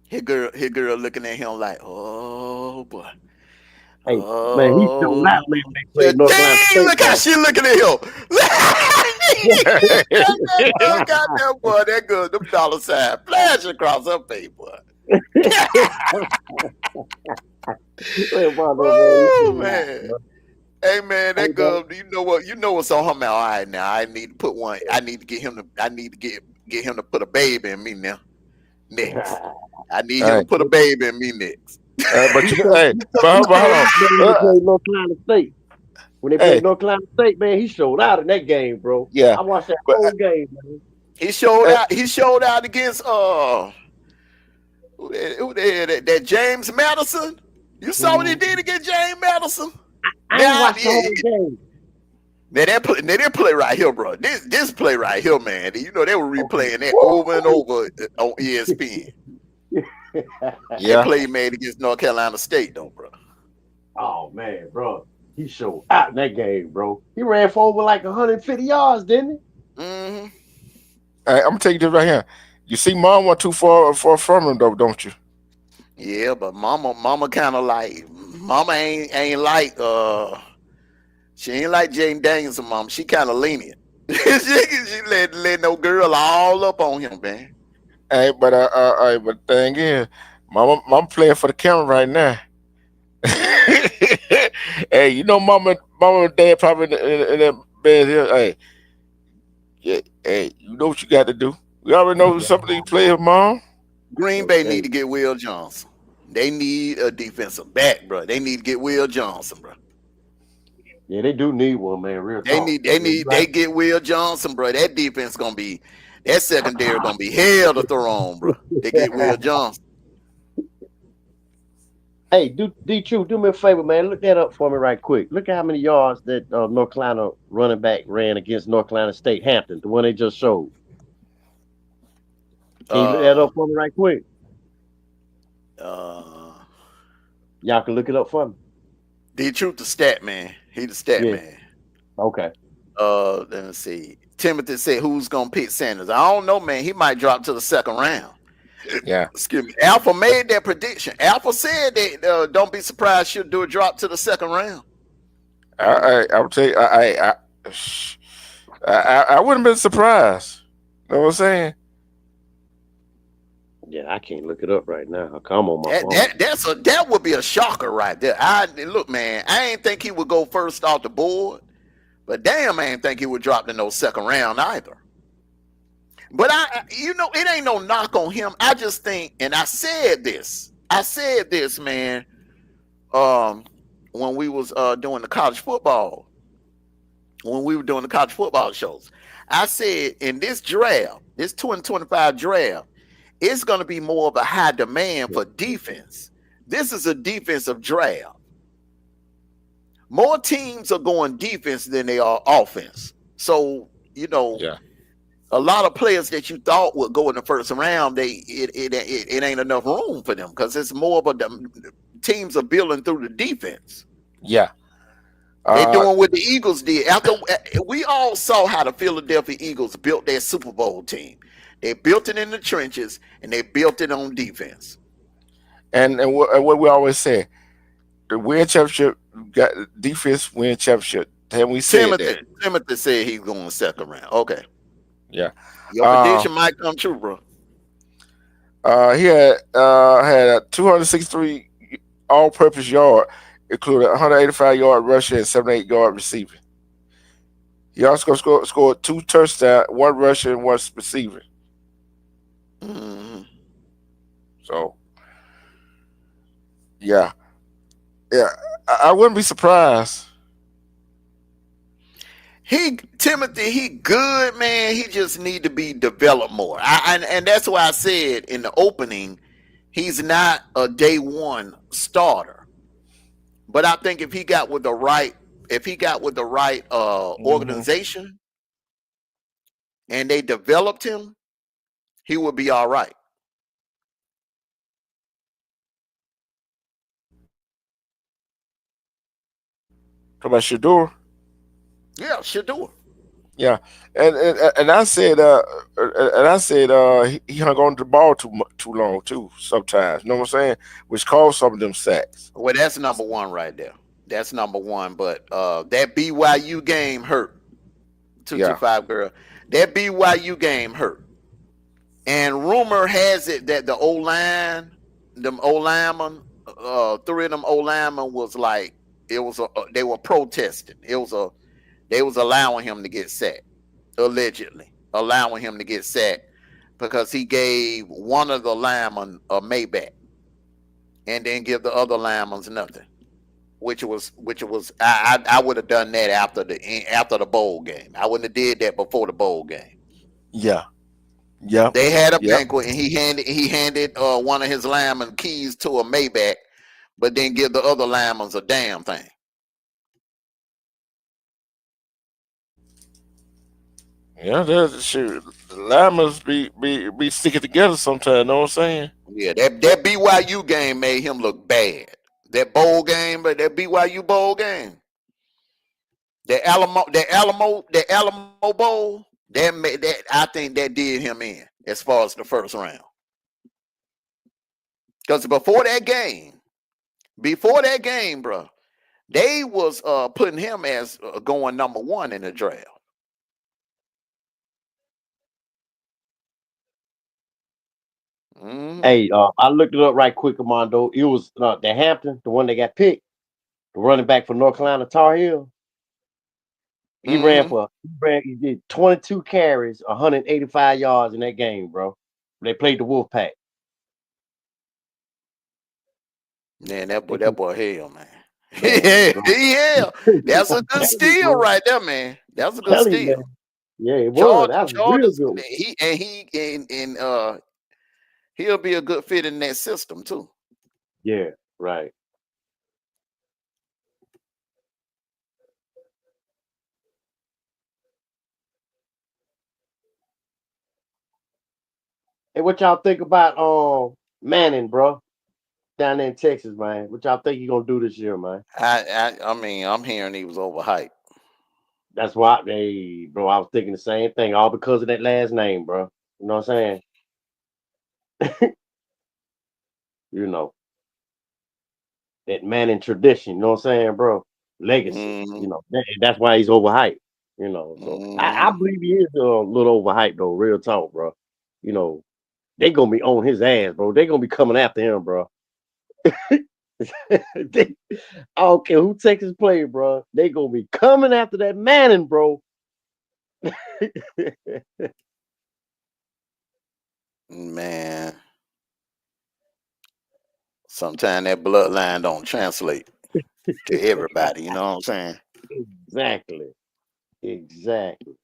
His girl looking at him like, oh boy. Hey, man, he showed out, man, when they played North Carolina Dang, State, look how she looking at him. Look at that boy. That good. Them dollar sign flash across her face, boy. man, Rondo, man, he Oh showed out, man. bro. Hey man, Hey, that bro. girl. You know what? You know what's on her mouth. All right now. I need to put one. I need to get him to. I need to get him to put a baby in me now. Next. I need him to Hey, put a baby in me next. but hey, He but hold showed on. out, man, when they played North Carolina State. When they Hey, played North Carolina State, man, he showed out in that game, bro. yeah, I watched that but whole game, man. He showed uh, out. He showed out against that James Madison. You saw what he Mhm. did against James Madison. I ain't Now, watched the whole game. that play right here, bro. This play right here, man. You know they were Okay. replaying that over and over on ESPN. That yeah, play he made against North Carolina State, though, bro. Oh man, bro. He showed out in that game, bro. He ran for over like 150 yards, didn't Hmm. I'm gonna tell you this right here. You see, mom went too far from him though, don't you? Yeah, but mama kind of like mama ain't like she ain't like Jane Daniels' mom. She kind of lenient. She let no girl all up on him, man. But the thing is, mama playing for the camera right now. Hey, you know, mama and dad probably in that bed here. Hey, yeah, hey, you know what you got to do. We already know who some of these players, mom. Green Bay need Hey, to get Will Johnson. They need a defensive back, bro. They need to get Will Johnson, bro. yeah, they do need one, man. Real They talk. need they Yeah, you need right. they get Will Johnson, bro. That defense gonna be that secondary gonna be hell to throw on, bro. They get Will Johnson. Hey, D True, do me a favor, man. Look that up for me right quick. Look at how many yards that North Carolina running back ran against North Carolina State Hampton, the one they just showed. Can you look that Uh up for me right quick? uh Y'all can look it up for me. the truth the stat man. He the stat Yeah. man. Okay. Let me see. Timothy said who's gonna pick Sanders. I don't know, man. He might drop to the second round. Yeah, Excuse me. Alpha made that prediction. Alpha said that don't be surprised she'll do a drop to the second round. I would tell you, I wouldn't have been surprised. You know what I'm saying? Yeah, I can't look it up right now. Come on my That phone. that that's a that would be a shocker right there. I look, man. I ain't think he would go first off the board, but damn, I ain't think he would drop to no second round either. But it ain't no knock on him. I just think, and I said this. I said this, man. Um, when we was doing the college football, when we were doing the college football shows, I said in this draft, this 2025 draft, it's going to be more of a high demand for defense. This is a defensive draft. More teams are going defense than they are offense. So, Yeah, a lot of players that you thought would go in the first round, it ain't enough room for them because it's more of teams are building through the defense. yeah. They're Uh, doing what the Eagles did. After we all saw how the Philadelphia Eagles built their Super Bowl team, they built it in the trenches and they built it on defense. and what we always say, the win championship got defense win championship. And we said that. Timothy said he's going second round. Okay, Yeah. your Uh, prediction might come true, bro. he had a 263 all-purpose yard, including 185 yard rushing and 78 yard receiving. He also scored two touchdowns, one rushing, and one receiving. Mhm. So yeah, yeah. I wouldn't be surprised. He good, man. He just need to be developed more. And that's why I said in the opening, he's not a day one starter. But I think if he got with the right Hmm. organization and they developed him, he would be all right. Talk about Shador. Yeah, Shador. Yeah, and I said he hung on to the ball too long too sometimes. You know what I'm saying? Which caused some of them sacks. Well, that's number one right there. That's number one. But that BYU game hurt. Two two Yeah, five girl. That BYU game hurt. And rumor has it that the O line, them O linemen, three of them O linemen was like they were protesting. They was allowing him to get sacked, allegedly allowing him to get sacked because he gave one of the linemen a Maybach and then give the other linemen nothing. I would have done that after the bowl game. I wouldn't have did that before the bowl game. yeah, yeah, They had a yeah, banquet and he handed one of his linemen keys to a Maybach, but didn't give the other linemen a damn thing. yeah. That shit. The linemen be sticking together sometimes. Know what I'm saying? Yeah, that BYU game made him look bad. That bowl game, but that BYU bowl game, the Alamo Bowl. That made that I think that did him in as far as the first round. Because before that game, bro, they was putting him as going number one in the draft. Mm-hmm. Hey, I looked it up right quick, Armondo. It was the Hampton, the one that got picked, the running back for North Carolina Tar Heel. Mm-hmm. He did 22 carries, 185 yards in that game, bro. They played the Wolfpack. Man, They that could, boy hell, man. man, Yeah, bro. yeah. That's a I'm good telling you, steal bro. right there, man. That's a good Telling you, man. steal. Yeah, it was. That's a real Chargers, good one. he'll be a good fit in that system too. Yeah, right. Hey, what y'all think about Manning, bro? Down there in Texas, man. What y'all think he gonna do this year, man? I mean, I'm hearing he was overhyped. That's why bro, I was thinking the same thing, all because of that last name, bro. You know what I'm saying? You know, that Manning tradition, you know what I'm saying, bro? Legacy. Mm-hmm. That's why he's overhyped. So I Mm-hmm. believe he is a little overhyped though, real talk, bro. You know, they gonna be on his ass, bro. They gonna be coming after him, bro. I don't care who takes his play, bro. They gonna be coming after that Manning, bro. Man, sometimes that bloodline don't translate to everybody. You know what I'm saying? Exactly. Exactly.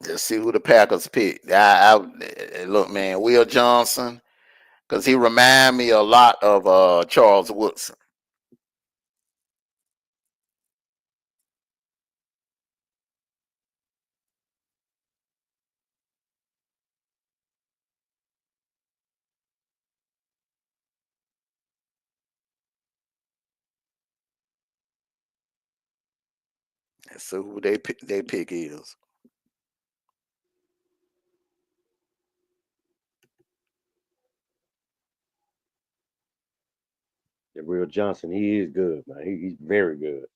Just see who the Packers pick. Look, man, Will Johnson, because he remind me a lot of Charles Woodson. Let's see who they pick is. Yeah, Will Johnson, he is good, man. He's very good.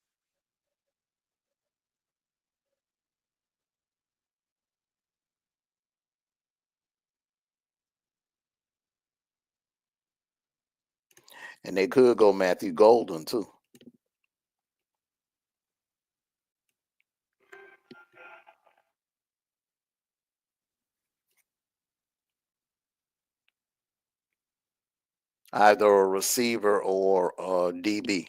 And they could go Matthew Golden too. Either a receiver or a DB.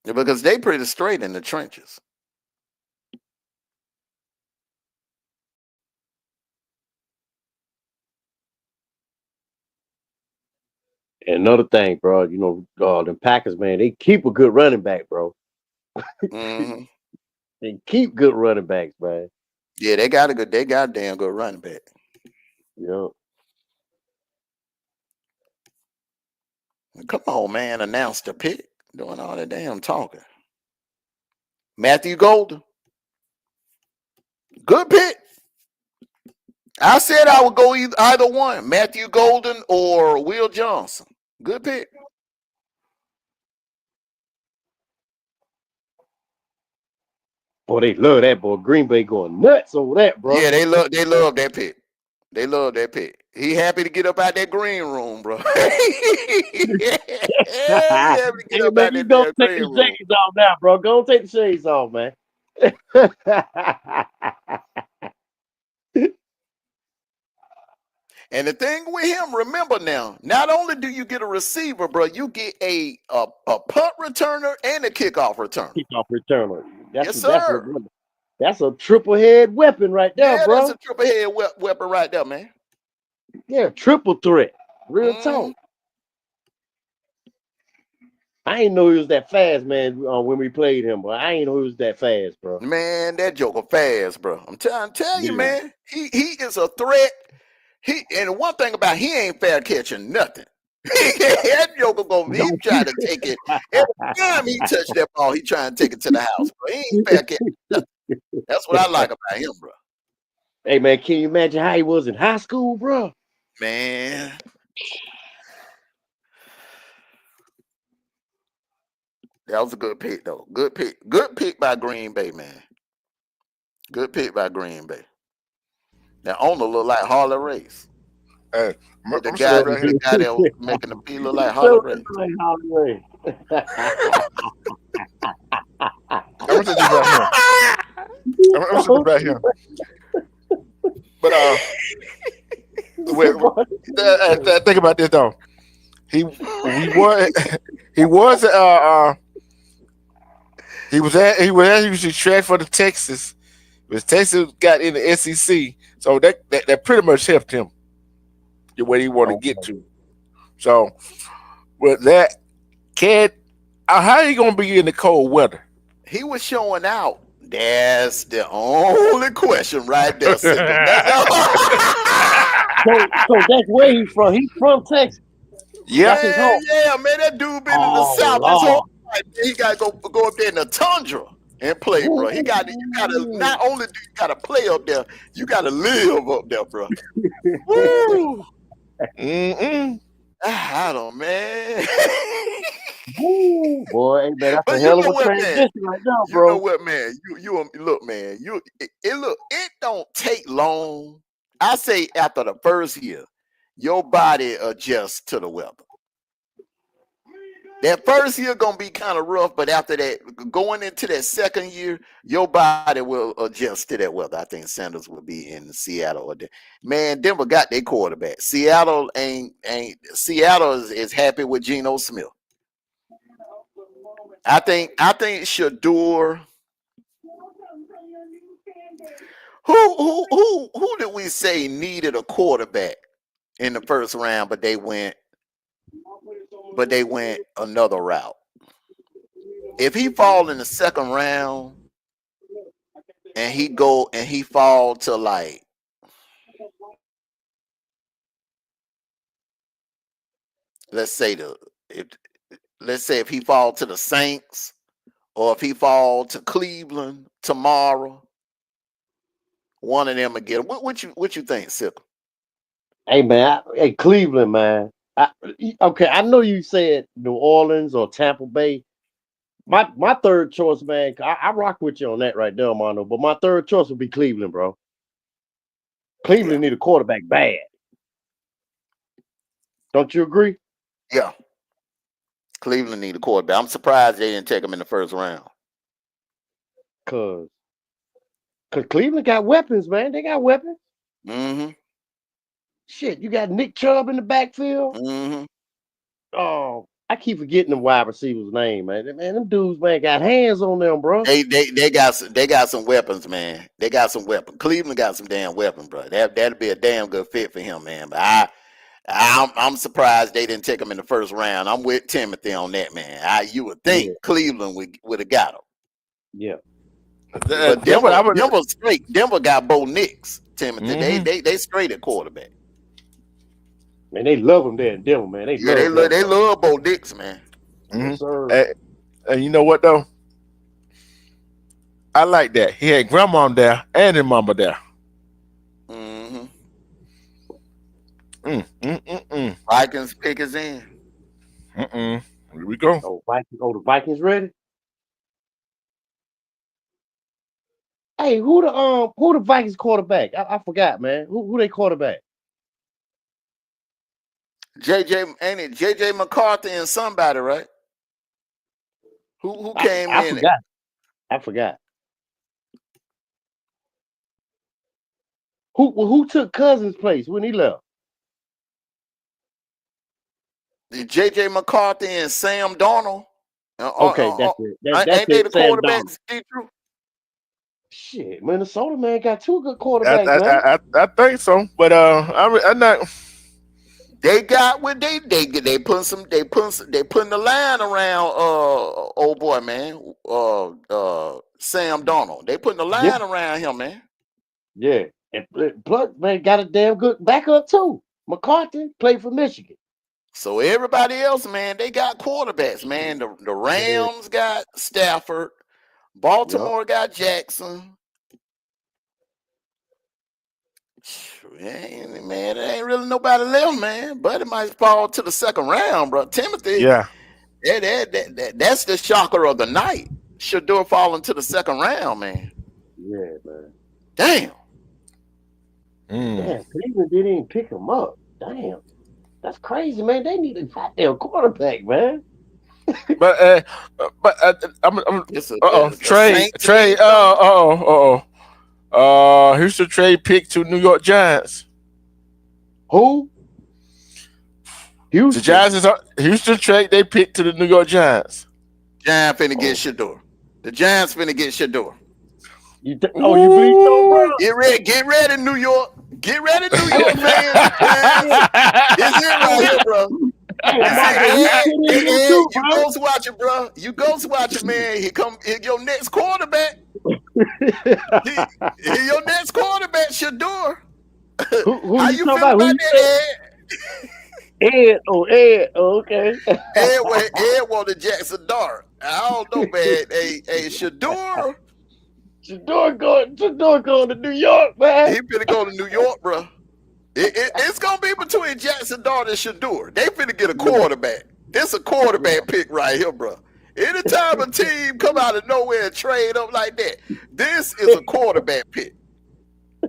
Because they pretty straight in the trenches. And another thing, bro, the Packers, man, they keep a good running back, bro. Mm-hmm. They keep good running backs, man. Yeah, they got a damn good running back. You know, Come on, man, announce the pick. Doing all that damn talking. Matthew Golden. Good pick. I said I would go either one, Matthew Golden or Will Johnson. Good pick. boy, they love that boy. Green Bay going nuts over that, bro. Yeah, they love that pick. They love that pick. He happy to get up out that green room, bro. He happy to get Hey up man, out you that go damn take green the room. shades off now, bro. Go take the shades off, man. And the thing with him, remember now, not only do you get a receiver, bro, you get a punt returner and a kickoff returner. Kickoff returner. Yes, sir. That's a triple head weapon right there, Yeah, that's bro. a triple head weapon right there, man. Yeah, triple threat. Real Mm-hmm. talk. I ain't know he was that fast, man. When we played him, but I ain't know he was that fast, bro. Man, that joker fast, bro. I'm tell you, Yeah, man. He is a threat. And one thing about he ain't fair catching nothing. That joker he Don't trying to take it every time he touch that ball. He trying to take it to the house, bro. He ain't back at nothing. That's what I like about him, bro. Hey man, can you imagine how he was in high school, bro? Man, that was a good pick though. Good pick. Good pick by Green Bay, man. Good pick by Green Bay. That owner look like Harley Race. Hey, The I'm sitting guy, right here. the guy that was making the P look like Harley So Race. like Hollywood. I'm gonna say this right here. I'm gonna say this right here. But wait, think about this though. We was he was he was track for the Texas. But Texas got in the SEC, so that pretty much helped him the way he wanted to get Okay. to. So with that, can how you gonna be in the cold weather? He was showing out. That's the only question right there, Sikkim. That's all. So that's where he's from. He's from Texas. Yep. That's his Man, home. yeah, man, that dude been in the Oh South his whole Lord. life. He got to go up there in the tundra and play, bro. You got to Ooh. not only do you got to play up there, you got to live up there, bro. Woo! Mm-mm. I don't, man. Woo. Boy, hey, man, that's But a you hell of know a what, man? transition right now, You know bro. what, man? You look, man. It don't take long. I say after the first year, your body adjusts to the weather. That first year gonna be kind of rough, but after that, going into that second year, your body will adjust to that weather. I think Sanders will be in Seattle. Man, Denver got their quarterback. Seattle ain't Seattle is happy with Geno Smith. I think Shador. Who did we say needed a quarterback in the first round, but they went another route. If he fall in the second round and he fall to like let's say the if let's say if he fall to the Saints or if he fall to Cleveland tomorrow, one of them will get him. What you think, Sip? Hey man, hey Cleveland, man. Okay, I know you said New Orleans or Tampa Bay. My third choice, man. I rock with you on that right there, Armondo. But my third choice would be Cleveland, bro. Yeah, Cleveland need a quarterback bad. Don't you agree? yeah. Cleveland need a quarterback. I'm surprised they didn't take him in the first round. Cause, Cause Cleveland got weapons, man. They got weapons. Mm-hmm. Shit, you got Nick Chubb in the backfield. Mm-hmm. Oh, I keep forgetting the wide receiver's name, man. Man, them dudes, man, got hands on them, bro. They got some weapons, man. They got some weapons. Cleveland got some damn weapons, bro. That'd be a damn good fit for him, man. But I'm surprised they didn't take him in the first round. I'm with Timothy on that, man. You would think Yeah, Cleveland would have got him, yeah. but That what I would. Denver straight. Denver got Bo Nix. Timothy, they Mm-hmm. they they straight at quarterback. Man, they love him there in Denver, man. They Yeah, they love love him, they bro. love Bo Nix, man. Mm-hmm. Yes, sir. And you know what though? I like that. He had grandma there and his mama there. Mm-hmm. Mm. Vikings pick is in. Mm. Here we go. The Vikings ready? Hey, who the Vikings quarterback? I forgot, man. Who they quarterback? JJ ain't it JJ McCarthy and somebody, right? Who came I in? forgot. I forgot. Who took Cousins' place when he left? JJ McCarthy and Sam Darnold. Okay, that's it. That's Ain't they it. the Sam Donald. quarterbacks? Drew? Shit, Minnesota man got two good quarterbacks, man. I think so, but I'm not. They got what they putting the line around old boy man Sam Darnold. They putting the Yeah, line around him, man. yeah. And plus, man, got a damn good backup too. McCarthy played for Michigan. So everybody else, man, they got quarterbacks, man. The Yeah. Rams got Stafford, Yup. Baltimore got Jackson. Man, there ain't really nobody left, man. Buddy might fall to the second round, bro. Timothy, Yeah. that's the shocker of the night. Shador falling to the second round, man. Yeah, man. Damn. Mm. Damn, Cleveland didn't even pick him up. Damn. That's crazy, man. They need a goddamn quarterback, man. But I'm It's a, oh it's a trade Saints trade need something. Houston trade pick to New York Giants. Who? The Houston. Giants is Houston trade they pick to the New York Giants. Giants finna get Oh, Shador. The Giants finna get Shador. oh, you believe so, bro? Ooh. Get ready, New York. Get ready, New Hey, York fans. Giants. hey, It's it right here, bro. hey, You see, Armando, you Ed, fit in there Ed, too, you ghost watching, bro. You ghost watching, man. Here your next quarterback. bro. He, here your next quarterback, Shador. Who How you you talking feel about? Who about you that, said? Ed? Ed. Oh, Ed. Oh, okay. Ed wanted Jackson Dart. I don't know, man. Hey, Shador, Shador going to New York, man. he finna go to New York, bro. It's gonna be between Jackson Dart and Shador. They finna get a Yeah, quarterback. This a yeah, quarterback pick right here, bro. Anytime a team come out of nowhere and trade up like that, this is a quarterback pick.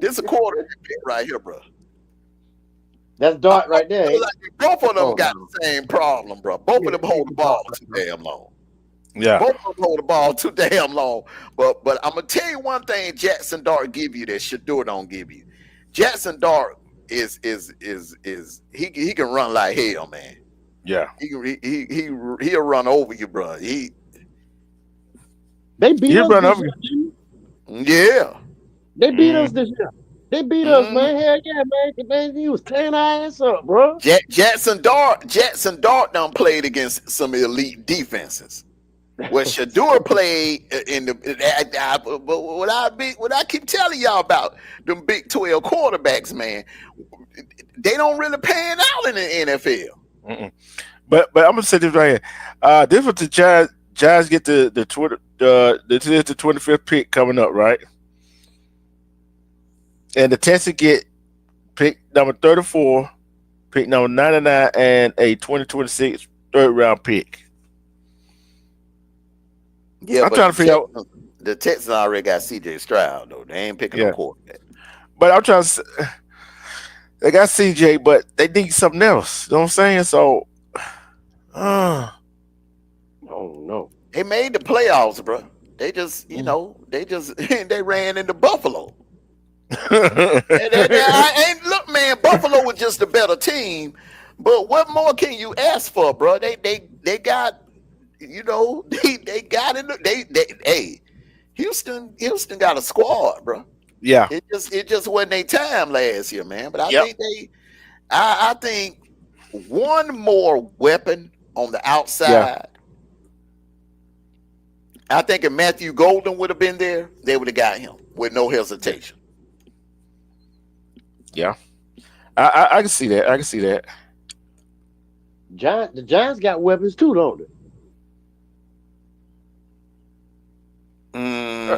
This a quarterback pick right here, bro. that's I Dart right there. feel Ain't it? like both of them Oh got no. the same problem, bro. Both of Yeah, them yeah, hold the it's Dart ball right too there. damn long. Yeah. Both of them hold the ball too damn long. But I'm gonna tell you one thing Jackson Dart give you that Shador don't give you. Jackson Dart is he can run like hell, man. Yeah. He'll run over you, bro. They beat He'll us run this over year. you. Didn't Yeah. they? They beat us Mm. this year. They beat us, Mm. man. Hell yeah, man. Man, he was tearing our ass up, bro. Jackson Dart done played against some elite defenses. What Shador played in but what I keep telling y'all about them Big 12 quarterbacks, man, they don't really pan out in the NFL. Mm-mm. But I'm gonna say this right here. This was the Giants get this is the 25th pick coming up, right? And the Texans get pick number 34, pick number 99, and a 2026 third round pick. Yeah, I'm but trying to figure out. The Texans already got CJ Stroud though. They ain't picking no Yeah, quarterback. but I'm trying to. They got CJ, but they need something else. You know what I'm saying? So, uh, Oh no. They made the playoffs, bro. They just, mm. they ran into Buffalo. I ain't look, man. Buffalo was just a better team, but what more can you ask for, bro? They got, they got in. Hey, Houston got a squad, bro. yeah, It just wasn't their time last year, man. But I yep, think I think one more weapon on the yeah, outside. I think if Matthew Golden would have been there, they would have got him with no yeah, hesitation. yeah. I can see that. I can see that. The Giants got weapons too, don't they? Mm,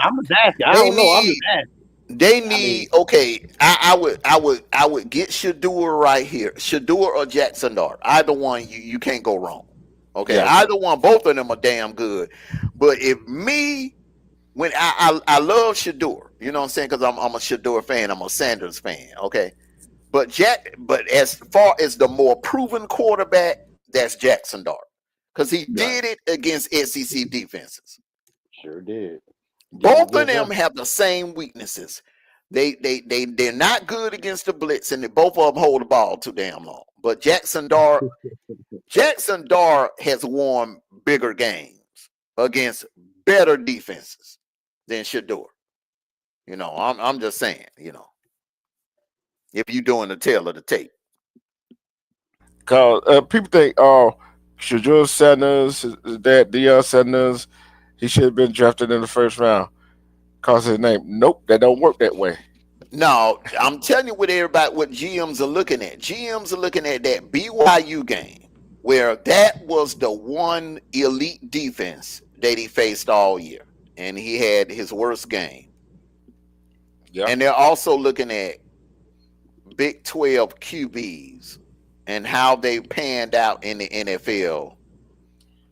I'm just asking. I they don't know. I'm just need asking. they I mean, need okay. I would get Shador right here. Shador or Jackson Dart. Either one you can't go wrong. Okay. Yeah, okay. Either one, both of them are damn good. But if me when I love Shador, you know what I'm saying? Because I'm a Shador fan, I'm a Sanders fan. Okay. But as far as the more proven quarterback, that's Jackson Dart. Because he Right. did it against SEC defenses. Sure did. Did it Both of against them us. have the same weaknesses. They're not good against the blitz, and they both of them hold the ball too damn long. But Jackson Dart has won bigger games against better defenses than Shador. I'm just saying, if you're doing the tail of the tape. cause people think, oh, Shadur Sanders, his dad Deion Sanders, he should have been drafted in the first round. Cause his name. Nope, that don't work that way. No, I'm telling you what everybody, what GMs are looking at. GMs are looking at that BYU game where that was the one elite defense that he faced all year, and he had his worst game. Yep. And they're also looking at Big 12 QBs and how they panned out in the NFL.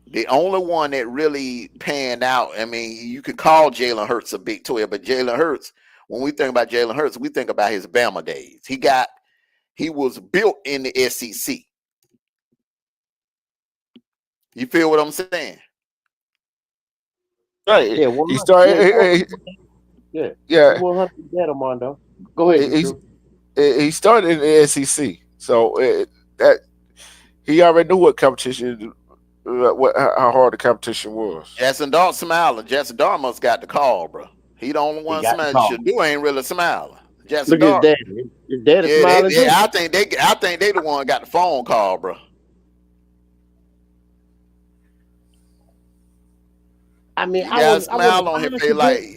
The only one that really panned out, I mean, you could call Jalen Hurts a Big 12, but Jalen Hurts, when we think about Jalen Hurts, we think about his Bama days. He was built in the SEC. You feel what I'm saying? Right. Yeah, He 100. started. Yeah, you 100. Yeah, you Yeah. 100 that, Armondo. Go ahead, He's Drew. he started in the SEC, so that he already knew what competition, what how hard the competition was. Jackson Dart smiling. Jackson Dart must got the call, bro. He the only He one got the smiling. call. Shadu ain't really smiling. Jackson Look at his Dart, daddy. His daddy yeah, smiling too. I think they the one got the phone call, bro. I mean, He got a I was smile on his face honestly like good.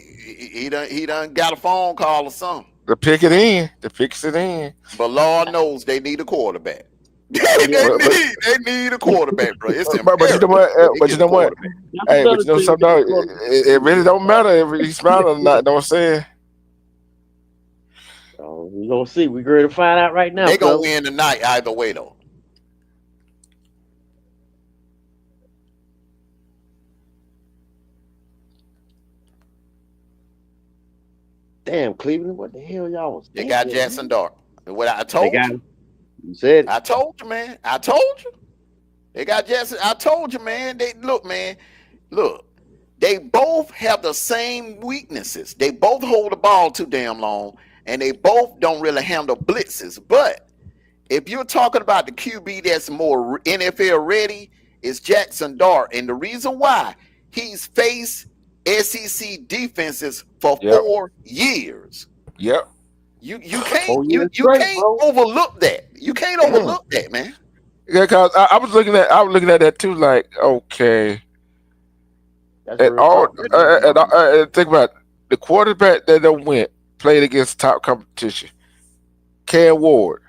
he done got a phone call or something. The pick it in, the picks it in. But Lord knows they need a quarterback. they Yeah, need a quarterback, bro. It's but you know imperative what? that they But you get a know what? quarterback. that's Hey, but another you know thing something? that Though? you're going to It really don't matter if he's smiling or not. Know what I'm saying? Oh, we're gonna see. We're going to find out right now, They gonna fellas. win tonight either way though. Damn, Cleveland, what the hell y'all was They got thinking, Jackson man? Dart. What I They told got you. him. You said it. I told you, man. I told you. They got Jackson. I told you, man. They look, man. Look, they both have the same weaknesses. They both hold the ball too damn long, and they both don't really handle blitzes. But if you're talking about the QB that's more NFL ready, it's Jackson Dart. And the reason why he's faced SEC defenses for Yep, 4 years. yep. You can't 4 years you straight, can't bro. overlook that. You can't overlook that, man. Yeah, cause I was looking at that too. Like, okay, That's at real all, talk. That's real talk. think about it. The quarterback that done went played against top competition. Cam Ward,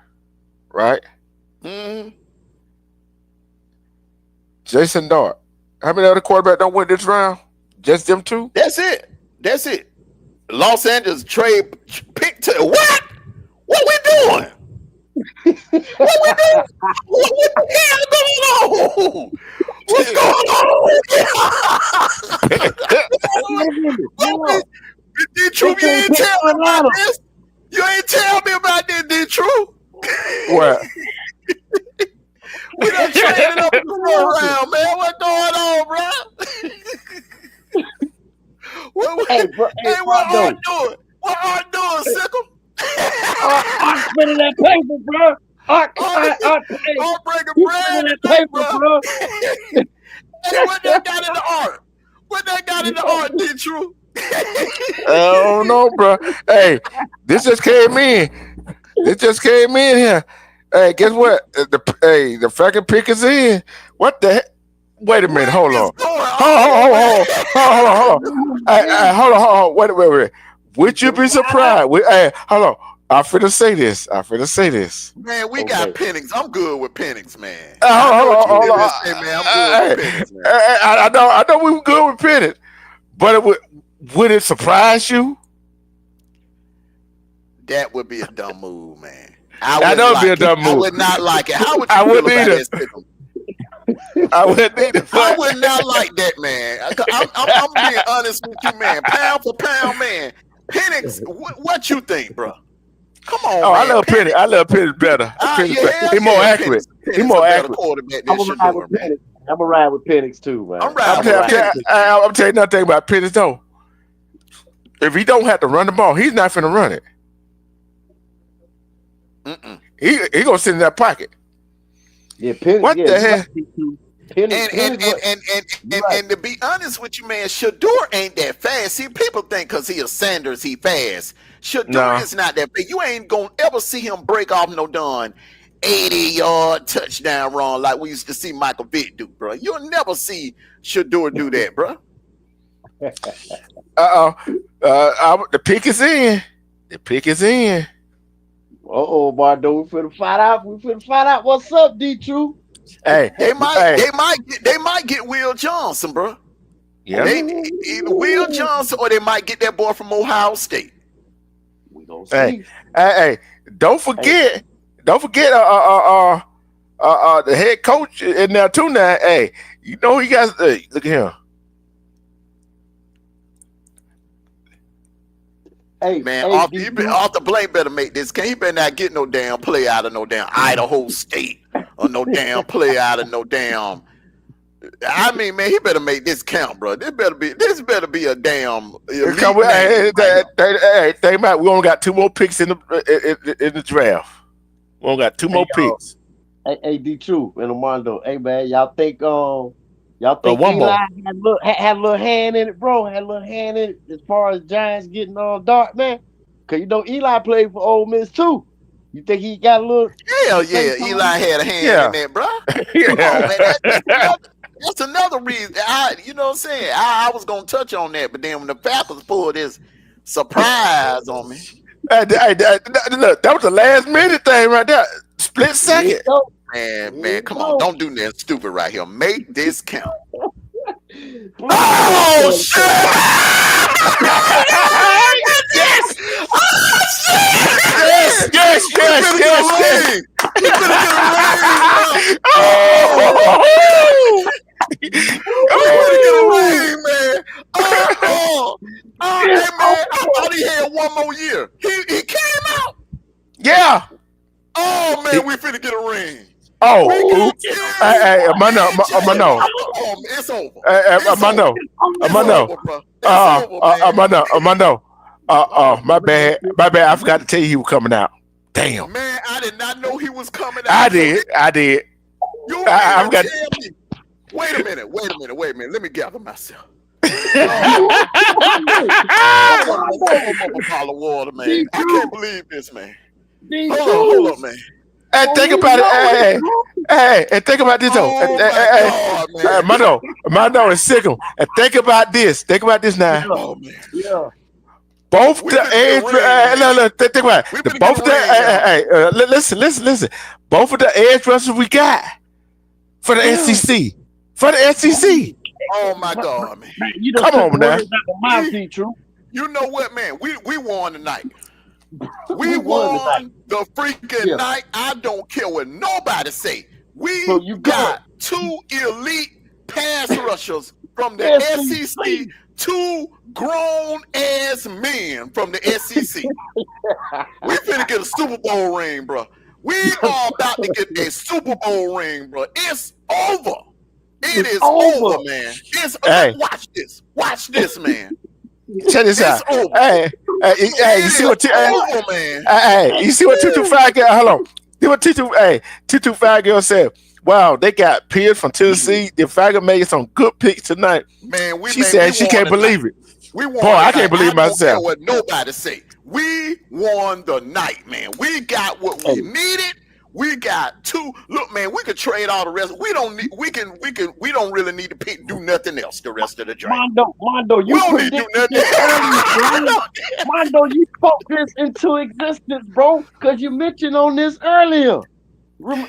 right? Hmm. Jason Dart. How many other quarterback don't win this round? Just them two? That's it. That's it. Los Angeles trade pick to what? What we doing? What we doing? What the hell going on? What's going on? Wait a minute. Hold on. Did They True, you can't ain't pick tell me about Carolina. this. You ain't tell me about this, did True? Well, We done traded up in the first round, man. What's going on, bro? Hey, bro. Hey, Hey, what Art Rondo. doing? What Art doing, Sickle? Art spinning that paper, bro. Art, Hey, Art breaking you bread spinning that tonight, paper, bro. bro. Hey, what they got in the art? What they got in the art, did True? I don't know, bro. Hey, this just came in. This just came in here. Hey, guess what? The fucking pick is in. What the heck? Wait a minute. What Hold is on. going Hold on, on. man? Hold on. Hey, hold on. Wait. Would you be surprised? Hey, hold on. I'm finna say this. Man, we got Okay. Penix. I'm good with Penix, man. I know what you Hold did on. to say, man. I'm good with Penix, man. I know we were good with Penny, but would it surprise you? That would be a dumb move, man. I I wouldn't know it'd be a like it. dumb I move. would not like it. How would you I feel wouldn't about either. that, Sickle? I wouldn't either. I But would not like that, man. I'm being honest with you, man. Pound for pound, man. Penix, what you think, bro? Come on, oh, man. Penix, I love Penny better. Penny yeah, better. hell He more yeah. accurate. He Penix a more better accurate. quarterback I'm than gonna ride with Shador, man. Penix. I'm gonna ride with Penix too, I'm man. riding I'm gonna with ride with Penix. Penix. I'm telling you nothing about Penny though. If he don't have to run the ball, he's not finna run it. Mm-mm. He gonna sit in that pocket. Yeah, Penix. What Yeah, the you hell? right. Penix. Penix. What? You right. And to be honest with you, man, Shador ain't that fast. See, people think because he is Sanders, he fast. Shador No. is not that big. You ain't gonna ever see him break off no done 80-yard touchdown run like we used to see Michael Vick do, bro. You'll never see Shador do that, bro. The pick is in. The pick is in. Uh-oh, Armondo, we finna find out. We finna find out what's up, D True. Hey, They might, hey, they might get Will Johnson, bro. yeah. They either Will Johnson or they might get that boy from Ohio State. We gonna Hey, see. hey, don't Hey, forget, the head coach in there too now. Hey, you know he got. Hey, look at him. Man, D True. Arthur Blank better make this. He better not get no damn play out of no damn Idaho State or no damn play out of no damn. I mean, man, he better make this count, bro. This better be a damn elite Come name right hey, think about it, we only got two more picks in the draft. We only got two Hey, more picks. hey, D True and Armondo. Hey, man, y'all think One Eli more. had a little hand in it, bro? Had a little hand in it as far as Giants getting on dark, man. Cause Eli played for Ole Miss too. You think he got a little here. Hell say yeah, something? Eli had a hand in Yeah. that, bro. Come on, Yeah. man. That's another reason. You know what I'm saying? I was gonna touch on that, but then when the Packers pulled this surprise on me, Look, that was the last minute thing right there. Split Here you second. go. Here man, you come on, go. don't do nothing stupid right here. Make this count. Please don't Oh say shit! that. Yes. Oh Yes. shit! Yes. We Yes. finna get a Yes. Yes. ring. We finna get a ring, bro. Oh, Oh. we finna get a Oh. ring, man. It's Hey man, I over. thought he had one more year. He came out. Yeah. Oh man, we finna get a ring. We Oh. got Terry Hey, and Jalen. Mano. Oh, it's over. It's over. Mano. It's It's over. Mano. over, bro. It's over, man. Mano. Oh, My bad. My bad. I forgot to tell you he was coming out. Damn. Man, I did not know he was coming I out. So did. I did. you I mean to forgot. tell me? Wait a minute. Let me gather myself. hey, Pour Armondo, him up a bottle of water, man. D I can't True, believe this, man. D Hold True. up, man. And Oh, think we about it. know it, bro. And think about this though. Oh my God, man. Mano is sick. And think about this. Think about this now. Yeah, Oh man. yeah. Both We the finna get a edge. ring, man. No. Think about We it. The finna get both a the. ring, y'all. Listen. Both of the edge rushers we got for the Yeah. SEC. For the SEC. Oh my God, man. Man, you just Come took the on now. words out of my mouth, We, D True. you know what, man? We won tonight. We We won tonight. won the freaking Yeah. night. I don't care what nobody say. So We you good. got two elite pass rushers from the SEC, SEC. two grown ass men from the SEC. We finna get a Super Bowl ring, bro. We are about to get a Super Bowl ring, bro. It's over. It It's is over. over, man. Hey, Watch this. Watch this, man. check this It's out. over. Hey, you It see is what? over, man. Hey, you see what 225 girl? Hold on. See what 225 girl said. Wow, they got Pierce from Tennessee. The Faggot made some good picks tonight. Man, She said she won can't tonight. believe it. We won Boy, I tonight. can't believe I don't care myself. what nobody say. We won the night, man. We got what we Hey, needed. We got two. Look, man, we could trade all the rest. We don't need. We don't really need to do nothing else the rest of the draft. Mondo, We you don't need to do predicted this earlier, bro. nothing. Mondo, you spoke this into existence, bro, because you mentioned on this earlier.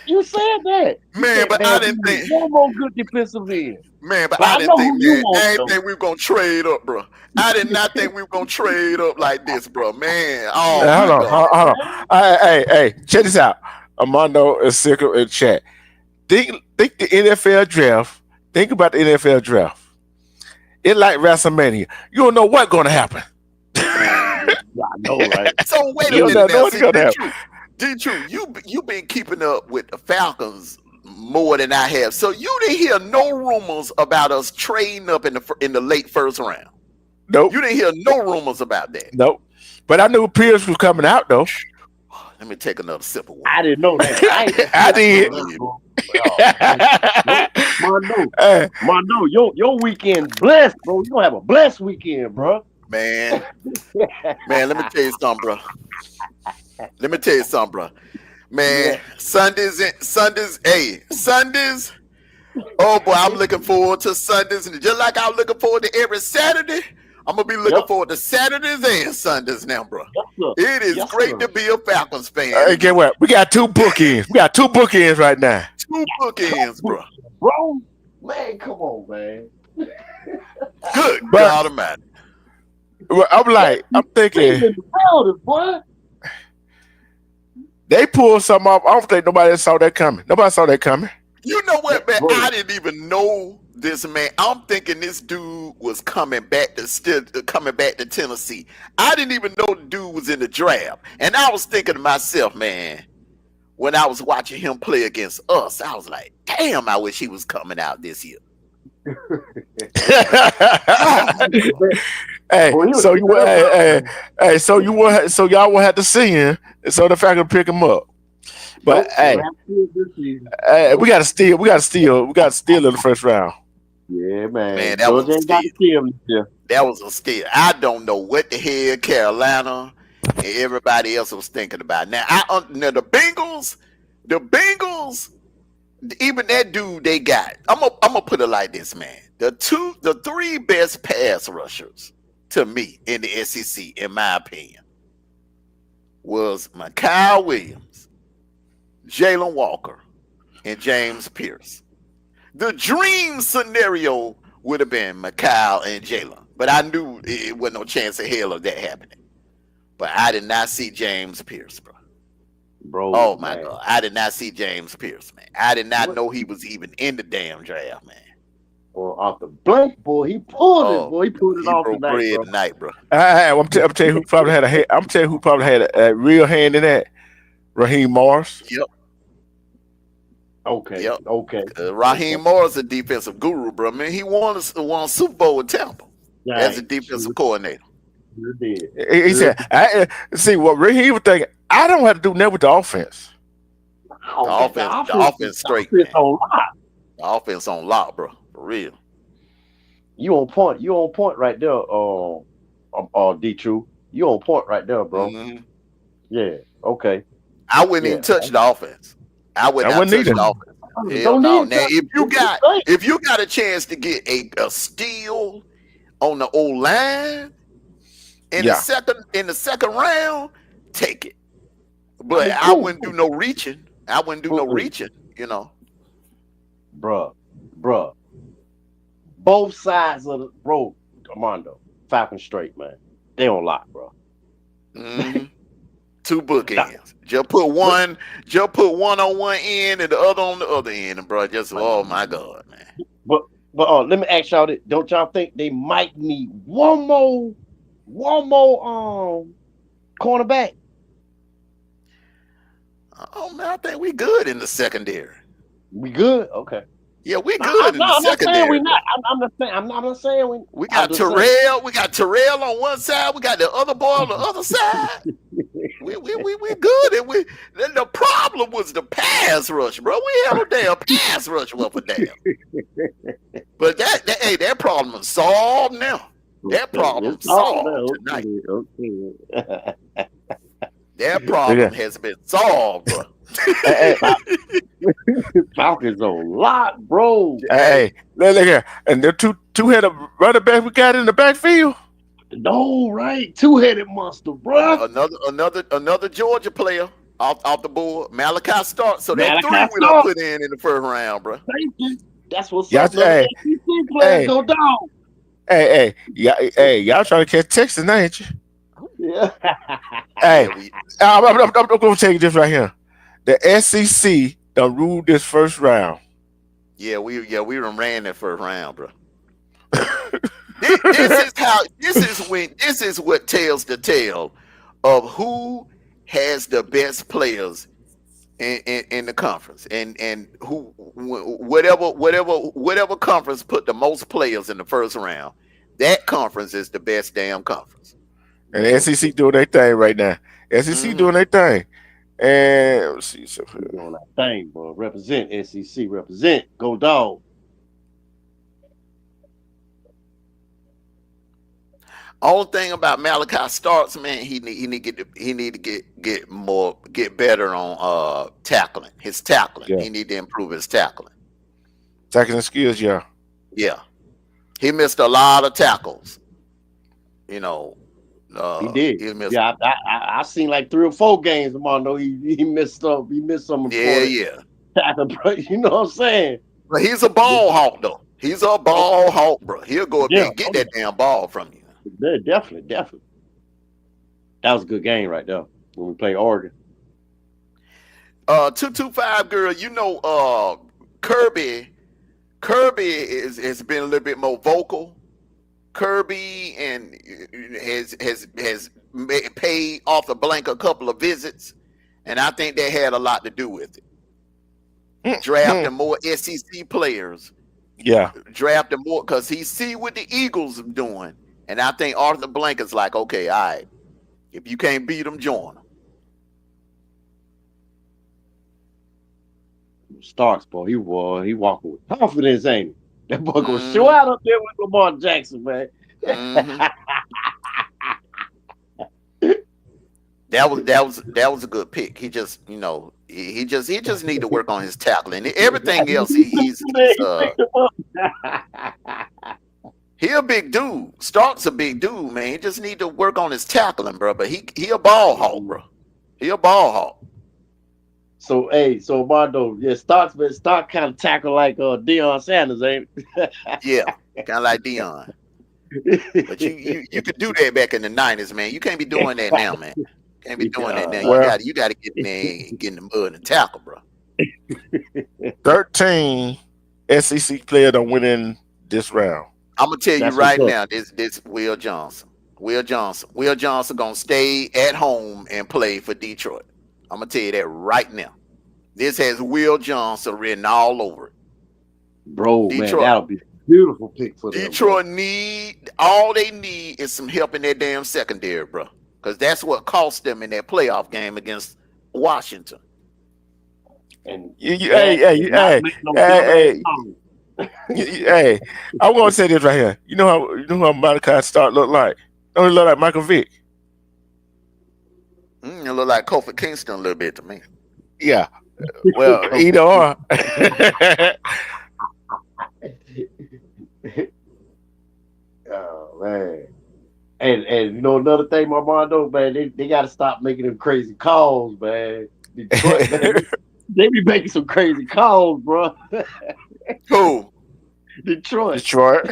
You said that. You Man, said, but man, I we didn't need think. one more good defensive end. Man, but But I I didn't know think, who you man. want, I didn't though. think we were gonna trade up, bro. I did not think we were gonna trade up like this, bro. Man, oh Hold my on, God. hold on. Hey, check this out. Armando is sick in chat. Think the NFL draft. Think about the NFL draft. It like WrestleMania. You don't know what's gonna happen. Yeah, I know, right? So wait a You minute don't know now. what's See, gonna happen. D-True, you been keeping up with the Falcons more than I have. So you didn't hear no rumors about us trading up in the late first round. Nope, You didn't hear no rumors about that. nope. But I knew Pierce was coming out though. Let me take another sip of water. I didn't know that. I ain't I did. Hey, Mondo, your weekend blessed, bro. You gonna have a blessed weekend, bro. Man, let me tell you something, bro. Let me tell you something, bro. Man, Yeah. Sundays. Oh boy, I'm looking forward to Sundays, and just like I'm looking forward to every Saturday, I'm gonna be looking Yep. forward to Saturdays and Sundays now, bro. Yes, sir. It is Yes, great sir. to be a Falcons fan. Hey, get what? We got two bookends. We got two bookends right now. Two bookends, bro. Bro, man, come on, man. Good But God Almighty. I'm He's thinking in the building, boy. they pulled something off. I don't think nobody saw that coming. Nobody saw that coming. You know what, man? Bro, I didn't even know this man. I'm thinking this dude was coming back to Tennessee. I didn't even know the dude was in the draft. And I was thinking to myself, man, when I was watching him play against us, I was like, damn, I wish he was coming out this year. God. Hey, boy, he was so you good, so y'all will have to see him, so the fact to pick him up. But nope, hey, we'll have to see it this season. we got to steal. We got to steal in the first round. Yeah, Man, man. that was Georgia a ain't got steal. to see him this year. That was a steal. I don't know what the hell Carolina and everybody else was thinking about. Now, now the Bengals, even that dude they got. I'm gonna put it like this, man. The three best pass rushers to me in the SEC, in my opinion, was Mykal Williams, Jalen Walker, and James Pierce. The dream scenario would have been Mykal and Jalen, but I knew it wasn't no chance of hell of that happening. But I did not see James Pierce, bro. Bro, Oh my man. God, I did not see James Pierce, man. I did not What? know he was even in the damn draft, man. Boy, off the blank, boy. He pulled it, Oh, boy. He pulled it he off broke tonight, bread bro. tonight, bro. I'm telling you who probably had a hand. I'm telling you who probably had a real hand in that. Raheem Morris. Yep, Okay, yep. okay, okay. Raheem Morris, a defensive guru, bro. Man, he won a Super Bowl with Tampa as a Dang, defensive sure, coordinator. sure did. He Sure said, did. "See what Raheem was thinking. I don't have to do nothing with the offense. I The don't think the offense, the offense, offense the straight, offense man. on lock. The offense on lock, bro. For real. You on point. You on point right there. D True. You on point right there, bro. Hmm. Yeah. Okay. I wouldn't Yeah. even touch the offense. I would I not wouldn't touch either. the offense. Hell Don't no. need Now, to. if you got a chance to get a steal on the old line Yeah, in the second round, take it. I But mean, I cool. wouldn't do no reaching. I wouldn't do no Mm-mm. reaching. You know. Bruh. Bruh. Both sides of the road, Armondo. Falcon straight, man. They on lock, bro. Hmm. Two Nah, bookends. Just put one on one end and the other on the other end, and bro, just oh my God, man. But let me ask y'all this. Don't y'all think they might need one more cornerback? Oh man, I think we good in the secondary. We good? Okay. Yeah, we No, good in the I'm not saying we secondary, bro. not. I'm not saying I'm not saying we. We I'm got just saying. Terrell on one side. We got the other boy on the other side. We good. And then the problem was the pass rush, bro. We had no damn pass rush worth a damn. But that problem is solved now. That problem It's all solved there. tonight. Okay. That problem yeah. has been solved, bro. Hey, Falcons on lock, bro. hey, look here, and the two headed running back we got in the backfield. No, right? Two-headed monster, bruh. Another Georgia player off the board, Malachi Stark. So that's three Malachi we don't Stark. put in the first round, bro. Thank you. That's what's Y'all, up. Another SEC player hey, go down. y'all trying to catch Texas, ain't you? Yeah. Hey, Yeah, we I'm going to tell you this right here. The SEC done ruled this first round. we done ran that first round, bro. This is what tells the tale of who has the best players in the conference, and who whatever conference put the most players in the first round, that conference is the best damn conference. And the SEC doing their thing right now. SEC Hmm. doing their thing. And let's see. So, You doing that thing, bro. Represent SEC. Represent. Go dog. Only thing about Malachi Starks, man, he need to get better on tackling. His tackling. yeah. He need to improve his tackling. Tackling skills, yeah. Yeah. He missed a lot of tackles. You know, He did. he missed. Yeah, I seen like 3 or 4 games. Armando, he messed up. He missed some Yeah, important yeah. tackle, bro. You know what I'm saying? But he's a ball hawk though. He's a Oh, ball hawk, bro. He'll go up there yeah, and get oh, that damn ball from you. yeah, definitely, definitely. That was a good game right there when we played Oregon. 225 girl, you know, Kirby. Kirby has been a little bit more vocal. Kirby and paid Arthur Blank a couple of visits, and I think that had a lot to do with it. Drafting more SEC players, Yeah. drafting more because he see what the Eagles are doing, and I think Arthur Blank is like, okay, all right, if you can't beat them, join them. Starks, boy, he walking with confidence, ain't he? That boy gonna show Mm-hmm. out up there with Lamar Jackson, man. Mm-hmm. That was a good pick. He just he just need to work on his tackling. Everything else he a big dude. Stark's a big dude, man. He just need to work on his tackling, bro. But he a ball hawk, bro. He a ball hawk. So hey, so Armando, yeah, Stark kind of tackle like Deion Sanders, ain't Yeah, kind of like Dion. But you could do that back in the '90s, man. You can't be doing that now, man. Can't be doing that now. it? You Well, got you got to get in there and get in the mud and tackle, bro. 13 SEC player don't win in this round. I'm gonna tell you That's what's right up, now, this Will Johnson. Will Johnson gonna stay at home and play for Detroit. I'm gonna tell you that right now. This has Will Johnson written all over it. bro, man. Detroit. That'll be a beautiful pick for them, bro. Detroit need all they need is some help in their damn secondary, bro. Because that's what cost them in that playoff game against Washington. And Hey, that hey, is not hey, making no dumbass hey, calls. hey. I'm gonna say this right here. You know how Malachi Stark look like? Don't he look like Michael Vick? It look like Kofi Kingston a little bit to me. Yeah. Well, either or. Oh man. And you know another thing, Armando, man, they got to stop making them crazy calls, man. Detroit, man, they be making some crazy calls, bro. Who? Detroit, Detroit.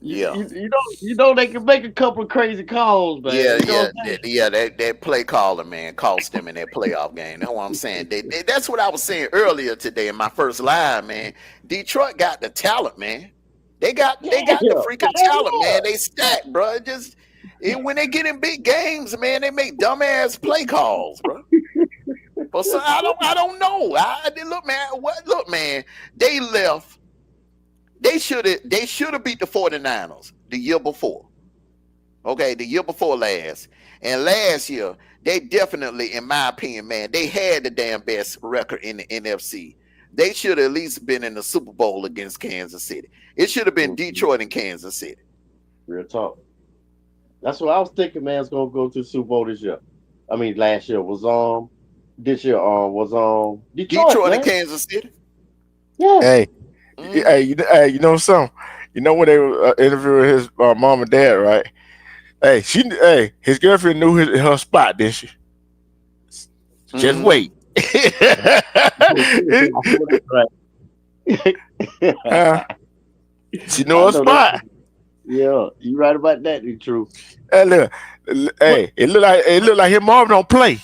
Yeah. you know they can make a couple of crazy calls, man. Yeah, You know yeah, what I'm saying? that play caller, man, cost them in that playoff game. That's what I'm saying. That's what I was saying earlier today in my first live, man. Detroit got the talent, man. They got the Yeah, freaking talent, man. They stacked, bro. When they get in big games, man, they make dumbass play calls, bro. But so I don't know. Look, man. They left. They should have beat the 49ers the year before. Okay, the year before last. And last year, they definitely, in my opinion, man, they had the damn best record in the NFC. They should have at least been in the Super Bowl against Kansas City. It should have been Detroit and Kansas City. Real talk. That's what I was thinking, man. It's gonna go to the Super Bowl this year. I mean, last year was this year was Detroit, Detroit and man. Kansas City. Yeah. Hey, Mm, you know something? You know when they were interviewing his mom and dad, right? His girlfriend knew her spot, didn't she? Just mm-hmm. wait. uh, she knew I her know that. spot. Yeah, you right about that. It's true. Hey, look, hey, it look like his mom don't play.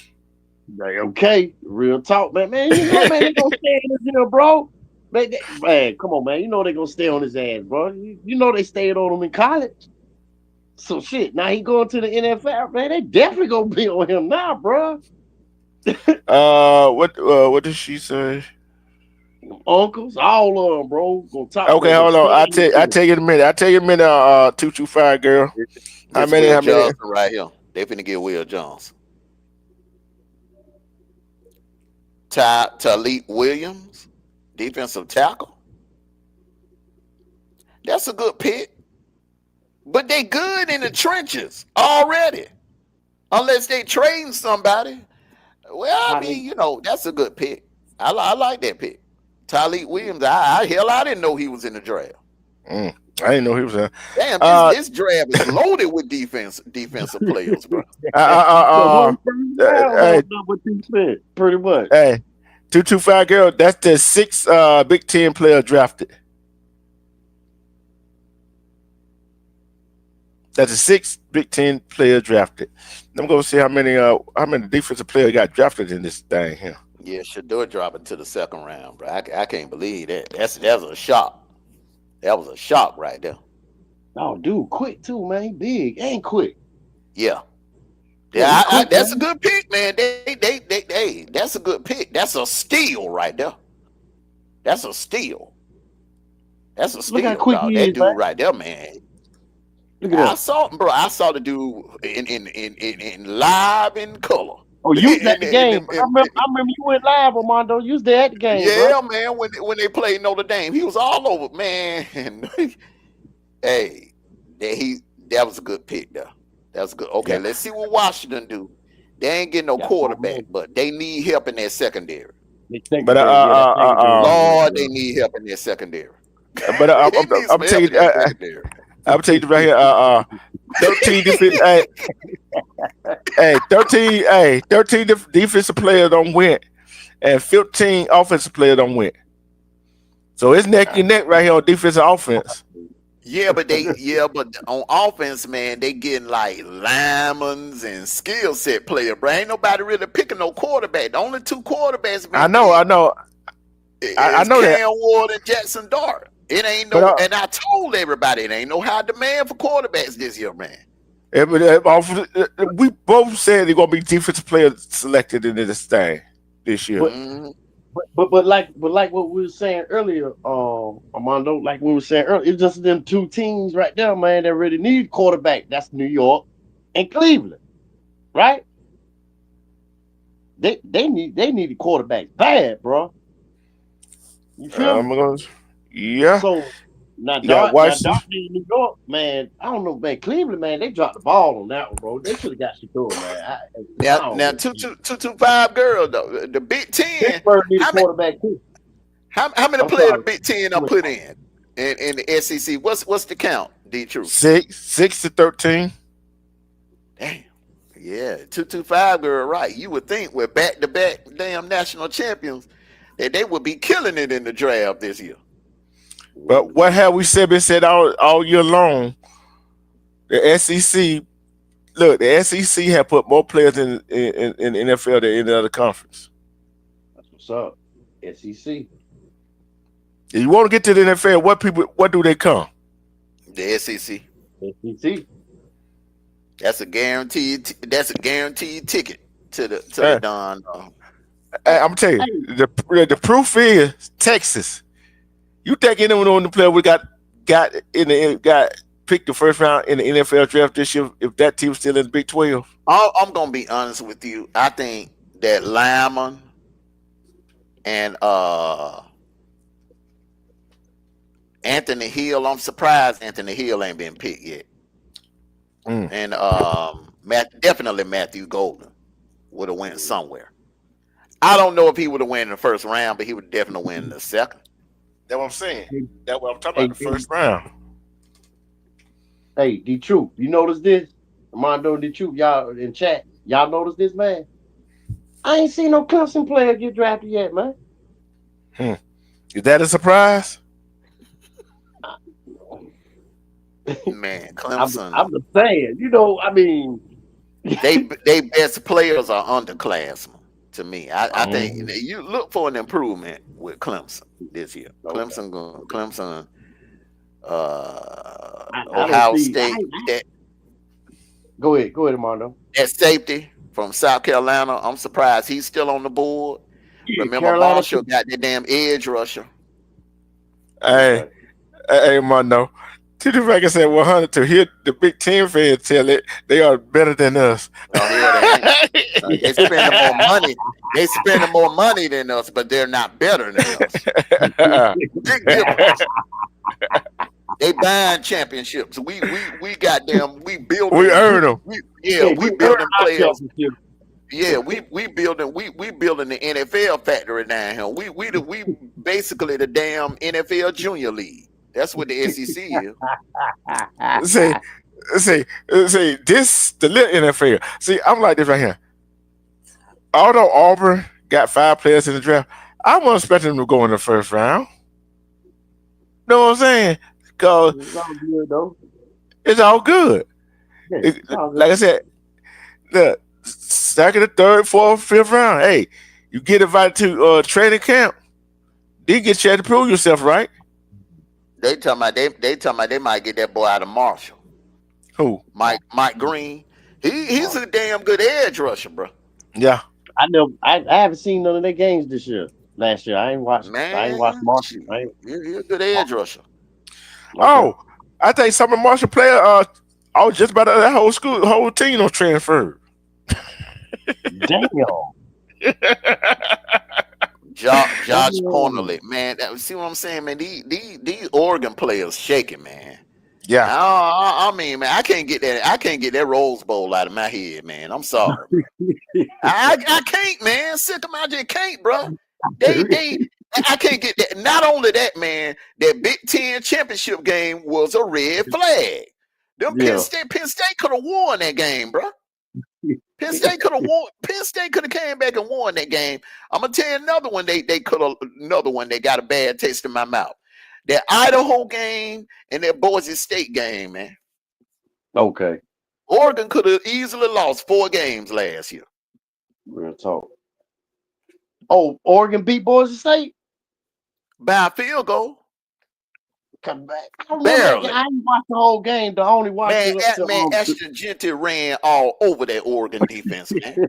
Like, okay, real talk, man. Man, you know, man, they gonna stay in this here, bro. Man, come on, man. You know they gonna stay on his ass, bro. You know they stayed on him in college. So shit. Now he going to the NFL, man. They definitely gonna be on him now, bro. What did she say? Uncles, all of them, bro. Gonna talk, Okay, man. Gonna hold on. stay I in this tell I here. tell you in a minute. 225 girl. How This many? Will How many? Johnson right here. They finna get Will Johnson. Talik Williams, defensive tackle. That's a good pick. But they good in the trenches already. Unless they trade somebody. Well, I How they mean, that's a good pick. I like that pick. Talik Williams, I didn't know he was in the draft. Mm. I didn't know he was a. Damn, Uh, this draft is loaded with defensive players, bro. uh, uh, One first round hey, on number 2 pretty much. hey, 225 girl. That's the sixth Big Ten player drafted. That's the sixth Big Ten player drafted. I'm gonna see how many defensive players got drafted in this thing here. Yeah, Shador dropping to the second round, bro. I can't believe that. That's a shock. That was a shock right there. Oh, dude, quick too, man. He big and quick. Yeah. Yeah, Yeah, he quick, that's a man. good pick, man. Hey, that's a good pick. That's a steal right there. That's a steal. That's a Look how steal, quick dog. he That is, man. dude right there, man. Look at I that. saw him, bro. I saw the dude in live in color. Oh, you was at the game. In- I remember you went live, Armondo. You was there at the game, bro. yeah, man. When they played Notre Dame, he was all over, man. Hey, that that was a good pick, though. That was good. Okay, Yeah. let's see what Washington do. They ain't getting no Yeah. quarterback, but they need help in their secondary. The But secondary, yeah, that secondary. Lord, they need help in their secondary. but They need some I'm help taking in their secondary. I'm taking right here. 13 defense. Hey, 13. Hey, 13 defensive players don't win, and 15 offensive players don't win. So it's neck and neck right here on defensive offense. But on offense, man, they getting like linemen and skill set player, bro. Ain't nobody really picking no quarterback. The only two quarterbacks I been know, I picked know, I is know that. Cam Ward and Jackson Dart. It ain't But no, and I told everybody it ain't no high demand for quarterbacks this year, man. we both said they're gonna be defensive players selected in this thing this year. But Mhm. but like what we were saying earlier, Armando, like we were saying earlier, it's just them two teams right there, man, that really need quarterback. That's New York and Cleveland, right? They need a quarterback bad, bro. You feel I'm me? gonna, yeah. So now You got Dart Washington. in New York, man. I don't know, man. Cleveland, man, they dropped the ball on that one, bro. They should have got Shakur, man. I don't Now know. 225 girl though. The Big Ten. Pittsburgh need a How many quarterback too. how many I'm players the sorry. Big Ten are put in the SEC? What's the count? D True. 6 to 13. Damn. Yeah, 225 girl, right. You would think with back to back damn national champions that they would be killing it in the draft this year. But what have we been said all year long? The SEC, look, the SEC have put more players in the NFL than any other conference. That's what's up. SEC. If you want to get to the NFL, what do they come? The SEC. SEC. That's a guaranteed ticket to the Hey, Don. I'm telling Hey, you, the proof is Texas. You think anyone on the player we got picked the first round in the NFL draft this year if that team's still in the Big 12? I'm gonna be honest with you. I think that Lyman and Anthony Hill. I'm surprised Anthony Hill ain't been picked yet. Mm. And definitely Matthew Golden would have went somewhere. I don't know if he would have won in the first round, but he would definitely win in the second. That's what I'm saying. hey, That's what I'm talking hey, about. The first round. hey, D Troop, you notice this? Armando D Troop, y'all in chat. Y'all notice this, man? I ain't seen no Clemson player get drafted yet, man. Hmm. Is that a surprise? Man, I'm Clemson, just saying, I mean, they best players are underclassmen to me. I think oh, you look for an improvement with Clemson this year. okay. Clemson, I don't Ohio see. State, that Go ahead, Armando. that safety from South Carolina. I'm surprised he's still on the board. Yeah, Remember, Carolina. Marshall got the damn edge rusher. Hey, Okay. hey, Mondo. To the fact I said 100 to hear the Big Ten fans tell it, they are better than us. No, hell, they ain't. They spending more money. They spending more money than us, but they're not better than us. Big difference. They buying championships. We goddamn we We building earn them. Yeah, we we earned building our players. championship. Yeah, we building we building the NFL factory down here. We basically the damn NFL junior league. That's what the SEC is. See, see, this the little NFL. See, I'm like this right here. Although Auburn got 5 players in the draft, I wasn't expecting them to go in the first round. Know what I'm saying? Because It's all good though. it's all good. Yeah, it's all good. Like I said, the second, third, fourth, fifth round. Hey, you get invited to training camp. Then get a chance to prove yourself, right? They talking about they might get that boy out of Marshall. Who? Mike Green. He's a damn good edge rusher, bro. Yeah. I haven't seen none of their games this year. Last year, I ain't watched Man, Marshall. shit, he's a good edge rusher. Okay. Oh, I think some of Marshall player. I was just about that whole team was transferred. Damn. Josh Damn. Cornerly, man. See what I'm saying, man? These Oregon players shaking, man. Yeah. I mean, man, I can't get that. I can't get that Rose Bowl out of my head, man. I'm sorry, bro. I can't, man. Sick them out there, can't, bro. They I can't get that. Not only that, man, that Big Ten championship game was a red flag. Them Penn Yeah. State could have won that game, bro. Penn State could have won. Penn State could have came back and won that game. I'm gonna tell you another one. They could have another one. They got a bad taste in my mouth. That Idaho game and that Boise State game, man. Okay. Oregon could have easily lost 4 games last year Real talk. Oh, Oregon beat Boise State. by a field goal, Come back. I remember that game. barely. I didn't watch the whole game. though. I only watched Man, it up to Ashton Genty ran all over that Oregon defense, man.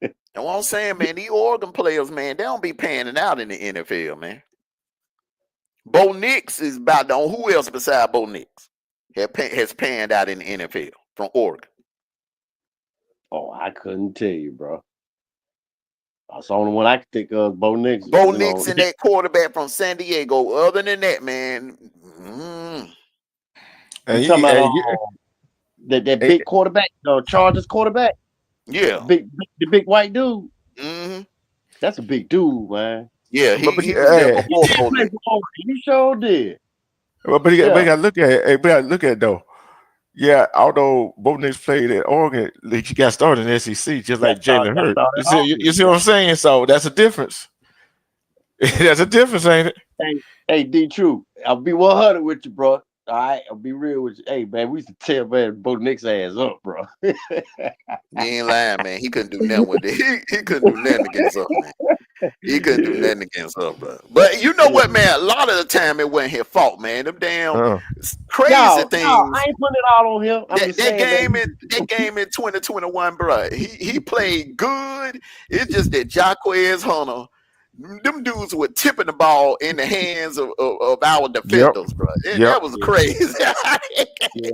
And what I'm saying, man, these Oregon players, man, they don't be panning out in the NFL, man. Bo Nix is about the only who else besides Bo Nix has panned out in the NFL from Oregon. Oh, I couldn't tell you, bro. That's the only one I could think of. Bo Nix. Bo Nix and that quarterback from San Diego. Other than that, man, You talking about that big quarterback, the Chargers quarterback, yeah, the big white dude. hmm That's a big dude, man. yeah, But he was there before Bo Nix. He sure did. but you Yeah. got to look at it. Hey, we got to look at it though. Yeah, although Bo Nix played at Oregon, he got started in the SEC just like Jalen Hurts. You see what I'm saying? So that's a difference. That's a difference, ain't it? Hey, D True, I'll be 100 with you, bro. All right, I'll be real with you. Hey, man, we used to tear man Bo Nix ass up, bro. You ain't lying, man. He couldn't do nothing with it. He couldn't do nothing against us, man. He couldn't do nothing against us, bro. But you know what, man? A lot of the time it wasn't his fault, man. Them damn crazy things. I ain't putting it all on him. I'm just That saying game in 2021, bro. He played good. It's just that Jacquez Hunter, them dudes were tipping the ball in the hands of our defenders, bro. That was crazy. Yeah.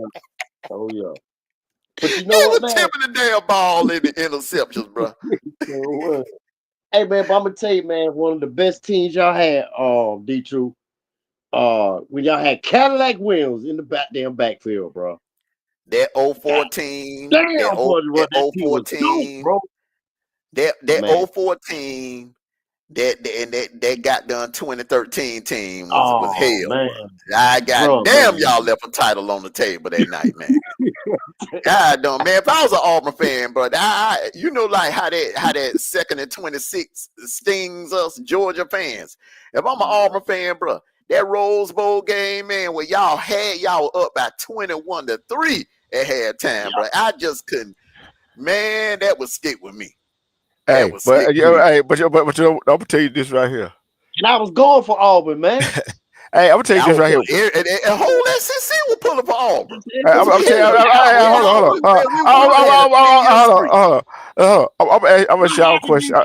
Oh yeah. But you They know what, was man? tipping the damn ball in the interceptions, bro. Hey man, but I'm gonna tell you, man, one of the best teams y'all had, D True, when y'all had Cadillac Williams in the backfield, bro. That 014, Damn, that that team was dope, 014, bro. that Man. 014, that got done 2013 team was Oh hell, man, bro. I got damn y'all left a title on the table that night, man. God damn, man. If I was an Auburn fan, bro, you know, like how that 2nd and 26 stings us Georgia fans. If I'm an Auburn fan, bro, that Rose Bowl game, man, where y'all up by 21-3 at halftime, bro. I just couldn't, man. That would stick with me. Hey, but you know, I'm gonna tell you this right here. And I was going for Auburn, man. Hey, I'm gonna tell you this right here. And whole SEC was pulling for Auburn. I'm gonna tell you. Hold on. I'm gonna shout a question.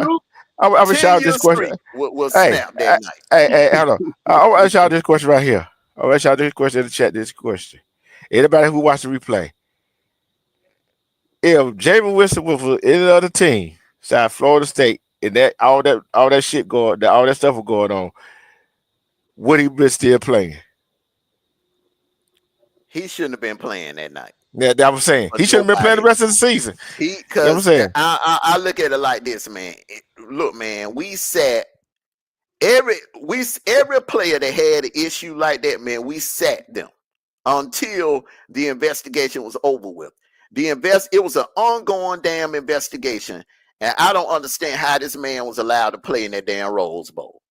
I'm gonna shout this question. Was snapped that night. Hey, hold on. I'm gonna shout this question right here. I'm gonna shout this question in the chat. This question. Anybody who watched the replay, if Jameis Winston was for any other team, besides Florida State, and all that shit going, all that stuff was going on, would he been still playing? He shouldn't have been playing that night. Yeah, that was saying he shouldn't have been playing the rest of the season. Because I look at it like this, man. Look, man, we sat every player that had an issue like that, man, we sat them until the investigation was over with. It was an ongoing damn investigation, and I don't understand how this man was allowed to play in that damn Rose Bowl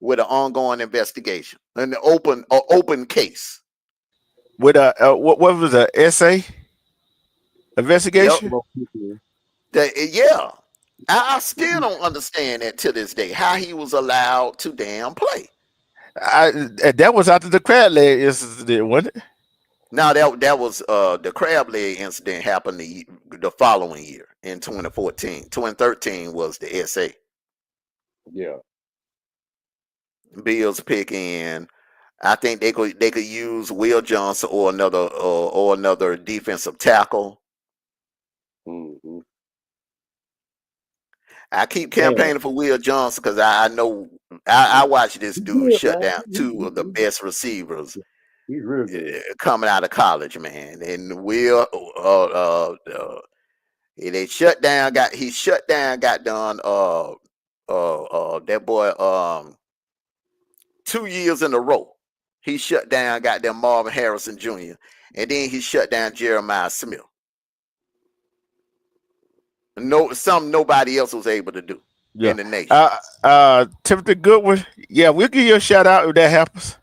with an ongoing investigation, an open case. With a what was a essay Yep. investigation? Yeah. I still don't understand that to this day, how he was allowed to damn play. That was after the crab leg incident, wasn't it? Now that was the crab leg incident happened the following year in 2014. 2013 was the SA. Yeah. Bills pick in. I think they could use Will Johnson or another defensive tackle. Mm-hmm. I keep Man, campaigning for Will Johnson because I know I watched this he's dude good, shut man. down two of the best receivers He's real good. coming out of college, man. And Will, they shut down. He shut down. Got done. That boy. 2 years in a row, he shut down. Got them Marvin Harrison Jr. and then he shut down Jeremiah Smith. Something nobody else was able to do Yeah. in the nation. Timothy Goodwin. Yeah, we'll give you a shout out if that happens.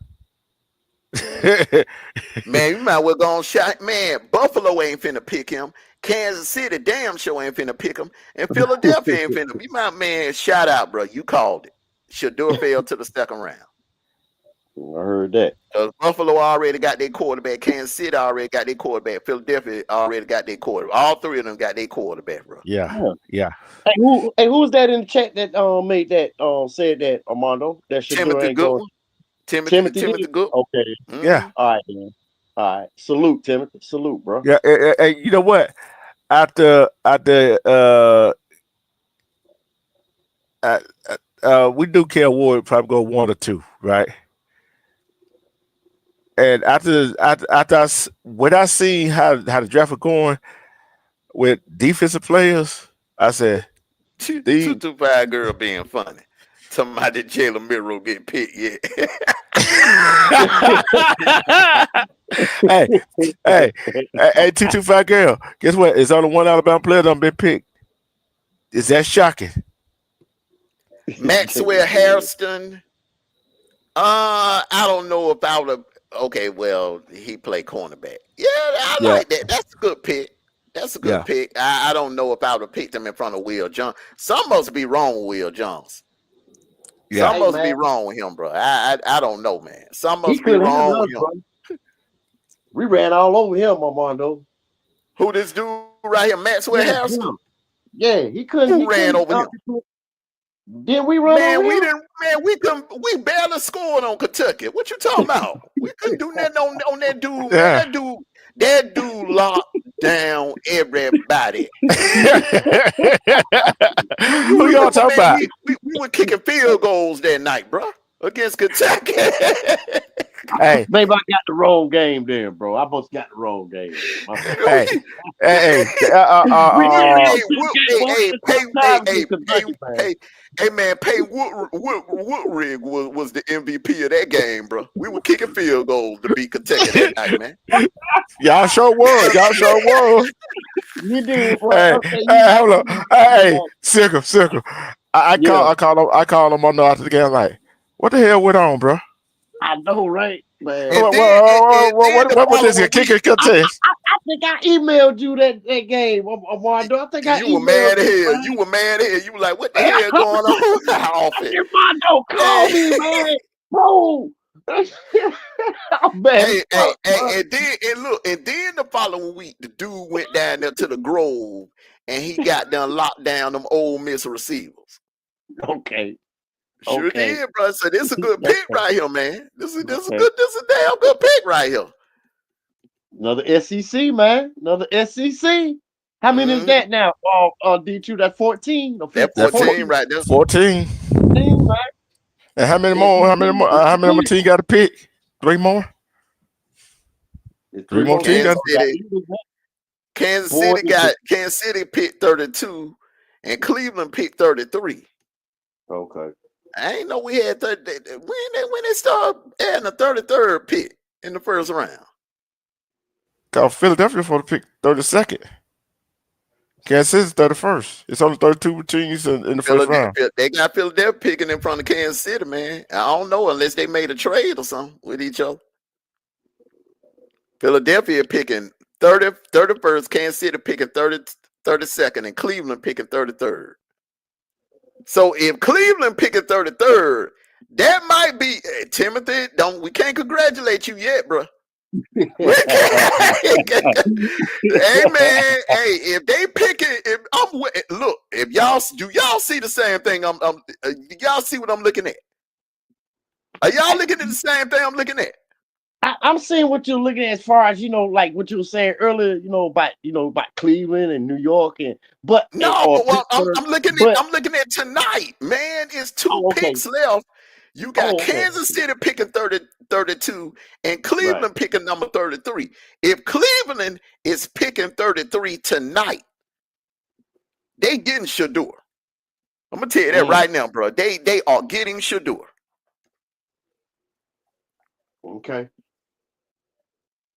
Man, you might well go on shot. Man, Buffalo ain't finna pick him. Kansas City damn sure ain't finna pick him. And Philadelphia ain't finna. You might, man, shout out, bro. You called it. Shador fell to the second round. I heard that. Buffalo already got their quarterback. Kansas City already got their quarterback. Philadelphia already got their quarterback. All three of them got their quarterback, bro. Yeah, Yeah. yeah. Who's that in the chat that made that said that, Armando? That Shador Timothy ain't going. Goodwin. Timothy Timothy Timothy did? Goodwin. Okay. Yeah, Mm-hmm. All right, then. All right. Salute, Timothy. Salute, bro. yeah. You know what? After uh, we do care Ward probably go one or two, right? And when I seen how the draft was going with defensive players, I said Two the two five girl being funny. Talking about the Jalen Miro get picked yet. hey, hey, hey, 225 girl. Guess what? It's only one Alabama player done been picked. Is that shocking? Maxwell Harrison. I don't know if I would have. Okay, well, he played cornerback. Yeah, I Yeah, like that. That's a good pick. That's a good yeah, pick. I don't know if I would have picked him in front of Will Jones. Some must be wrong with Will Jones. yeah. Some Hey, must man, be wrong with him, bro. I don't know, man. Some he must be couldn't handle wrong us, with him. bro. We ran all over him, Armando. Who this dude right here, Maxwell Yeah, Harrison? him. Yeah, he couldn't. Who He ran couldn't. over him? Did we run Man, over we him? didn't. Man, we barely scored on Kentucky. What you talking about? We couldn't do nothing on that dude. Man, Yeah. that dude locked down everybody. You Who y'all remember, talking man? about? We were kicking field goals that night, bro, against Kentucky. Hey, Maybe I got the wrong game then, bro. I must got the wrong game. My bad. hey, hey, We Wood, had a hey, good Wood, game, hey, but we hey, had pay, tough hey, times hey, in Kentucky, man. hey, man, Woodrig was the MVP of that game, bro. We were kicking field goals to beat Kentucky that night, man. y'all sure was. Y'all sure was. You did, bro. Hey, Okay, you hey, got hold on. to Hey, circle. Yeah, I call him on the after the game. Like, what the hell went on, bro? I know, right, man. And then the What was this? A following week, kicking contest? I think I emailed you that game, Armando. I think I you were emailed mad as you, hell. man. You were mad as hell. You were like, what the hell going on off it? Armando, call Hey, me, man. Bro. I'm mad as fuck, bro. and then the following week, the dude went down there to the Grove and he got done locked down them old Miss receivers. Okay, Sure okay, did, bro. So this is a good pick okay, right here, man. okay. This is a damn good pick right here. Another SEC, man. Another SEC. How many is Hmm. that now? D2, that's 14 or That 15, That 14 14, right there. 14. 15, man. And how many more? SEC, How many more SEC. team got to pick? Three more. It's Three three more more team games. Kansas got. So we got City, Eagles, man. Kansas Boy, City got Kansas City picked 32 and Cleveland picked 33. okay. I ain't know we had when they started adding a 33rd pick in the first round. Cause Philadelphia for the pick 32nd. Kansas City's 31st. It's only 32 teams in the first round. Philadelphia, they got Philadelphia picking in front of Kansas City, man. I don't know unless they made a trade or something with each other. Philadelphia picking 31st, Kansas City picking 32nd, and Cleveland picking 33rd. So if Cleveland picking 33rd, that might be Timothy. We can't congratulate you yet, bro. We can't. Hey man, hey, if they pick it, look, if y'all see the same thing? Y'all see what I'm looking at? Are y'all looking at the same thing I'm looking at? I'm seeing what you're looking at as far as like what you were saying earlier, about Cleveland and New York No, or well, Pittsburgh. I'm looking at tonight, man. It's two Oh, okay. picks left. You got Oh, okay. Kansas City picking 32 and Right. Cleveland picking number 33. If Cleveland is picking 33 tonight, they getting Shador. I'm gonna tell you that Mm, right now, bro. They are getting Shador. okay.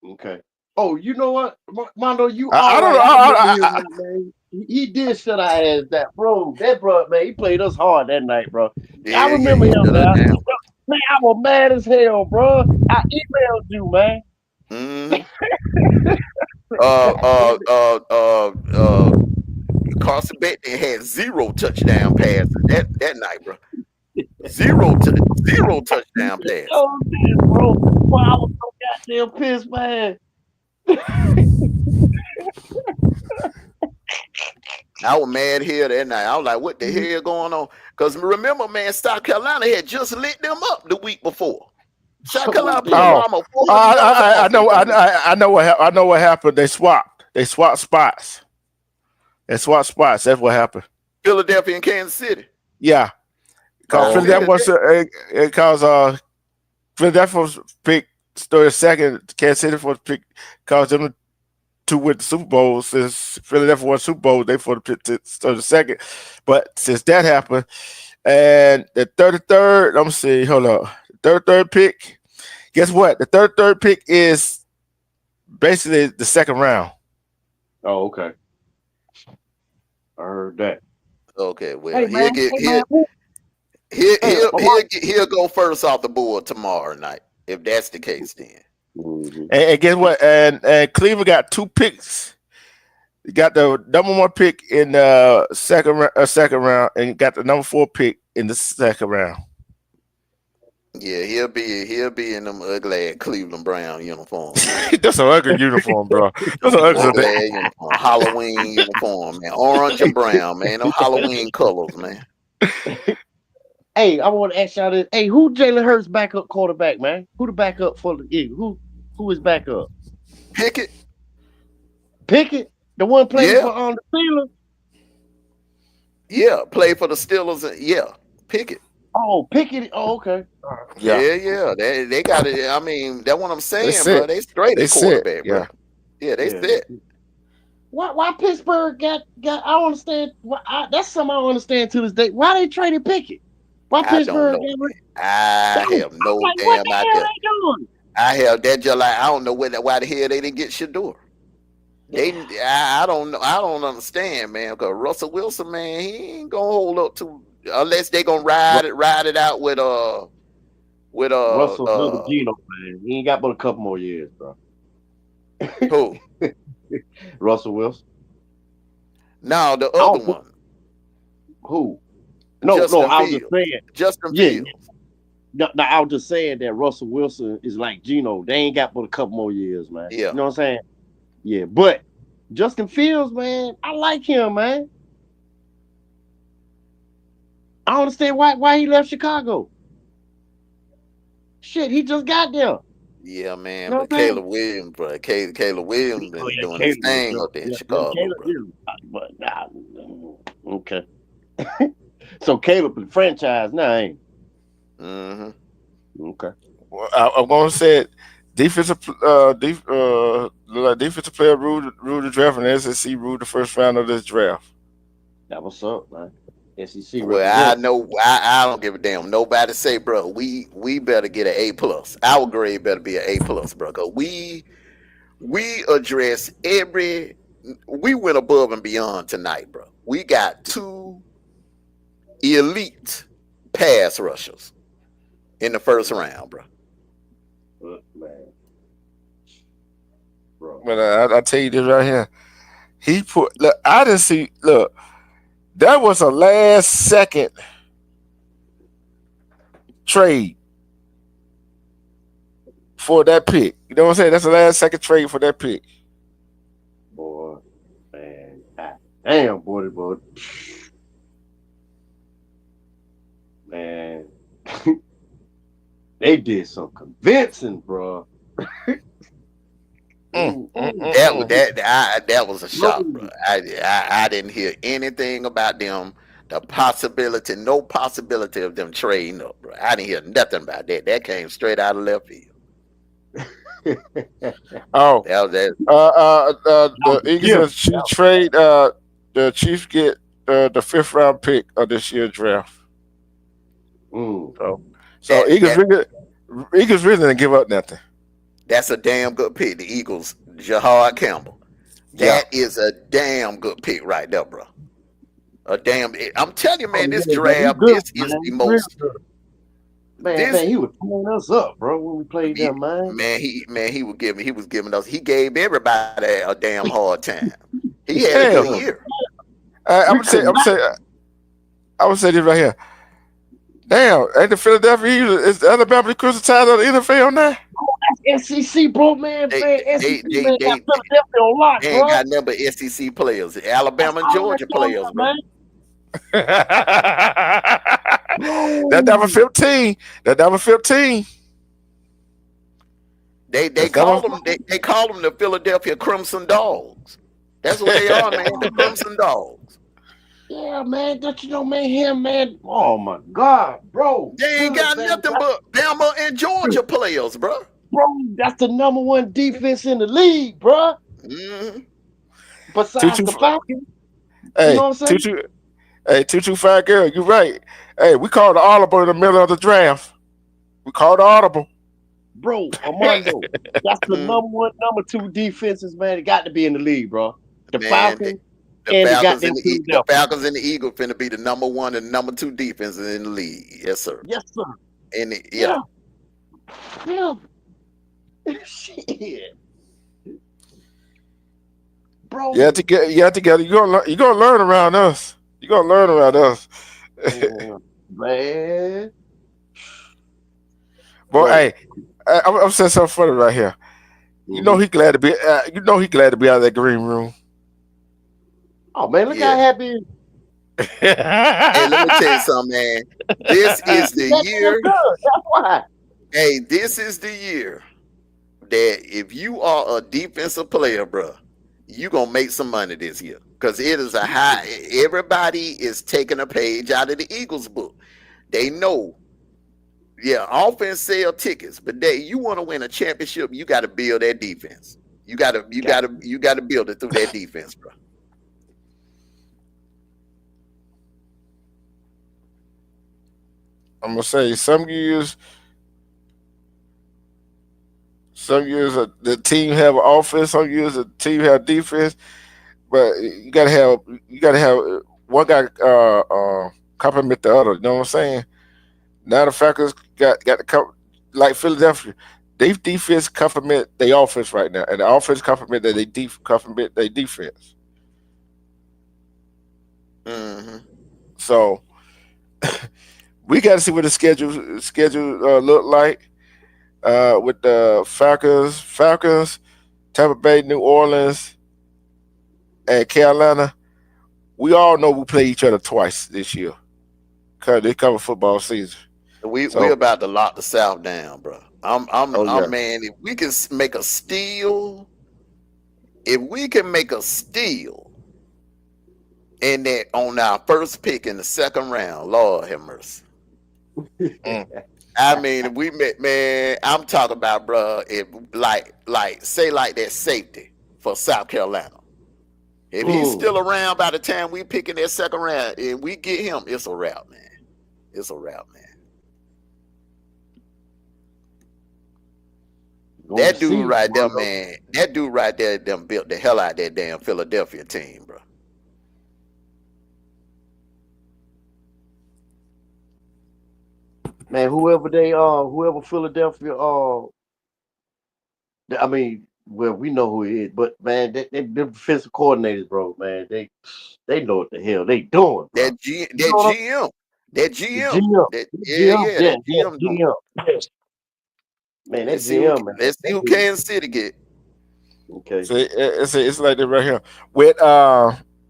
Okay. Oh, you know what, Mondo, you I all don't right. know. I remember him now, man. He did shut our ass that, bro. That bro, man, he played us hard that night, bro. I Yeah, remember he him shut us now. down. Man, I was mad as hell, bro. I emailed you, man. Mm-hmm. Uh, uh, uh, uh, uh, Carson Benton had 0 touchdown passes that night, bro. Zero touchdown passes. Oh, man, bro. Well, I was so goddamn pissed, man. I was mad here that night. I was like, what the hell going on? Because remember, man, South Carolina had just lit them up the week before. South So Carolina put did. Oh, almost 400 yards I offense know. on them. I know what happened. They swapped. They swapped spots. They swapped spots. That's what happened. Philadelphia and Kansas City. Yeah, because Oh, Philadelphia okay. was because Philadelphia was picked 32nd. Kansas City was picked because them two with the Super Bowl. Since Philadelphia won Super Bowl, they for the pick 32nd. But since that happened, and the 33rd, let me see. Hold up, 33rd pick. Guess what? The 33rd pick is basically the second round. Oh, okay. I heard that. Okay, well, Hey, man. Hey, man. Hey, he'll go first off the board tomorrow night. If that's the case, then. Mhm. And guess what? And Cleveland got two picks. Got the number one pick in the second round, and got the number 4 pick in the second round. Yeah, he'll be in them ugly Cleveland Brown uniform, man. That's an ugly uniform, bro. That's an ugly. Ugly uniform, Halloween uniform, man. Orange and brown, man. Them Halloween colors, man. Hey, I want to ask y'all this. Hey, who Jalen Hurts backup quarterback, man? Who the backup for the Eagles? Who is backup? Pickett, Pickett, the one playing yeah, for the Steelers. yeah. Play for the Steelers, yeah. Pickett. Oh, Pickett. Oh, okay. Yeah, Yeah. They got it. I mean, that's what I'm they saying, bro. sit. They straight They at sit. quarterback, bro. Yeah, Yeah, they Yeah. set. Why Pittsburgh got? I don't understand. That's something I don't understand to this day. Why they traded Pickett? Why I don't Pittsburgh know, got? man. I I'm have no like, what damn the hell idea. they doing? I have that just like I don't know why the hell they didn't get Shador. I don't know. I don't understand, man. Because Russell Wilson, man, he ain't gonna hold up to unless they gonna ride it out with Russell another Geno, man. He ain't got but a couple more years, bro. who? Russell Wilson. Now the I other don't one, who. No. Justin I was just Fields. saying. Justin Yeah. Fields. No, I was just saying that Russell Wilson is like Geno. They ain't got but a couple more years, man. Yeah. You know what I'm saying? Yeah, but Justin Fields, man, I like him, man. I don't understand why he left Chicago. Shit, he just got there. Yeah, You man. know But what I'm saying? Caleb Williams, bro. Caleb Williams Oh been yeah, doing his Caleb is thing dope. up there in Yeah, Chicago, Caleb bro. is. But nah, okay. So Caleb is franchise now, ain't Mm-hmm. he? Okay. well, I'm gonna say it. Defensive player ruled the draft, and the SEC ruled the first round of this draft. That what's up, man. SEC Well, I represent. know I don't give a damn. Nobody say, bro, we better get an A plus. Our grade better be an A plus, bro. Cause we address every we went above and beyond tonight, bro. We got two elite pass rushers in the first round, bro. Man, bro. But I tell you this right here. He put look. I didn't see. Look, that was a last second trade for that pick. You know what I'm saying? That's the last second trade for that pick. Boy, man. God damn, boy. Man. They did some convincing, bro. Mm, Ooh, mm, ooh, mm, That mm. that was a shock, bro. ooh. I didn't hear anything about them. The possibility, no possibility of them trading up, bro. I didn't hear nothing about that. That came straight out of left field. Oh, That was that. That the was a Eagles gift. and Chiefs trade. The Chiefs get the fifth round pick of this year's draft. Mm. So, so That that Eagles really didn't give up nothing. that's a damn good pick. The Eagles, Jahad Campbell. Yeah. That is a damn good pick right there, bro. A damn. I'm telling you, Oh, man. This yeah, man. He draft, good, this is man. the He real most. good. This Man, he was pulling us up, bro, when we played them, man. he was giving us. He gave everybody a damn hard time. He had a good Hell, Yeah. year. I'm We gonna say, could I'm gonna not. say, I'm gonna say this right here. Damn, ain't the Philadelphia Eagles is the Alabama the Crimson Tide of the NFL now? SEC, bro, man. They Man, they SEC, they man, got they, Philadelphia on lock, they ain't bro. got nothing but SEC players, That's Alabama and all I Georgia care players, about, bro. man. That number Bro. 15. That number 15. They That's number. call them they call them the Philadelphia Crimson Dogs. That's what they are, man. The Crimson Dogs. Yeah, man. Don't you know, man, him, man. Oh, my God, bro. They ain't Philip, got man. nothing but Bama and Georgia players, bro. Bro, that's the number one defense in the league, bro. Hmm. Two Besides two. the Falcons. You know Hey, what I'm two saying? two. Hey, 225 girl. You right. Hey, we called the audible in the middle of the draft. We called the audible. Bro, Armondo. That's the Hmm. number one, number two defenses, man. It got to be in the league, bro. The Man, Falcons and the goddamn The Philadelphia. Falcons and the Eagles finna be the number one and number two defenses in the league. Yes, sir. Yes, sir. Yeah, Yeah, yeah. Shit, bro. Yeah, together. You gonna learn around us. You gonna learn around us. Man. But Bro. hey, I'm saying something funny right here. You know Mhm. he glad to be. You know he glad to be out of that green room. Oh, man, look how yeah. happy he is. Hey, let me tell you something, man. This is He the got damn year. good. That's why. Hey, this is the year that if you are a defensive player, bro, you gonna make some money this year because it is a high. Everybody is taking a page out of the Eagles book. They know, yeah, offense sell tickets, but you want to win a championship, you got to build that defense. Got You got to build it through that defense, bro. I'm gonna say some years the team have offense, some years the team have defense, but you gotta have one guy complement the other. You know what I'm saying? Now the Falcons got to come like Philadelphia. They defense complement their offense right now, and the offense complement that complement their defense. Hmm. So we got to see what the schedule look like with the Falcons, Tampa Bay, New Orleans, and Carolina. We all know we play each other twice this year because they cover football season. We So, about to lock the South down, bro. oh yeah, I'm man. If we can make a steal, if we can make a steal in that on our first pick in the second round, Lord have mercy. mm, I mean, if we met, man, I'm talking about, bro. If say like that safety for South Carolina. If he's Mm. still around by the time we pick in that second round and we get him, it's a wrap, man. It's a wrap, man. Going to That see dude you, right there, Armondo. man. That dude right there, them built the hell out that damn Philadelphia team, bro. Man, whoever Philadelphia I mean, well, we know who he is, but man, they defensive coordinators, bro, man, they know what the hell they doing, bro. You That know what GM, that I'm GM, GM, that GM, yeah, yeah, that yeah, GM doing. GM. Yes. Man, that GM, man, Let's see that who dude. Kansas City get. Okay. See, it's like this right here with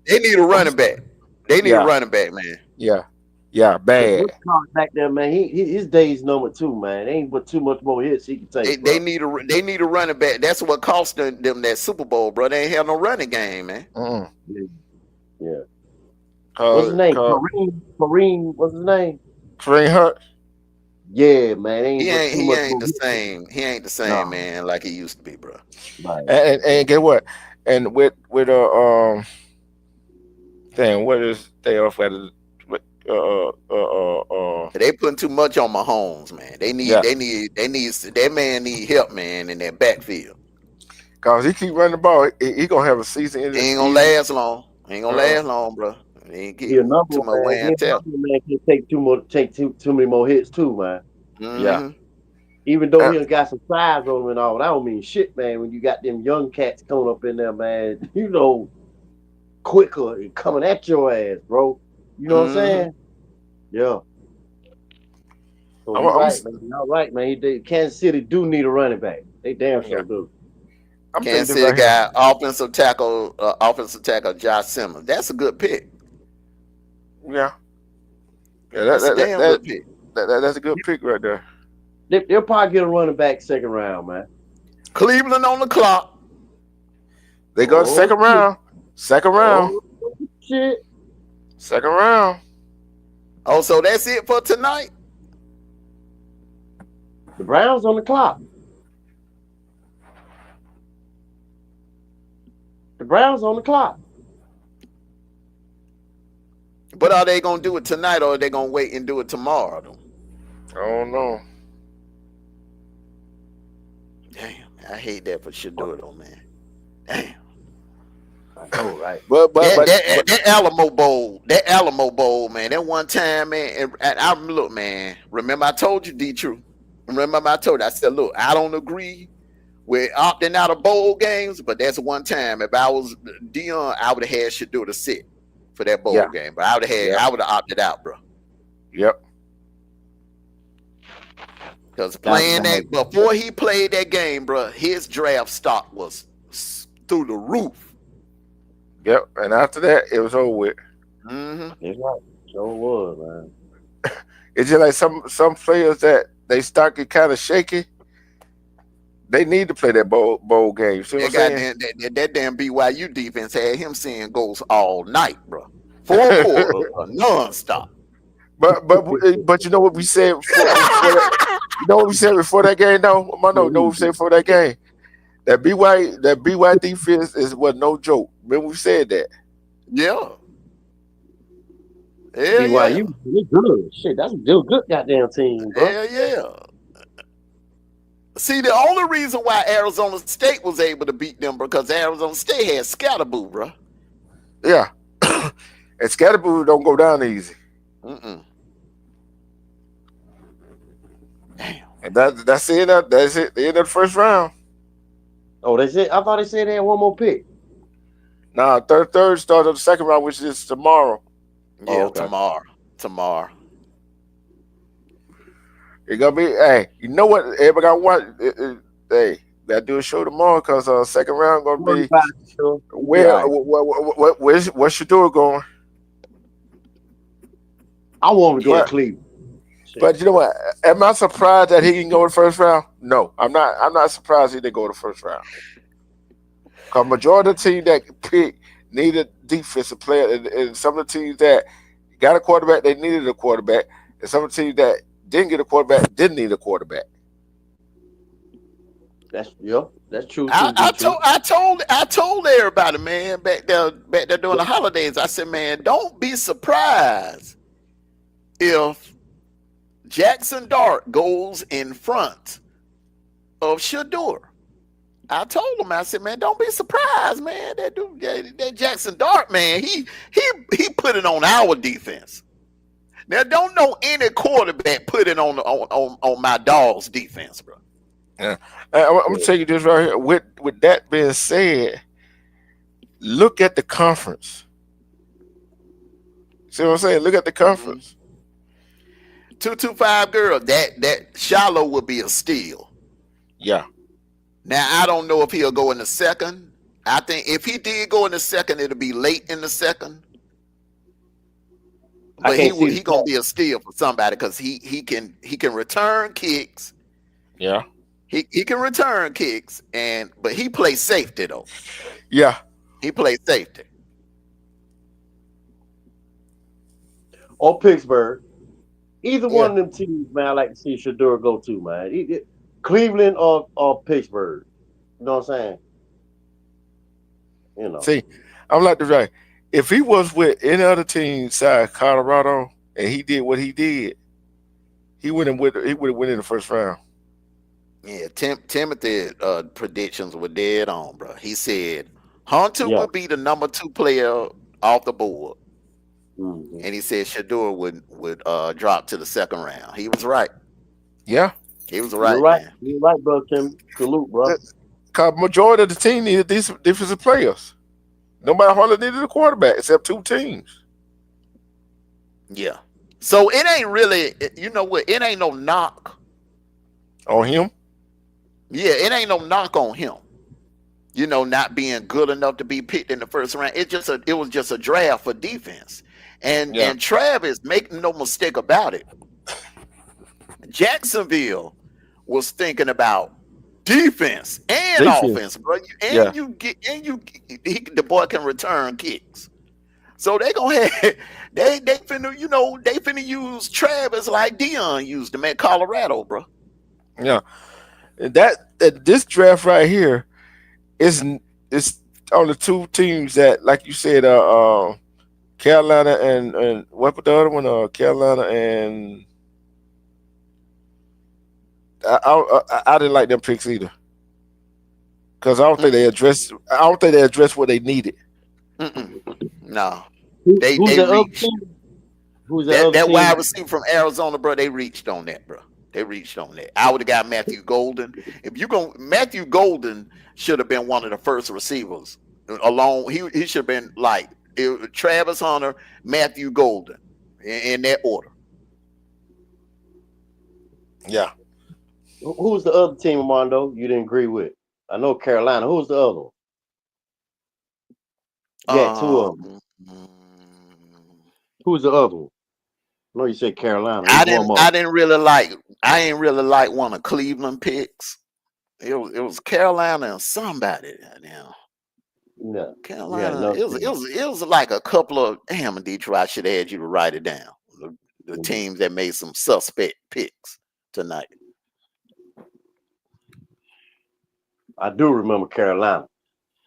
They need a what's running back. They need a yeah, running back, man. yeah, yeah, Cause bad. what's called back there, man, his days number two, man. Ain't but too much more hits he can take, bro. They need a running back. That's what cost them that Super Bowl, bro. They ain't have no running game, man. Mm. Yeah. Yeah. What's his Cause, name? cause Kareem. What's his name? Kareem Hunt. Yeah, man. Ain't but too He much ain't more the hits. same. He ain't the same, No, man, like he used to be, bro. right. And get what? And with dang, what is they off at? With, They putting too much on Mahomes, man. yeah, That man need help, man, in that backfield. cause he keep running the ball. He gonna have a season in He it. ain't gonna Even last long. He ain't gonna uh, last long, bro. He ain't He a keep number too one, much man. wear He a and tear. number one, man. Can take too many more hits too, man. yeah. Hmm. Even though Uh, he done got some size on him and all, that don't mean shit, man. When you got them young cats coming up in there, man, quicker and coming at your ass, bro. You know what I'm Hmm. saying? Yeah. So I'm, you're I'm, right, man. You're right, man. Kansas City do need a running back. They damn yeah. sure do. I'm thinking Kansas this City right here. guy, offensive tackle Josh Simmons. That's a good pick. Yeah, yeah. That's a damn good pick. That's a good pick right there. They'll probably get a running back second round, man. Cleveland on the clock. They go Oh second shit. round, second round, Oh shit. second round. Oh, so that's it for tonight. The Browns on the clock. The Browns on the clock. But are they gonna do it tonight, or are they gonna wait and do it tomorrow? Though? I don't know. Damn, I hate that for Shador, though, man. Damn. I know, right? But but but but That Alamo Bowl, man. That one time, man. And I look, man. Remember, I told you, D. True. Remember, I told you. I said, look, I don't agree with opting out of bowl games, but that's one time. If I was Dion, I would have had Shador to sit for that bowl yeah, game. But yeah, I would have opted out, bro. yep, Because That's playing bad. that before he played that game, bro, his draft stock was through the roof. yep. And after that, it was over with. Hmm. It's right. Sure was, man. It's just like some players that they start get kind of shaky. They need to play that bowl game. See what I'm saying? That damn BYU defense had him seeing goals all night, bro. 4 quarters, nonstop. But you know what we said before that. You know what we said before that game, though. You know what we said before that game. That BY defense was no joke. Remember we said that. Yeah, hell yeah, BYU, they good. Shit, that's a good goddamn team, bro. hell yeah. See, the only reason why Arizona State was able to beat them because Arizona State had Scatterboo, bro. Yeah. And Scatterboo don't go down easy. Mm-mm. Damn. And that's it. That's it. The end of the first round. Oh, that's it. I thought they said they had one more pick. Now third start of the second round, which is tomorrow. Oh, Yeah, okay. tomorrow. It's gonna be. Hey, you know what? Everybody got one. Hey, gotta do a show tomorrow because second round gonna be 45 sure. where Yeah, where's Shador going? I want to go to Yeah. But Cleveland. Shit. but you know what? Am I surprised that he can go to the first round? No, I'm not. I'm not surprised he didn't go to the first round. Because majority of the team that picked needed defensive player, and some of the teams that got a quarterback, they needed a quarterback, and some of the teams that didn't get a quarterback didn't need a quarterback. That's true I, too, D I True. told I told I told everybody, man, back there during the holidays. I said, man, don't be surprised if Jackson Dart goes in front of Shador. I told him, I said, man, don't be surprised, man. That dude, that Jackson Dart, man, he put it on our defense. Now, don't know any quarterback put it on my dog's defense, bro. Yeah. I'm gonna tell you this right here. With that being said, look at the conference. See what I'm saying? Look at the Mm-hmm. conference. 225 girl, that Shiloh would be a steal. Yeah. Now I don't know if he'll go in the second. I think if he did go in the second, it'll be late in the second. I But can't see the he gonna stat. be a steal for somebody because he can return kicks. Yeah. He can return kicks and but he plays safety though. Yeah. He plays safety. Or Pittsburgh. Either Yeah. one of them teams, man, I like to see Shador go to, man. Cleveland or Pittsburgh. You know what I'm saying? You know. See, I'm like the right. If he was with any other team side Colorado and he did what he did, he would have went in the first round. Yeah, Timothy predictions were dead on, bro. He said Hunter Yeah. would be the number 2 player off the board, Mhm. and he said Shador would drop to the second round. He was right. Yeah. He was You're right, right. man. You're right, bro, Tim. Salute, bro. Cause majority of the team needed these defensive players. Nobody hardly needed a quarterback except two teams. Yeah. So it ain't really, you know what? It ain't no knock. On him. Yeah, it ain't no knock on him. Not being good enough to be picked in the first round. It was just a draft for defense. And Yeah. and Travis, make no mistake about it, Jacksonville was thinking about defense and Defense. offense, bro. Yeah. The boy can return kicks. So they gonna have they finna use Travis like Dion used him at Colorado, bro. Yeah. That this draft right here is on the two teams that, like you said, Carolina and what was the other one? Carolina and I didn't like them picks either because I don't think they addressed what they needed. Mm-mm. No, Who's they the other reached team? Who's the that other that team? wide receiver from Arizona, bro. They reached on that, bro. They reached on that. I would have got Matthew Golden. If you go, Matthew Golden should have been one of the first receivers. Along, he should have been like Travis Hunter, Matthew Golden, in that order. Yeah. Who's the other team, Armondo, you didn't agree with? I know Carolina. Who's the other one? Yeah, two of them. Um, mm, Who's the other one? I know you said Carolina. It I was one didn't. more. I didn't really like. I ain't really like one of Cleveland picks. It was Carolina and somebody now. Yeah. Yeah, Carolina. no. It was like a couple of damn Detroit. I should have had you to write it down. The teams that made some suspect picks tonight. I do remember Carolina.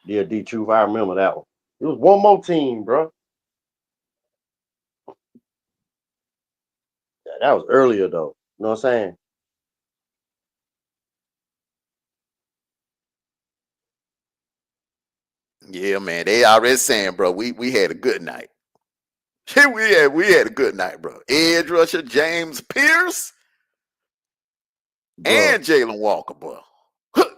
Yeah, D Truth. I remember that one. It was one more team, bro. That was earlier though. You know what I'm saying? Yeah, man. They already saying, bro, we had a good night. we had a good night, bro. Edge rusher James Pierce Bro. and Jalen Walker, bro.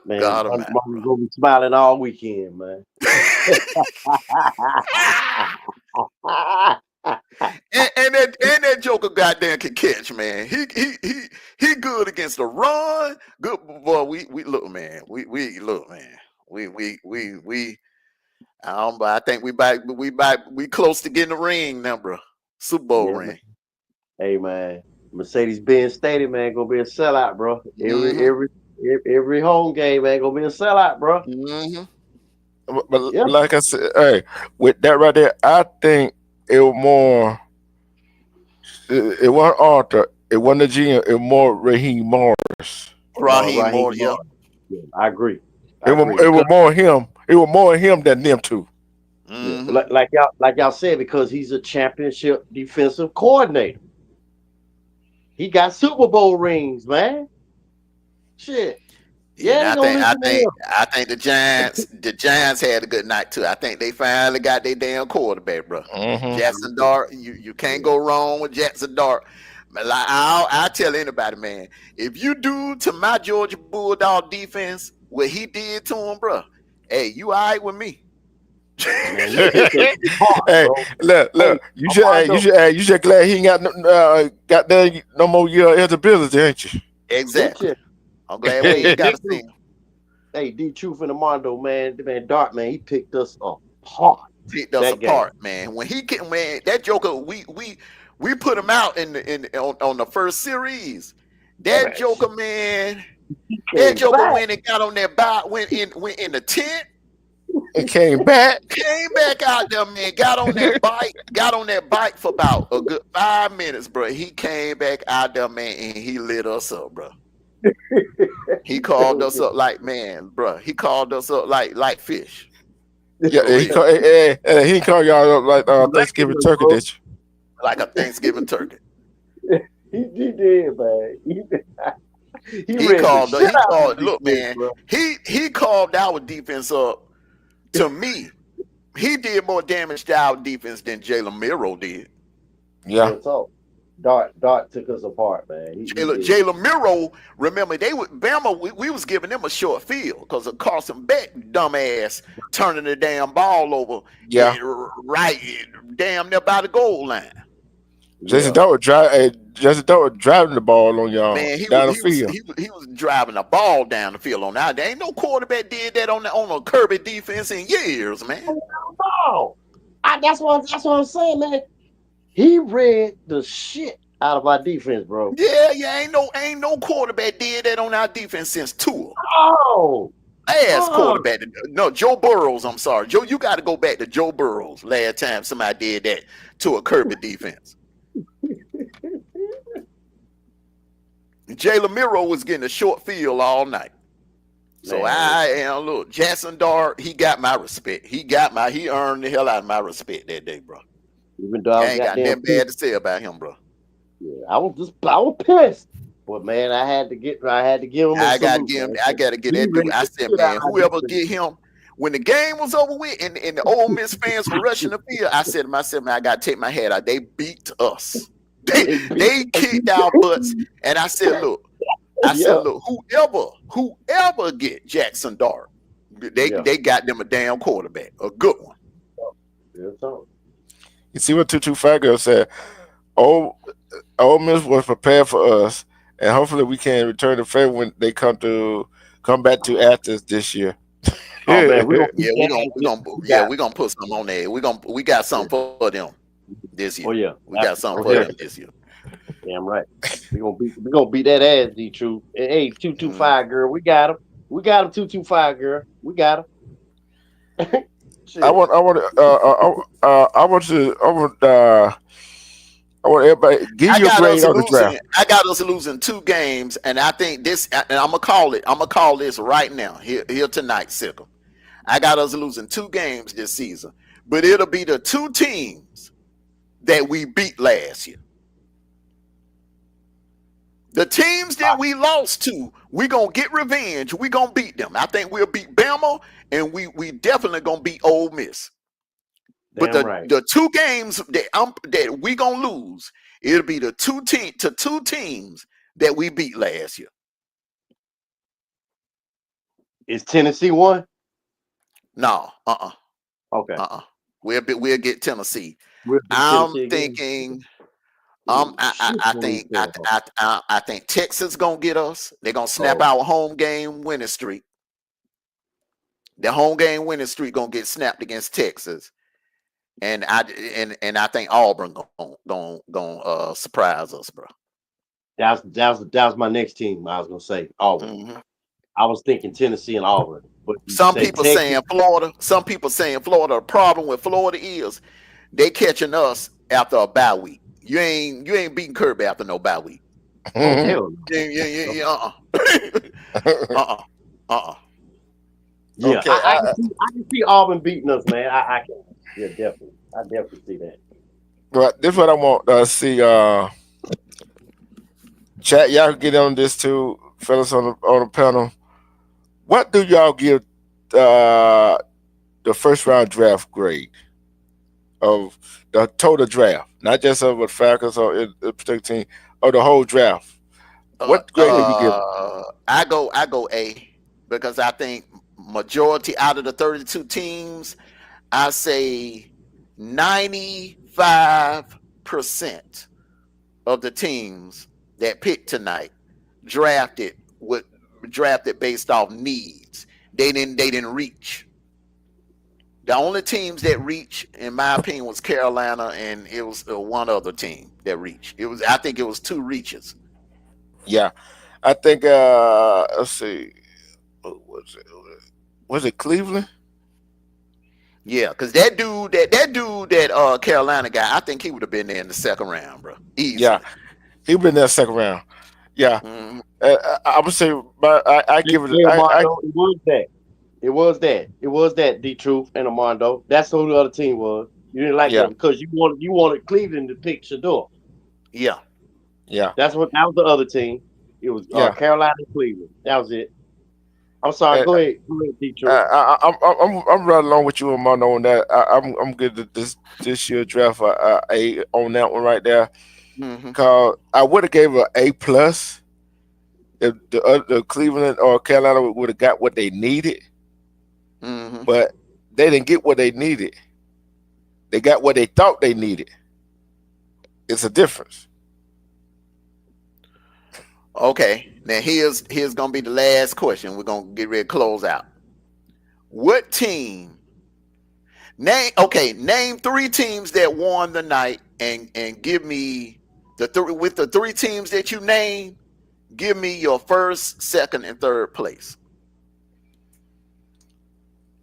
Man, God Almighty, I'm gonna be smiling all weekend, man. and that Joker goddamn can catch, man. He good against the run. Good boy. We look, man. We look, man. We. But I think we close to getting the ring now, bro. Super Bowl Yeah, man. ring. Hey, man. Mercedes Benz Stadium, man, gonna be a sellout, bro. Every Mm-hmm. every every home game, man, gonna be a sellout, bro. Mm-hmm. Yeah. But like I said, hey, with that right there, I think it was more. It wasn't Arthur. It wasn't the GM. It was more Raheem Morris. No, Raheem Raheem Moore, yeah. Morris. Yeah, I agree. It I was agree it was because more him. It was more him than them two. yeah, Hmm. like y'all said, because he's a championship defensive coordinator. He got Super Bowl rings, man. Shit. Yeah, Yeah, and they I gonna think I listen to think him. I think the Giants had a good night too. I think they finally got their damn quarterback, bro. Hmm. Jackson Dart, you can't Yeah. go wrong with Jackson Dart. But like I tell anybody, man, if you do to my Georgia Bulldog defense what he did to him, bro, hey, you all right with me? Man, he picked us apart, Hey, bro. Hey, look, Armondo, you should glad he ain't got got there no more year eligibility, ain't you? ain't Exactly. you? I'm glad we Hey, ain't got D to see Truth, him. hey, D Truth and Armondo, man, Dart, man, he picked us apart Picked us that game. apart, man. When he can, man, that Joker, we put him out on the first series. That Man, Joker, man, he that came Joker back. went and got on that bike, went in the tent, It came back. came back out there, man, got on that bike for about a good 5 minutes, bro. He came back out there, man, and he lit us up, bro. He called us up like, man, bro. He called us up like fish Yeah, for real, he didn't call y'all up like Thanksgiving Miraculous, turkey, bro. did like a Thanksgiving turkey. He did, man. He He read the called. shit He out of called. the Look, defense, man. bro. He called our defense up. To me, he did more damage to our defense than Jalen Miro did. you? Yeah. Real talk. Dart took us apart, man. He did. Jalen Miro, remember they would Bama. We was giving them a short field because of Carson Beck, dumbass, turning the damn ball over, Yeah. right, damn near by the goal line. Yeah. Jason Dart was driving the ball on y'all Man, he was down the he was field. he was driving the ball down the field on that. There ain't no quarterback did that on a Kirby defense in years, man. Oh, that's what I'm saying, man. He read the shit out of our defense, bro. Yeah, ain't no quarterback did that on our defense since Tua. Oh, Last oh, quarterback, no, Joe Burrows. I'm sorry, Joe. You got to go back to Joe Burrows. Last time somebody did that to a Kirby defense, Jalen Miro was getting a short field all night. So man. I am look, Jackson Dart. He got my respect. He earned the hell out of my respect that day, bro. Even though I I was ain't got goddamn nothing pissed, bad to say about him, bro. yeah, I was pissed. But man, I had to give him a I gotta salute, give him. man. I gotta get He that dude. read I the said, shit out man, of our whoever defense. get him when the game was over with, and the old Miss fans were rushing the field. I said to myself, man, I gotta take my head out. They beat us. They They beat they kicked our butts. And I said, yeah, look, whoever get Jackson Dart, yeah, they got them a damn quarterback, a good one. yeah, so, You see what 225 girl said? Old Ole Miss was prepared for us, and hopefully we can return the favor when they come back to Athens this year. oh man, we're gonna beat Yeah, that ass. We yeah, got we gonna put some on there. We got yeah. something for them this year. Oh yeah, We got something oh for yeah, them this year. damn right. We gonna beat that ass, D True. Hey, two two Mhm. five girl, we got him. We got him 225 girl. We got him. Shit. I want everybody give I you a got grade us on the losing. draft. I got us losing two games, and I think this. And I'm gonna call it. I'm gonna call this right now. Here tonight, Sickle. I got us losing two games this season, but it'll be the two teams that we beat last year. The teams that we lost to, we gonna get revenge. We gonna beat them. I think we'll beat Bama, and we definitely gonna beat Ole Miss. But Damn the right. the two games that we gonna lose, it'll be the two teams that we beat last year. Is Tennessee one? No, Okay. uh. We'll get Tennessee. We'll beat I'm Tennessee again. thinking. Ooh, shit I gonna be think fair, huh? I think Texas gonna get us. They're gonna snap Oh, our home game winning streak. The home game winning streak gonna get snapped against Texas, and I think Auburn gonna surprise us, bro. that was my next team. I was gonna say Auburn. Hmm. I was thinking Tennessee and Auburn, but you Some say people Texas. saying Florida. Some people saying Florida. The problem with Florida is they catching us after a bye week. You ain't beating Kirby after no bye week. Oh hell no. Yeah, No. uh-uh. uh-uh. Uh-uh. Yeah, Okay, I can see Auburn beating us, man. I can. Yeah, definitely. I definitely see that. but this is what I want to see. Chat, y'all can get on this too, fellas on the panel. What do y'all give uh, the first round draft grade of the total draft, not just of the Falcons or a particular team, or the whole draft? What grade would you give? I go A because I think majority out of the 32 teams, I say 95% of the teams that picked tonight drafted with drafted based off needs. They didn't reach. The only teams that reached, in my opinion, was Carolina, and it was one other team that reached. I think it was two reaches. Yeah, I think. Let's see, what was it? Was it Cleveland? Yeah, because that Carolina guy, I think he would have been there in the second round, bro, Yeah, easily. he been there second round. Yeah, Mm, I would say, but I Hey, give it. hey, I Armando, it was that. It was that. It was that D Truth and Armando. That's who the other team was. You didn't like yeah, that because you wanted Cleveland to pick Shador. yeah. yeah, That was the other team. It was yeah. Carolina and Cleveland. That was it. I'm sorry. And, Go ahead, D Truth. I'm right along with you, Armando, on that. I'm good at this year draft a on that one right there. Hmm. Cause I would have gave it a plus if the Cleveland or Carolina would have got what they needed, Hmm. but they didn't get what they needed. They got what they thought they needed. It's a difference. Okay. Now here's gonna be the last question. We're gonna get ready to close out. What team name three teams that won the night and give me with the three teams that you named, give me your first, second, and third place.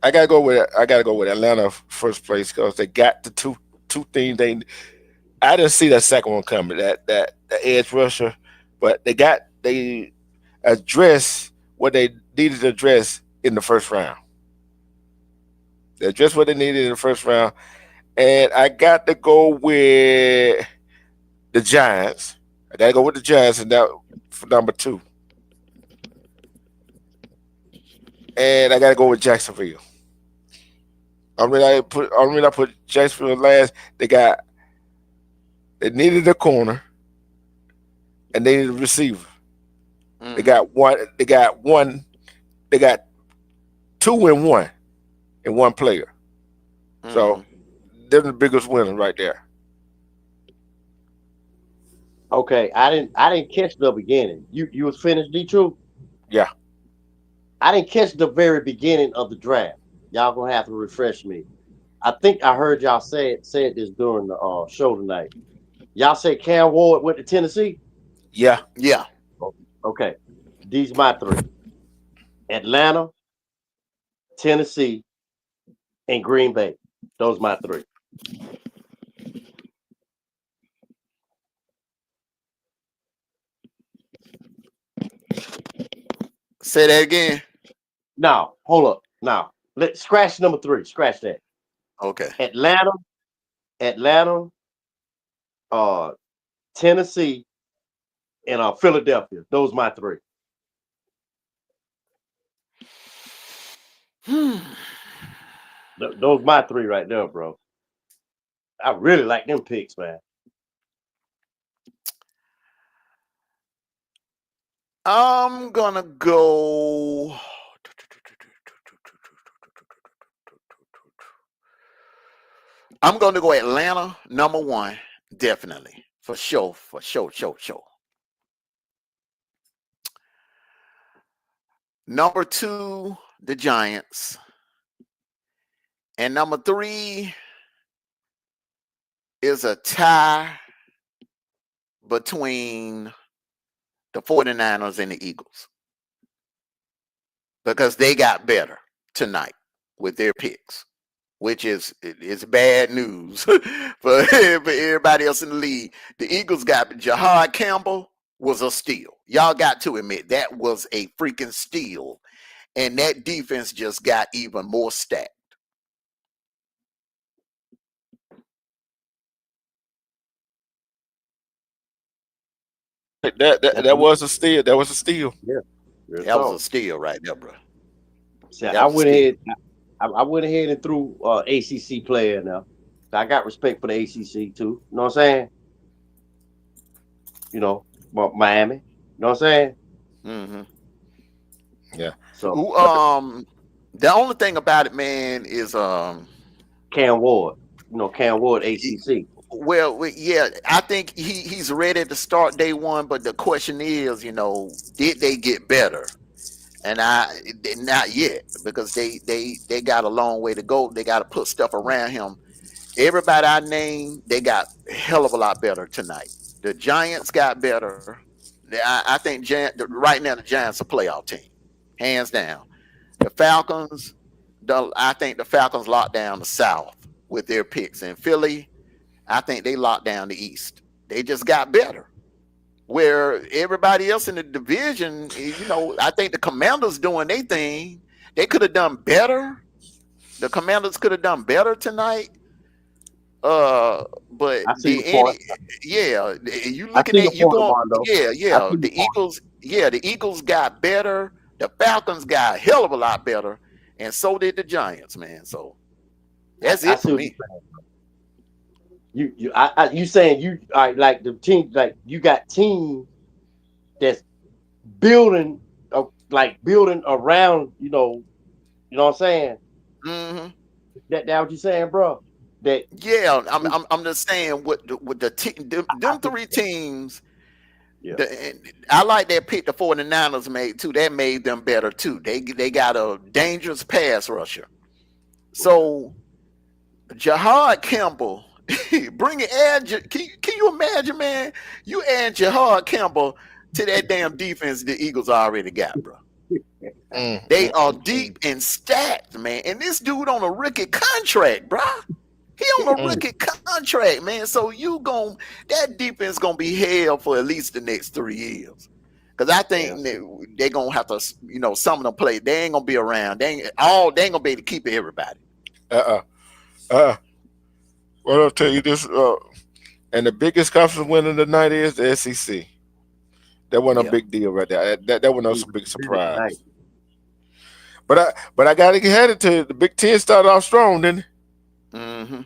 I gotta go with Atlanta first place because they got the two things they. I didn't see that second one coming. That the edge rusher, but they addressed what they needed to address in the first round. They addressed what they needed in the first round, and I got to go with the Giants. I got to go with the Giants, and that for number two. And I got to go with Jacksonville. I put Jacksonville last. They needed a corner and they needed a receiver. They Hmm. got one. They got one. They got two and one in one player. So Hmm. they're the biggest winner right there. Okay, I didn't catch the beginning. You was finished, D Truth. Yeah. I didn't catch the very beginning of the draft. Y'all gonna have to refresh me. I think I heard y'all said this during the show tonight. Y'all say Cam Ward went to Tennessee. Yeah. Yeah. Oh, okay, these my three: Atlanta, Tennessee, and Green Bay. Those my three. Say that again. Now, hold up. Now, let's scratch number three. Scratch that. Okay. Atlanta, Atlanta, uh, Tennessee, and Philadelphia. Those my three. Those my three right there, bro. I really like them picks, man. I'm gonna go. I'm gonna go Atlanta number one, definitely for sure. Number two, the Giants, and number three is a tie between the 49ers and the Eagles because they got better tonight with their picks, which is bad news for everybody else in the league. The Eagles got Jahad Campbell was a steal. Y'all got to admit that was a freaking steal. and that defense just got even more stacked. That That's was a steal. That was a steal. yeah, real That was a talk. steal right there, bro. See, That I was a went steal. ahead. I went ahead and threw ACC player now. I got respect for the ACC too. You know what I'm saying? You know, Miami. You know what I'm saying? Hmm. Yeah. So, but The only thing about it, man, is Cam Ward, Cam Ward, he- ACC. well, yeah, I think he's ready to start day one, but the question is, did they get better? And not yet, because they got a long way to go. They got to put stuff around him. Everybody I named, they got a hell of a lot better tonight. The Giants got better. I think right now the Giants are a playoff team, hands down. The Falcons, I think the Falcons locked down the South with their picks. And Philly, I think they locked down the East. They just got better. Where everybody else in the division, I think the Commanders doing their thing. They could have done better. The Commanders could have done better tonight. But I see your the point. any yeah, you I looking see your at you point, going Armondo. I yeah, see your point. the Eagles got better, the Falcons got a hell of a lot better, and so did the Giants, man. So that's I it for see what you're me. saying. You saying you like the team like you got teams that's building like building around you know what I'm saying. Hmm. That what you saying, bro? That Yeah, I'm, I I'm I'm just saying with the them think three teams. yeah, I like that pick the 49ers made too. That made them better too. They got a dangerous pass rusher. yeah. So Jahad Campbell, bring it. Can you imagine, man? You add Jahad Campbell to that damn defense the Eagles already got, bro. They are Mm. deep and stacked, man. And this dude on a rookie contract, bro. He on a Mm. rookie contract, man. So that defense gonna be hell for at least the next 3 years. Cause I Yeah, think they gonna have to, some of them play. They ain't gonna be around. They ain't gonna be able to keep everybody. Uh. Uh. Well, I'll tell you this. And the biggest conference win of the night is the SEC. That wasn't a Yeah. big deal right there. That wasn't he a big did it tonight. surprise. But I got to get headed to the Big Ten started off strong, didn't Hmm.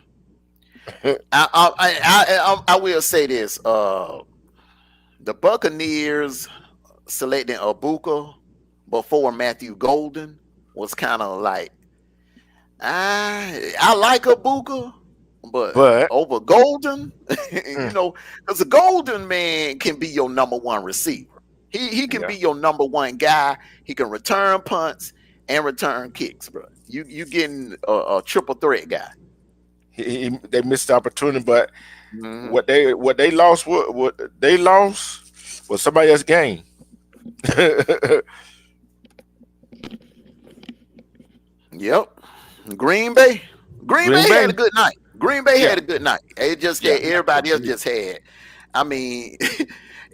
it? I will say this. The Buccaneers selecting Abuka before Matthew Golden was kind of like, I like Abuka, but But over Golden, mm, because the Golden man can be your number one receiver. He can yeah, be your number one guy. He can return punts and return kicks, bro. You getting a triple threat guy. they missed the opportunity. But Hmm. what they lost, what they lost was somebody else's game. Yep. Green Bay. Green Green Bay had a Bay, good night. Green Bay yeah, had a good night. It's just yeah, that everybody else just had. I mean,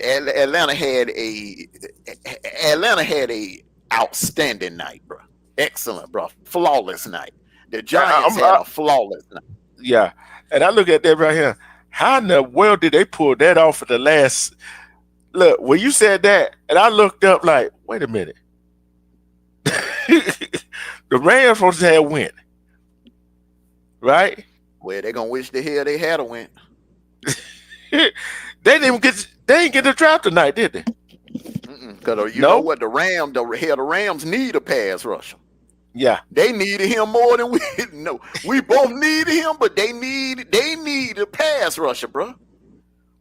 Atlanta had a outstanding night, bro. Excellent, bro. Flawless night. The Giants had a flawless night. yeah. And I look at that right here. How in the world did they pull that off at the last? Look, when you said that, and I looked up like, wait a minute. The Rams supposed to have win, right? Well, they're gonna wish the hell they had a win. They didn't get the draft tonight, did they? Because you know No. what, the Rams need a pass rusher. Yeah. They needed him more than we know. We both needed him, but they need a pass rusher, bro.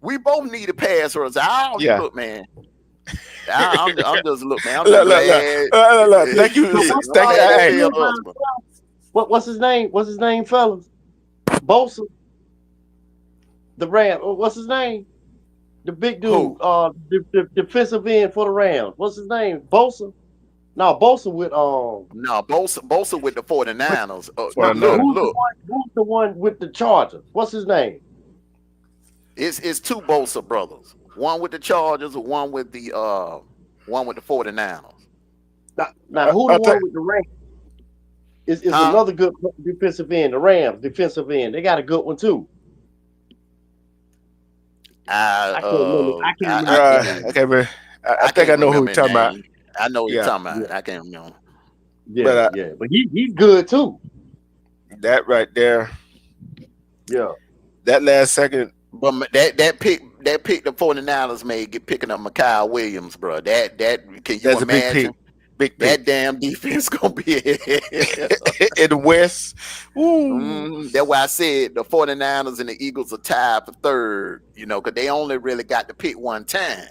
We both need a pass rusher. Yeah. Look, man. I'm just look, man. I'm just Look, look, look, glad. look. Thank you. So I'm Thank you. glad they Hey, failed us, bro. what's his name? What's his name, fellas? Bosa, the Ram. What's his name? The big dude, Who? the defensive end for the Rams. What's his name? Bosa. No, Bosa with No, Bosa with the with 49ers. for no, another. Look. who's the one with the Chargers? What's his name? It's two Bosa brothers. One with the Chargers, one with the 49ers. Now who the I think one with the Rams? Is Huh? another good defensive end. The Rams defensive end. They got a good one too. I can't remember. I can't remember his I name. can't remember. I I think I can't know who you're remember his talking about. name. I know what you're Yeah, talking about. Yeah, I can't remember. yeah, but yeah. But he's good too. that right there, Yeah. that last second, But that pick the 49ers made get picking up Mykal Williams, bro. That can you that's a big imagine? pick, big pick. That damn defense gonna be In the West. Ooh, That's why I said the 49ers and the Eagles are tied for third, because they only really got to pick one time.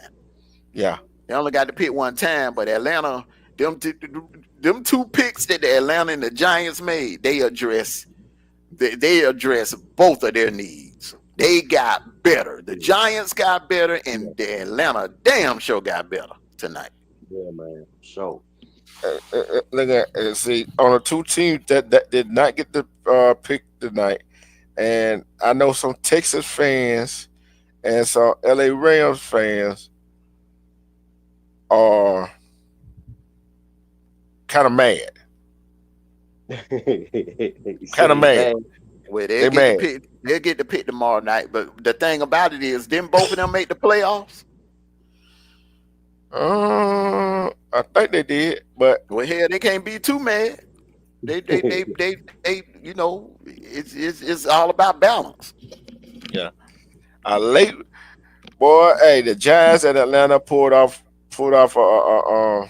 yeah, They only got to pick one time, but Atlanta, them two picks that the Atlanta and the Giants made, they address both of their needs. They got better. The Giants got better, Yeah, and the Atlanta damn sure got better tonight. yeah, man. So look at see on the two teams that did not get the pick tonight, and I know some Texas fans and some LA Rams fans are kind of mad, he kind said of he mad. mad. Well, they'll They get the mad. pick. They'll get the pick tomorrow night. But the thing about it is, didn't both of them make the playoffs? I think they did, but Well, hell, they can't be too mad. It's all about balance. yeah, late boy. Hey, the Giants and Atlanta pulled off a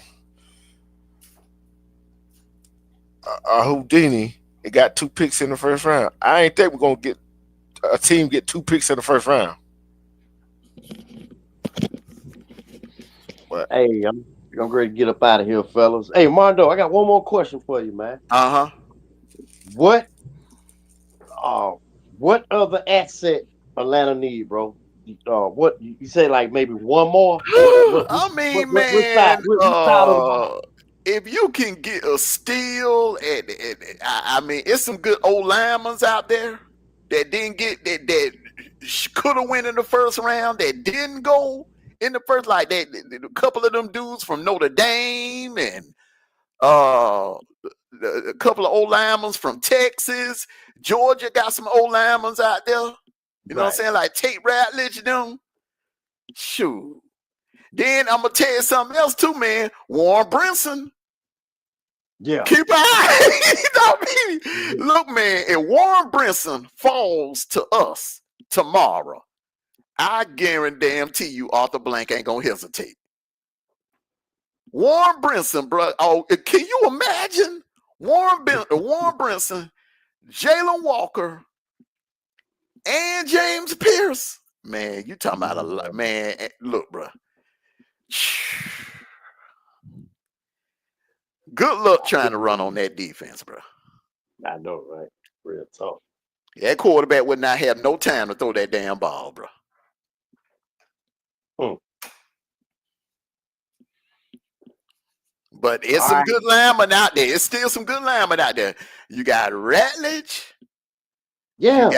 Houdini. It got two picks in the first round. I ain't think we're gonna get a team get two picks in the first round. But I'm ready to get up out of here, fellas. Hey, Mondo, I got one more question for you, man. Uh huh. What uh what other asset Atlanta need, bro? What you say like maybe one more? I mean, What side man, what side of the ball? if you can get a steal, I mean, it's some good old linemen out there that didn't get that could have went in the first round that didn't go in the first, like that. A couple of them dudes from Notre Dame and uh, a couple of old linemen from Texas, Georgia got some old linemen out there. You know what I'm Right. saying? Like Tate Ratledge, them. Shoot. Then I'm gonna tell you something else too, man. Warren Brinson, Yeah. keep an eye. You know what I mean? Look, man, if Warren Brinson falls to us tomorrow, I guarantee you Arthur Blank ain't gonna hesitate. Warren Brinson, bro. Oh, can you imagine Warren Brinson, Jalen Walker, and James Pierce? Man, you talking about a lot, man. Look, bro. Good luck trying to run on that defense, bro. I know, right? Real talk. That quarterback would not have no time to throw that damn ball, bro. Hmm. But it's All some right. good linemen out there. It's still some good linemen out there. You got Ratledge. You Yeah.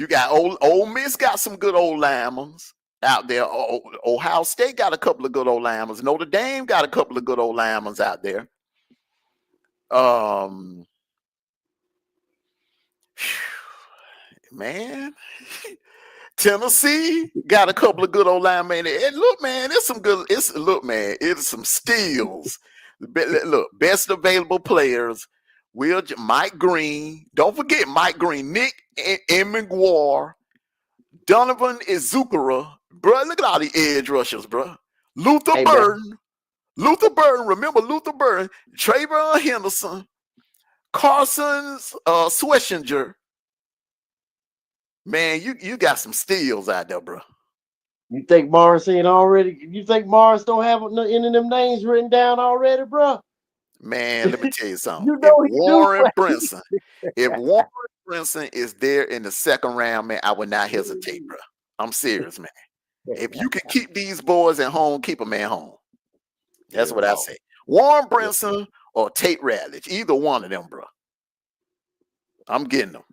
got Ole Miss got some good old linemen out there. Ohio State got a couple of good old linemen. Notre Dame got a couple of good old linemen out there. Um, man. Tennessee got a couple of good old linemen. And look, man, it's some steals. Look, best available players. Mike Green. Don't forget Mike Green, Nick McGuire, Donovan Izukara. Bro, look at all the edge rushers, bro. Luther Hey man. Burden. Luther Burden. Remember Luther Burden. Trayvon Henderson. Carson's Sweshinger. Man, you got some steals out there, bro. You think Morris ain't already? You think Morris don't have any of them names written down already, bro? Man, let me tell you something. You know he do. If Warren Brinson is there in the second round, man, I would not hesitate, bro. I'm serious, man. If you can keep these boys at home, keep them at home. That's Real what I talk. say. Warren Real talk. Brinson or Tate Ratledge, either one of them, bro. I'm getting them.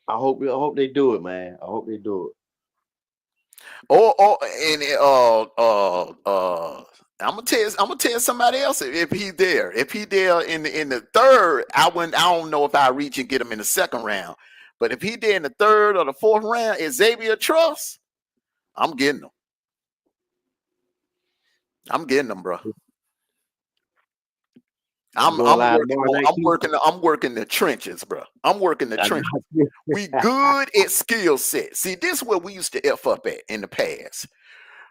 I hope they do it, man. I hope they do it. Or and I'm gonna tell somebody else if he's there. If he there in the third, I don't know if I reach and get him in the second round. But if he there in the third or the fourth round, Xavier Truss, I'm getting him. I'm getting him, bro. You going live Working tomorrow more. night too? I'm working the trenches, bro. I'm working the I trenches. know. We good at skill set. See, this is where we used to F up at in the past.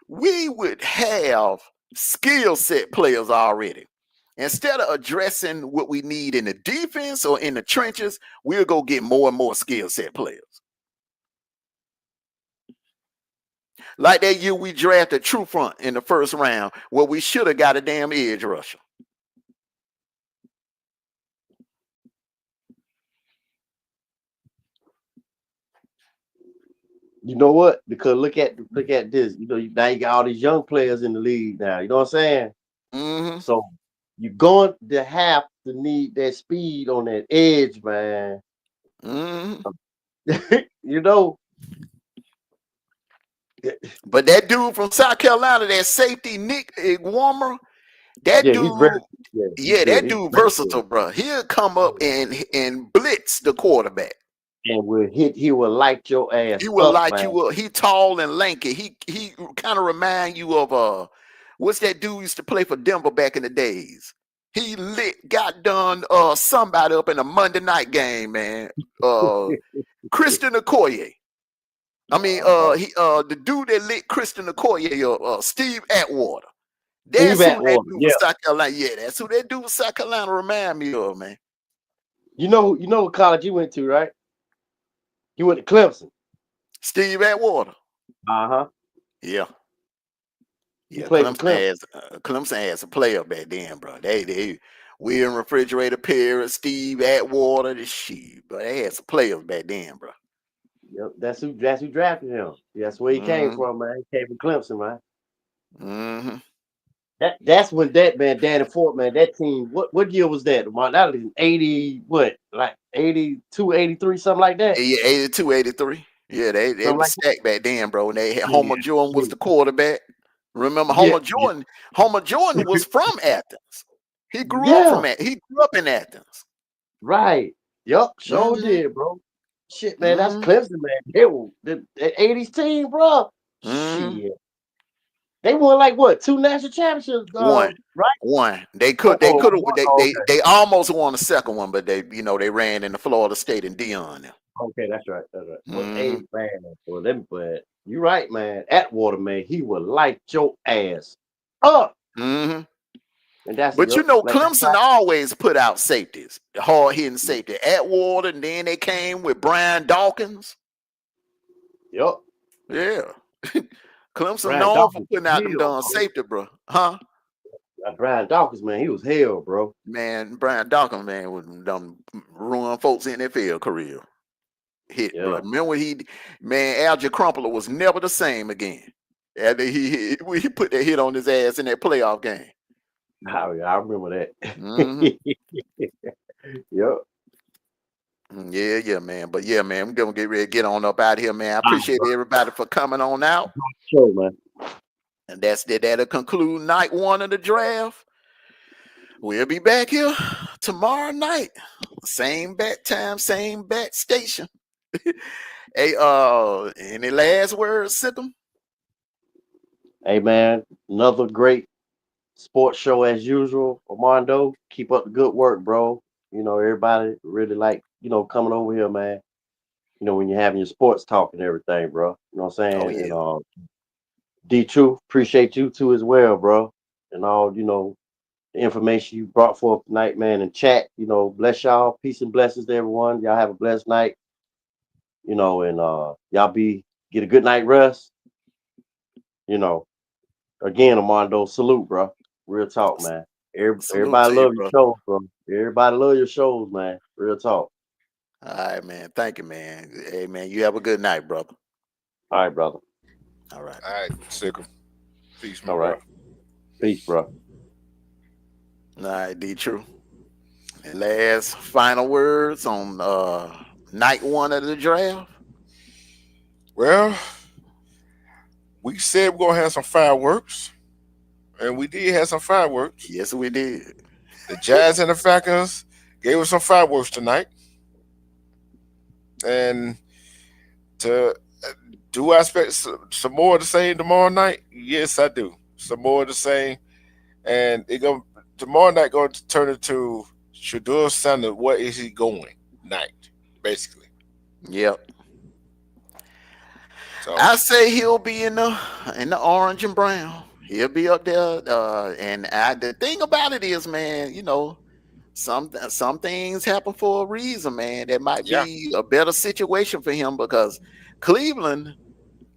We would have skill set players already. Instead of addressing what we need in the defense or in the trenches, we'll go get more and more skill set players. Like that year we drafted True Front in the first round, where we should have got a damn edge rusher. You know what? Because look at this. You know, now you got all these young players in the league now. You know what I'm saying? Mm-hmm. So you're going to have to need that speed on that edge, man. Mm-hmm. You know, But that dude from South Carolina, that safety Nick Warmer, that yeah, he's very dude, yeah, he's yeah, good. that He's dude very good. versatile, bro. He'll come up and blitz the quarterback. And he will light your He ass will up, light man. you up. He tall and lanky. He kind of remind you of what's that dude used to play for Denver back in the days? He got done somebody up in a Monday night game, man. Uh Christian Okoye. I mean, Uh-huh. the dude that lit Christian Okoye, Steve Atwater. Steve That's who that Atwater, dude yeah. was South Carolina. Yeah, that's who that dude was South Carolina remind me of, man. You know what college you went to, right? You went to Clemson. Steve Atwater. Uh-huh. Yeah. He Yeah, played for Clemson. Clemson has a player back then, bro. They we in refrigerator period, Steve Atwater, the shit, but they had some players back then, bro. Yep, that's who drafted him. That's where he came Mm-hmm. from, man. He came from Clemson, man. Mm-hmm. That's when that man, Danny Fort, man, that team, what year was that? Man, that was in 80, what, like 82, 83, something like that? Yeah, 82, 83. Yeah, they Something was like that. stacked back then, bro. And they had Yeah, Homer Jordan yeah, was the quarterback. Remember yeah, yeah, Homer Jordan was from Athens. yeah, He grew up in Athens. right. Yup, sure Mm-hmm. did, bro. Shit, man, that's Mm-hmm. Clemson, man. They were the 80s team, bro. Mm-hmm. Shit. They won like what, two national championships, One. right? One. Oh, They could have one. Oh, okay. they almost won the second one, but they ran in the Florida State and Dion. Okay, that's right. That's right. Well, Mm-hmm. hey, man, well, them, but you're right, man. Atwater, man, he will light your ass up. Mm-hmm. And that's But yup. Like that's Clemson right. always put out safeties, hard hitting safety. Atwater, and then they came with Brian Dawkins. Yup. Yeah. Clemson Brian known for Dawkins putting was out them hell, darn bro. safety, bro. Huh? Brian Dawkins, man, he was hell, bro. Man, Brian Dawkins, man, was done ruin folks in their field career. Hit, bro. Yeah. Remember when Algie Crumpler was never the same again. After he put that hit on his ass in that playoff game. I remember that. Hmm. Yup. Yeah, yeah, man. But yeah, man, we're gonna get ready to get on up out of here, man. I All right, appreciate bro. everybody for coming on out. Show, man. And that'll conclude night one of the draft. We'll be back here tomorrow night. Same bat time, same bat station. Hey, any last words, Sikkim? Hey, man, another great sports show as usual. Armondo, keep up the good work, bro. You know, everybody really like, coming over here, man. You know, when you're having your sports talk and everything, bro. You know what I'm Oh saying? And yeah. D Truth, appreciate you too as well, bro. And all, the information you brought forth tonight, man, and chat. Bless y'all. Peace and blessings to everyone. Y'all have a blessed night, and y'all get a good night rest. You know, again, Armando, salute, bro. Real talk, man. Salute Everybody to you, love your bro. shows, bro. Everybody love your shows, man. Real talk. All right, man. Thank you, man. Hey, man, you have a good night, brother. All right, brother. All right. All right, sick 'em. Peace, my All right. bro. Peace, bro. All right, D True. And last final words on night one of the draft. Well, We said we're gonna have some fireworks, and we did have some fireworks. Yes, we did. The Jazz and the Falcons gave us some fireworks tonight, and to do I expect some more of the same tomorrow night? Yes, I do. Some more of the same, and it going tomorrow night going to turn into Shadur Sanders. What is he going night, basically? Yep. So I say he'll be in the orange and brown. He'll be up there. The thing about it is, man, some things happen for a reason, man. There might yeah, be a better situation for him because Cleveland,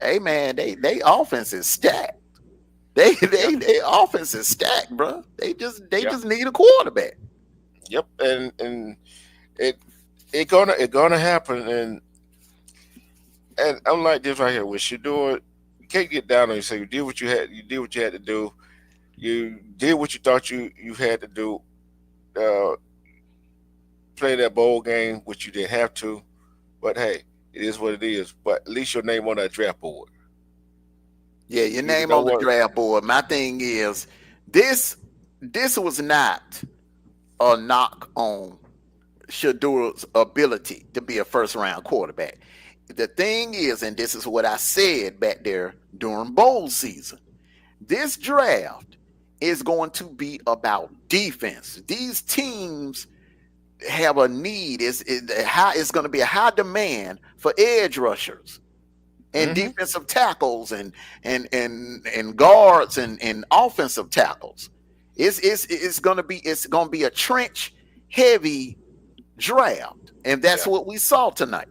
hey man, they offense is stacked. They yeah, they they offense is stacked, bro. They yeah, just need a quarterback. yep, and it it gonna happen, and I'm like this right here. With Shadur, you can't get down on yourself. You did what you had to do. You did what you thought you had to do. Uh, Play that bowl game, which you didn't have to. But hey, it is what it is. But at least your name on that draft board. Yeah, your You name know on the what? draft board. My thing is this this was not a knock on Shadur's ability to be a first round quarterback. The thing is, and this is what I said back there during bowl season, this draft is going to be about defense. These teams have a need. It's going to be a high demand for edge rushers and Mm-hmm. defensive tackles and guards and offensive tackles. It's gonna be a trench heavy draft, and that's Yeah. what we saw tonight.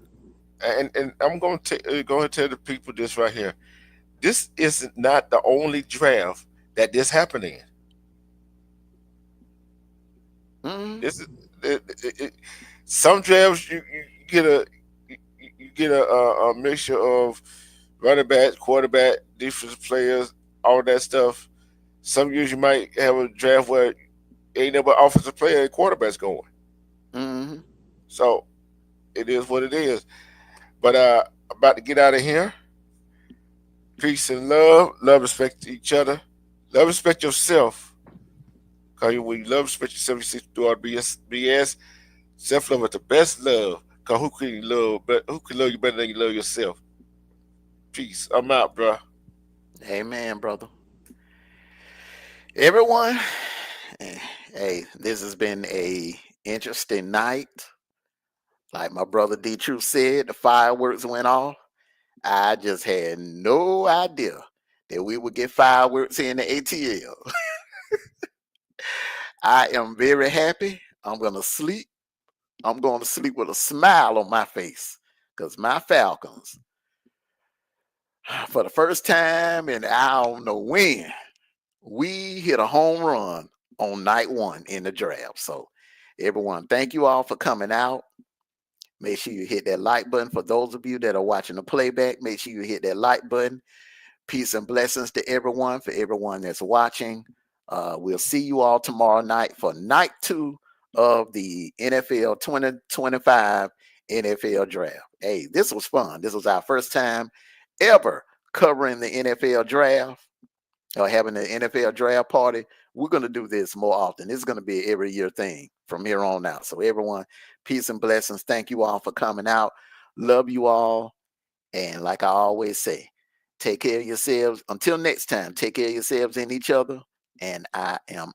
And I'm going to tell the people this right here. This is not the only draft that this happened in. Mhm. This is some drafts you get you get a mixture of running back, quarterback, defensive players, all that stuff. Some years you might have a draft where ain't no but offensive player and quarterbacks going. Mhm. So it is what it is. But about to get out of here. Peace and love. Love, respect each other. Love, respect yourself. Cause when you love, respect yourself, you see through all BS. Self love is the best love. Cause who can you love? But who can love you better than you love yourself? Peace. I'm out, bro. Amen, brother. Everyone, eh, hey, this has been a interesting night. Like my brother D True said, the fireworks went off. I just had no idea that we would get fireworks in the ATL. I am very happy. I'm gonna sleep. I'm going to sleep with a smile on my face because my Falcons, for the first time in I don't know when, we hit a home run on night one in the draft. So, everyone, thank you all for coming out. Make sure you hit that like button. For those of you that are watching the playback, make sure you hit that like button. Peace and blessings to everyone, for everyone that's watching. We'll see you all tomorrow night for night two of the NFL 2025 NFL draft. Hey, this was fun. This was our first time ever covering the NFL draft or having the NFL draft party. We're going to do this more often. This is going to be an every year thing from here on out. So, everyone, peace and blessings. Thank you all for coming out. Love you all. And like I always say, take care of yourselves. Until next time, take care of yourselves and each other. And I am